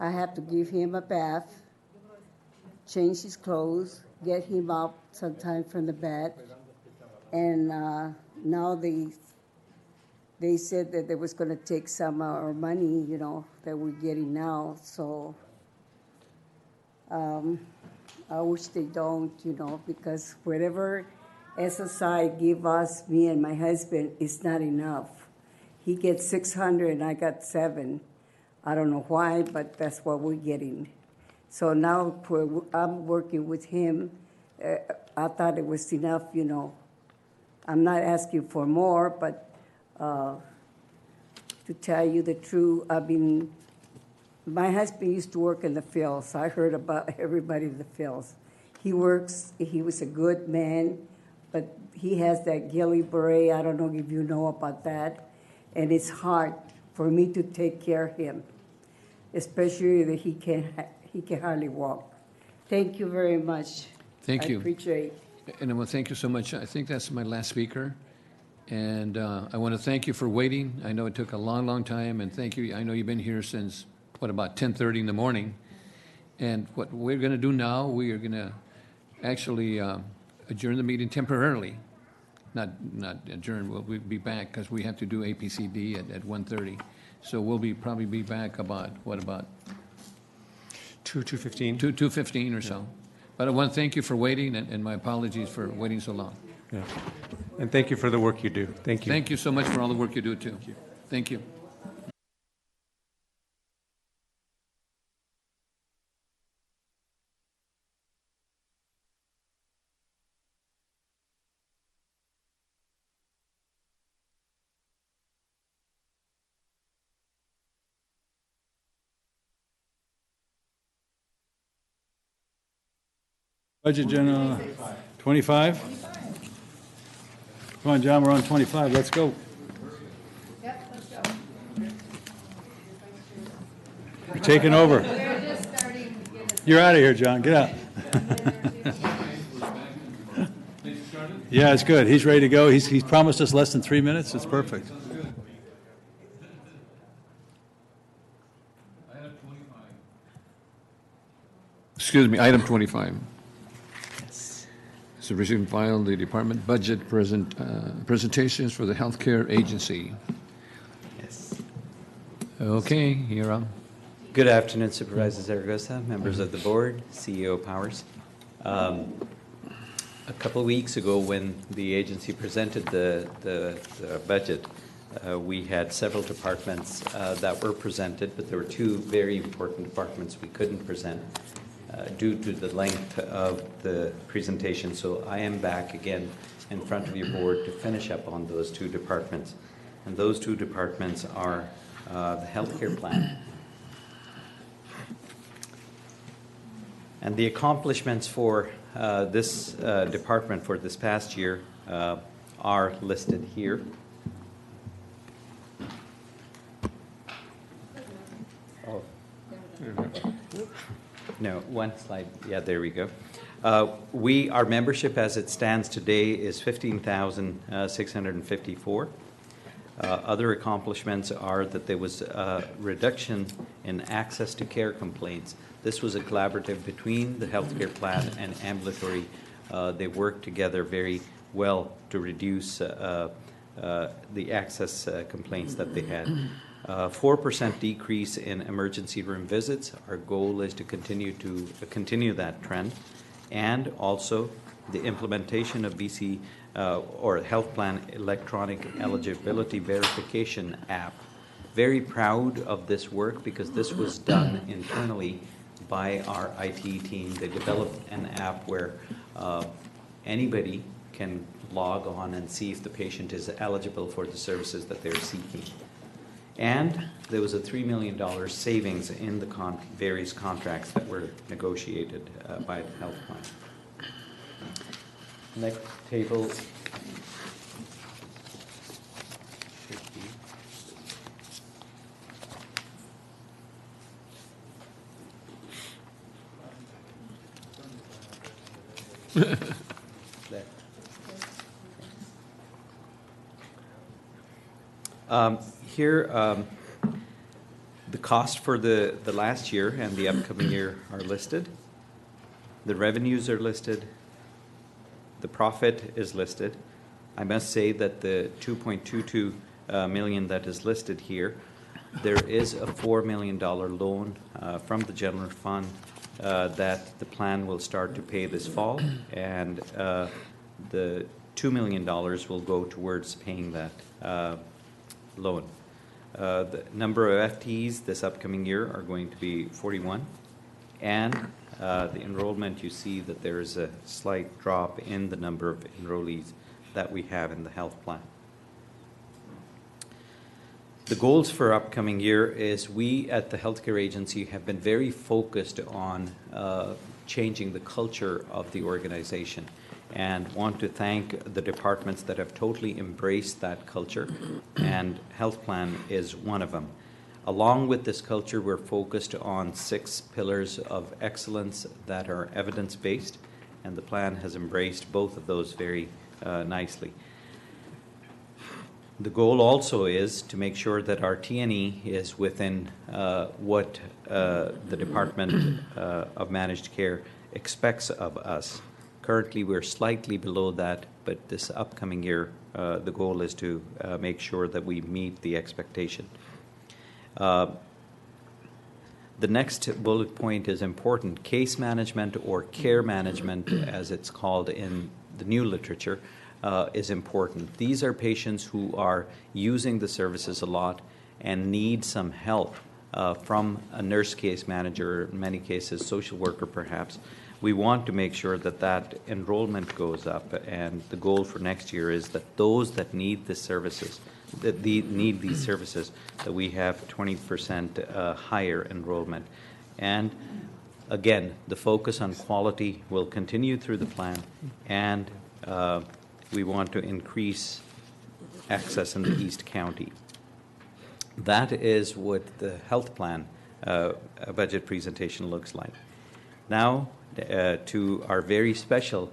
I have to give him a bath, change his clothes, get him up sometime from the bed, and now they said that they was going to take some of our money, that we're getting now. So I wish they don't, because whatever SSI give us, me and my husband, is not enough. He gets 600 and I got 7. I don't know why, but that's what we're getting. So now I'm working with him. I thought it was enough, I'm not asking for more, but to tell you the truth, my husband used to work in the fields. I heard about everybody in the fields. He was a good man, but he has that ghillie beret. I don't know if you know about that. And it's hard for me to take care of him, especially that he can hardly walk. Thank you very much. Thank you. I appreciate it. And I want to thank you so much. I think that's my last speaker. And I want to thank you for waiting. I know it took a long, long time, and thank you. I know you've been here since, about 10:30 in the morning. And what we're going to do now, we are going to actually adjourn the meeting temporarily. Not adjourn, we'll be back because we have to do APCD at 1:30. So we'll probably be back about 2:15? 2:15 or so. But I want to thank you for waiting, and my apologies for waiting so long. Yeah. And thank you for the work you do. Thank you. Thank you so much for all the work you do, too. Thank you. Budget General 25. Come on, John, we're on 25. Let's go. Yep, let's go. taking over. You're out of here, John. Get out. Yeah, it's good. He's ready to go. He's promised us less than 3 minutes. It's perfect. Excuse me, item 25. So receive and file the department budget presentations for the healthcare agency. Yes. Okay, you're on. Good afternoon, Supervisor Zaragoza, members of the board, CEO Powers. A couple of weeks ago, when the agency presented the budget, we had several departments that were presented, but there were two very important departments we couldn't present due to the length of the presentation. So I am back again in front of your board to finish up on those two departments. And those two departments are the healthcare plan. And the accomplishments for this department for this past year are listed here. Oh. No, one slide. Yeah, there we go. Our membership as it stands today is 15,654. Other accomplishments are that there was a reduction in access to care complaints. This was a collaborative between the healthcare plan and ambulatory. They worked together very well to reduce the access complaints that they had. 4% decrease in emergency room visits. Our goal is to continue that trend, and also the implementation of BC or Health Plan Electronic Eligibility Verification app. Very proud of this work because this was done internally by our IT team. They developed an app where anybody can log on and see if the patient is eligible for the services that they're seeking. And there was a $3 million savings in the various contracts that were negotiated by the health plan. Next table. Here, the cost for the last year and the upcoming year are listed. The revenues are listed. The profit is listed. I must say that the $2.22 million that is listed here, there is a $4 million loan from the general fund that the plan will start to pay this fall, and the $2 million will go towards paying that loan. The number of FTEs this upcoming year are going to be 41, and the enrollment, you see that there is a slight drop in the number of enrollees that we have in the health plan. The goals for upcoming year is we at the healthcare agency have been very focused on changing the culture of the organization, and want to thank the departments that have totally embraced that culture, and health plan is one of them. Along with this culture, we're focused on 6 pillars of excellence that are evidence-based, and the plan has embraced both of those very nicely. The goal also is to make sure that our T&E is within what the Department of Managed Care expects of us. Currently, we're slightly below that, but this upcoming year, the goal is to make sure that we meet the expectation. The next bullet point is important. Case management, or care management, as it's called in the new literature, is important. These are patients who are using the services a lot and need some help from a nurse case manager, in many cases social worker perhaps. We want to make sure that that enrollment goes up, and the goal for next year is that those that need the services, that need these services, that we have 20% higher enrollment. And again, the focus on quality will continue through the plan, and we want to increase access in the East County. That is what the health plan budget presentation looks like. Now to our very special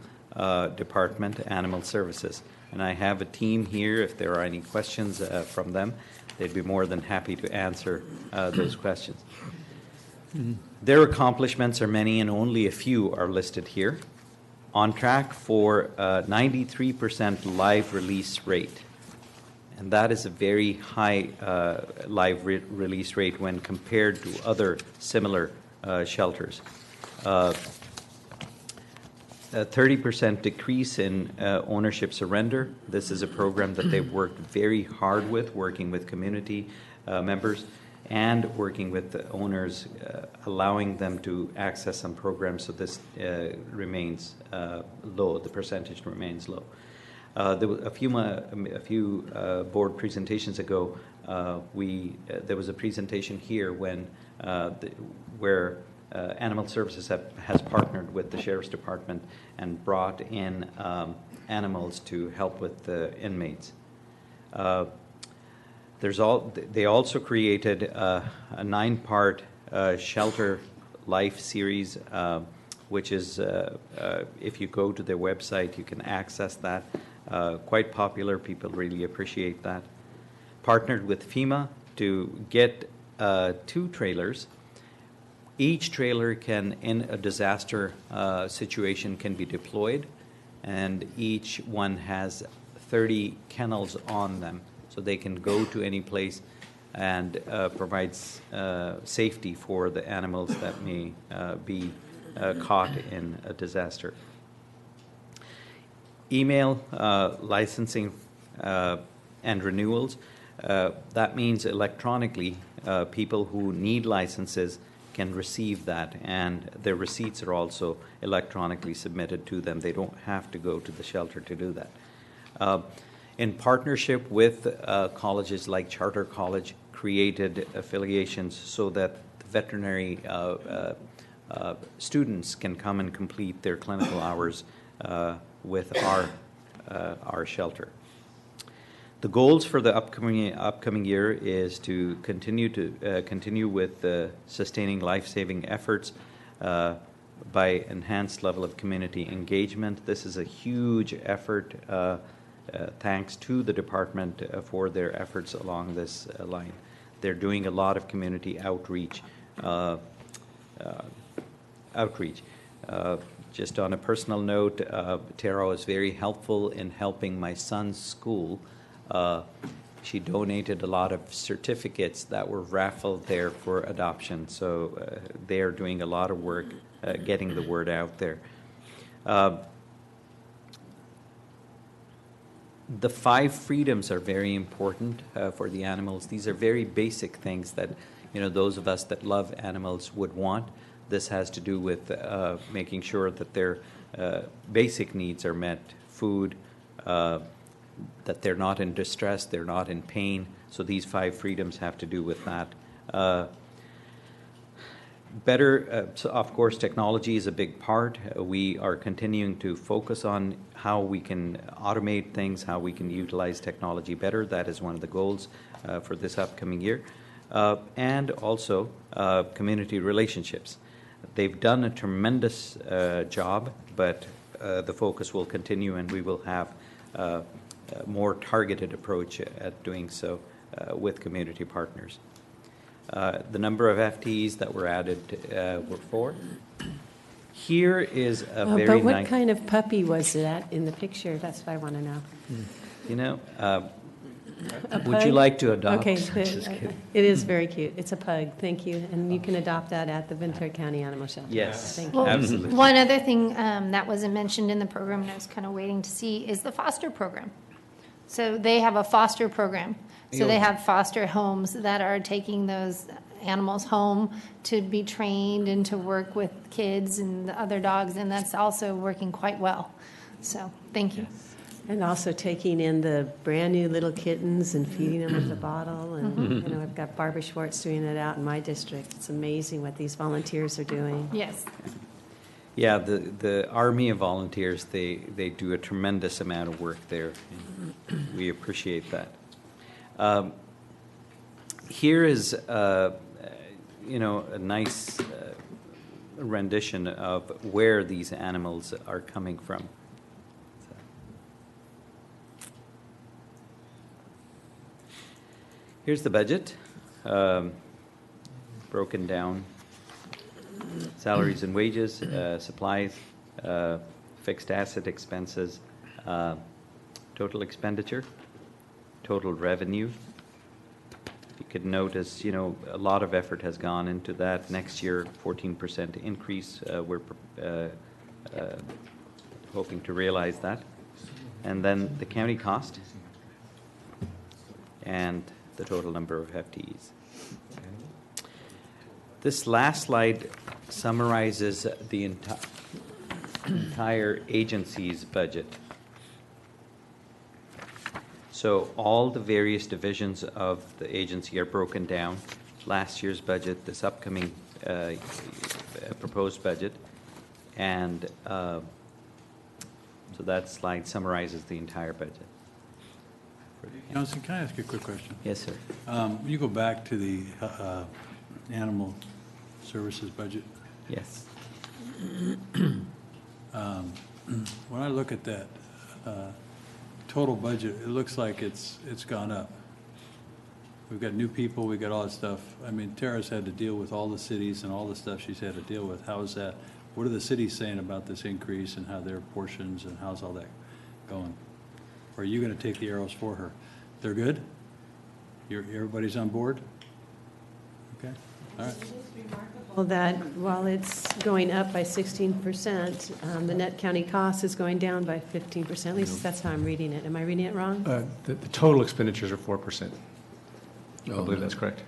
department, Animal Services. And I have a team here. If there are any questions from them, they'd be more than happy to answer those questions. Their accomplishments are many, and only a few are listed here. On track for 93% live release rate. And that is a very high live release rate when compared to other similar shelters. 30% decrease in ownership surrender. This is a program that they've worked very hard with, working with community members and working with the owners, allowing them to access some programs, so this remains low, the percentage remains low. There was a few board presentations ago, there was a presentation here where Animal Services has partnered with the Sheriff's Department and brought in animals to help with the inmates. They also created a 9-part shelter life series, which is, if you go to their website, you can access that. Quite popular. People really appreciate that. Partnered with FEMA to get 2 trailers. Each trailer can, in a disaster situation, can be deployed, and each one has 30 kennels on them, so they can go to any place and provides safety for the animals that may be caught in a disaster. Email licensing and renewals. That means electronically, people who need licenses can receive that, and their receipts are also electronically submitted to them. They don't have to go to the shelter to do that. In partnership with colleges like Charter College, created affiliations so that veterinary students can come and complete their clinical hours with our shelter. The goals for the upcoming year is to continue with sustaining life-saving efforts by enhanced level of community engagement. This is a huge effort. Thanks to the department for their efforts along this line. They're doing a lot of community outreach. Just on a personal note, Tara was very helpful in helping my son's school. She donated a lot of certificates that were raffled there for adoption. So they are doing a lot of work getting the word out there. The 5 freedoms are very important for the animals. These are very basic things that, those of us that love animals would want. This has to do with making sure that their basic needs are met: food, that they're not in distress, they're not in pain. So these 5 freedoms have to do with that. So of course, technology is a big part. We are continuing to focus on how we can automate things, how we can utilize technology better. That is one of the goals for this upcoming year. And also community relationships. They've done a tremendous job, but the focus will continue, and we will have a more targeted approach at doing so with community partners. The number of FTEs that were added were 4. Here is a very But what nice... kind of puppy was that in the picture? That's what I want to know. Would you like to adopt? Okay, Just kidding. it is very cute. It's a pug. Thank you. And you can adopt that at the Ventura County Animal Shelter. Yes, Thank you. Well, absolutely. one other thing that wasn't mentioned in the program, and I was kind of waiting to see, is the foster program. So they have a foster program. So they have foster homes that are taking those animals home to be trained and to work with kids and the other dogs, and that's also working quite well. So thank you. And also taking in the brand new little kittens and feeding them with a bottle. And I've got Barbara Schwartz doing it out in my district. It's amazing what these volunteers are doing. Yes. Yeah, the Army of Volunteers, they do a tremendous amount of work there. We appreciate that. Here is a nice rendition of where these animals are coming from. Here's the budget, broken down. Salaries and wages, supplies, fixed asset expenses, total expenditure, total revenue. You could notice, a lot of effort has gone into that. Next year, 14% increase. We're hoping to realize that. And then the county cost and the total number of FTEs. This last slide summarizes the entire agency's budget. So all the various divisions of the agency are broken down. Last year's budget, this upcoming proposed budget, and so that slide summarizes the entire budget. Johnson, can I ask you a quick question? Yes, sir. You go back to the animal services budget. Yes. When I look at that total budget, it looks like it's gone up. We've got new people, we've got all that stuff. I mean, Tara's had to deal with all the cities and all the stuff she's had to deal with. How is that? What are the cities saying about this increase and how their portions and how's all that going? Or are you going to take the arrows for her? They're good? Everybody's on board? Okay, all right. Well, that while it's going up by 16%, the net county cost is going down by 15%. At least that's how I'm reading it. Am I reading it wrong? The total expenditures are 4%. I believe that's correct.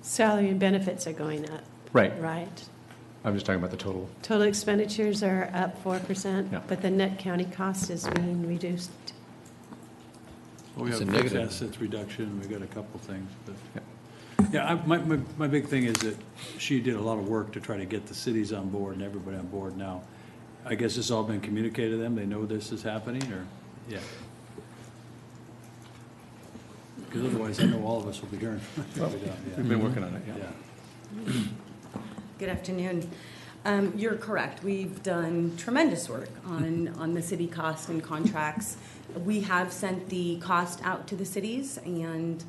Salary and benefits are going up. Right. Right. I'm just talking about the total. Total expenditures are up 4%, Yeah. but the net county cost is being reduced. Well, we It's have a fixed negative. assets reduction, we got a couple things, but. Yeah, my big thing is that she did a lot of work to try to get the cities on board and everybody on board now. I guess it's all been communicated to them, they know this is happening, or, yeah. Because otherwise, I know all of us will be hearing. We've been working on it, yeah. Good afternoon. You're correct. We've done tremendous work on the city cost and contracts. We have sent the cost out to the cities, and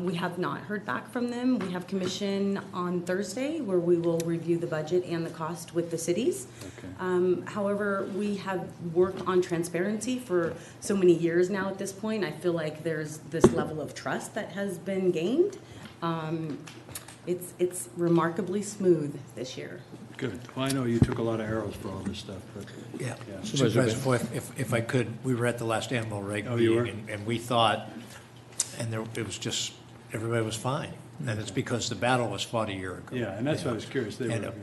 we have not heard back from them. We have commission on Thursday where we will review the budget and the cost with the cities. Okay. However, we have worked on transparency for so many years now at this point. I feel like there's this level of trust that has been gained. It's remarkably smooth this year. Good. Well, I know you took a lot of arrows for all this stuff, but. Yeah. Supervisor Supervisor Foy, if I could, we were at the last animal reg Oh, you were? meeting, and we thought, and it was just, everybody was fine. And it's because the battle was fought a year ago. Yeah, and that's why I was curious. They And were. a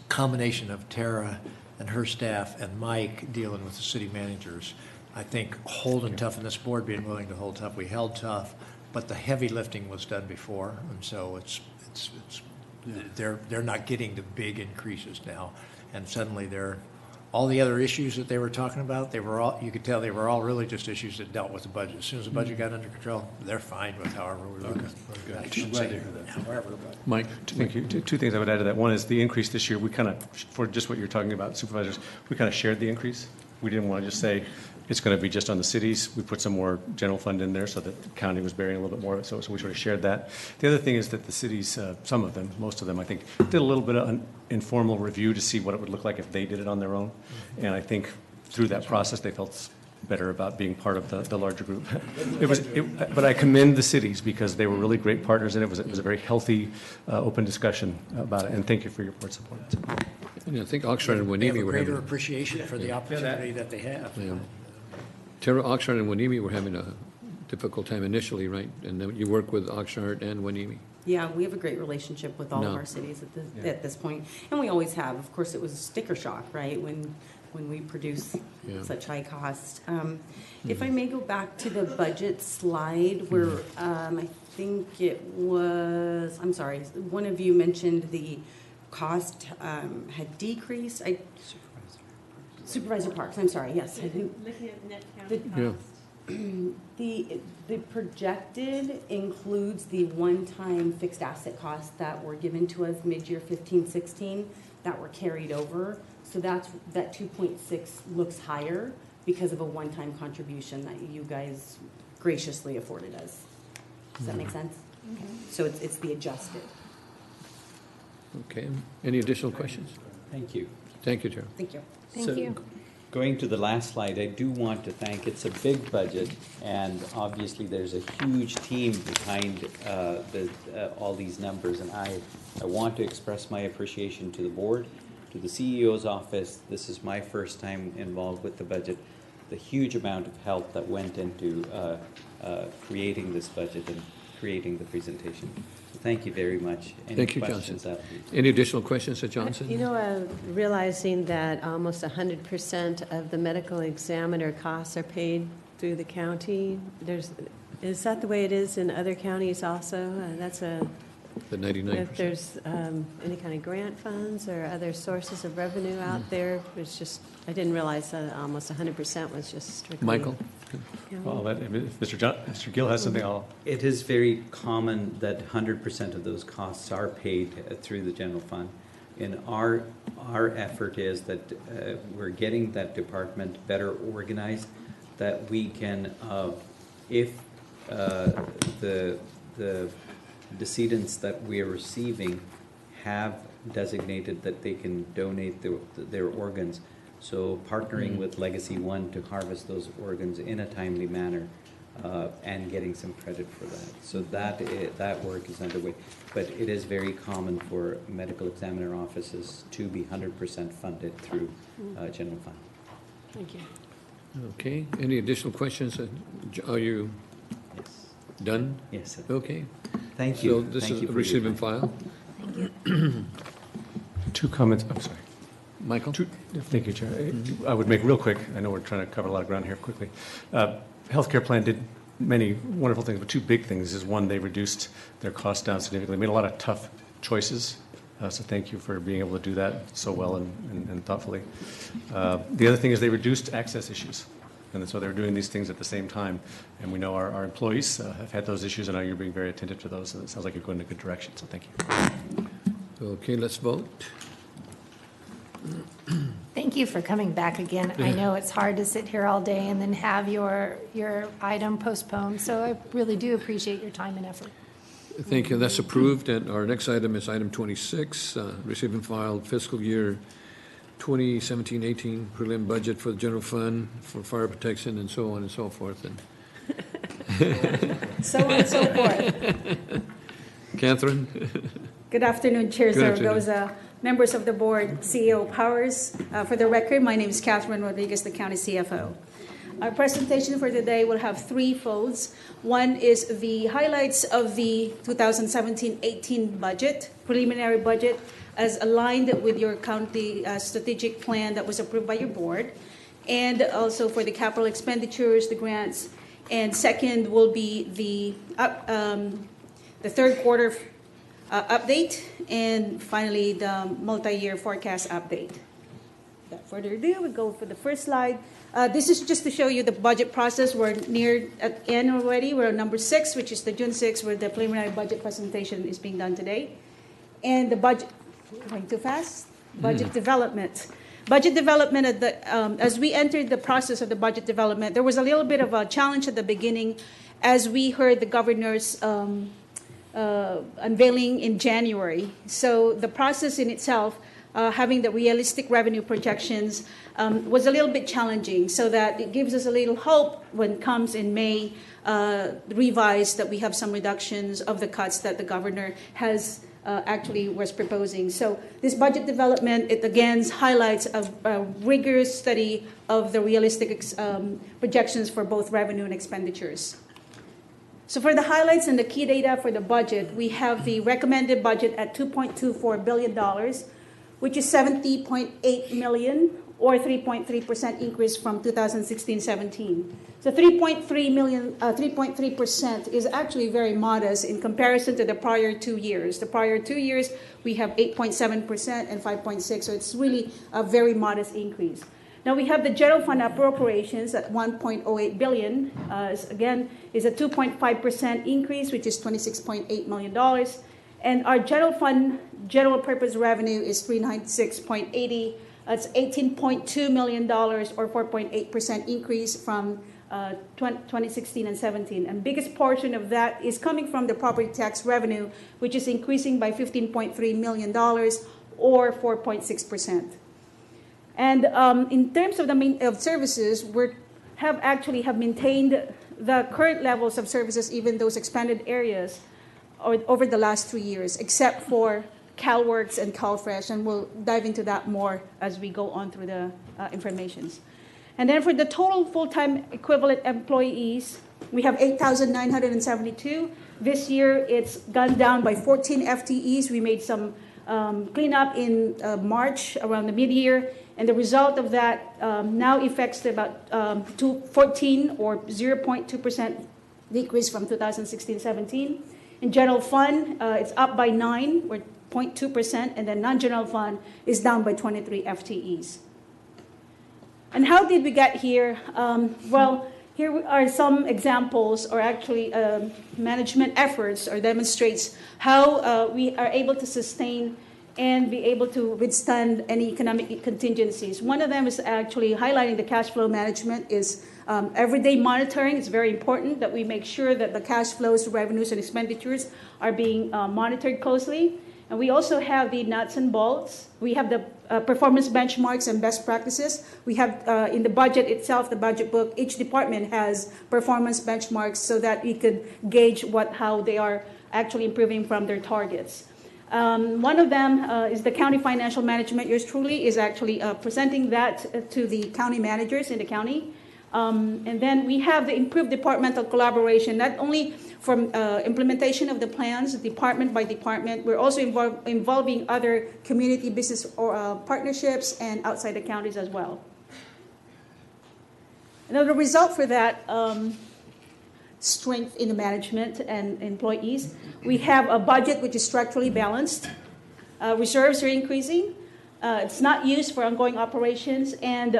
combination of Tara and her staff and Mike dealing with the city managers, I think holding tough, and this board being willing to hold tough, we held tough, but the heavy lifting was done before, and so they're not getting the big increases now, and suddenly all the other issues that they were talking about, you could tell they were all really just issues that dealt with the budget. As soon as the budget got under control, they're fine with however we run it. I shouldn't say however, but. Mike? Thank you. Two things I would add to that. One is the increase this year, we kind of, for just what you're talking about, supervisors, we kind of shared the increase. We didn't want to just say it's going to be just on the cities. We put some more general fund in there so that the county was bearing a little bit more, so we sort of shared that. The other thing is that the cities, some of them, most of them, I think, did a little bit of an informal review to see what it would look like if they did it on their own. And I think through that process, they felt better about being part of the larger group. But I commend the cities because they were really great partners, and it was a very healthy, open discussion about it. And thank you for your board support. And I think Oxnard and They have Wanimi a were greater having. appreciation for the opportunity that they have. Yeah. Tara, Oxnard and Wanimi were having a difficult time initially, right? And then you work with Oxnard and Wanimi. Yeah, we have a great relationship with all of No. our cities at this point, and we always have. Of course, it was a sticker shock, right, when we produce such high cost. If I may go back to the budget slide where I think it was, I'm sorry, one of you mentioned the cost had decreased. Supervisor Parks, I'm sorry, yes. Looking at net county Yeah. cost. The projected includes the one-time fixed asset costs that were given to us mid-year 15-16 that were carried over. So that 2.6 looks higher because of a one-time contribution that you guys graciously afforded us. Does that make sense? Okay. So it's the adjusted. Okay. Any additional questions? Thank you. Thank you, Chair. Thank you. Thank you. Going to the last slide, I do want to thank, it's a big budget, and obviously there's a huge team behind all these numbers, and I want to express my appreciation to the board, to the CEO's office. This is my first time involved with the budget. The huge amount of help that went into creating this budget and creating the presentation. So thank you very much. Any Thank you, questions Johnson. after? Any additional questions, Johnson? Realizing that almost 100% of the medical examiner costs are paid through the county, is that the way it is in other counties also? The 99%. If there's any kind of grant funds or other sources of revenue out there, it's just, I didn't realize that almost 100% was just strictly. Michael? Well, if Mr. Gill has something, I'll. It is very common that 100% of those costs are paid through the general fund. And our effort is that we're getting that department better organized, that we can, if the decedents that we are receiving have designated that they can donate their organs. So partnering with Legacy One to harvest those organs in a timely manner and getting some credit for that. So that work is underway. But it is very common for medical examiner offices to be 100% funded through general fund. Thank you. Okay. Any additional questions? Are you done? Yes, sir. Okay. Thank you. So this Thank is you a for receive your and file. Two comments. I'm sorry. Michael? Thank you, Chair. I would make real quick. I know we're trying to cover a lot of ground here quickly. Healthcare plan did many wonderful things, but two big things is one, they reduced their costs down significantly, made a lot of tough choices. So thank you for being able to do that so well and thoughtfully. The other thing is they reduced access issues. And so they're doing these things at the same time. And we know our employees have had those issues, and I know you're being very attentive to those. And it sounds like you're going in a good direction. So thank you. Okay, let's vote. Thank you for coming back again. I know it's hard to sit here all day and then have your item postponed, so I really do appreciate your time and effort. Thank you. That's approved. And our next item is item 26, receive and file fiscal year 2017-18 prelim budget for the general fund for fire protection and so on and so forth. And so on and so forth. Catherine? Good afternoon, Chair Good afternoon. Zaragoza, members of the board, CEO Powers. For the record, my name is Catherine Rodriguez, the county CFO. Our presentation for today will have three folds. One is the highlights of the 2017-18 budget, preliminary budget, as aligned with your county strategic plan that was approved by your board, and also for the capital expenditures, the grants. And second will be the third quarter update, and finally the multi-year forecast update. Without further ado, we go for the first slide. This is just to show you the budget process. We're near at the end already. We're on number 6, which is the June 6th, where the preliminary budget presentation is being done today. And the budget, going too fast? Budget development. Budget development, as we entered the process of the budget development, there was a little bit of a challenge at the beginning as we heard the governor's unveiling in January. So the process in itself, having the realistic revenue projections, was a little bit challenging, so that it gives us a little hope when it comes in May, revised, that we have some reductions of the cuts that the governor has actually was proposing. So this budget development, it again highlights a rigorous study of the realistic projections for both revenue and expenditures. So for the highlights and the key data for the budget, we have the recommended budget at $2.24 billion, which is $70.8 million, or 3.3% increase from 2016-17. So 3.3% is actually very modest in comparison to the prior 2 years. The prior 2 years, we have 8.7% and 5.6%, so it's really a very modest increase. Now we have the general fund appropriations at 1.08 billion. Again, is a 2.5% increase, which is $26.8 million. And our general fund general purpose revenue is 396.80. That's $18.2 million or 4.8% increase from 2016 and 17. And biggest portion of that is coming from the property tax revenue, which is increasing by $15.3 million or 4.6%. And in terms of the services, we have maintained the current levels of services, even those expanded areas, over the last 3 years, except for CalWorks and CalFresh, and we'll dive into that more as we go on through the informations. And then for the total full-time equivalent employees, we have 8,972. This year, it's gone down by 14 FTEs. We made some cleanup in March, around the mid-year, and the result of that now affects about 14 or 0.2% decrease from 2016-17. In general fund, it's up by 9 or 0.2%, and then non-general fund is down by 23 FTEs. And how did we get here? Well, here are some examples, or actually management efforts, or demonstrates how we are able to sustain and be able to withstand any economic contingencies. One of them is actually highlighting the cash flow management is everyday monitoring. It's very important that we make sure that the cash flows, revenues, and expenditures are being monitored closely. And we also have the nuts and bolts. We have the performance benchmarks and best practices. We have in the budget itself, the budget book, each department has performance benchmarks so that we could gauge how they are actually improving from their targets. One of them is the county financial management. Yours truly is actually presenting that to the county managers in the county. And then we have the improved departmental collaboration, not only from implementation of the plans, department by department. We're also involving other community business partnerships and outside the counties as well. Now the result for that strength in the management and employees, we have a budget which is structurally balanced. Reserves are increasing. It's not used for ongoing operations, and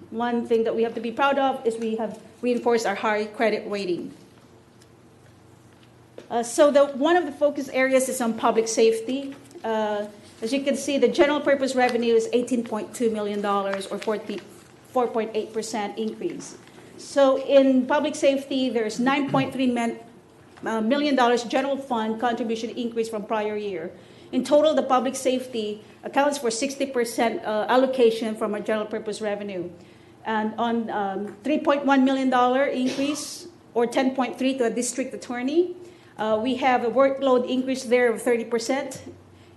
one thing that we have to be proud of is we have reinforced our high credit rating. So one of the focus areas is on public safety. As you can see, the general purpose revenue is $18.2 million or 4.8% increase. So in public safety, there's $9.3 million general fund contribution increase from prior year. In total, the public safety accounts for 60% allocation from our general purpose revenue. And on $3.1 million increase, or 10.3 to a district attorney. We have a workload increase there of 30%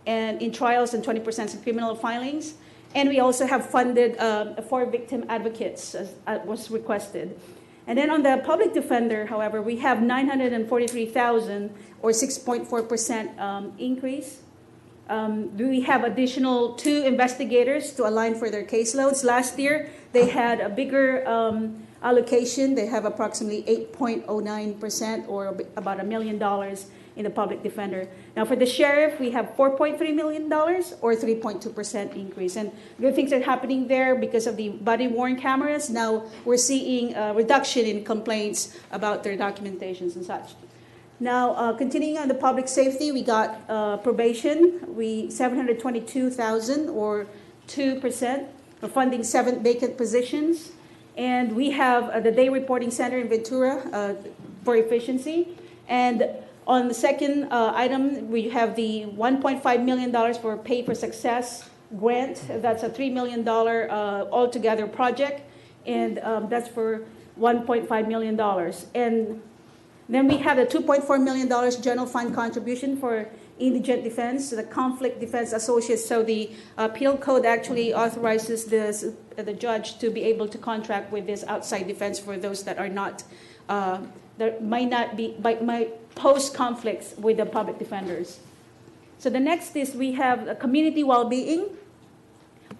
and in trials and 20% in criminal filings. And we also have funded 4 victim advocates as was requested. And then on the public defender, however, we have $943,000 or 6.4% increase. We have additional 2 investigators to align for their caseloads. Last year, they had a bigger allocation. They have approximately 8.09% or about $1 million in the public defender. Now for the sheriff, we have $4.3 million or 3.2% increase. And good things are happening there because of the body-worn cameras. Now we're seeing a reduction in complaints about their documentations and such. Now, continuing on the public safety, we got probation. $722,000 or 2%. We're funding 7 vacant positions. And we have the day reporting center in Ventura for efficiency. And on the second item, we have the $1.5 million for Pay for Success grant. That's a $3 million altogether project. And that's for $1.5 million. And then we have the $2.4 million general fund contribution for indigent defense, the conflict defense associates. So the appeal code actually authorizes the judge to be able to contract with this outside defense for those that are not, that might pose conflicts with the public defenders. So the next is we have community well-being,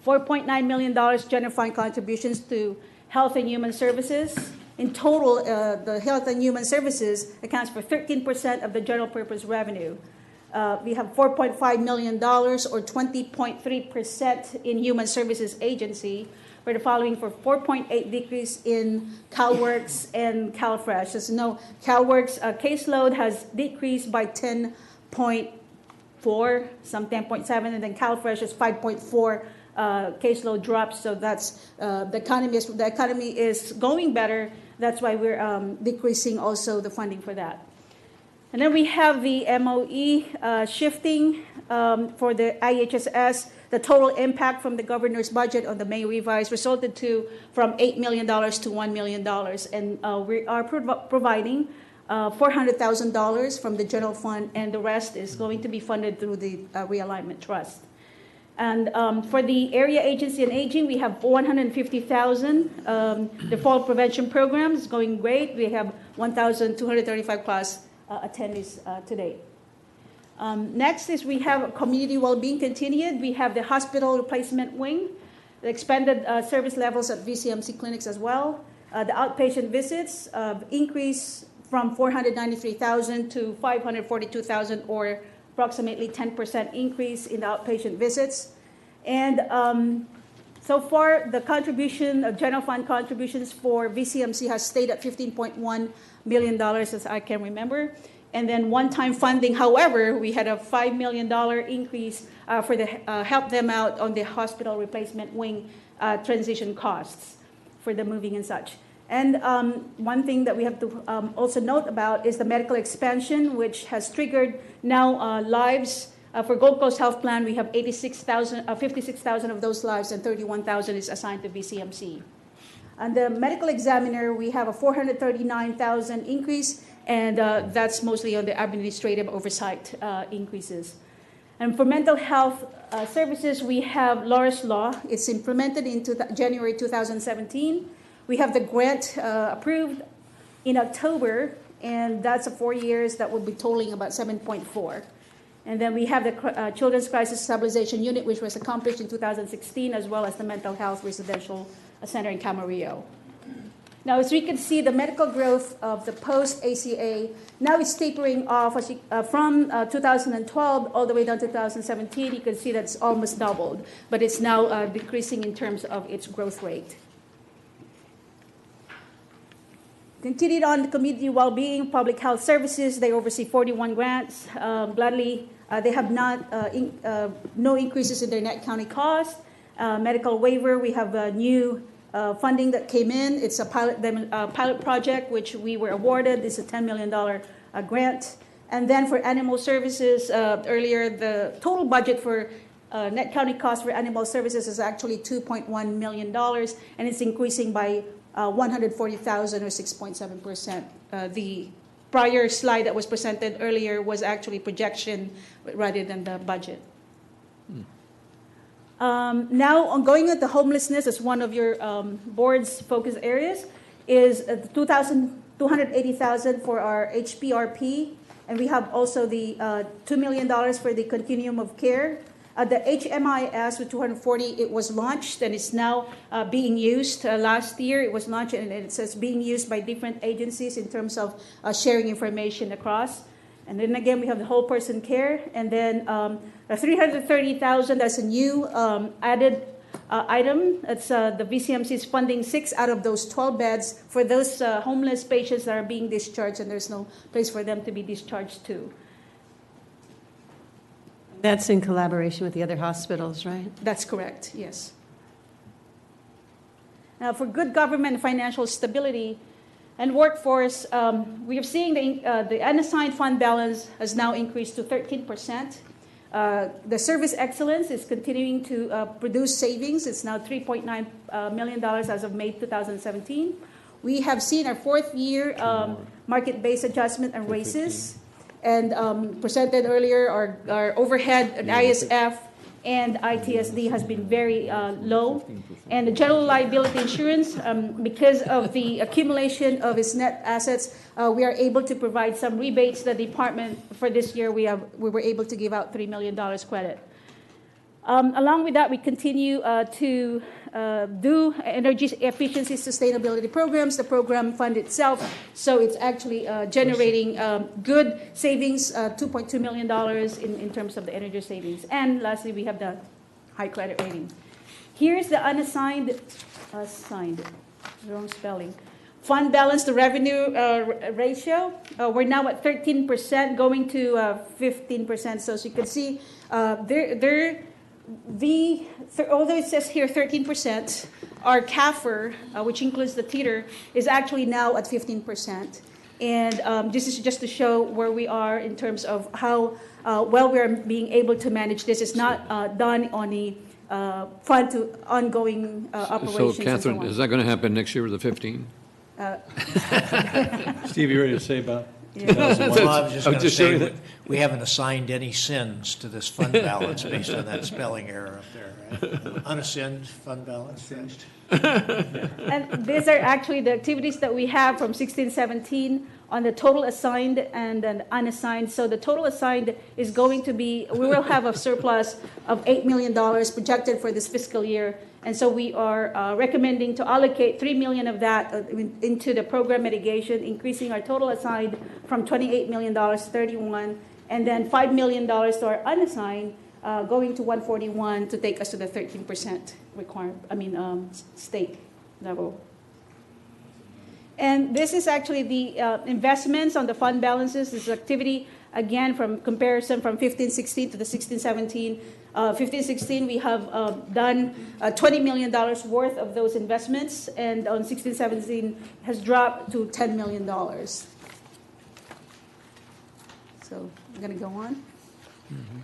$4.9 million general fund contributions to health and human services. In total, the health and human services accounts for 13% of the general purpose revenue. We have $4.5 million or 20.3% in human services agency. for the following for 4.8 decrease in CalWorks and CalFresh. As you know, CalWorks caseload has decreased by 10.4, some 10.7, and then CalFresh is 5.4 caseload drops. So that's the economy is going better. That's why we're decreasing also the funding for that. And then we have the MOE shifting for the IHSS. The total impact from the governor's budget on the May revise resulted from $8 million to $1 million. And we are providing $400,000 from the general fund, and the rest is going to be funded through the realignment trust. And for the area agency on aging, we have $150,000. The fall prevention program is going great. We have 1,235 class attendees to date. Next is we have community well-being continued. We have the hospital replacement wing, the expanded service levels at VCMC clinics as well. The outpatient visits increase from 493,000 to 542,000, or approximately 10% increase in the outpatient visits. And so far, the contribution, general fund contributions for VCMC has stayed at $15.1 million, as I can remember. And then one-time funding, however, we had a $5 million increase for the help them out on the hospital replacement wing transition costs for the moving and such. And one thing that we have to also note about is the medical expansion, which has triggered now lives. For Gold Coast Health Plan, we have 56,000 of those lives, and 31,000 is assigned to VCMC. And the medical examiner, we have a 439,000 increase, and that's mostly on the administrative oversight increases. And for mental health services, we have Laura's Law. It's implemented in January 2017. We have the grant approved in October, and that's 4 years. That will be totaling about 7.4. And then we have the Children's Crisis Stabilization Unit, which was accomplished in 2016, as well as the Mental Health Residential Center in Camarillo. Now, as we can see, the medical growth of the post-ACA now is tapering off from 2012 all the way down to 2017. You can see that's almost doubled, but it's now decreasing in terms of its growth rate. Continued on the community well-being, public health services, they oversee 41 grants. Gladly, they have no increases in their net county cost. Medical waiver, we have a new funding that came in. It's a pilot project, which we were awarded. It's a $10 million grant. And then for animal services, earlier, the total budget for net county cost for animal services is actually $2.1 million, and it's increasing by 140,000 or 6.7%. The prior slide that was presented earlier was actually projection rather than the budget. Now, ongoing with the homelessness as one of your board's focus areas is $280,000 for our HPRP, and we have also the $2 million for the continuum of care. The HMIS with 240, it was launched and it's now being used. Last year it was launched and it says being used by different agencies in terms of sharing information across. And then again, we have the whole person care. And then $330,000, that's a new added item. It's the VCMC is funding 6 out of those 12 beds for those homeless patients that are being discharged and there's no place for them to be discharged to. That's in collaboration with the other hospitals, right? That's correct, yes. Now, for good government and financial stability and workforce, we are seeing the unassigned fund balance has now increased to 13%. The service excellence is continuing to produce savings. It's now $3.9 million as of May 2017. We have seen our 4th year market-based adjustment and raises. And presented earlier, our overhead at ISF and ITSD has been very low. And the general liability insurance, because of the accumulation of its net assets, we are able to provide some rebates to the department. For this year, we were able to give out $3 million credit. Along with that, we continue to do energy efficiency sustainability programs. The program fund itself, so it's actually generating good savings, $2.2 million in terms of the energy savings. And lastly, we have the high credit rating. Here's the unassigned Unassigned, wrong spelling. Fund balance to revenue ratio, we're now at 13%, going to 15%. So as you can see, although it says here 13%, our CAFR, which includes the theater, is actually now at 15%. And this is just to show where we are in terms of how well we are being able to manage this. It's not done on the fund to ongoing operations. So, Catherine, is that going to happen next year with the 15? Steve, you ready to say about Yeah. 2001? Well, I was just going to say, that we haven't assigned any sins to this fund balance based on that spelling error up there, right? Unassigned fund balance. And these are actually the activities that we have from 16-17 on the total assigned and then unassigned. So the total assigned is going to be, we will have a surplus of $8 million projected for this fiscal year. And so we are recommending to allocate $3 million of that into the program mitigation, increasing our total assigned from $28 million to $31, and then $5 million to our unassigned, going to $141 to take us to the 13% state level. And this is actually the investments on the fund balances. This is activity, again, from comparison from 15-16 to the 16-17. 15-16, we have done $20 million worth of those investments, and on 16-17 has dropped to $10 million. So I'm going to go on. Mm-hmm.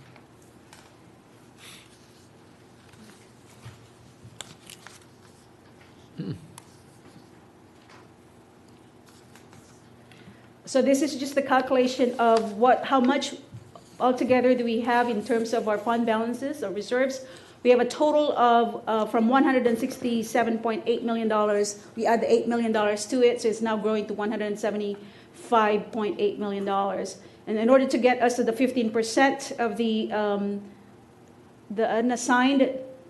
So this is just the calculation of how much altogether do we have in terms of our fund balances or reserves. We have a total of from $167.8 million. We add the $8 million to it, so it's now growing to $175.8 million. And in order to get us to the 15% of the unassigned,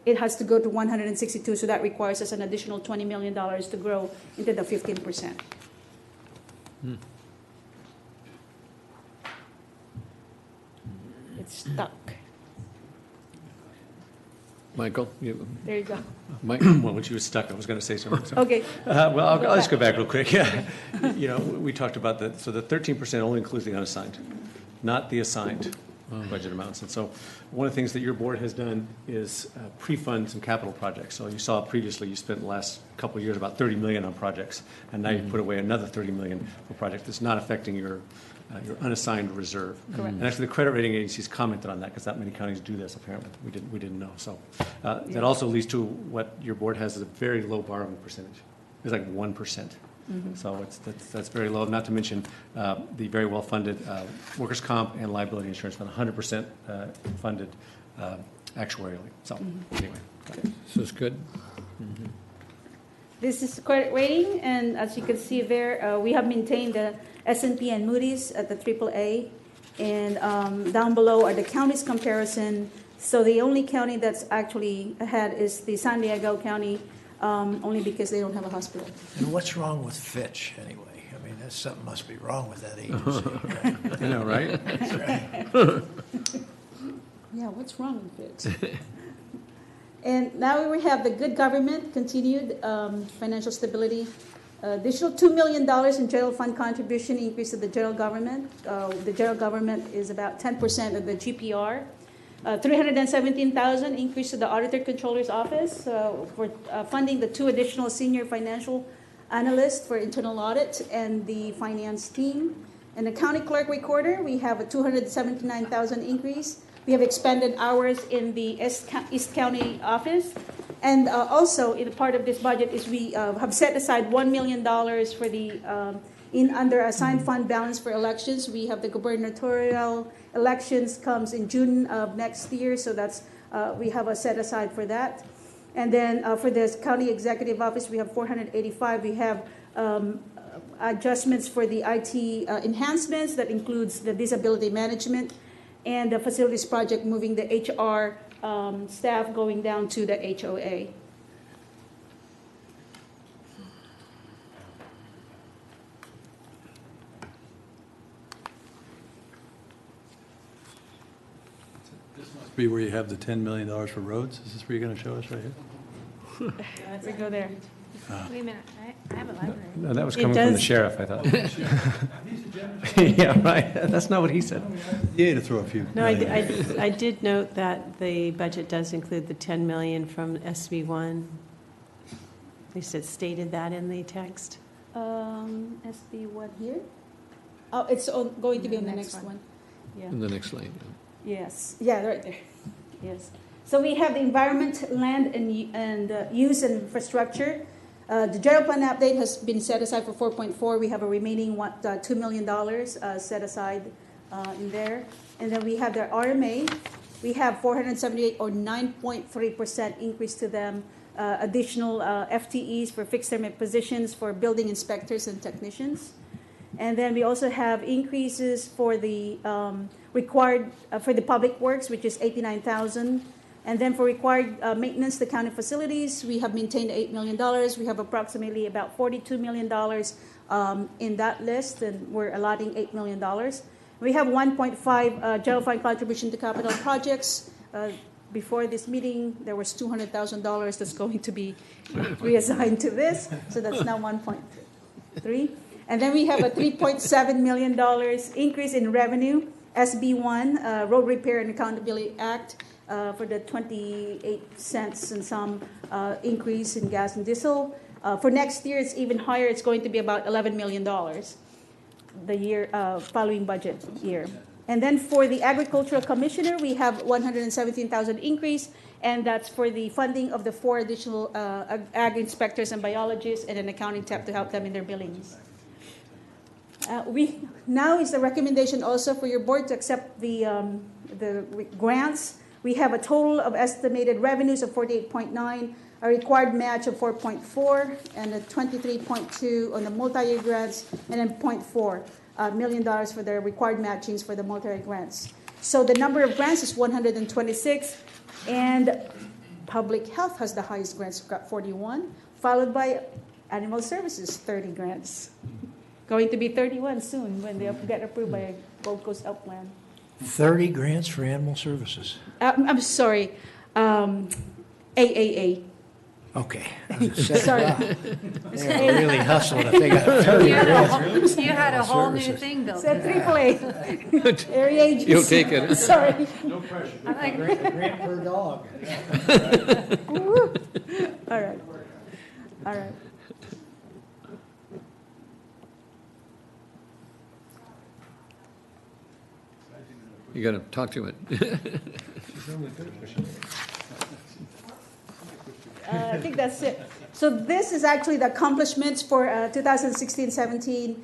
it has to go to 162, so that requires us an additional $20 million to grow into the 15%. It's stuck. Michael? There you go. Mike? Well, when she was stuck, I was going to say something. So. Okay. Well, I'll just go back real quick. Yeah. You know, we talked about that. So the 13% only includes the unassigned, not the assigned budget amounts. And so one of the things that your board has done is pre-fund some capital projects. So you saw previously you spent the last couple of years about $30 million on projects, and now you put away another $30 million for projects that's not affecting your unassigned reserve. Correct. And actually, the credit rating agencies commented on that because that many counties do this. Apparently, we didn't know. So that also leads to what your board has is a very low borrowing percentage. It's like 1%. So that's very low. Not to mention the very well funded workers' comp and liability insurance, about 100% funded actuarially. So anyway, So it's good. This is credit rating, and as you can see there, we have maintained the S&P and Moody's at the AAA, and down below are the counties comparison. So the only county that's actually ahead is the San Diego County, only because they don't have a hospital. And what's wrong with Fitch, anyway? I mean, something must be wrong with that agency. I know, right? Yeah, what's wrong with Fitch? And now we have the good government, continued financial stability. Additional $2 million in general fund contribution increase to the general government. The general government is about 10% of the GPR. $317,000 increase to the Auditor Controller's Office for funding the 2 additional senior financial analysts for internal audit and the finance team. And the county clerk recorder, we have a $279,000 increase. We have expanded hours in the East County office. And also, in part of this budget is we have set aside $1 million for the under assigned fund balance for elections. We have the gubernatorial elections comes in June of next year, so that's we have a set aside for that. And then for the county executive office, we have $485. We have adjustments for the IT enhancements that includes the disability management and the facilities project, moving the HR staff going down to the HOA. This must be where you have the $10 million for roads. Is this where you're going to show us right here? We go there. Wait a minute, I have a library. No, that was It coming from the does- sheriff, I thought. Yeah, right. That's not what he said. Yeah, to throw a few. No, I did note that the budget does include the 10 million from SB1. They said stated that in the text. SB what here? Oh, it's going to be on the next one. Yeah. In the next slide. Yes, yeah, right there. Yes. So we have the environment, land, and use and infrastructure. The general plan update has been set aside for 4.4. We have a remaining $2 million set aside in there. And then we have the RMA. We have 478 or 9.3% increase to them. Additional FTEs for fixed term positions for building inspectors and technicians. And then we also have increases for the required for the public works, which is 89,000. And then for required maintenance, the county facilities, we have maintained $8 million. We have approximately about $42 million in that list, and we're allotting $8 million. We have 1.5 general fund contribution to capital projects. Before this meeting, there was $200,000 that's going to be reassigned to this, so that's now 1.3. And then we have a $3.7 million increase in revenue, SB1, Road Repair and Accountability Act, for the 28 cents and some increase in gas and diesel. For next year, it's even higher. It's going to be about $11 million the year following budget year. And then for the Agricultural Commissioner, we have 117,000 increase, and that's for the funding of the 4 additional ag inspectors and biologists and an accounting tab to help them in their billings. Now is the recommendation also for your board to accept the grants. We have a total of estimated revenues of 48.9, a required match of 4.4, and a 23.2 on the multi-year grants, and then $0.4 million for the required matchings for the multi-year grants. So the number of grants is 126, and public health has the highest grants, got 41, followed by animal services, 30 grants. Going to be 31 soon when they get approved by Gold Coast Health Plan. 30 grants for animal services. I'm sorry, AAA. Okay. Sorry. They're really hustling if they got 30 grants. You had a whole new thing built. Said AAA. Area agency. You'll take it. Sorry. No pressure. I like Grant per dog. All right. All right. You got to talk to it. I think that's it. So this is actually the accomplishments for 2016-17.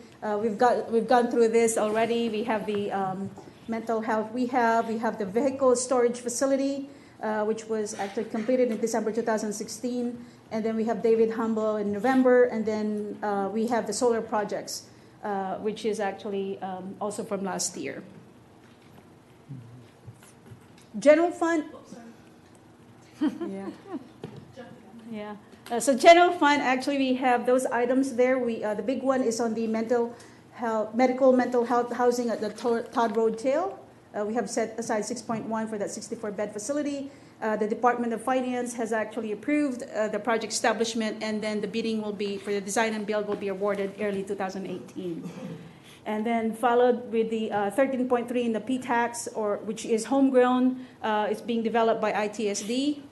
We've gone through this already. We have the mental health we have the vehicle storage facility, which was actually completed in December 2016. And then we have David Humble in November. And then we have the solar projects, which is actually also from last year. General fund. Yeah. Yeah. So general fund, actually, we have those items there. The big one is on the medical mental health housing at the Todd Road Tail. We have set aside 6.1 for that 64-bed facility. The Department of Finance has actually approved the project establishment, and then the bidding will be, for the design and build, will be awarded early 2018. And then followed with the 13.3 in the P-Tax, which is homegrown. It's being developed by ITSD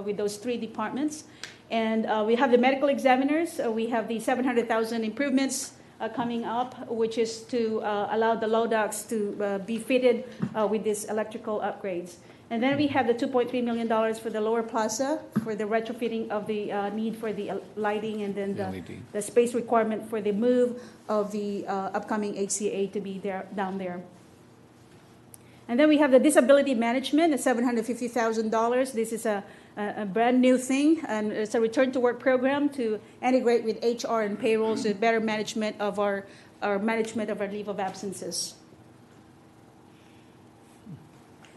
with those 3 departments. And we have the medical examiners. We have the 700,000 improvements coming up, which is to allow the low docks to be fitted with these electrical upgrades. And then we have the $2.3 million for the lower plaza for the retrofitting of the need for the lighting, and then the space requirement for the move of the upcoming HCA to be there down there. And then we have the disability management at $750,000. This is a brand new thing, and it's a return to work program to integrate with HR and payroll, so better management of our management of our leave of absences.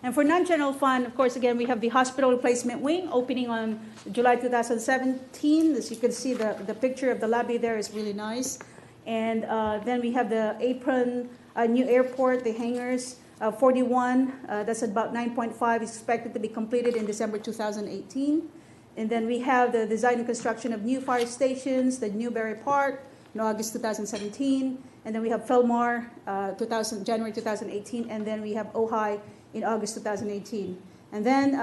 And for non-general fund, of course, again, we have the hospital replacement wing opening on July 2017. As you can see, the picture of the lobby there is really nice. And then we have the apron, new airport, the hangars, 41. That's about 9.5 is expected to be completed in December 2018. And then we have the design and construction of new fire stations, the Newberry Park in August 2017. And then we have Fillmore, January 2018. And then we have Ojai in August 2018. And then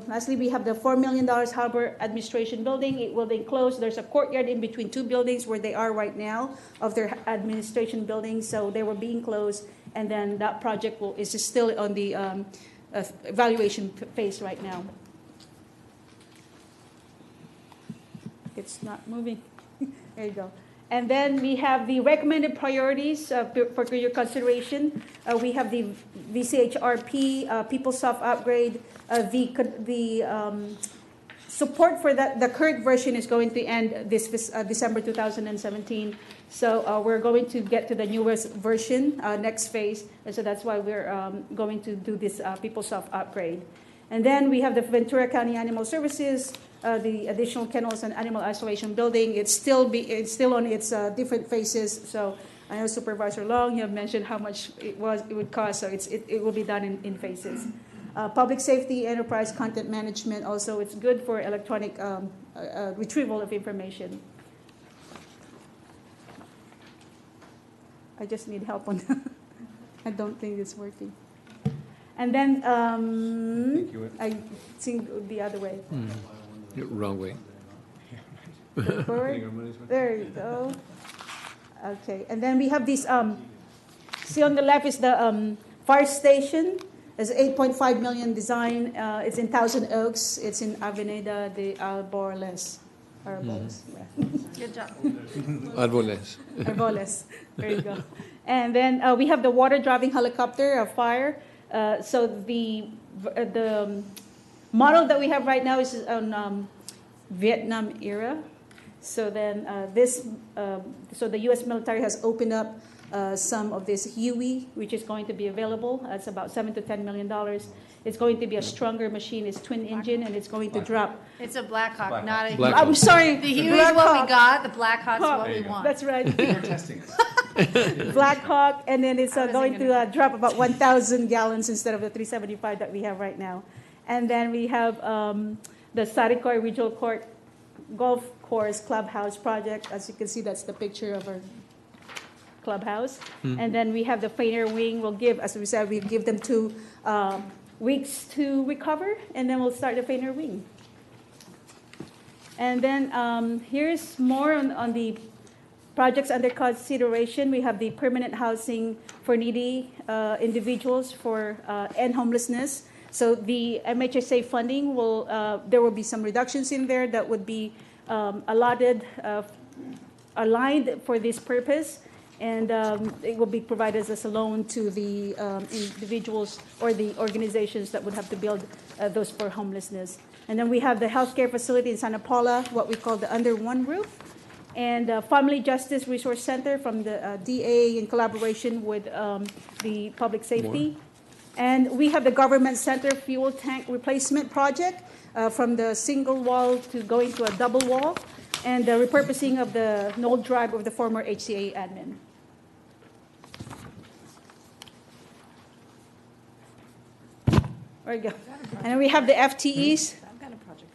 lastly, we have the $4 million Harbor Administration Building. It will be closed. There's a courtyard in between two buildings where they are right now of their administration building. So they were being closed. And then that project is still on the evaluation phase right now. It's not moving. There you go. And then we have the recommended priorities for your consideration. We have the VCHRP, PeopleSoft upgrade. The support for the current version is going to end this December 2017. So we're going to get to the newest version next phase. And so that's why we're going to do this PeopleSoft upgrade. And then we have the Ventura County Animal Services, the additional kennels and animal isolation building. It's still on its different phases. So I know Supervisor Long, you have mentioned how much it would cost. So it will be done in phases. Public safety, enterprise content management. Also, it's good for electronic retrieval of information. I just need help on that. I don't think it's working. And then I think it would be the other way. Wrong way. Forward. There you go. Okay, and then we have this. See on the left is the fire station. It's 8.5 million design. It's in Thousand Oaks. It's in Avenida de Arboles. Good job. Arboles. Arboles. There you go. And then we have the water-driving helicopter fire. So the model that we have right now is on Vietnam era. So then so the U.S. military has opened up some of this Huey, which is going to be available. It's about $7 to $10 million. It's going to be a stronger machine. It's twin engine, and it's going to drop. It's a Black Hawk, not a Huey. Black Hawk. I'm sorry. The Huey is what we got. The Black Hawk's what we want. That's right. We're testing it. Black Hawk, and then it's going to drop about 1,000 gallons instead of the 375 that we have right now. And then we have the Saricoy Regional Court Golf Course Clubhouse project. As you can see, that's the picture of our clubhouse. And then we have the Feiner Wing. We'll give, as we said, we give them 2 weeks to recover, and then we'll start the Feiner Wing. And then here's more on the projects under consideration. We have the permanent housing for needy individuals and homelessness. So the MHSA funding there will be some reductions in there that would be aligned for this purpose. And it will be provided as a loan to the individuals or the organizations that would have to build those for homelessness. And then we have the healthcare facility in Santa Paula, what we call the Under One Roof, and Family Justice Resource Center from the DA in collaboration with the public safety. And we have the Government Center fuel tank replacement project from the single wall to going to a double wall, and the repurposing of the Knoll Drive of the former HCA admin. There we go. And then we have the FTEs. I've got a project.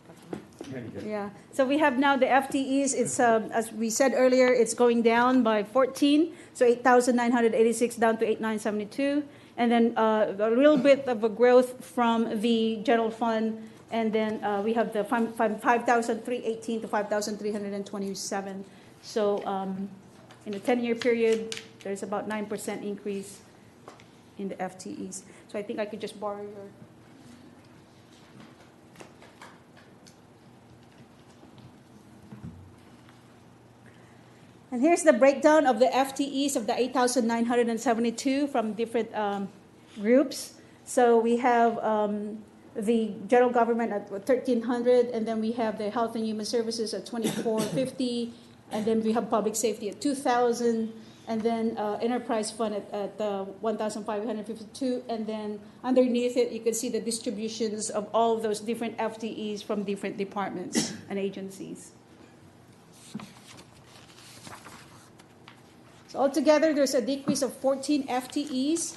Yeah. So we have now the FTEs. It's as we said earlier, it's going down by 14. So 8,986 down to 8,972. And then a little bit of a growth from the general fund. And then we have the 5,318 to 5,327. So in a 10-year period, there's about 9% increase in the FTEs. So I think I could just borrow your. And here's the breakdown of the FTEs of the 8,972 from different groups. So we have the general government at 1,300, and then we have the health and human services at 2,450, and then we have public safety at 2,000, and then enterprise fund at 1,552, and then underneath it you can see the distributions of all of those different FTEs from different departments and agencies. So altogether, there's a decrease of 14 FTEs.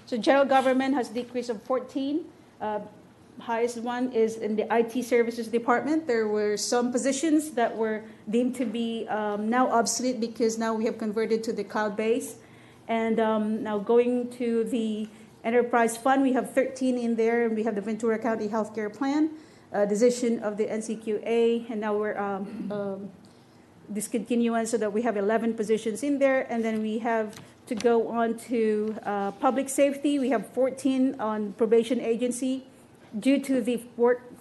So general government has decreased of 14. highest one is in the IT services department. There were some positions that were deemed to be now obsolete because now we have converted to the cloud base. And now going to the enterprise fund, we have 13 in there, and we have the Ventura County Healthcare Plan, decision of the NCQA, and now we're discontinuing so that we have 11 positions in there. And then we have to go on to public safety. We have 14 on probation agency due to the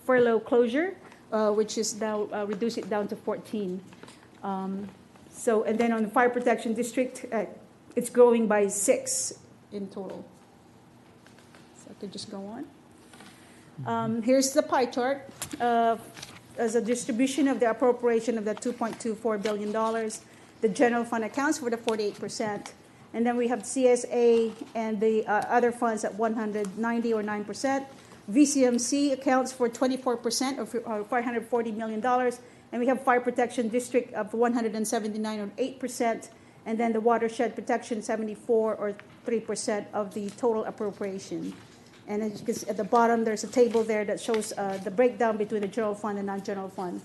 furlough closure, which is now reduced it down to 14. And then on the fire protection district, it's growing by 6 in total. So I could just go on. Here's the pie chart as a distribution of the appropriation of the $2.24 billion. The general fund accounts for the 48%. And then we have CSA and the other funds at 190 or 9%. VCMC accounts for 24% or $540 million. And we have fire protection district of 179 or 8%. And then the watershed protection 74 or 3% of the total appropriation. And as you can see at the bottom, there's a table there that shows the breakdown between the general fund and non-general fund.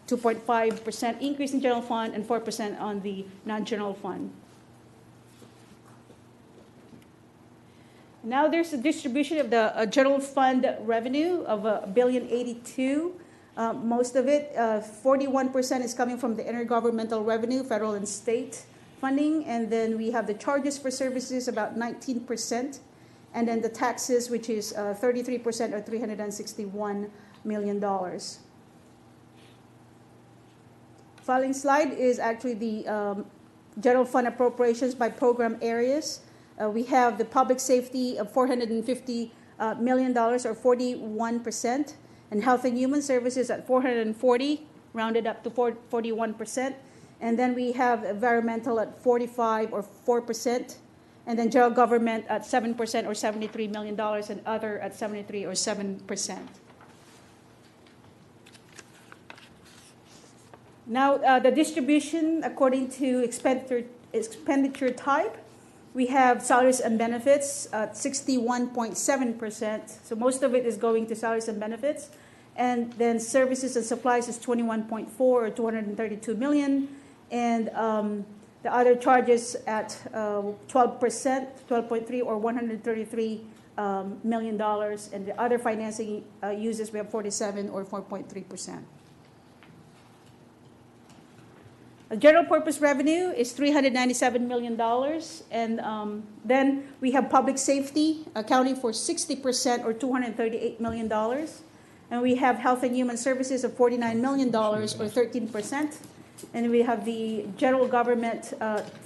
2.5% increase in general fund and 4% on the non-general fund. Now there's a distribution of the general fund revenue of $1.082 billion. Most of it, 41% is coming from the intergovernmental revenue, federal and state funding. And then we have the charges for services, about 19%. And then the taxes, which is 33% or $361 million. Following slide is actually the general fund appropriations by program areas. We have the public safety of $450 million or 41%, and health and human services at $440, rounded up to 41%. And then we have environmental at 45 or 4%, and then general government at 7% or $73 million, and other at 73 or 7%. Now the distribution according to expenditure type. We have salaries and benefits at 61.7%. So most of it is going to salaries and benefits. And then services and supplies is 21.4 or $232 million. And the other charges at 12%, 12.3 or $133 million. And the other financing uses, we have 47 or 4.3%. General purpose revenue is $397 million. And then we have public safety accounting for 60% or $238 million. And we have health and human services of $49 million or 13%. And we have the general government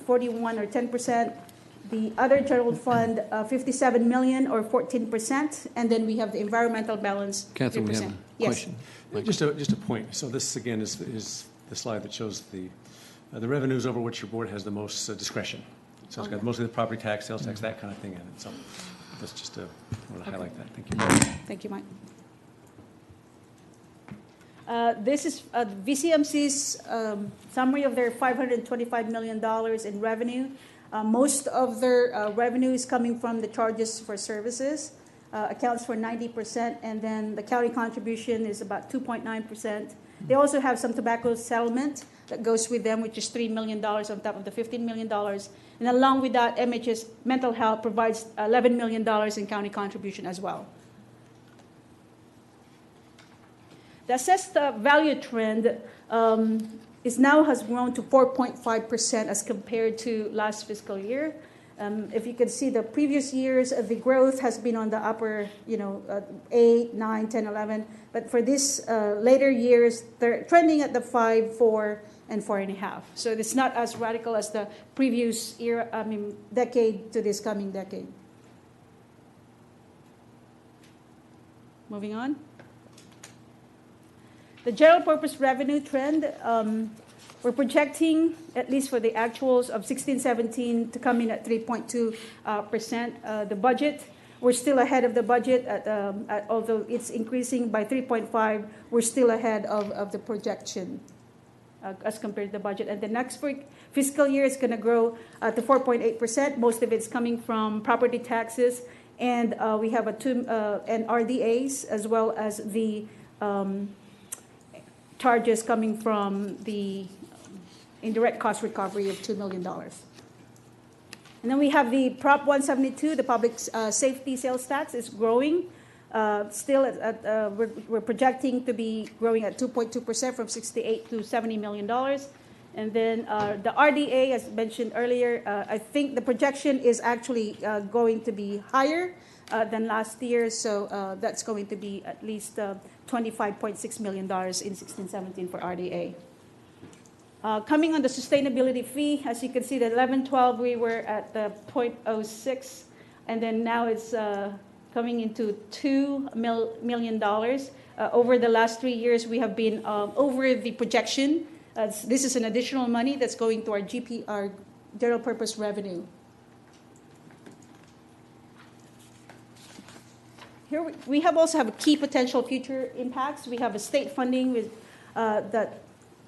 41 or 10%. The other general fund 57 million or 14%. And then we have the environmental balance 3%. Catherine, we have a question. Just a point. So this, again, is the slide that shows the revenues over which your board has the most discretion. So it's got mostly the property tax, sales tax, that kind of thing in it. So that's just I want to highlight that. Thank you. Thank you, Mike. This is VCMC's summary of their $525 million in revenue. Most of their revenue is coming from the charges for services, accounts for 90%, and then the county contribution is about 2.9%. They also have some tobacco settlement that goes with them, which is $3 million on top of the $15 million. And along with that, MHS Mental Health provides $11 million in county contribution as well. The assessed value trend has grown to 4.5% as compared to last fiscal year. If you can see the previous years, the growth has been on the upper, 8, 9, 10, 11. But for this later years, they're trending at the 5, 4, and 4.5. So it's not as radical as the previous year, decade to this coming decade. Moving on. The general purpose revenue trend, we're projecting, at least for the actuals of 16-17, to come in at 3.2%. The budget, we're still ahead of the budget, although it's increasing by 3.5%, we're still ahead of the projection as compared to the budget. And the next fiscal year is going to grow to 4.8%. Most of it's coming from property taxes And we have and RDAs, as well as the charges coming from the indirect cost recovery of $2 million. And then we have the Prop 172, the public safety sales tax is growing. Still, we're projecting to be growing at 2.2% from $68 to $70 million. And then the RDA, as mentioned earlier, I think the projection is actually going to be higher than last year. So that's going to be at least $25.6 million in 16-17 for RDA. Coming on the sustainability fee, as you can see, the 11-12, we were at the 0.06, and then now it's coming into $2 million. Over the last 3 years, we have been over the projection. This is an additional money that's going to our general purpose revenue. Here we also have a key potential future impacts. We have a state funding with, that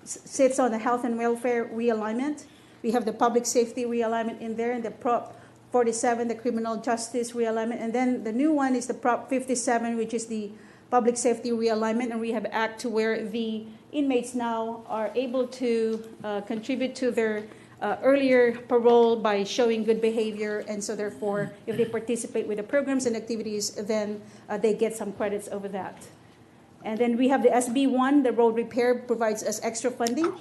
sits on the health and welfare realignment. We have the public safety realignment in there, and the Prop 47, the criminal justice realignment. And then the new one is the Prop 57, which is the public safety realignment and rehab act, to where the inmates now are able to contribute to their earlier parole by showing good behavior. And so therefore, if they participate with the programs and activities, then they get some credits over that. And then we have the SB1, the road repair provides us extra funding.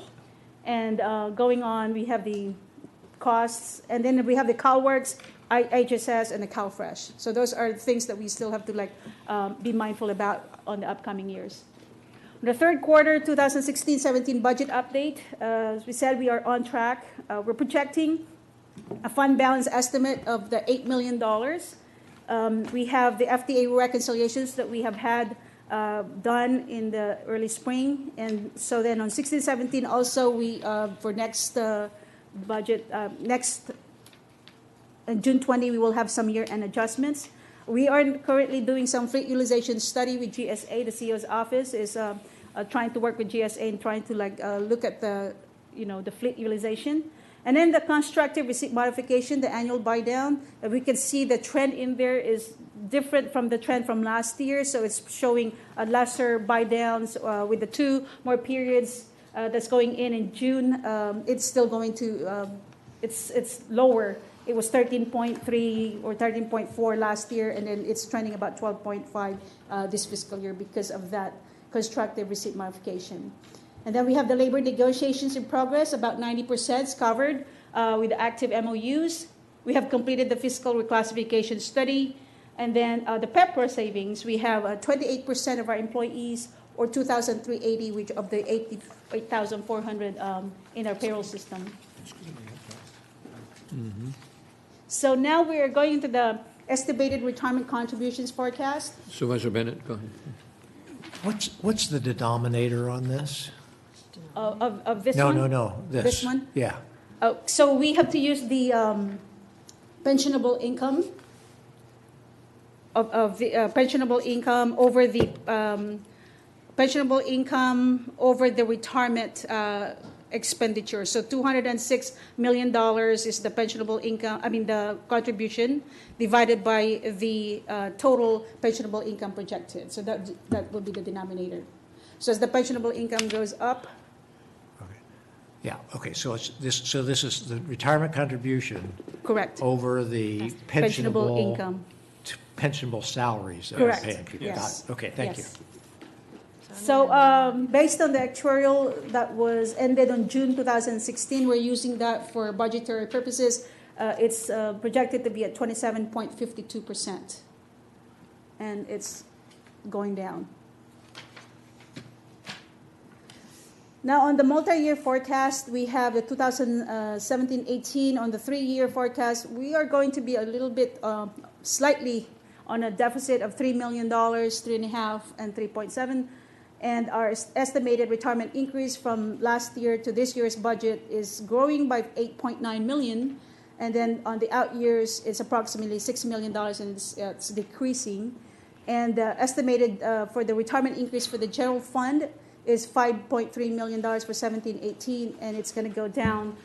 And going on, we have the costs. And then we have the CalWorks, IHSS, and the CalFresh. So those are things that we still have to be mindful about on the upcoming years. The third quarter 2016-17 budget update, as we said, we are on track. We're projecting a fund balance estimate of the $8 million. We have the FDA reconciliations that we have had done in the early spring. And so then on 16-17 also, we for next budget, June 20, we will have some year-end adjustments. We are currently doing some fleet utilization study with GSA. The CEO's office is trying to work with GSA and trying to look at the fleet utilization. And then the constructive receipt modification, the annual buy down, we can see the trend in there is different from the trend from last year. So it's showing lesser buy downs with the 2 more periods that's going in June. It's still going to, it's lower. It was 13.3 or 13.4 last year, and then it's trending about 12.5 this fiscal year because of that constructive receipt modification. And then we have the labor negotiations in progress, about 90% is covered with active MOUs. We have completed the fiscal reclassification study. And then the PEPRA savings, we have 28% of our employees, or 2,380, which of the 8,400 in our payroll system. Mm-hmm. So now we are going into the estimated retirement contributions forecast. Supervisor Bennett, go ahead. What's the denominator on this? Of this one? No. This one? Yeah. Oh, so we have to use the pensionable income of the pensionable income over the pensionable income over the retirement expenditure. So $206 million is the pensionable income, the contribution divided by the total pensionable income projected. So that will be the denominator. So as the pensionable income goes up. Okay. Yeah. Okay. So this is the retirement contribution. Correct. Over the pensionable income. Pensionable salaries that Correct. are paying people. Yes. Got it. Okay. Thank you. So based on the actuarial that was ended on June 2016, we're using that for budgetary purposes. It's projected to be at 27.52%. And it's going down. Now on the multi-year forecast, we have the 2017-18. On the 3-year forecast, we are going to be a little bit slightly on a deficit of $3 million, 3.5, and 3.7. And our estimated retirement increase from last year to this year's budget is growing by $8.9 million. And then on the out years, it's approximately $6 million, and it's decreasing. And estimated for the retirement increase for the general fund is $5.3 million for 17-18, and it's going to go down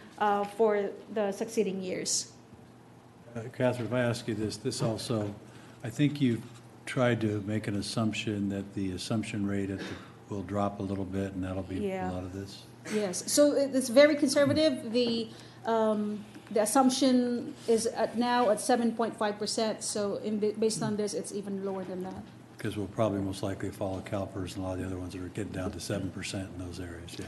for the succeeding years. Catherine, if I ask you this also I think you tried to make an assumption that the assumption rate will drop a little bit, and that'll be Yeah. a lot of this. Yes, so it's very conservative. The assumption is now at 7.5%, so based on this, it's even lower than that. Because we'll probably most likely follow CalPERS and a lot of the other ones that are getting down to 7% in those areas, yeah.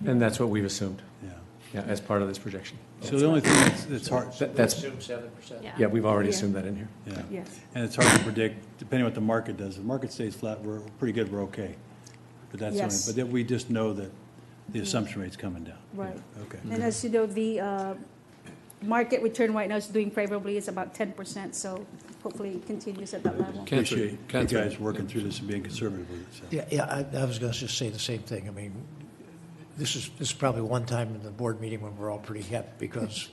And that's what we've assumed. Yeah. Yeah, as part of this projection. So the only thing that's hard. That's Assume 7%. Yeah, we've already Yeah. assumed that in here. Yeah. Yes. And it's hard to predict, depending on what the market does. If the market stays flat, we're pretty good, we're okay. But that's Yes. but then we just know that the assumption rate's coming down. Right. Yeah, okay. And as you know, the market return right now is doing favorably. It's about 10%, so hopefully it continues at that level. Appreciate you guys working through this and being conservative with it. So. Yeah, I was going to just say the same thing. I mean, this is probably one time in the board meeting when we're all pretty happy because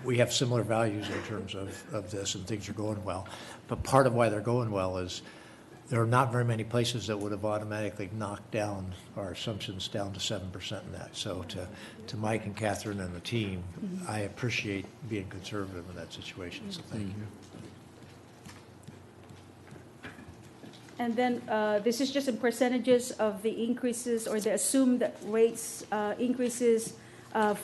we have similar values in terms of this and things are going well. But part of why they're going well is there are not very many places that would have automatically knocked down our assumptions down to 7% in that. So to Mike and Catherine and the team, I appreciate being conservative in that situation, so thank you. And then this is just in percentages of the increases or the assumed rates increases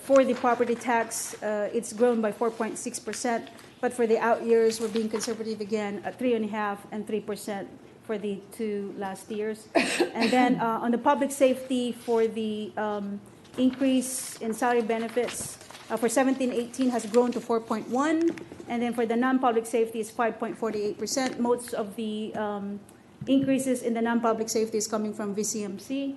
for the property tax. It's grown by 4.6%, but for the out years, we're being conservative again at 3.5% and 3% for the 2 last years. And then on the public safety for the increase in salary benefits for 17-18 has grown to 4.1%, and then for the non-public safety is 5.48%. Most of the increases in the non-public safety is coming from VCMC.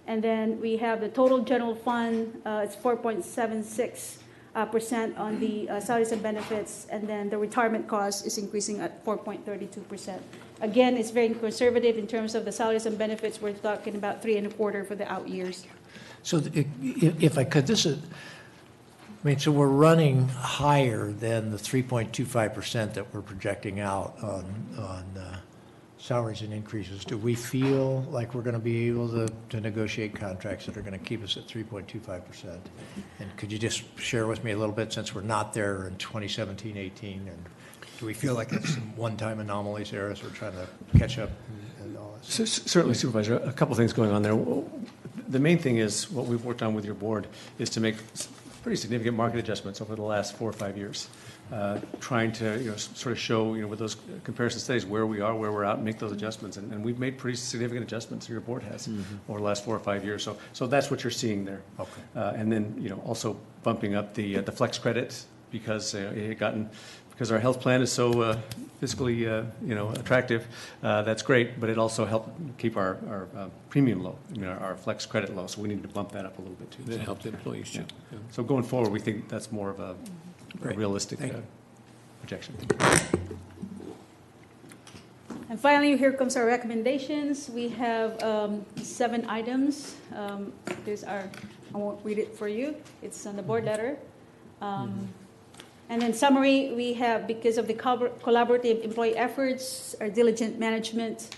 And then we have the total general fund, it's 4.76% on the salaries and benefits, and then the retirement cost is increasing at 4.32%. Again, it's very conservative in terms of the salaries and benefits. We're talking about 3.25% for the out years. So if I could, I mean, so we're running higher than the 3.25% that we're projecting out on salaries and increases. Do we feel like we're going to be able to negotiate contracts that are going to keep us at 3.25%? And could you just share with me a little bit, since we're not there in 2017-18, and do we feel like it's some one-time anomalies there as we're trying to catch up and all that? Certainly, Supervisor, a couple things going on there. The main thing is what we've worked on with your board is to make pretty significant market adjustments over the last 4 or 5 years. Trying to sort of show with those comparison studies where we are, where we're at, and make those adjustments. And we've made pretty significant adjustments. Your board has over the last 4 or 5 years. So that's what you're seeing there. Okay. And then also bumping up the flex credit because because our health plan is so fiscally attractive. That's great, but it also helped keep our premium low. I mean our flex credit low. So we need to bump that up a little bit too. That helped the employees too. Yeah. So going forward, we think that's more of a realistic projection. And finally, here comes our recommendations. We have 7 items. I won't read it for you. It's on the board letter. And then summary, we have, because of the collaborative employee efforts, our diligent management,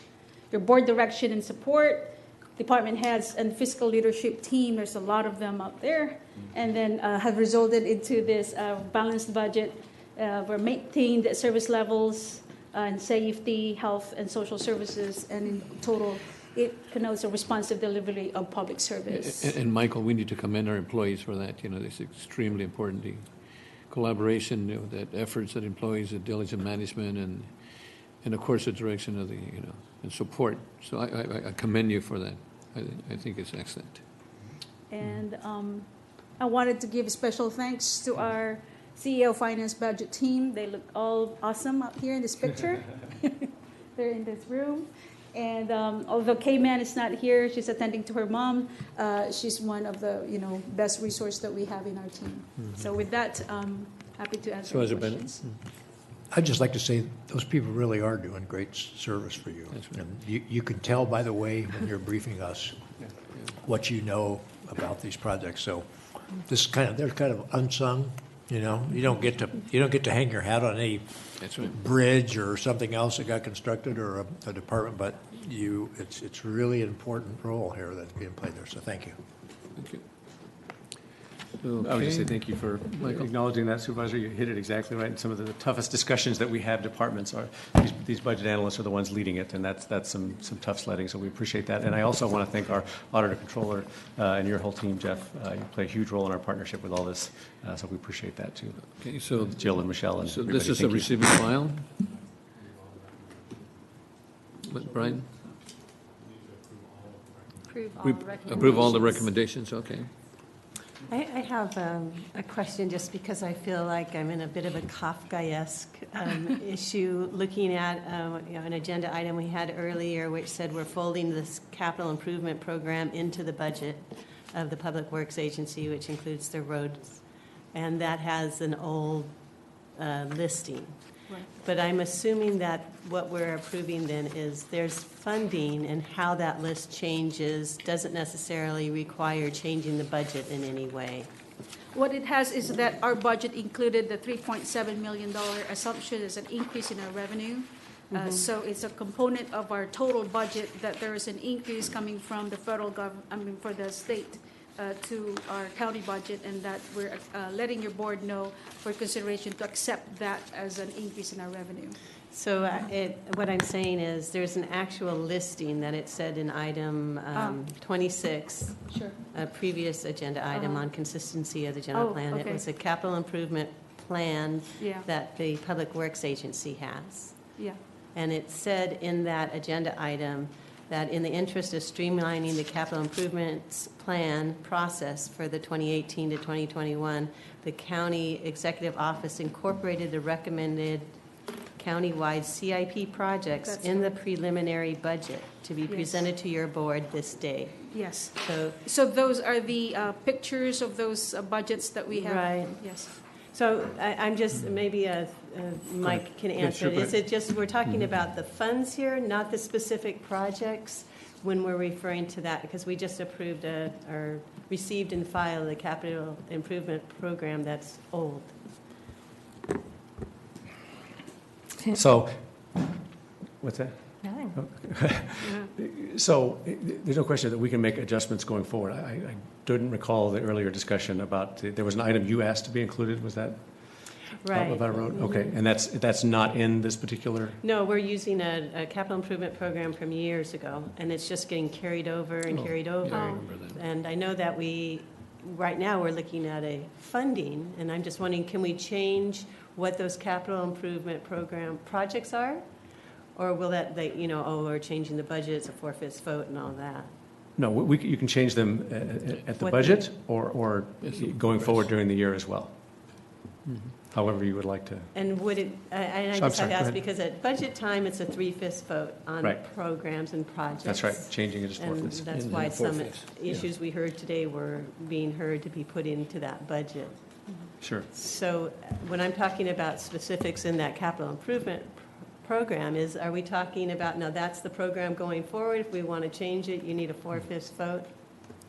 your board direction and support, department heads and fiscal leadership team, there's a lot of them out there, and then have resulted into this balanced budget. We're maintained service levels and safety, health, and social services, and in total, it connotes a responsive delivery of public service. And Michael, we need to commend our employees for that. This is extremely important. The collaboration, that efforts that employees, the diligent management, and of course the direction of the and support. So I commend you for that. I think it's excellent. And I wanted to give special thanks to our CEO Finance Budget team. They look all awesome up here in this picture. They're in this room. And although K-Man is not here, she's attending to her mom. She's one of the best resource that we have in our team. So with that, happy to answer any questions. I'd just like to say those people really are doing great service for you. And you can tell by the way when you're briefing us what you know about these projects. So this they're kind of unsung. You don't get to hang your hat on any bridge or something else that got constructed or a department, but it's really an important role here that's being played there. So thank you. Thank you. I would just say thank you for acknowledging that, Supervisor. You hit it exactly right. And some of the toughest discussions that we have departments are these budget analysts are the ones leading it, and that's some tough sledding. So we appreciate that. And I also want to thank our auditor controller and your whole team, Jeff. You play a huge role in our partnership with all this, so we appreciate that too. Okay, so Jill and Michelle and so everybody, this is a thank you. receiving file. Brian? Approve all the recommendations, okay. I have a question just because I feel like I'm in a bit of a Kafkaesque issue looking at an agenda item we had earlier which said we're folding this capital improvement program into the budget of the Public Works Agency, which includes the roads. And that has an old listing. Right. But I'm assuming that what we're approving then is there's funding, and how that list changes doesn't necessarily require changing the budget in any way. What it has is that our budget included the $3.7 million assumption as an increase in our revenue. So it's a component of our total budget that there is an increase coming from the federal government, for the state to our county budget, and that we're letting your board know for consideration to accept that as an increase in our revenue. So what I'm saying is there's an actual listing that it said in item 26, Sure. a previous agenda item on consistency of the general plan. Okay. It was a capital improvement plan Yeah. that the Public Works Agency has. Yeah. And it said in that agenda item that in the interest of streamlining the capital improvements plan process for the 2018 to 2021, the county executive office incorporated the recommended countywide CIP projects That's in the preliminary budget to be Yes. presented to your board this day. Yes. So, So those are the pictures of those budgets that we have. Right. Yes. so I'm just, maybe Mike can answer it. sure, Is it just, we're talking about the funds here, not the specific projects when we're referring to that? Because we just approved or received and filed a capital improvement program that's old. So, what's that? Nothing. So there's no question that we can make adjustments going forward. I didn't recall the earlier discussion about, there was an item you asked to be included, was that? Right. About a road? Okay, and that's not in this particular? No, we're using a capital improvement program from years ago, and it's just getting carried over and carried over. Yeah, I remember that. And I know that right now, we're looking at a funding, and I'm just wondering, can we change what those capital improvement program projects are? Or will that, we're changing the budget, it's a 4/5 vote and all that? No, you can change them at the What budget or going forward during the year as well. However you would like to. And would it, and I I'm just sorry, have to go ask, ahead. because at budget time, it's a 3/5 vote on Right. programs and projects. That's right, changing it as And 4/5. that's And why then some 4/5, yeah. issues we heard today were being heard to be put into that budget. Sure. So when I'm talking about specifics in that capital improvement program, are we talking about, now that's the program going forward, if we want to change it, you need a 4/5 vote?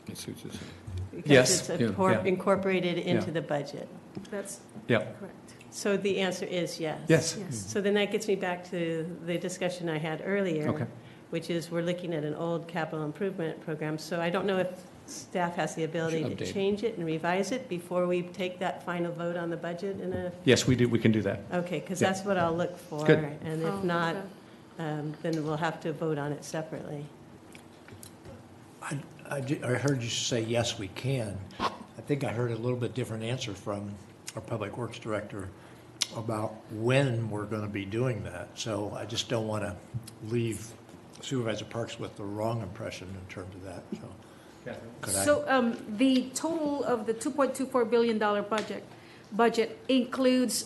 I see what you're saying. Because Yes. it's Yeah. incorporated into Yeah. the budget. That's Yep. correct. So the answer is yes. Yes. So then that gets me back to the discussion I had earlier, Okay. which is we're looking at an old capital improvement program. So I don't know if staff has the ability Should to update. change it and revise it before we take that final vote on the budget Yes, we can do that. Okay, because Yeah. that's what I'll look for. Good. And if not, then we'll have to vote on it separately. I heard you say, yes, we can. I think I heard a little bit different answer from our Public Works Director about when we're going to be doing that. So I just don't want to leave Supervisor Parks with the wrong impression in terms of that. So, could I- So the total of the $2.24 billion budget includes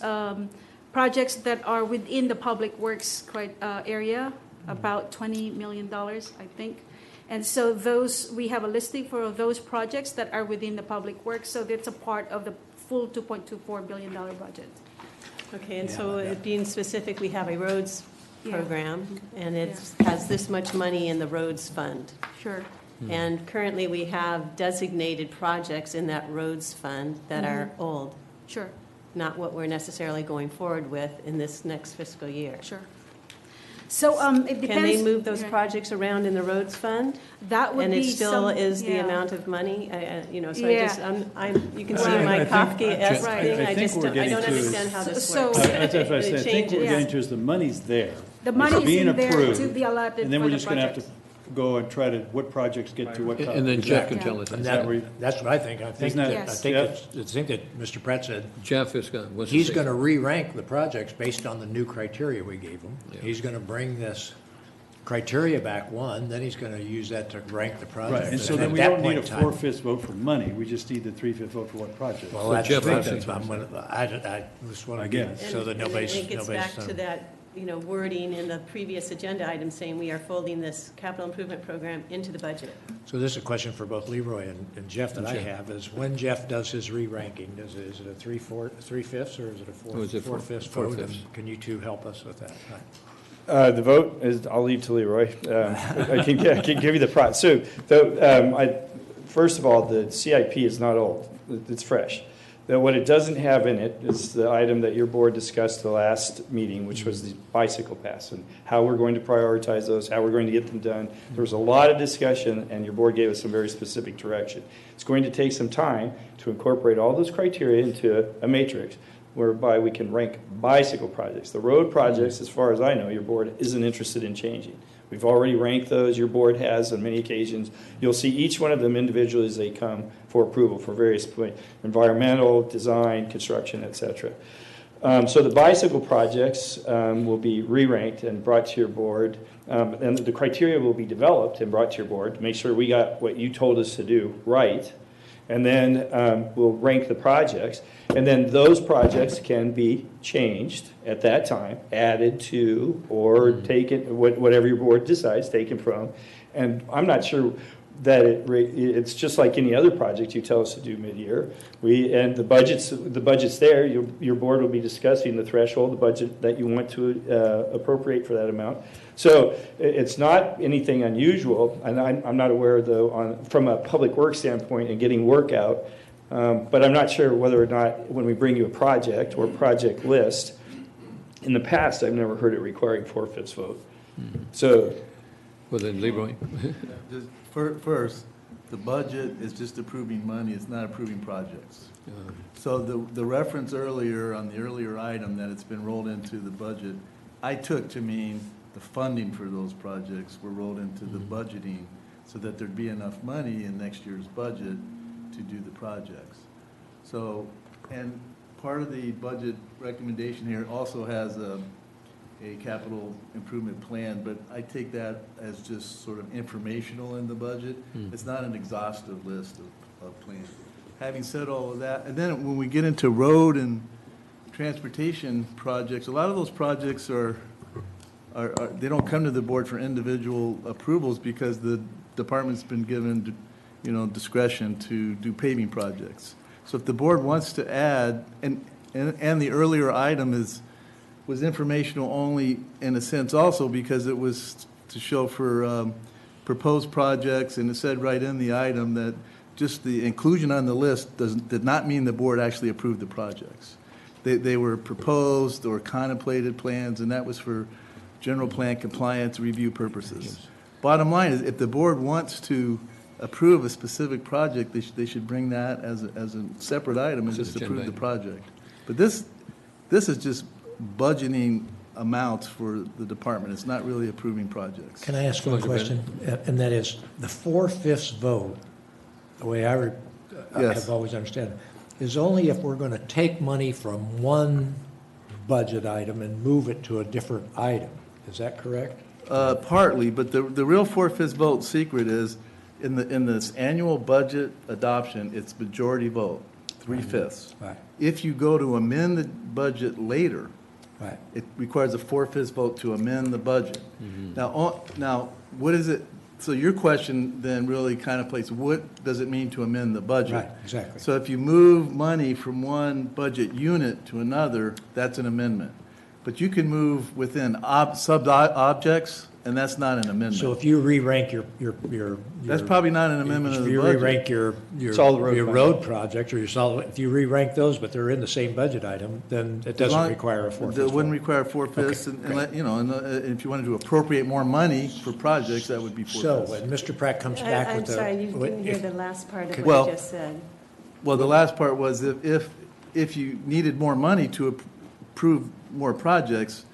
projects that are within the public works area, about $20 million, I think. And so we have a listing for those projects that are within the public works, so that's a part of the full $2.24 billion budget. Okay, and so being specific, we have a roads Yeah. program, and it has this much money in the roads fund. Sure. And currently, we have designated projects in that roads fund that are old, Sure. not what we're necessarily going forward with in this next fiscal year. Sure. So it depends. Can they move those projects around in the roads fund? That would and be it still some- is the yeah. amount of money? You know, so Yeah. you can see Right. my I think- Kafka-esque I thing. I think just what we're don't, I getting don't to is- understand how this So- works. That's what I And say. it I think what we're changes. getting to is the money's there. The It's money's being in there approved, to be allotted and then for we're the just going to have to projects. go and try to, what projects get to what. And then Jeff can tell us. Is that where you- That's what I think. I think Isn't that- that, I think Jeff? that, I think that Mr. Pratt said Jeff is going, what's he's going to re-rank the projects based on the new criteria we gave him. Yeah. He's going to bring this criteria back one, then he's going to use that to rank the project. Right, and so at then we that don't point need a in time- 4/5 vote for money, we just need the 3/5 vote for what project. Well, So that's Jeff, Jeff, that's what I'm I'm gonna, I just want I to guess. get, so that And nobody's, it gets nobody's. back to that, you know, wording in the previous agenda item saying we are folding this capital improvement program into the budget. So this is a question for both Leroy and Jeff that I Jeff. have, is when Jeff does his re-ranking, is it a 3/5 or is it a Oh, is it 4/5 four- vote? And 4/5? can you two help us with that? The vote is, I'll leave to Leroy. I can give you the pro. So, first of all, the CIP is not old. It's fresh. What it doesn't have in it is the item that your board discussed the last meeting, which was the bicycle pass and how we're going to prioritize those, how we're going to get them done. There was a lot of discussion, and your board gave us some very specific direction. It's going to take some time to incorporate all those criteria into a matrix whereby we can rank bicycle projects. The road projects, as far as I know, your board isn't interested in changing. We've already ranked those. Your board has on many occasions. You'll see each one of them individually as they come for approval for various points: environmental, design, construction, etc. So the bicycle projects will be re-ranked and brought to your board. And the criteria will be developed and brought to your board to make sure we got what you told us to do right. And then we'll rank the projects. And then those projects can be changed at that time, added to, or taken, whatever your board decides, taken from. And I'm not sure that it's just like any other project you tell us to do mid-year. And the budget's there. Your board will be discussing the threshold, the budget that you want to appropriate for that amount. So it's not anything unusual, and I'm not aware, though, from a public works standpoint and getting work out, but I'm not sure whether or not when we bring you a project or project list, in the past, I've never heard it requiring 4/5 vote. So. Well, then Leroy. First, the budget is just approving money, it's not approving projects. So the reference earlier on the earlier item that it's been rolled into the budget, I took to mean the funding for those projects were rolled into the budgeting so that there'd be enough money in next year's budget to do the projects. So, and part of the budget recommendation here also has a capital improvement plan, but I take that as just sort of informational in the budget. It's not an exhaustive list of plans. Having said all of that, and then when we get into road and transportation projects, a lot of those projects are they don't come to the board for individual approvals because the department's been given, discretion to do paving projects. So if the board wants to add, and the earlier item was informational only in a sense also because it was to show for proposed projects, and it said right in the item that just the inclusion on the list did not mean the board actually approved the projects. They were proposed or contemplated plans, and that was for general plan compliance review purposes. Yes. Bottom line is, if the board wants to approve a specific project, they should bring that as a separate item and just approve the project. But this is just budgeting amounts for the department. It's not really approving projects. Can I ask one question? And that is, the 4/5 vote, the way I have always understood it, is only if we're going to take money from one budget item and move it to a different item. Is that correct? Partly, but the real 4/5 vote secret is in this annual budget adoption, it's majority vote, 3/5. Right. If you go to amend the budget later, right, it requires a 4/5 vote to amend the budget. Now, what is it? So your question then really kind of plays, what does it mean to amend the budget? Right, exactly. So if you move money from one budget unit to another, that's an amendment. But you can move within sub-objects and that's not an amendment. So if you re-rank your That's probably not an amendment of the If you budget. re-rank your road project or your solid, if you re-rank those, but they're in the same budget item, then it doesn't require a four-fifths It wouldn't vote. require four-fifths, Okay, and let, you know, and if you wanted to appropriate more money for projects, that would be So four-fifths. when Mr. Pratt comes back I'm with the. sorry, you didn't hear the last part of Well- what you just said. Well, the last part was if you needed more money to approve more projects,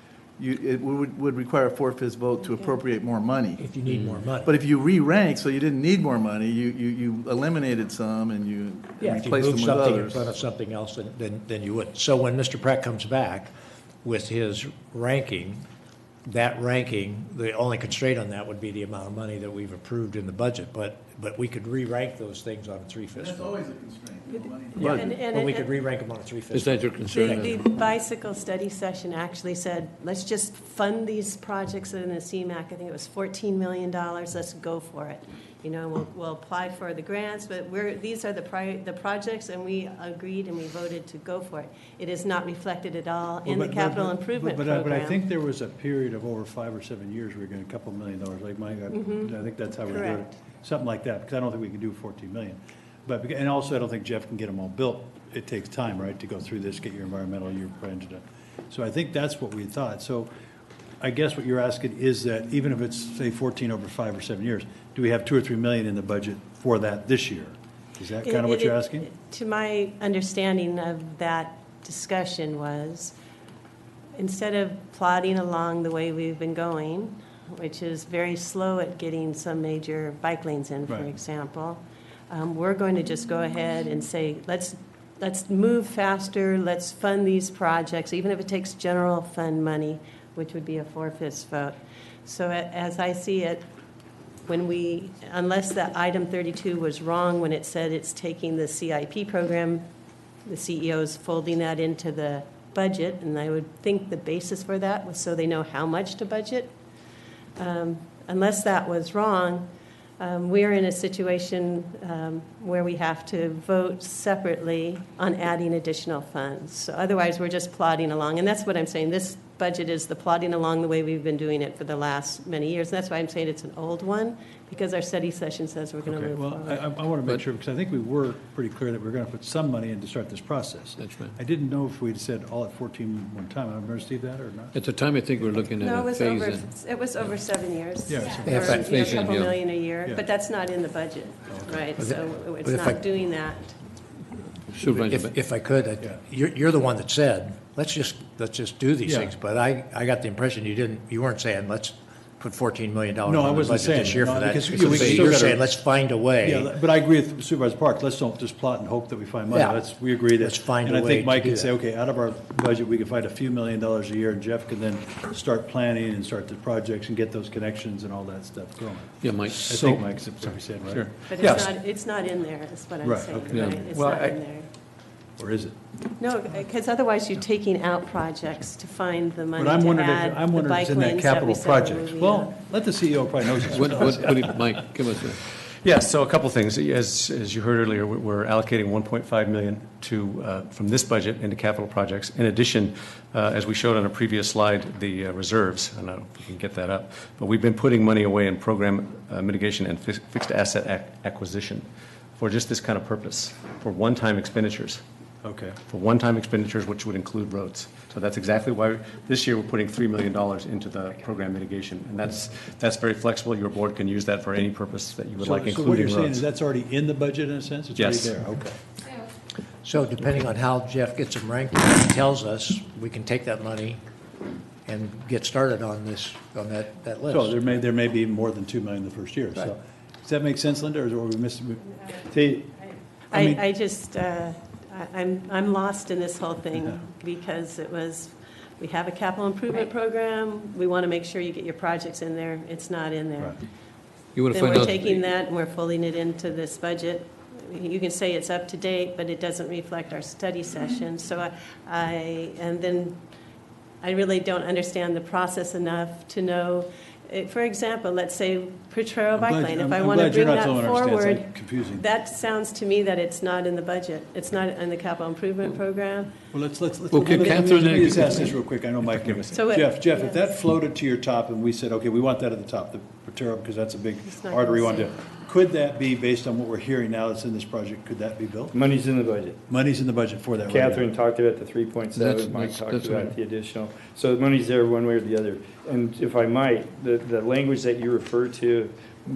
it would require a four-fifths vote to appropriate more money. If you need more money. But if you re-rank, so you didn't need more money, you eliminated some and you Yeah, if you replaced them move with something in others. front of something else, then you wouldn't. So when Mr. Pratt comes back with his ranking, that ranking, the only constraint on that would be the amount of money that we've approved in the budget, but we could re-rank those things on a three-fifths That's vote. always a constraint. Yeah, And- but we could re-rank them on a three-fifths. Is that your vote. concern? The bicycle study session actually said, let's just fund these projects in the CMAQ. I think it was $14 million. Let's go for it. You know, we'll apply for the grants, but these are the projects, and we agreed and we voted to go for it. It is not reflected at all in the capital improvement program. But I think there was a period of over 5 or 7 years where we were getting a couple $1 million, like Mike, I think that's how we do it. Correct. Something like that, because I don't think we can do 14 million. But, and also, I don't think Jeff can get them all built. It takes time, right, to go through this, get your environmental, your plans done. So I think that's what we thought. So I guess what you're asking is that even if it's, say, 14 over 5 or 7 years, do we have 2 or 3 million in the budget for that this year? Is that kind of what you're asking? To my understanding of that discussion was, instead of plodding along the way we've been going, which is very slow at getting some major bike lanes in, for Right. example, we're going to just go ahead and say, let's move faster, let's fund these projects, even if it takes general fund money, which would be a four-fifths vote. So as I see it, unless that item 32 was wrong when it said it's taking the CIP program, the CEO's folding that into the budget, and I would think the basis for that was so they know how much to budget. Unless that was wrong, we're in a situation where we have to vote separately on adding additional funds. So otherwise, we're just plodding along, and that's what I'm saying. This budget is the plodding along the way we've been doing it for the last many years. And that's why I'm saying it's an old one, because our study session says we're going to Okay, move well, forward. I want to make sure, because I think we were pretty clear that we're going to put some money in to start this process. That's right. I didn't know if we'd said all at 14 one time. I've never received that or not. At the time, I think we're looking No, at a phase in. it was over 7 years. Yeah, Or, Yeah, a phase in, couple yeah. million a year, Yeah. but that's not in the budget, right? But So but it's if I- not doing that. Supervisor, If I could, you're the one that said, let's just do these Yeah. things. But I got the impression you weren't saying, let's put $14 million No, I in the wasn't budget saying this year that. for No, that. because we You're still gotta- saying, let's find a way. Yeah, but I agree with Supervisor Park. Let's don't just plot and hope that we find money. Yeah. We agree that. Let's find and a I way think Mike to do can say, that. okay, out of our budget, we can find a few $1 million a year, and Jeff can then start planning and start the projects and get those connections and all that stuff going. yeah, Mike. I think Mike's what we said, right? Sure. But Yes. it's not in there, is what I'm Right, saying, okay. right? Yeah. It's Well, not I- in there. Or is it? No, because otherwise you're taking out projects to find the money But I'm to wondering add if, I'm the wondering if bike it's in that lanes that we capital said we're project. moving Well, on. let the CEO probably knows this. Mike, give us a. Yeah, so a couple things. As you heard earlier, we're allocating $1.5 million from this budget into capital projects. In addition, as we showed on a previous slide, the reserves, I don't know if we can get that up, but we've been putting money away in program mitigation and fixed asset acquisition for just this kind of purpose, for one-time expenditures. Okay. For one-time expenditures, which would include roads. So that's exactly why this year we're putting $3 million into the program mitigation. And that's very flexible. Your board can use that for any purpose that you would like, So what including you're saying roads. is that's already in the budget in a sense? It's already Yes. there, okay. So depending on how Jeff gets them ranked, he tells us, we can take that money and get started on that list. So there may be more than 2 million the first year, so. Right. Does that make sense, Linda, or are we missing? See, I mean- I just, I'm lost in this whole thing because we have a capital improvement program. We want to make sure you get your projects in there. It's not in there. Right. You want to Then find we're out. taking that and we're folding it into this budget. You can say it's up to date, but it doesn't reflect our study session. So and then I really don't understand the process enough to know For example, let's say Potrero I'm Bike glad- Lane, if I'm- I I'm want to glad you're bring not that the one who understands. forward, It's confusing. that sounds to me that it's not in the budget. It's not in the capital improvement program. Well, let's, Okay, Catherine, let me just ask this real quick. I know Mike gave us. So Jeff, yeah. if that floated to your top and we said, okay, we want that at the top, the Patero, because that's a big not artery we gonna want to, could that be, based on what we're hearing now that's in this project, could that be built? Money's in the budget. Money's in the budget for that right now. Catherine talked about the 3.7, Mike talked about the additional. So the money's there one way or the other. And if I might, the language that you refer to,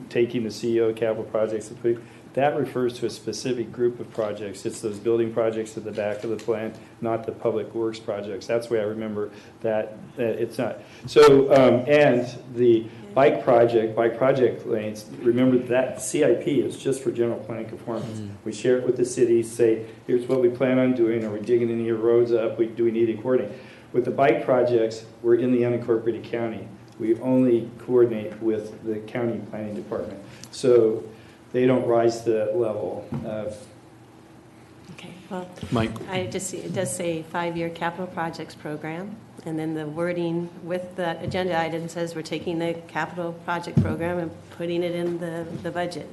taking the CEO of capital projects, that refers to a specific group of projects. It's those building projects at the back of the plan, not the public works projects. That's the way I remember that it's not. So, and the bike project lanes, remember that CIP is just for general plan conformance. We share it with the cities, say, here's what we plan on doing. Are we digging any roads up? Do we need to coordinate? With the bike projects, we're in the unincorporated county. We only coordinate with the county planning department. So they don't rise to that level of. Okay, well, Mike. I just see, it does say 5-year capital projects program, and then the wording with that agenda item says we're taking the capital project program and putting it in the budget.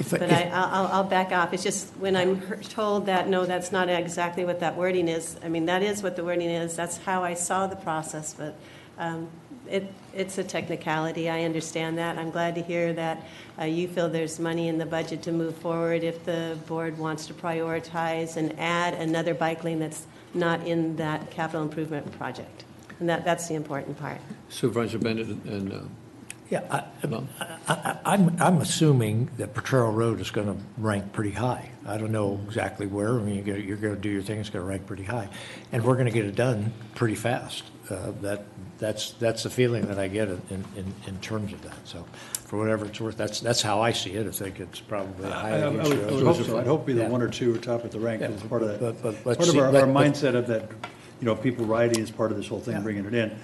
But I'll back off. It's just when I'm told that, no, that's not exactly what that wording is. I mean, that is what the wording is. That's how I saw the process, but it's a technicality. I understand that. I'm glad to hear that you feel there's money in the budget to move forward if the board wants to prioritize and add another bike lane that's not in that capital improvement project. And that's the important part. Supervisor Bennett and Yeah, I'm assuming that Potrero Road is going to rank pretty high. I don't know exactly where. I mean, you're going to do your thing. It's going to rank pretty high, and we're going to get it done pretty fast. That's the feeling that I get in terms of that. So, for whatever it's worth, that's how I see it. I think it's probably a high. I would hope so. I'd hope be the one or two top at the rank as part of that. Part of our mindset of that, people riding is part of this whole thing, bringing it in.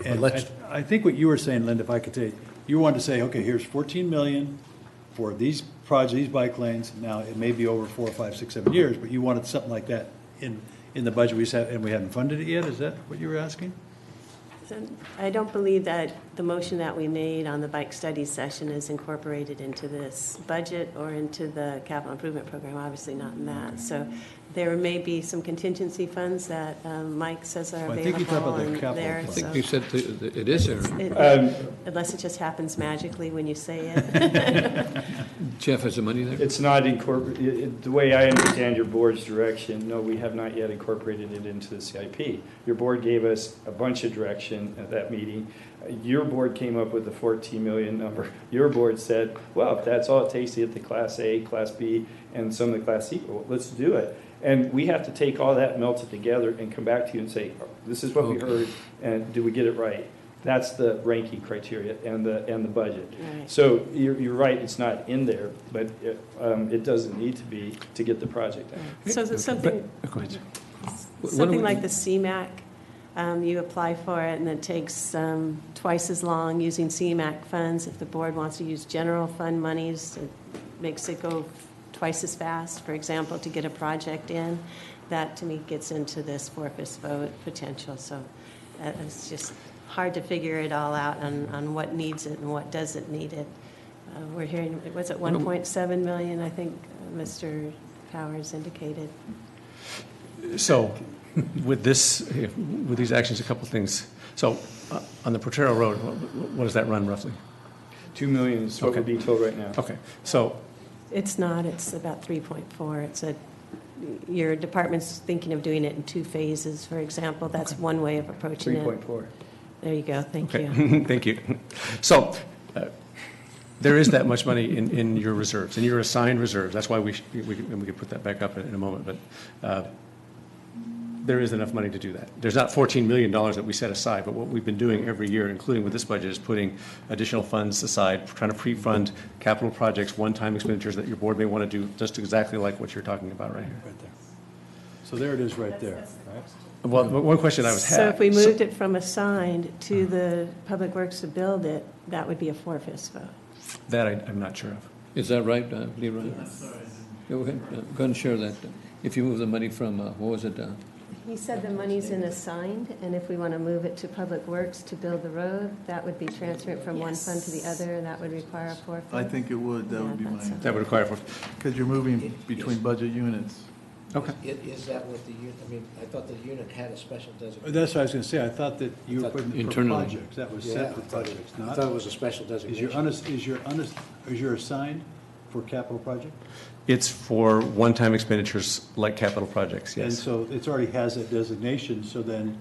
And I think what you were saying, Linda, if I could take, you wanted to say, okay, here's 14 million for these projects, these bike lanes. Now, it may be over 4, 5, 6, 7 years, but you wanted something like that in the budget we set, and we haven't funded it yet? Is that what you were asking? I don't believe that the motion that we made on the bike study session is incorporated into this budget or into the capital improvement program, obviously not in that. So there may be some contingency funds that Mike says are Well, I available. think you talked about the and capital there, I think so- you said it is there. Unless it just happens magically when you say it. Jeff, is the money there? It's not incorporated. The way I understand your board's direction, no, we have not yet incorporated it into the CIP. Your board gave us a bunch of direction at that meeting. Your board came up with the 14 million number. Your board said, well, if that's all it takes to get the Class A, Class B, and some of the Class C, well, let's do it. And we have to take all that, melt it together, and come back to you and say, this is what we heard, and do we get it right? That's the ranking criteria and the budget. Right. So you're right, it's not in there, but it doesn't need to be to get the project done. So there's something, Go ahead. something like the CMAQ, you apply for it and it takes twice as long using CMAQ funds. If the board wants to use general fund monies, it makes it go twice as fast, for example, to get a project in. That, to me, gets into this 4/5 vote potential. So it's just hard to figure it all out on what needs it and what doesn't need it. We're hearing, was it 1.7 million, I think Mr. Powers indicated. So with these actions, a couple of things. So on the Potrero Road, what does that run roughly? 2 million is what we're being told right now. Okay, so. It's not, it's about 3.4. Your department's thinking of doing it in 2 phases, for example. That's one way of approaching it. 3.4. There you go, thank you. Thank you. So there is that much money in your reserves, in your assigned reserves. That's why we could put that back up in a moment, but there is enough money to do that. There's not $14 million that we set aside, but what we've been doing every year, including with this budget, is putting additional funds aside, trying to pre-fund capital projects, one-time expenditures that your board may want to do, just exactly like what you're talking about right here. Right there. So there it is right there, right? Well, one question I was So if we moved it from assigned to the Public Works to build it, that would be a 4/5 vote. That I'm not sure of. Is that right, Leroy? Go ahead and share that. If you move the money from, what was it, He said the money's in assigned, and if we want to move it to Public Works to build the road, that would be transferred from one fund to the other, and that would require a forfeit. I think it would, that would be my. That would require for. Because you're moving between budget units. Okay. Is that what the unit, I mean, I thought the unit had a special designation. That's what I was going to say. I thought that you were putting it for Internally. projects. That was Yeah, separate projects, I not. thought it was a special designation. Is your assigned for capital project? It's for one-time expenditures like capital projects, And yes. so it already has that designation, so then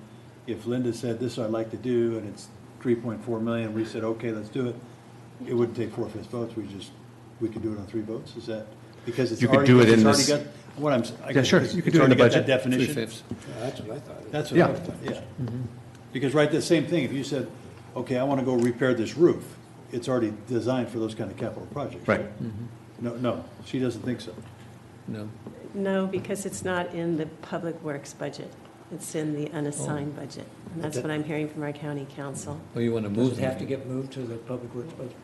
if Linda said, this I'd like to do, and it's 3.4 million, we said, okay, let's do it, it wouldn't take 4/5 votes, we could do it on 3 votes, is that? Because it's You could already, do it it's in already this- got, what I'm, I Yeah, sure. it's You could do it in already the got that budget. definition. 3/5. That's what I thought. That's what Yeah. I thought, yeah. Because right, the same thing, if you said, okay, I want to go repair this roof, it's already designed for those kind of capital projects. Right. No, she doesn't think so. No. No, because it's not in the Public Works budget. It's in the unassigned budget. And that's what I'm hearing from our county council. Well, you want to Does move it have to it. get moved to the Public Works budget?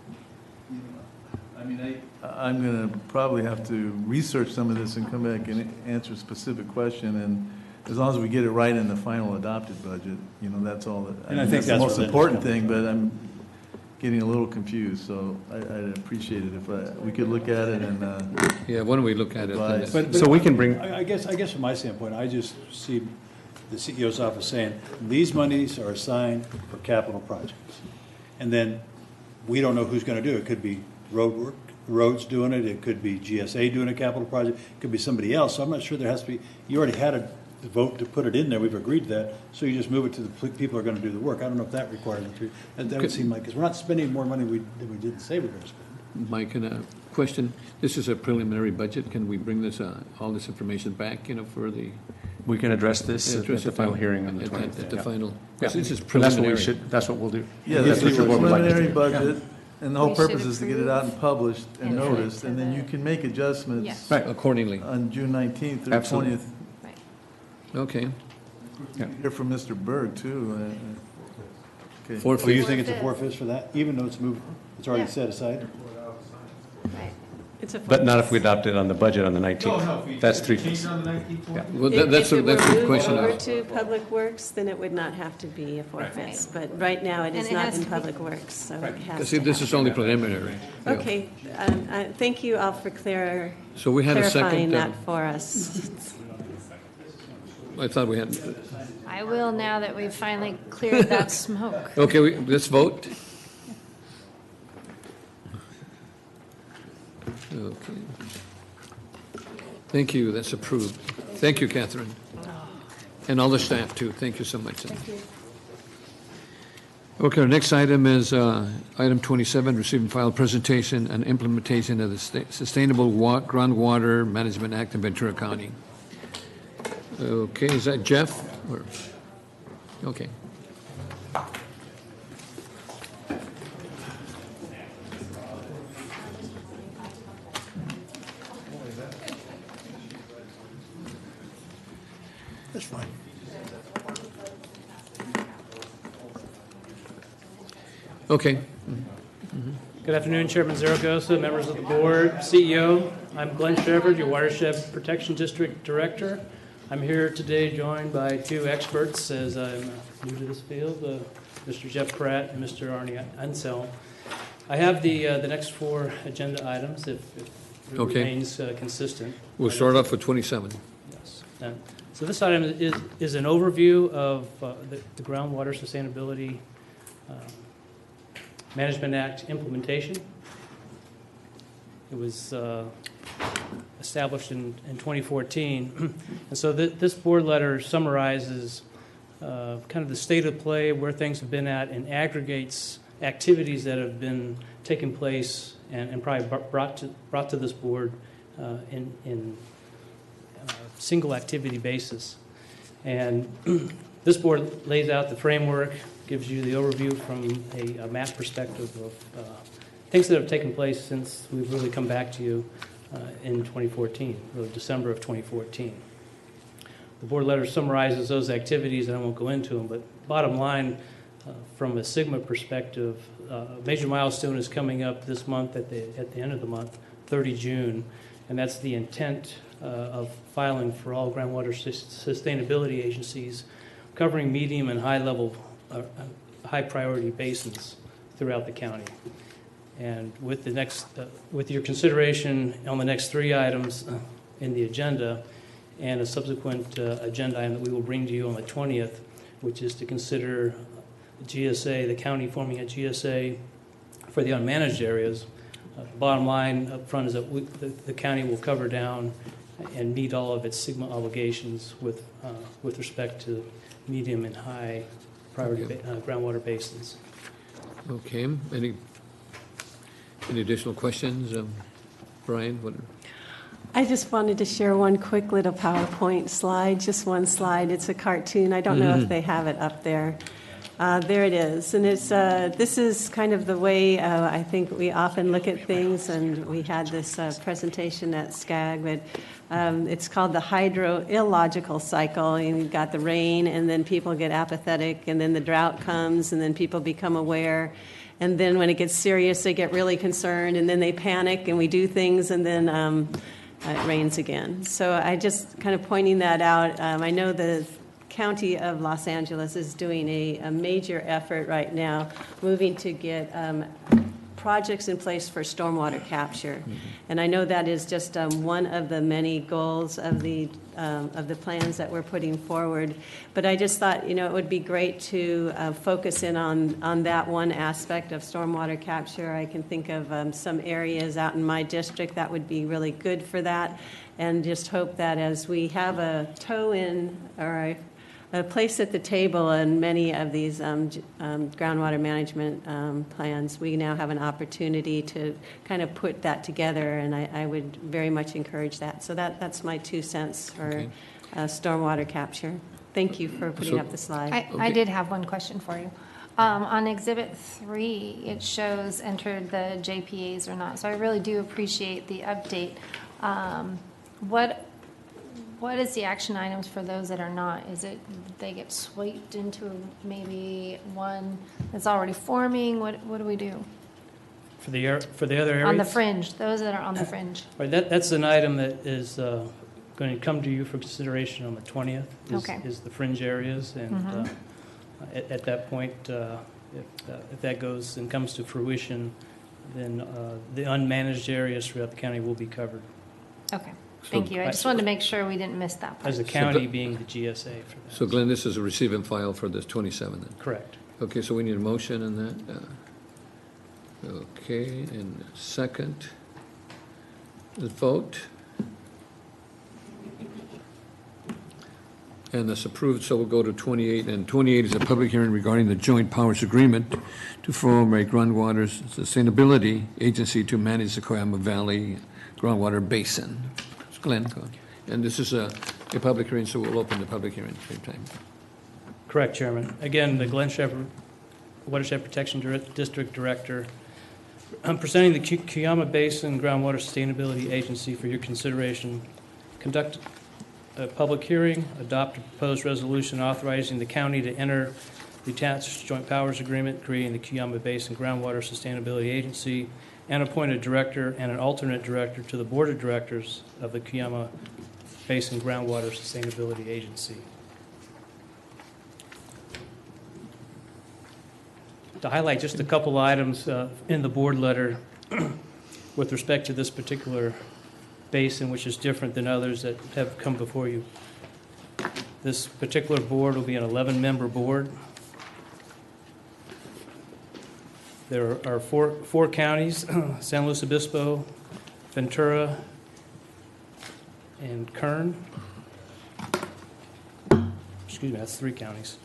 I mean, I'm going to probably have to research some of this and come back and answer a specific question, and as long as we get it right in the final adopted budget, that's all that. And I think the that's most where Linda's important coming thing, from. but I'm getting a little confused, so I'd appreciate it if we could look at it and. Yeah, why don't we look at it? advise. But- So we can bring, I guess from my standpoint, I just see the CEO's office saying, these monies are assigned for capital projects. And then we don't know who's going to do it. It could be roads doing it, it could be GSA doing a capital project, it could be somebody else. So I'm not sure there has to be, you already had a vote to put it in there, we've agreed to that, so you just move it to the people who are going to do the work. I don't know if that requires the 3. That would seem like, because we're not spending more money than we didn't say we were going to spend. Mike, and a question, this is a preliminary budget, can we bring this, all this information back, for the? we can address this at address the it final hearing on the at 20th. At the Yeah. final, Yeah. this is And preliminary. that's what we'll do. Yeah, That's that's what a your board would like to preliminary do. budget, and the whole We should purpose is to get it out and published and and put it noticed, to and then the- you can make adjustments Yes. Right, accordingly. on June 19th or Absolutely. 20th. Right. Okay. Yeah. Hear from Mr. Berg, too. Okay. Four So you fifths. think it's a 4/5 for that, even though it's moved, it's already Yeah. set aside? Right. It's a But not if we adopt it on the budget on the 19th. That's 3/5. Yeah. Well, that's a If it were moved question. over to Public Works, then it would not have to be a forfeit. But right now, it is And it not has in to be- Public Works, so it has See, to this is only preliminary. Yeah. Okay, thank you all for So we had a clarifying second, that for us. I thought we had, I will now that we've finally cleared that smoke. okay, let's vote. Okay. Thank you, that's approved. Thank you, Catherine. And all the staff, too. Thank you so much. Okay, our next item is item 27, receive and file presentation and implementation of the Sustainable Groundwater Management Act in Ventura County. Okay, is that Jeff? Or- Okay. That's fine. Okay. Good afternoon, Chairman Zaragoza, members of the board, CEO. I'm Glenn Shepard, your Watershed Protection District Director. I'm here today joined by 2 experts, as I'm new to this field, Mr. Jeff Pratt and Mr. Arnie Ansel. I have the next 4 agenda items, if it Okay. remains consistent. We'll start off with 27. Yes. So this item is an overview of the Groundwater Sustainability Management Act implementation. It was established in 2014. And so this board letter summarizes kind of the state of play, where things have been at, and aggregates activities that have been taking place and probably brought to this board in single activity basis. And this board lays out the framework, gives you the overview from a map perspective of things that have taken place since we've really come back to you in 2014, really December of 2014. The board letter summarizes those activities, and I won't go into them, but bottom line, from a SIGMA perspective, a major milestone is coming up this month at the end of the month, 30 June, and that's the intent of filing for all groundwater sustainability agencies, covering medium and high priority basins throughout the county. And with the next, with your consideration on the next 3 items in the agenda, and a subsequent agenda item that we will bring to you on the 20th, which is to consider the GSA, the county forming a GSA for the unmanaged areas. Bottom line up front is that the county will cover down and meet all of its SGMA obligations with respect to medium and high priority groundwater basins. Okay. Any additional questions? Brian, what? I just wanted to share one quick little PowerPoint slide, just one slide. It's a cartoon. I don't know if they have it up there. There it is. And it's this is kind of the way I think we often look at things, and we had this presentation at SCAG, but it's called the hydro-illogical cycle. And you've got the rain, and then people get apathetic, and then the drought comes, and then people become aware. And then when it gets serious, they get really concerned, and then they panic, and we do things, and then it rains again. So I just kind of pointing that out. I know the County of Los Angeles is doing a major effort right now, moving to get projects in place for stormwater capture. And I know that is just one of the many goals of the plans that we're putting forward. But I just thought, it would be great to focus in on that one aspect of stormwater capture. I can think of some areas out in my district that would be really good for that, and just hope that as we have a toe in, or a place at the table in many of these groundwater management plans, we now have an opportunity to kind of put that together, and I would very much encourage that. So that's my 2 cents for stormwater capture. Thank you for putting up the slide. I did have one question for you. On Exhibit 3, it shows entered the JPAs or not, so I really do appreciate the update. What is the action items for those that are not? Is it they get swiped into maybe one that's already forming? What do we do? For the other areas? On the fringe, those that are on the fringe. Right, that's an item that is going to come to you for consideration on the 20th, is the fringe areas. And at that point, if that goes and comes to fruition, then the unmanaged areas throughout the county will be covered. Okay. Thank you. I just wanted to make sure we didn't miss that part. As the county being the GSA for that. So Glenn, this is a receive and file for this 27 then? Correct. Okay, so we need a motion on that. Okay, and second. Let's vote. And that's approved, so we'll go to 28. And 28 is a public hearing regarding the joint powers agreement to form a groundwater sustainability agency to manage the Coyama Valley groundwater basin. Glenn, go on. And this is a public hearing, so we'll open the public hearing at the same time. Correct, Chairman. Again, the Glen Shepherd Watershed Protection District Director. I'm presenting the Coyama Basin Groundwater Sustainability Agency for your consideration. Conduct a public hearing, adopt a proposed resolution authorizing the county to enter the attached joint powers agreement, creating the Coyama Basin Groundwater Sustainability Agency, and appoint a director and an alternate director to the board of directors of the Coyama Basin Groundwater Sustainability Agency. To highlight just a couple items in the board letter with respect to this particular basin, which is different than others that have come before you. This particular board will be an 11-member board. There are four counties, San Luis Obispo, Ventura, and Kern. Excuse me, that's 3 counties.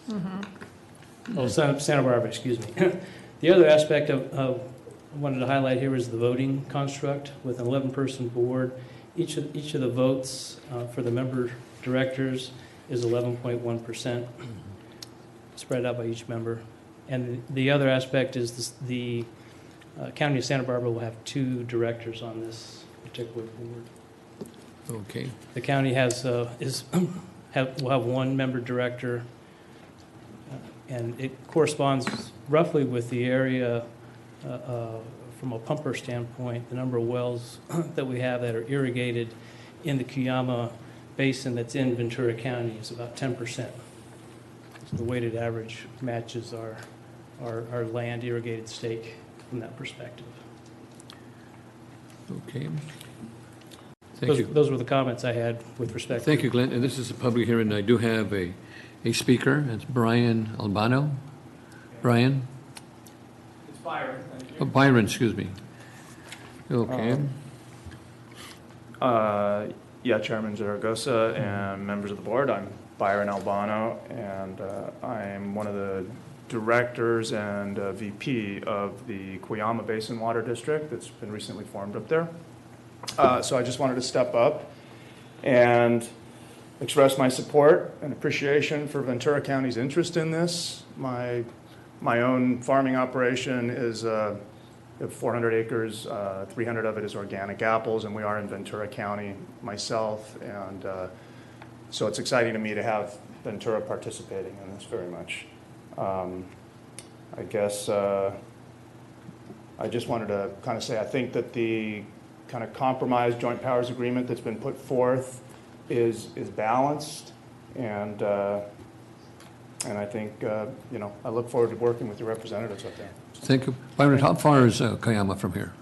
Oh, Santa Barbara, excuse me. The other aspect I wanted to highlight here is the voting construct with an 11-person board. Each of the votes for the member directors is 11.1% spread out by each member. And the other aspect is the County of Santa Barbara will have 2 directors on this particular board. Okay. The county will have 1 member director, and it corresponds roughly with the area from a pumper standpoint, the number of wells that we have that are irrigated in the Cuyama Basin that's in Ventura County is about 10%. So the weighted average matches our land irrigated stake from that perspective. Okay. Thank you. Those were the comments I had with respect Thank to. you, Glenn. And this is a public hearing. I do have a speaker. It's Brian Albano. Brian? It's Byron. Thank you. Oh, Byron, excuse me. Okay. Yeah, Chairman Zaragoza and members of the board. I'm Byron Albano, and I'm one of the directors and VP of the Cuyama Basin Water District that's been recently formed up there. So I just wanted to step up and express my support and appreciation for Ventura County's interest in this. My own farming operation is 400 acres, 300 of it is organic apples, and we are in Ventura County myself, and so it's exciting to me to have Ventura participating in this very much. I guess I just wanted to kind of say I think that the kind of compromise joint powers agreement that's been put forth is balanced, and I think I look forward to working with your representatives up there. Thank you. Byron, how far is Cuyama from here?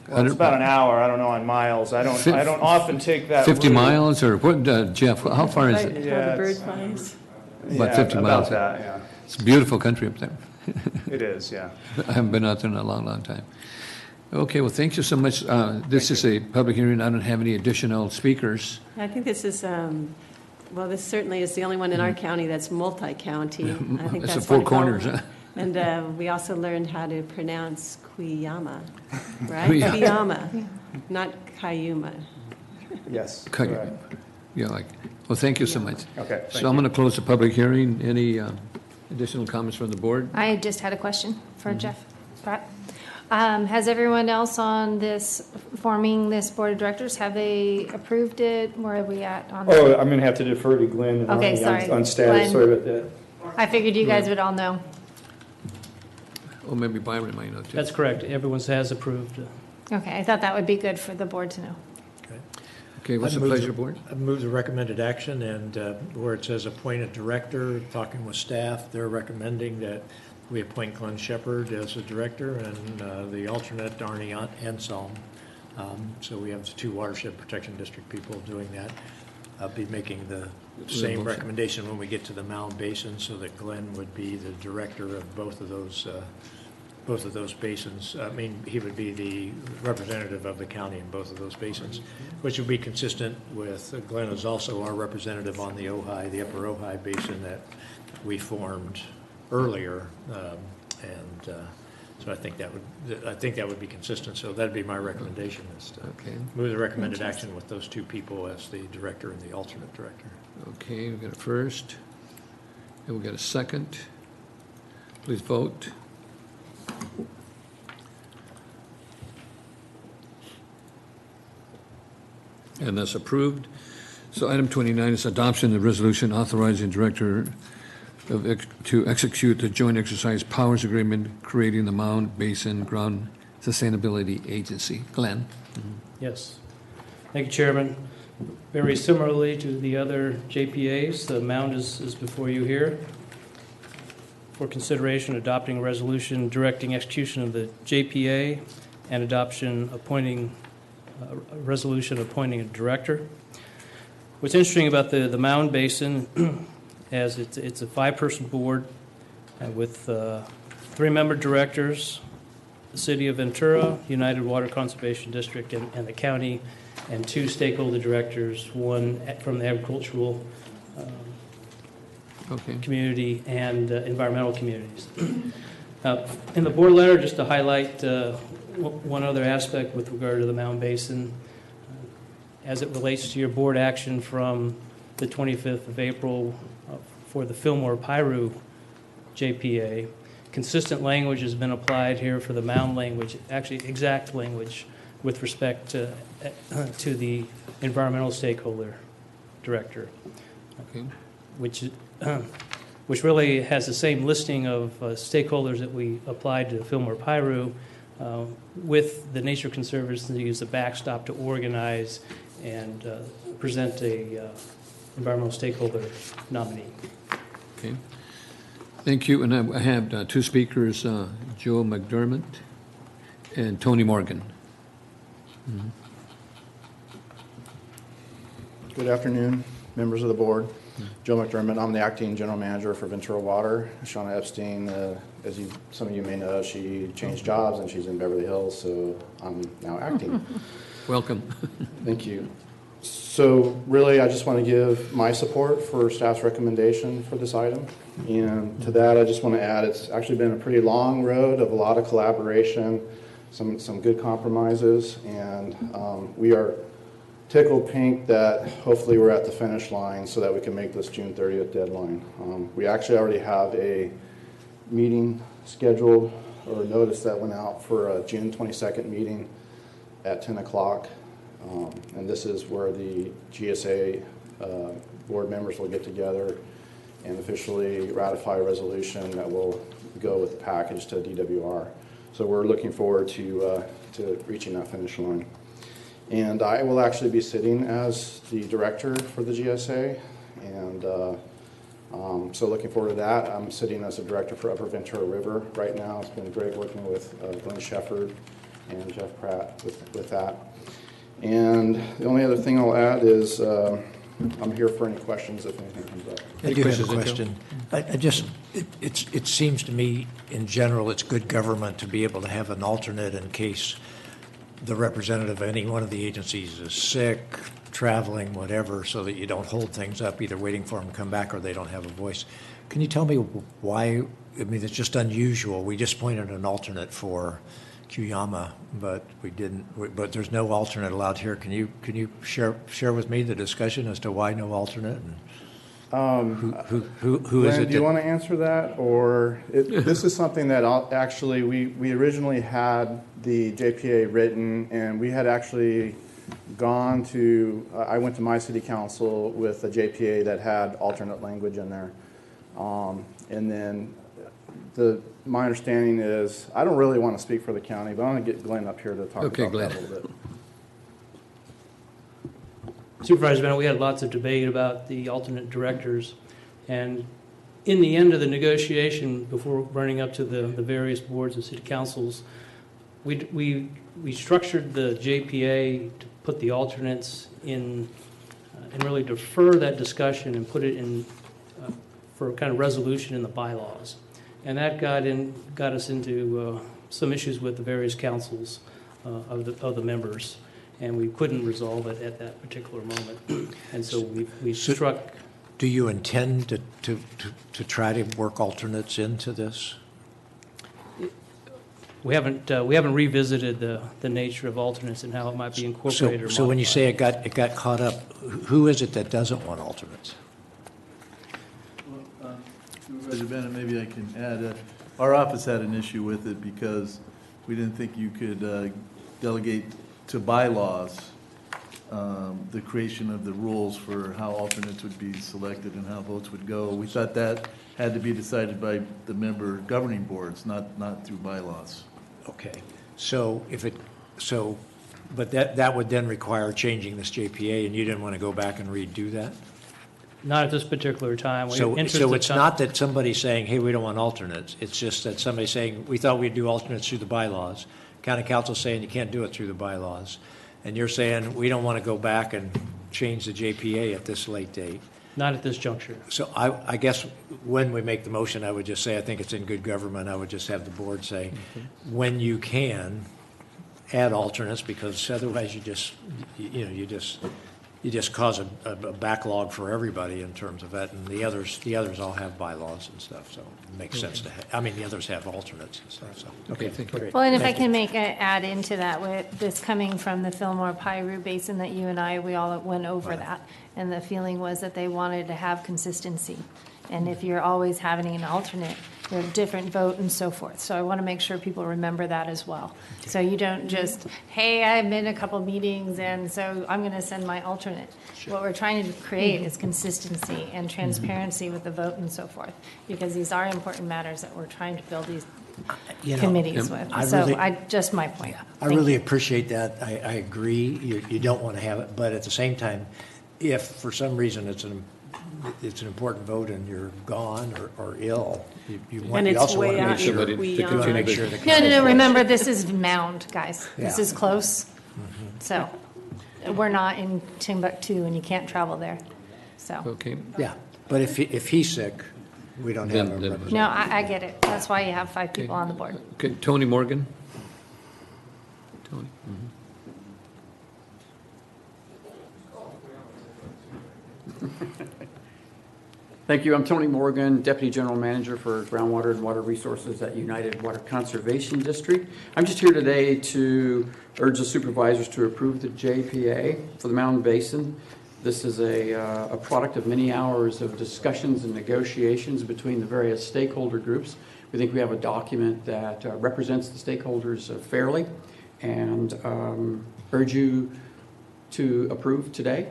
Well, it's about an hour. I don't know on miles. I don't often take that 50 route. miles or what, Jeff? How far is it? Yeah, the bird flies. About 50 miles. About that, yeah. It's a beautiful country up there. It is, yeah. I haven't been out there in a long, long time. Okay, well, thank you so much. This is a public hearing. I don't have any additional speakers. I think this is, well, this certainly is the only one in our county that's multi-county. I think It's that's the Four what it Corners, called. huh? And we also learned how to pronounce Cuyama, right? Cuyama. Cuyama, not Cayuma. Yes. Correct. Yeah, well, thank you so much. Okay, thank So I'm going to close the public hearing. Any additional comments from the board? I just had a question for Jeff Pratt. Has everyone else on this, forming this board of directors, have they approved it? Where are we at on that? Oh, I'm going to have to defer to Glenn and Okay, Arnie sorry. on status. Glenn. Sorry about that. I figured you guys would all know. Or maybe Byron might know, too. That's correct. Everyone has approved. Okay, I thought that would be good for the board to know. Okay, what's the pleasure, board? I move the recommended action, and where it says appoint a director, talking with staff, they're recommending that we appoint Glenn Shepard as a director and the alternate Arnie Anselm. So we have the two watershed protection district people doing that. I'll be making the same recommendation when we get to the Mound Basin, so that Glenn would be the director of both of those basins. I mean, he would be the representative of the county in both of those basins, which would be consistent with, Glenn is also our representative on the Ojai, the upper Ojai Basin that we formed earlier. So I think that would be consistent. So that'd be my recommendation, is to move the recommended action with those two people as the director and the alternate director. Okay, we've got a first, and we've got a second. Please vote. And that's approved. So item 29 is adoption of resolution authorizing director to execute the joint exercise powers agreement creating the Mound Basin Ground Sustainability Agency. Glenn? Yes. Thank you, Chairman. Very similarly to the other JPAs, the Mound is before you here for consideration, adopting a resolution directing execution of the JPA and adoption appointing a resolution appointing a director. What's interesting about the Mound Basin as it's a 5-person board with 3-member directors, the City of Ventura, United Water Conservation District, and the county, and 2 stakeholder directors, one from the agricultural community and environmental communities. In the board letter, just to highlight one other aspect with regard to the Mound Basin, as it relates to your board action from the 25th of April for the Fillmore-Piru JPA. Consistent language has been applied here for the Mound language, actually exact language with respect to the environmental stakeholder director, which really has the same listing of stakeholders that we applied to Fillmore-Piru, with the Nature Conservancy as a backstop to organize and present a environmental stakeholder nominee. Okay. Thank you. And I have two speakers, Joe McDermott and Tony Morgan. Mm-hmm. Good afternoon, members of the board. Joe McDermott, I'm the acting general manager for Ventura Water. Shauna Epstein, as some of you may know, she changed jobs and she's in Beverly Hills, so I'm now acting. Welcome. Thank you. So really, I just want to give my support for staff's recommendation for this item. And to that, I just want to add, it's actually been a pretty long road of a lot of collaboration, some good compromises, and we are tickled pink that hopefully we're at the finish line so that we can make this June 30th deadline. We actually already have a meeting scheduled, or notice that went out for a June 22nd meeting at 10 o'clock. And this is where the GSA board members will get together and officially ratify a resolution that will go with the package to DWR. So we're looking forward to reaching that finish line. And I will actually be sitting as the director for the GSA, and so looking forward to that. I'm sitting as a director for Upper Ventura River right now. It's been great working with Glenn Shefford and Jeff Pratt with that. And the only other thing I'll add is I'm here for any questions if anything comes up. I do have a question. It seems to me, in general, it's good government to be able to have an alternate in case the representative of any one of the agencies is sick, traveling, whatever, so that you don't hold things up, either waiting for them to come back or they don't have a voice. Can you tell me why? I mean, it's just unusual. We just appointed an alternate for Cuyama, but we didn't. But there's no alternate allowed here. Can you share with me the discussion as to why no alternate? And who is it? Do you want to answer that, or this is something that actually we originally had the JPA written, and we had actually gone to. I went to my city council with a JPA that had alternate language in there, and then my understanding is I don't really want to speak for the county, but I want to get Glenn up here to talk about that a little bit. Supervisor Bennett, we had lots of debate about the alternate directors, and in the end of the negotiation, before running up to the various boards and city councils, we structured the JPA to put the alternates in and really defer that discussion and put it in for a kind of resolution in the bylaws, and that got us into some issues with the various councils of the members. And we couldn't resolve it at that particular moment, and so we struck. Do you intend to try to work alternates into this? We haven't revisited the nature of alternates and how it might be incorporated. or So when you modified. say it got caught up, who is it that doesn't want alternates? Well, Supervisor Bennett, maybe I can add. Our office had an issue with it because we didn't think you could delegate to bylaws the creation of the rules for how alternates would be selected and how votes would go. We thought that had to be decided by the member governing boards, not through bylaws. Okay, but that would then require changing this JPA, and you didn't want to go back and redo that? Not at this particular time. So it's not that somebody's saying, hey, we don't want alternates. It's just that somebody's saying, we thought we'd do alternates through the bylaws. County council's saying you can't do it through the bylaws. And you're saying, we don't want to go back and change the JPA at this late date. Not at this juncture. So I guess when we make the motion, I would just say, I think it's in good government. I would just have the board say, when you can, add alternates, because otherwise you just cause a backlog for everybody in terms of that, and the others all have bylaws and stuff, so it makes sense to have. I mean, the others have alternates and stuff. So okay, thank you. Well, and if I can make an add into that, with this coming from the Fillmore-Piru Basin, that you and we all went over that, and the feeling was that they wanted to have consistency, and if you're always having an alternate, you have different vote and so forth. So I want to make sure people remember that as well. So you don't just, hey, I've been in a couple meetings and so I'm going to send my alternate. Sure. What we're trying to create is consistency and transparency with the vote and so forth, because these are important matters that we're trying to build these committees with. Just my point. I really appreciate that. I agree. You don't want to have it, but at the same time, if for some reason it's an important vote and you're gone or ill, you also want to make sure the No. Remember, this is Mound, guys. This Yeah. is close. So we're not in Timbuktu, and you can't travel there. So Okay. Yeah, but if he's sick, we don't have a representative. no, I get it. That's why you have 5 people on the board. Okay, Tony Morgan? Tony? Thank you. I'm Tony Morgan, Deputy General Manager for Groundwater and Water Resources at United Water Conservation District. I'm just here today to urge the supervisors to approve the JPA for the Mountain Basin. This is a product of many hours of discussions and negotiations between the various stakeholder groups. We think we have a document that represents the stakeholders fairly, and urge you to approve today.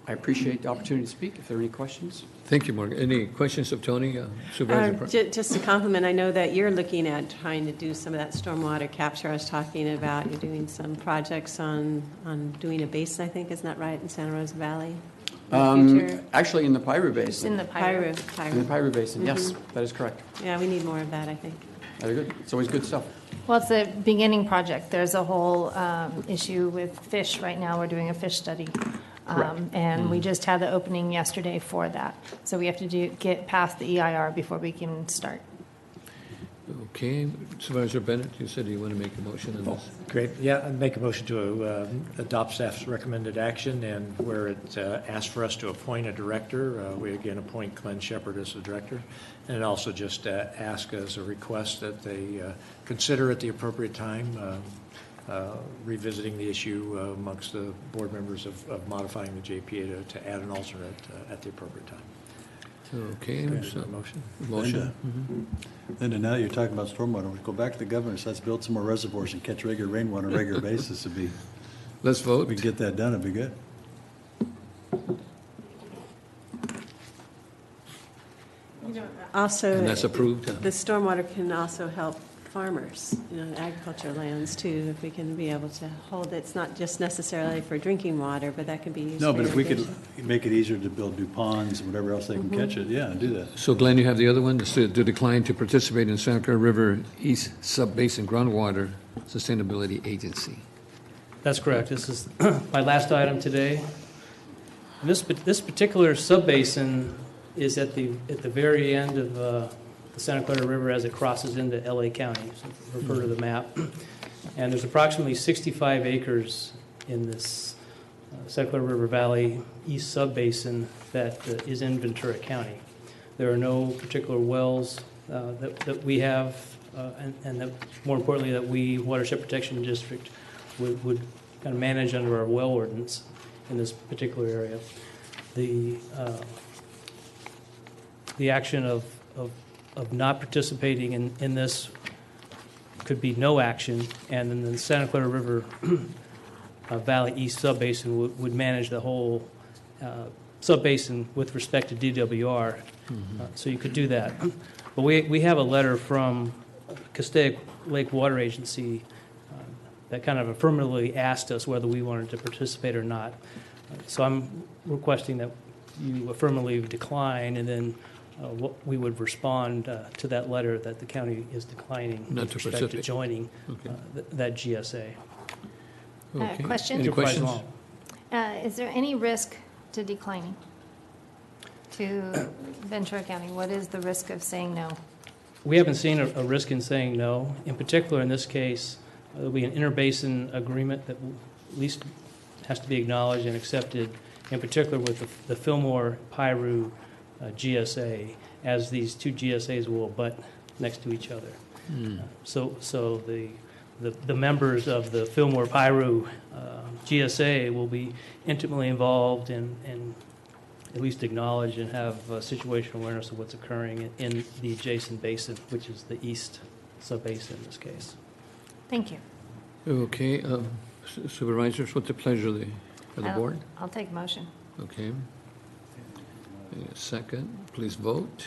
I appreciate the opportunity to speak. If there are any questions. Thank you, Morgan. Any questions of Tony? Supervisor? Just a compliment. I know that you're looking at trying to do some of that stormwater capture I was talking about. You're doing some projects on doing a basin, I think. Isn't that right, in Santa Rosa Valley? Actually, in the Piru Basin. It's in the Piru. In the Piru Basin, yes, that is correct. Yeah, we need more of that, I think. Very good. It's always good stuff. Well, it's a beginning project. There's a whole issue with fish right now. We're doing a fish study. And we just had the opening yesterday for that. So we have to get past the EIR before we can start. Okay, Supervisor Bennett, you said you want to make a motion on this. Great. Yeah, I'd make a motion to adopt staff's recommended action, and where it asks for us to appoint a director, we again appoint Glenn Shepard as the director, and also just ask as a request that they consider at the appropriate time revisiting the issue amongst the board members of modifying the JPA to add an alternate at the appropriate time. Okay. So motion. Linda, now that you're talking about stormwater, we go back to the governor, so let's build some more reservoirs and catch regular rainwater on a regular basis. Let's vote. If we can get that done, it'd be good. Also, and that's approved. The stormwater can also help farmers, agricultural lands too, if we can be able to hold it. It's not just necessarily for drinking water, but that can be used No, for but if we could irrigation. make it easier to build new ponds and whatever else they can catch it, yeah, do that. So Glenn, you have the other one, to decline to participate in Santa Clara River East Sub-Basin Groundwater Sustainability Agency. That's correct. This is my last item today. And this particular sub-basin is at the very end of the Santa Clara River as it crosses into LA County. So refer to the map. And there's approximately 65 acres in this Santa Clara River Valley East Sub-Basin that is in Ventura County. There are no particular wells that we have, and that, more importantly, that we, Watershed Protection District, would kind of manage under our well ordinance in this particular area. The action of not participating in this could be no action, and then the Santa Clara River Valley East Sub-Basin would manage the whole sub-basin with respect to DWR. So you could do that. But we have a letter from Castaic Lake Water Agency that kind of affirmatively asked us whether we wanted to participate or not. So I'm requesting that you affirmatively decline, and then we would respond to that letter that the county is declining with respect to joining that GSA. Question? Any questions? Is there any risk to declining to Ventura County? What is the risk of saying no? We haven't seen a risk in saying no. In particular, in this case, there'll be an interbasin agreement that at least has to be acknowledged and accepted, in particular with the Fillmore Piru GSA, as these two GSAs will butt next to each other. So the members of the Fillmore Piru GSA will be intimately involved and at least acknowledge and have situational awareness of what's occurring in the adjacent basin, which is the east sub-basin in this case. Thank you. Okay, supervisors, what's the pleasure of the board? I'll take motion. Okay. A second, please vote.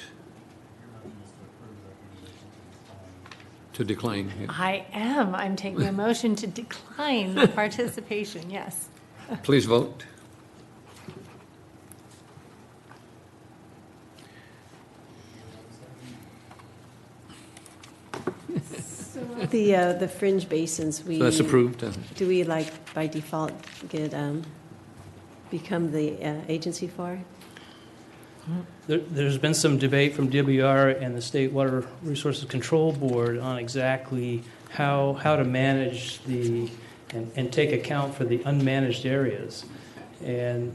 To decline. Yeah. I am. I'm taking a motion to decline the participation, yes. Please vote. The fringe basins, we. So that's approved. Do we like by default get, become the agency for it? There's been some debate from DWR and the State Water Resources Control Board on exactly how to manage and take account for the unmanaged areas. And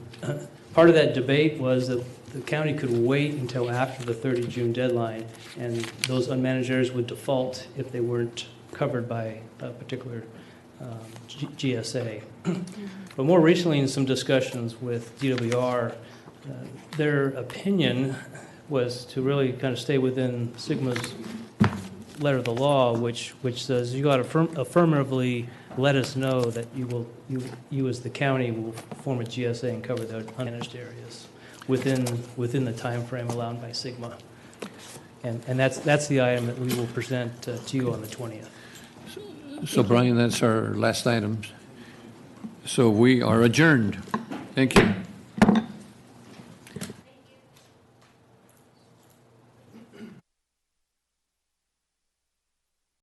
part of that debate was that the county could wait until after the 30 June deadline, and those unmanaged areas would default if they weren't covered by a particular GSA. But more recently, in some discussions with DWR, their opinion was to really kind of stay within Sigma's letter of the law, which says you got to affirmatively let us know that you as the county will form a GSA and cover the unmanaged areas within the time frame allowed by Sigma. And that's the item that we will present to you on the 20th. So Brian, that's our last item. So we are adjourned. Thank you.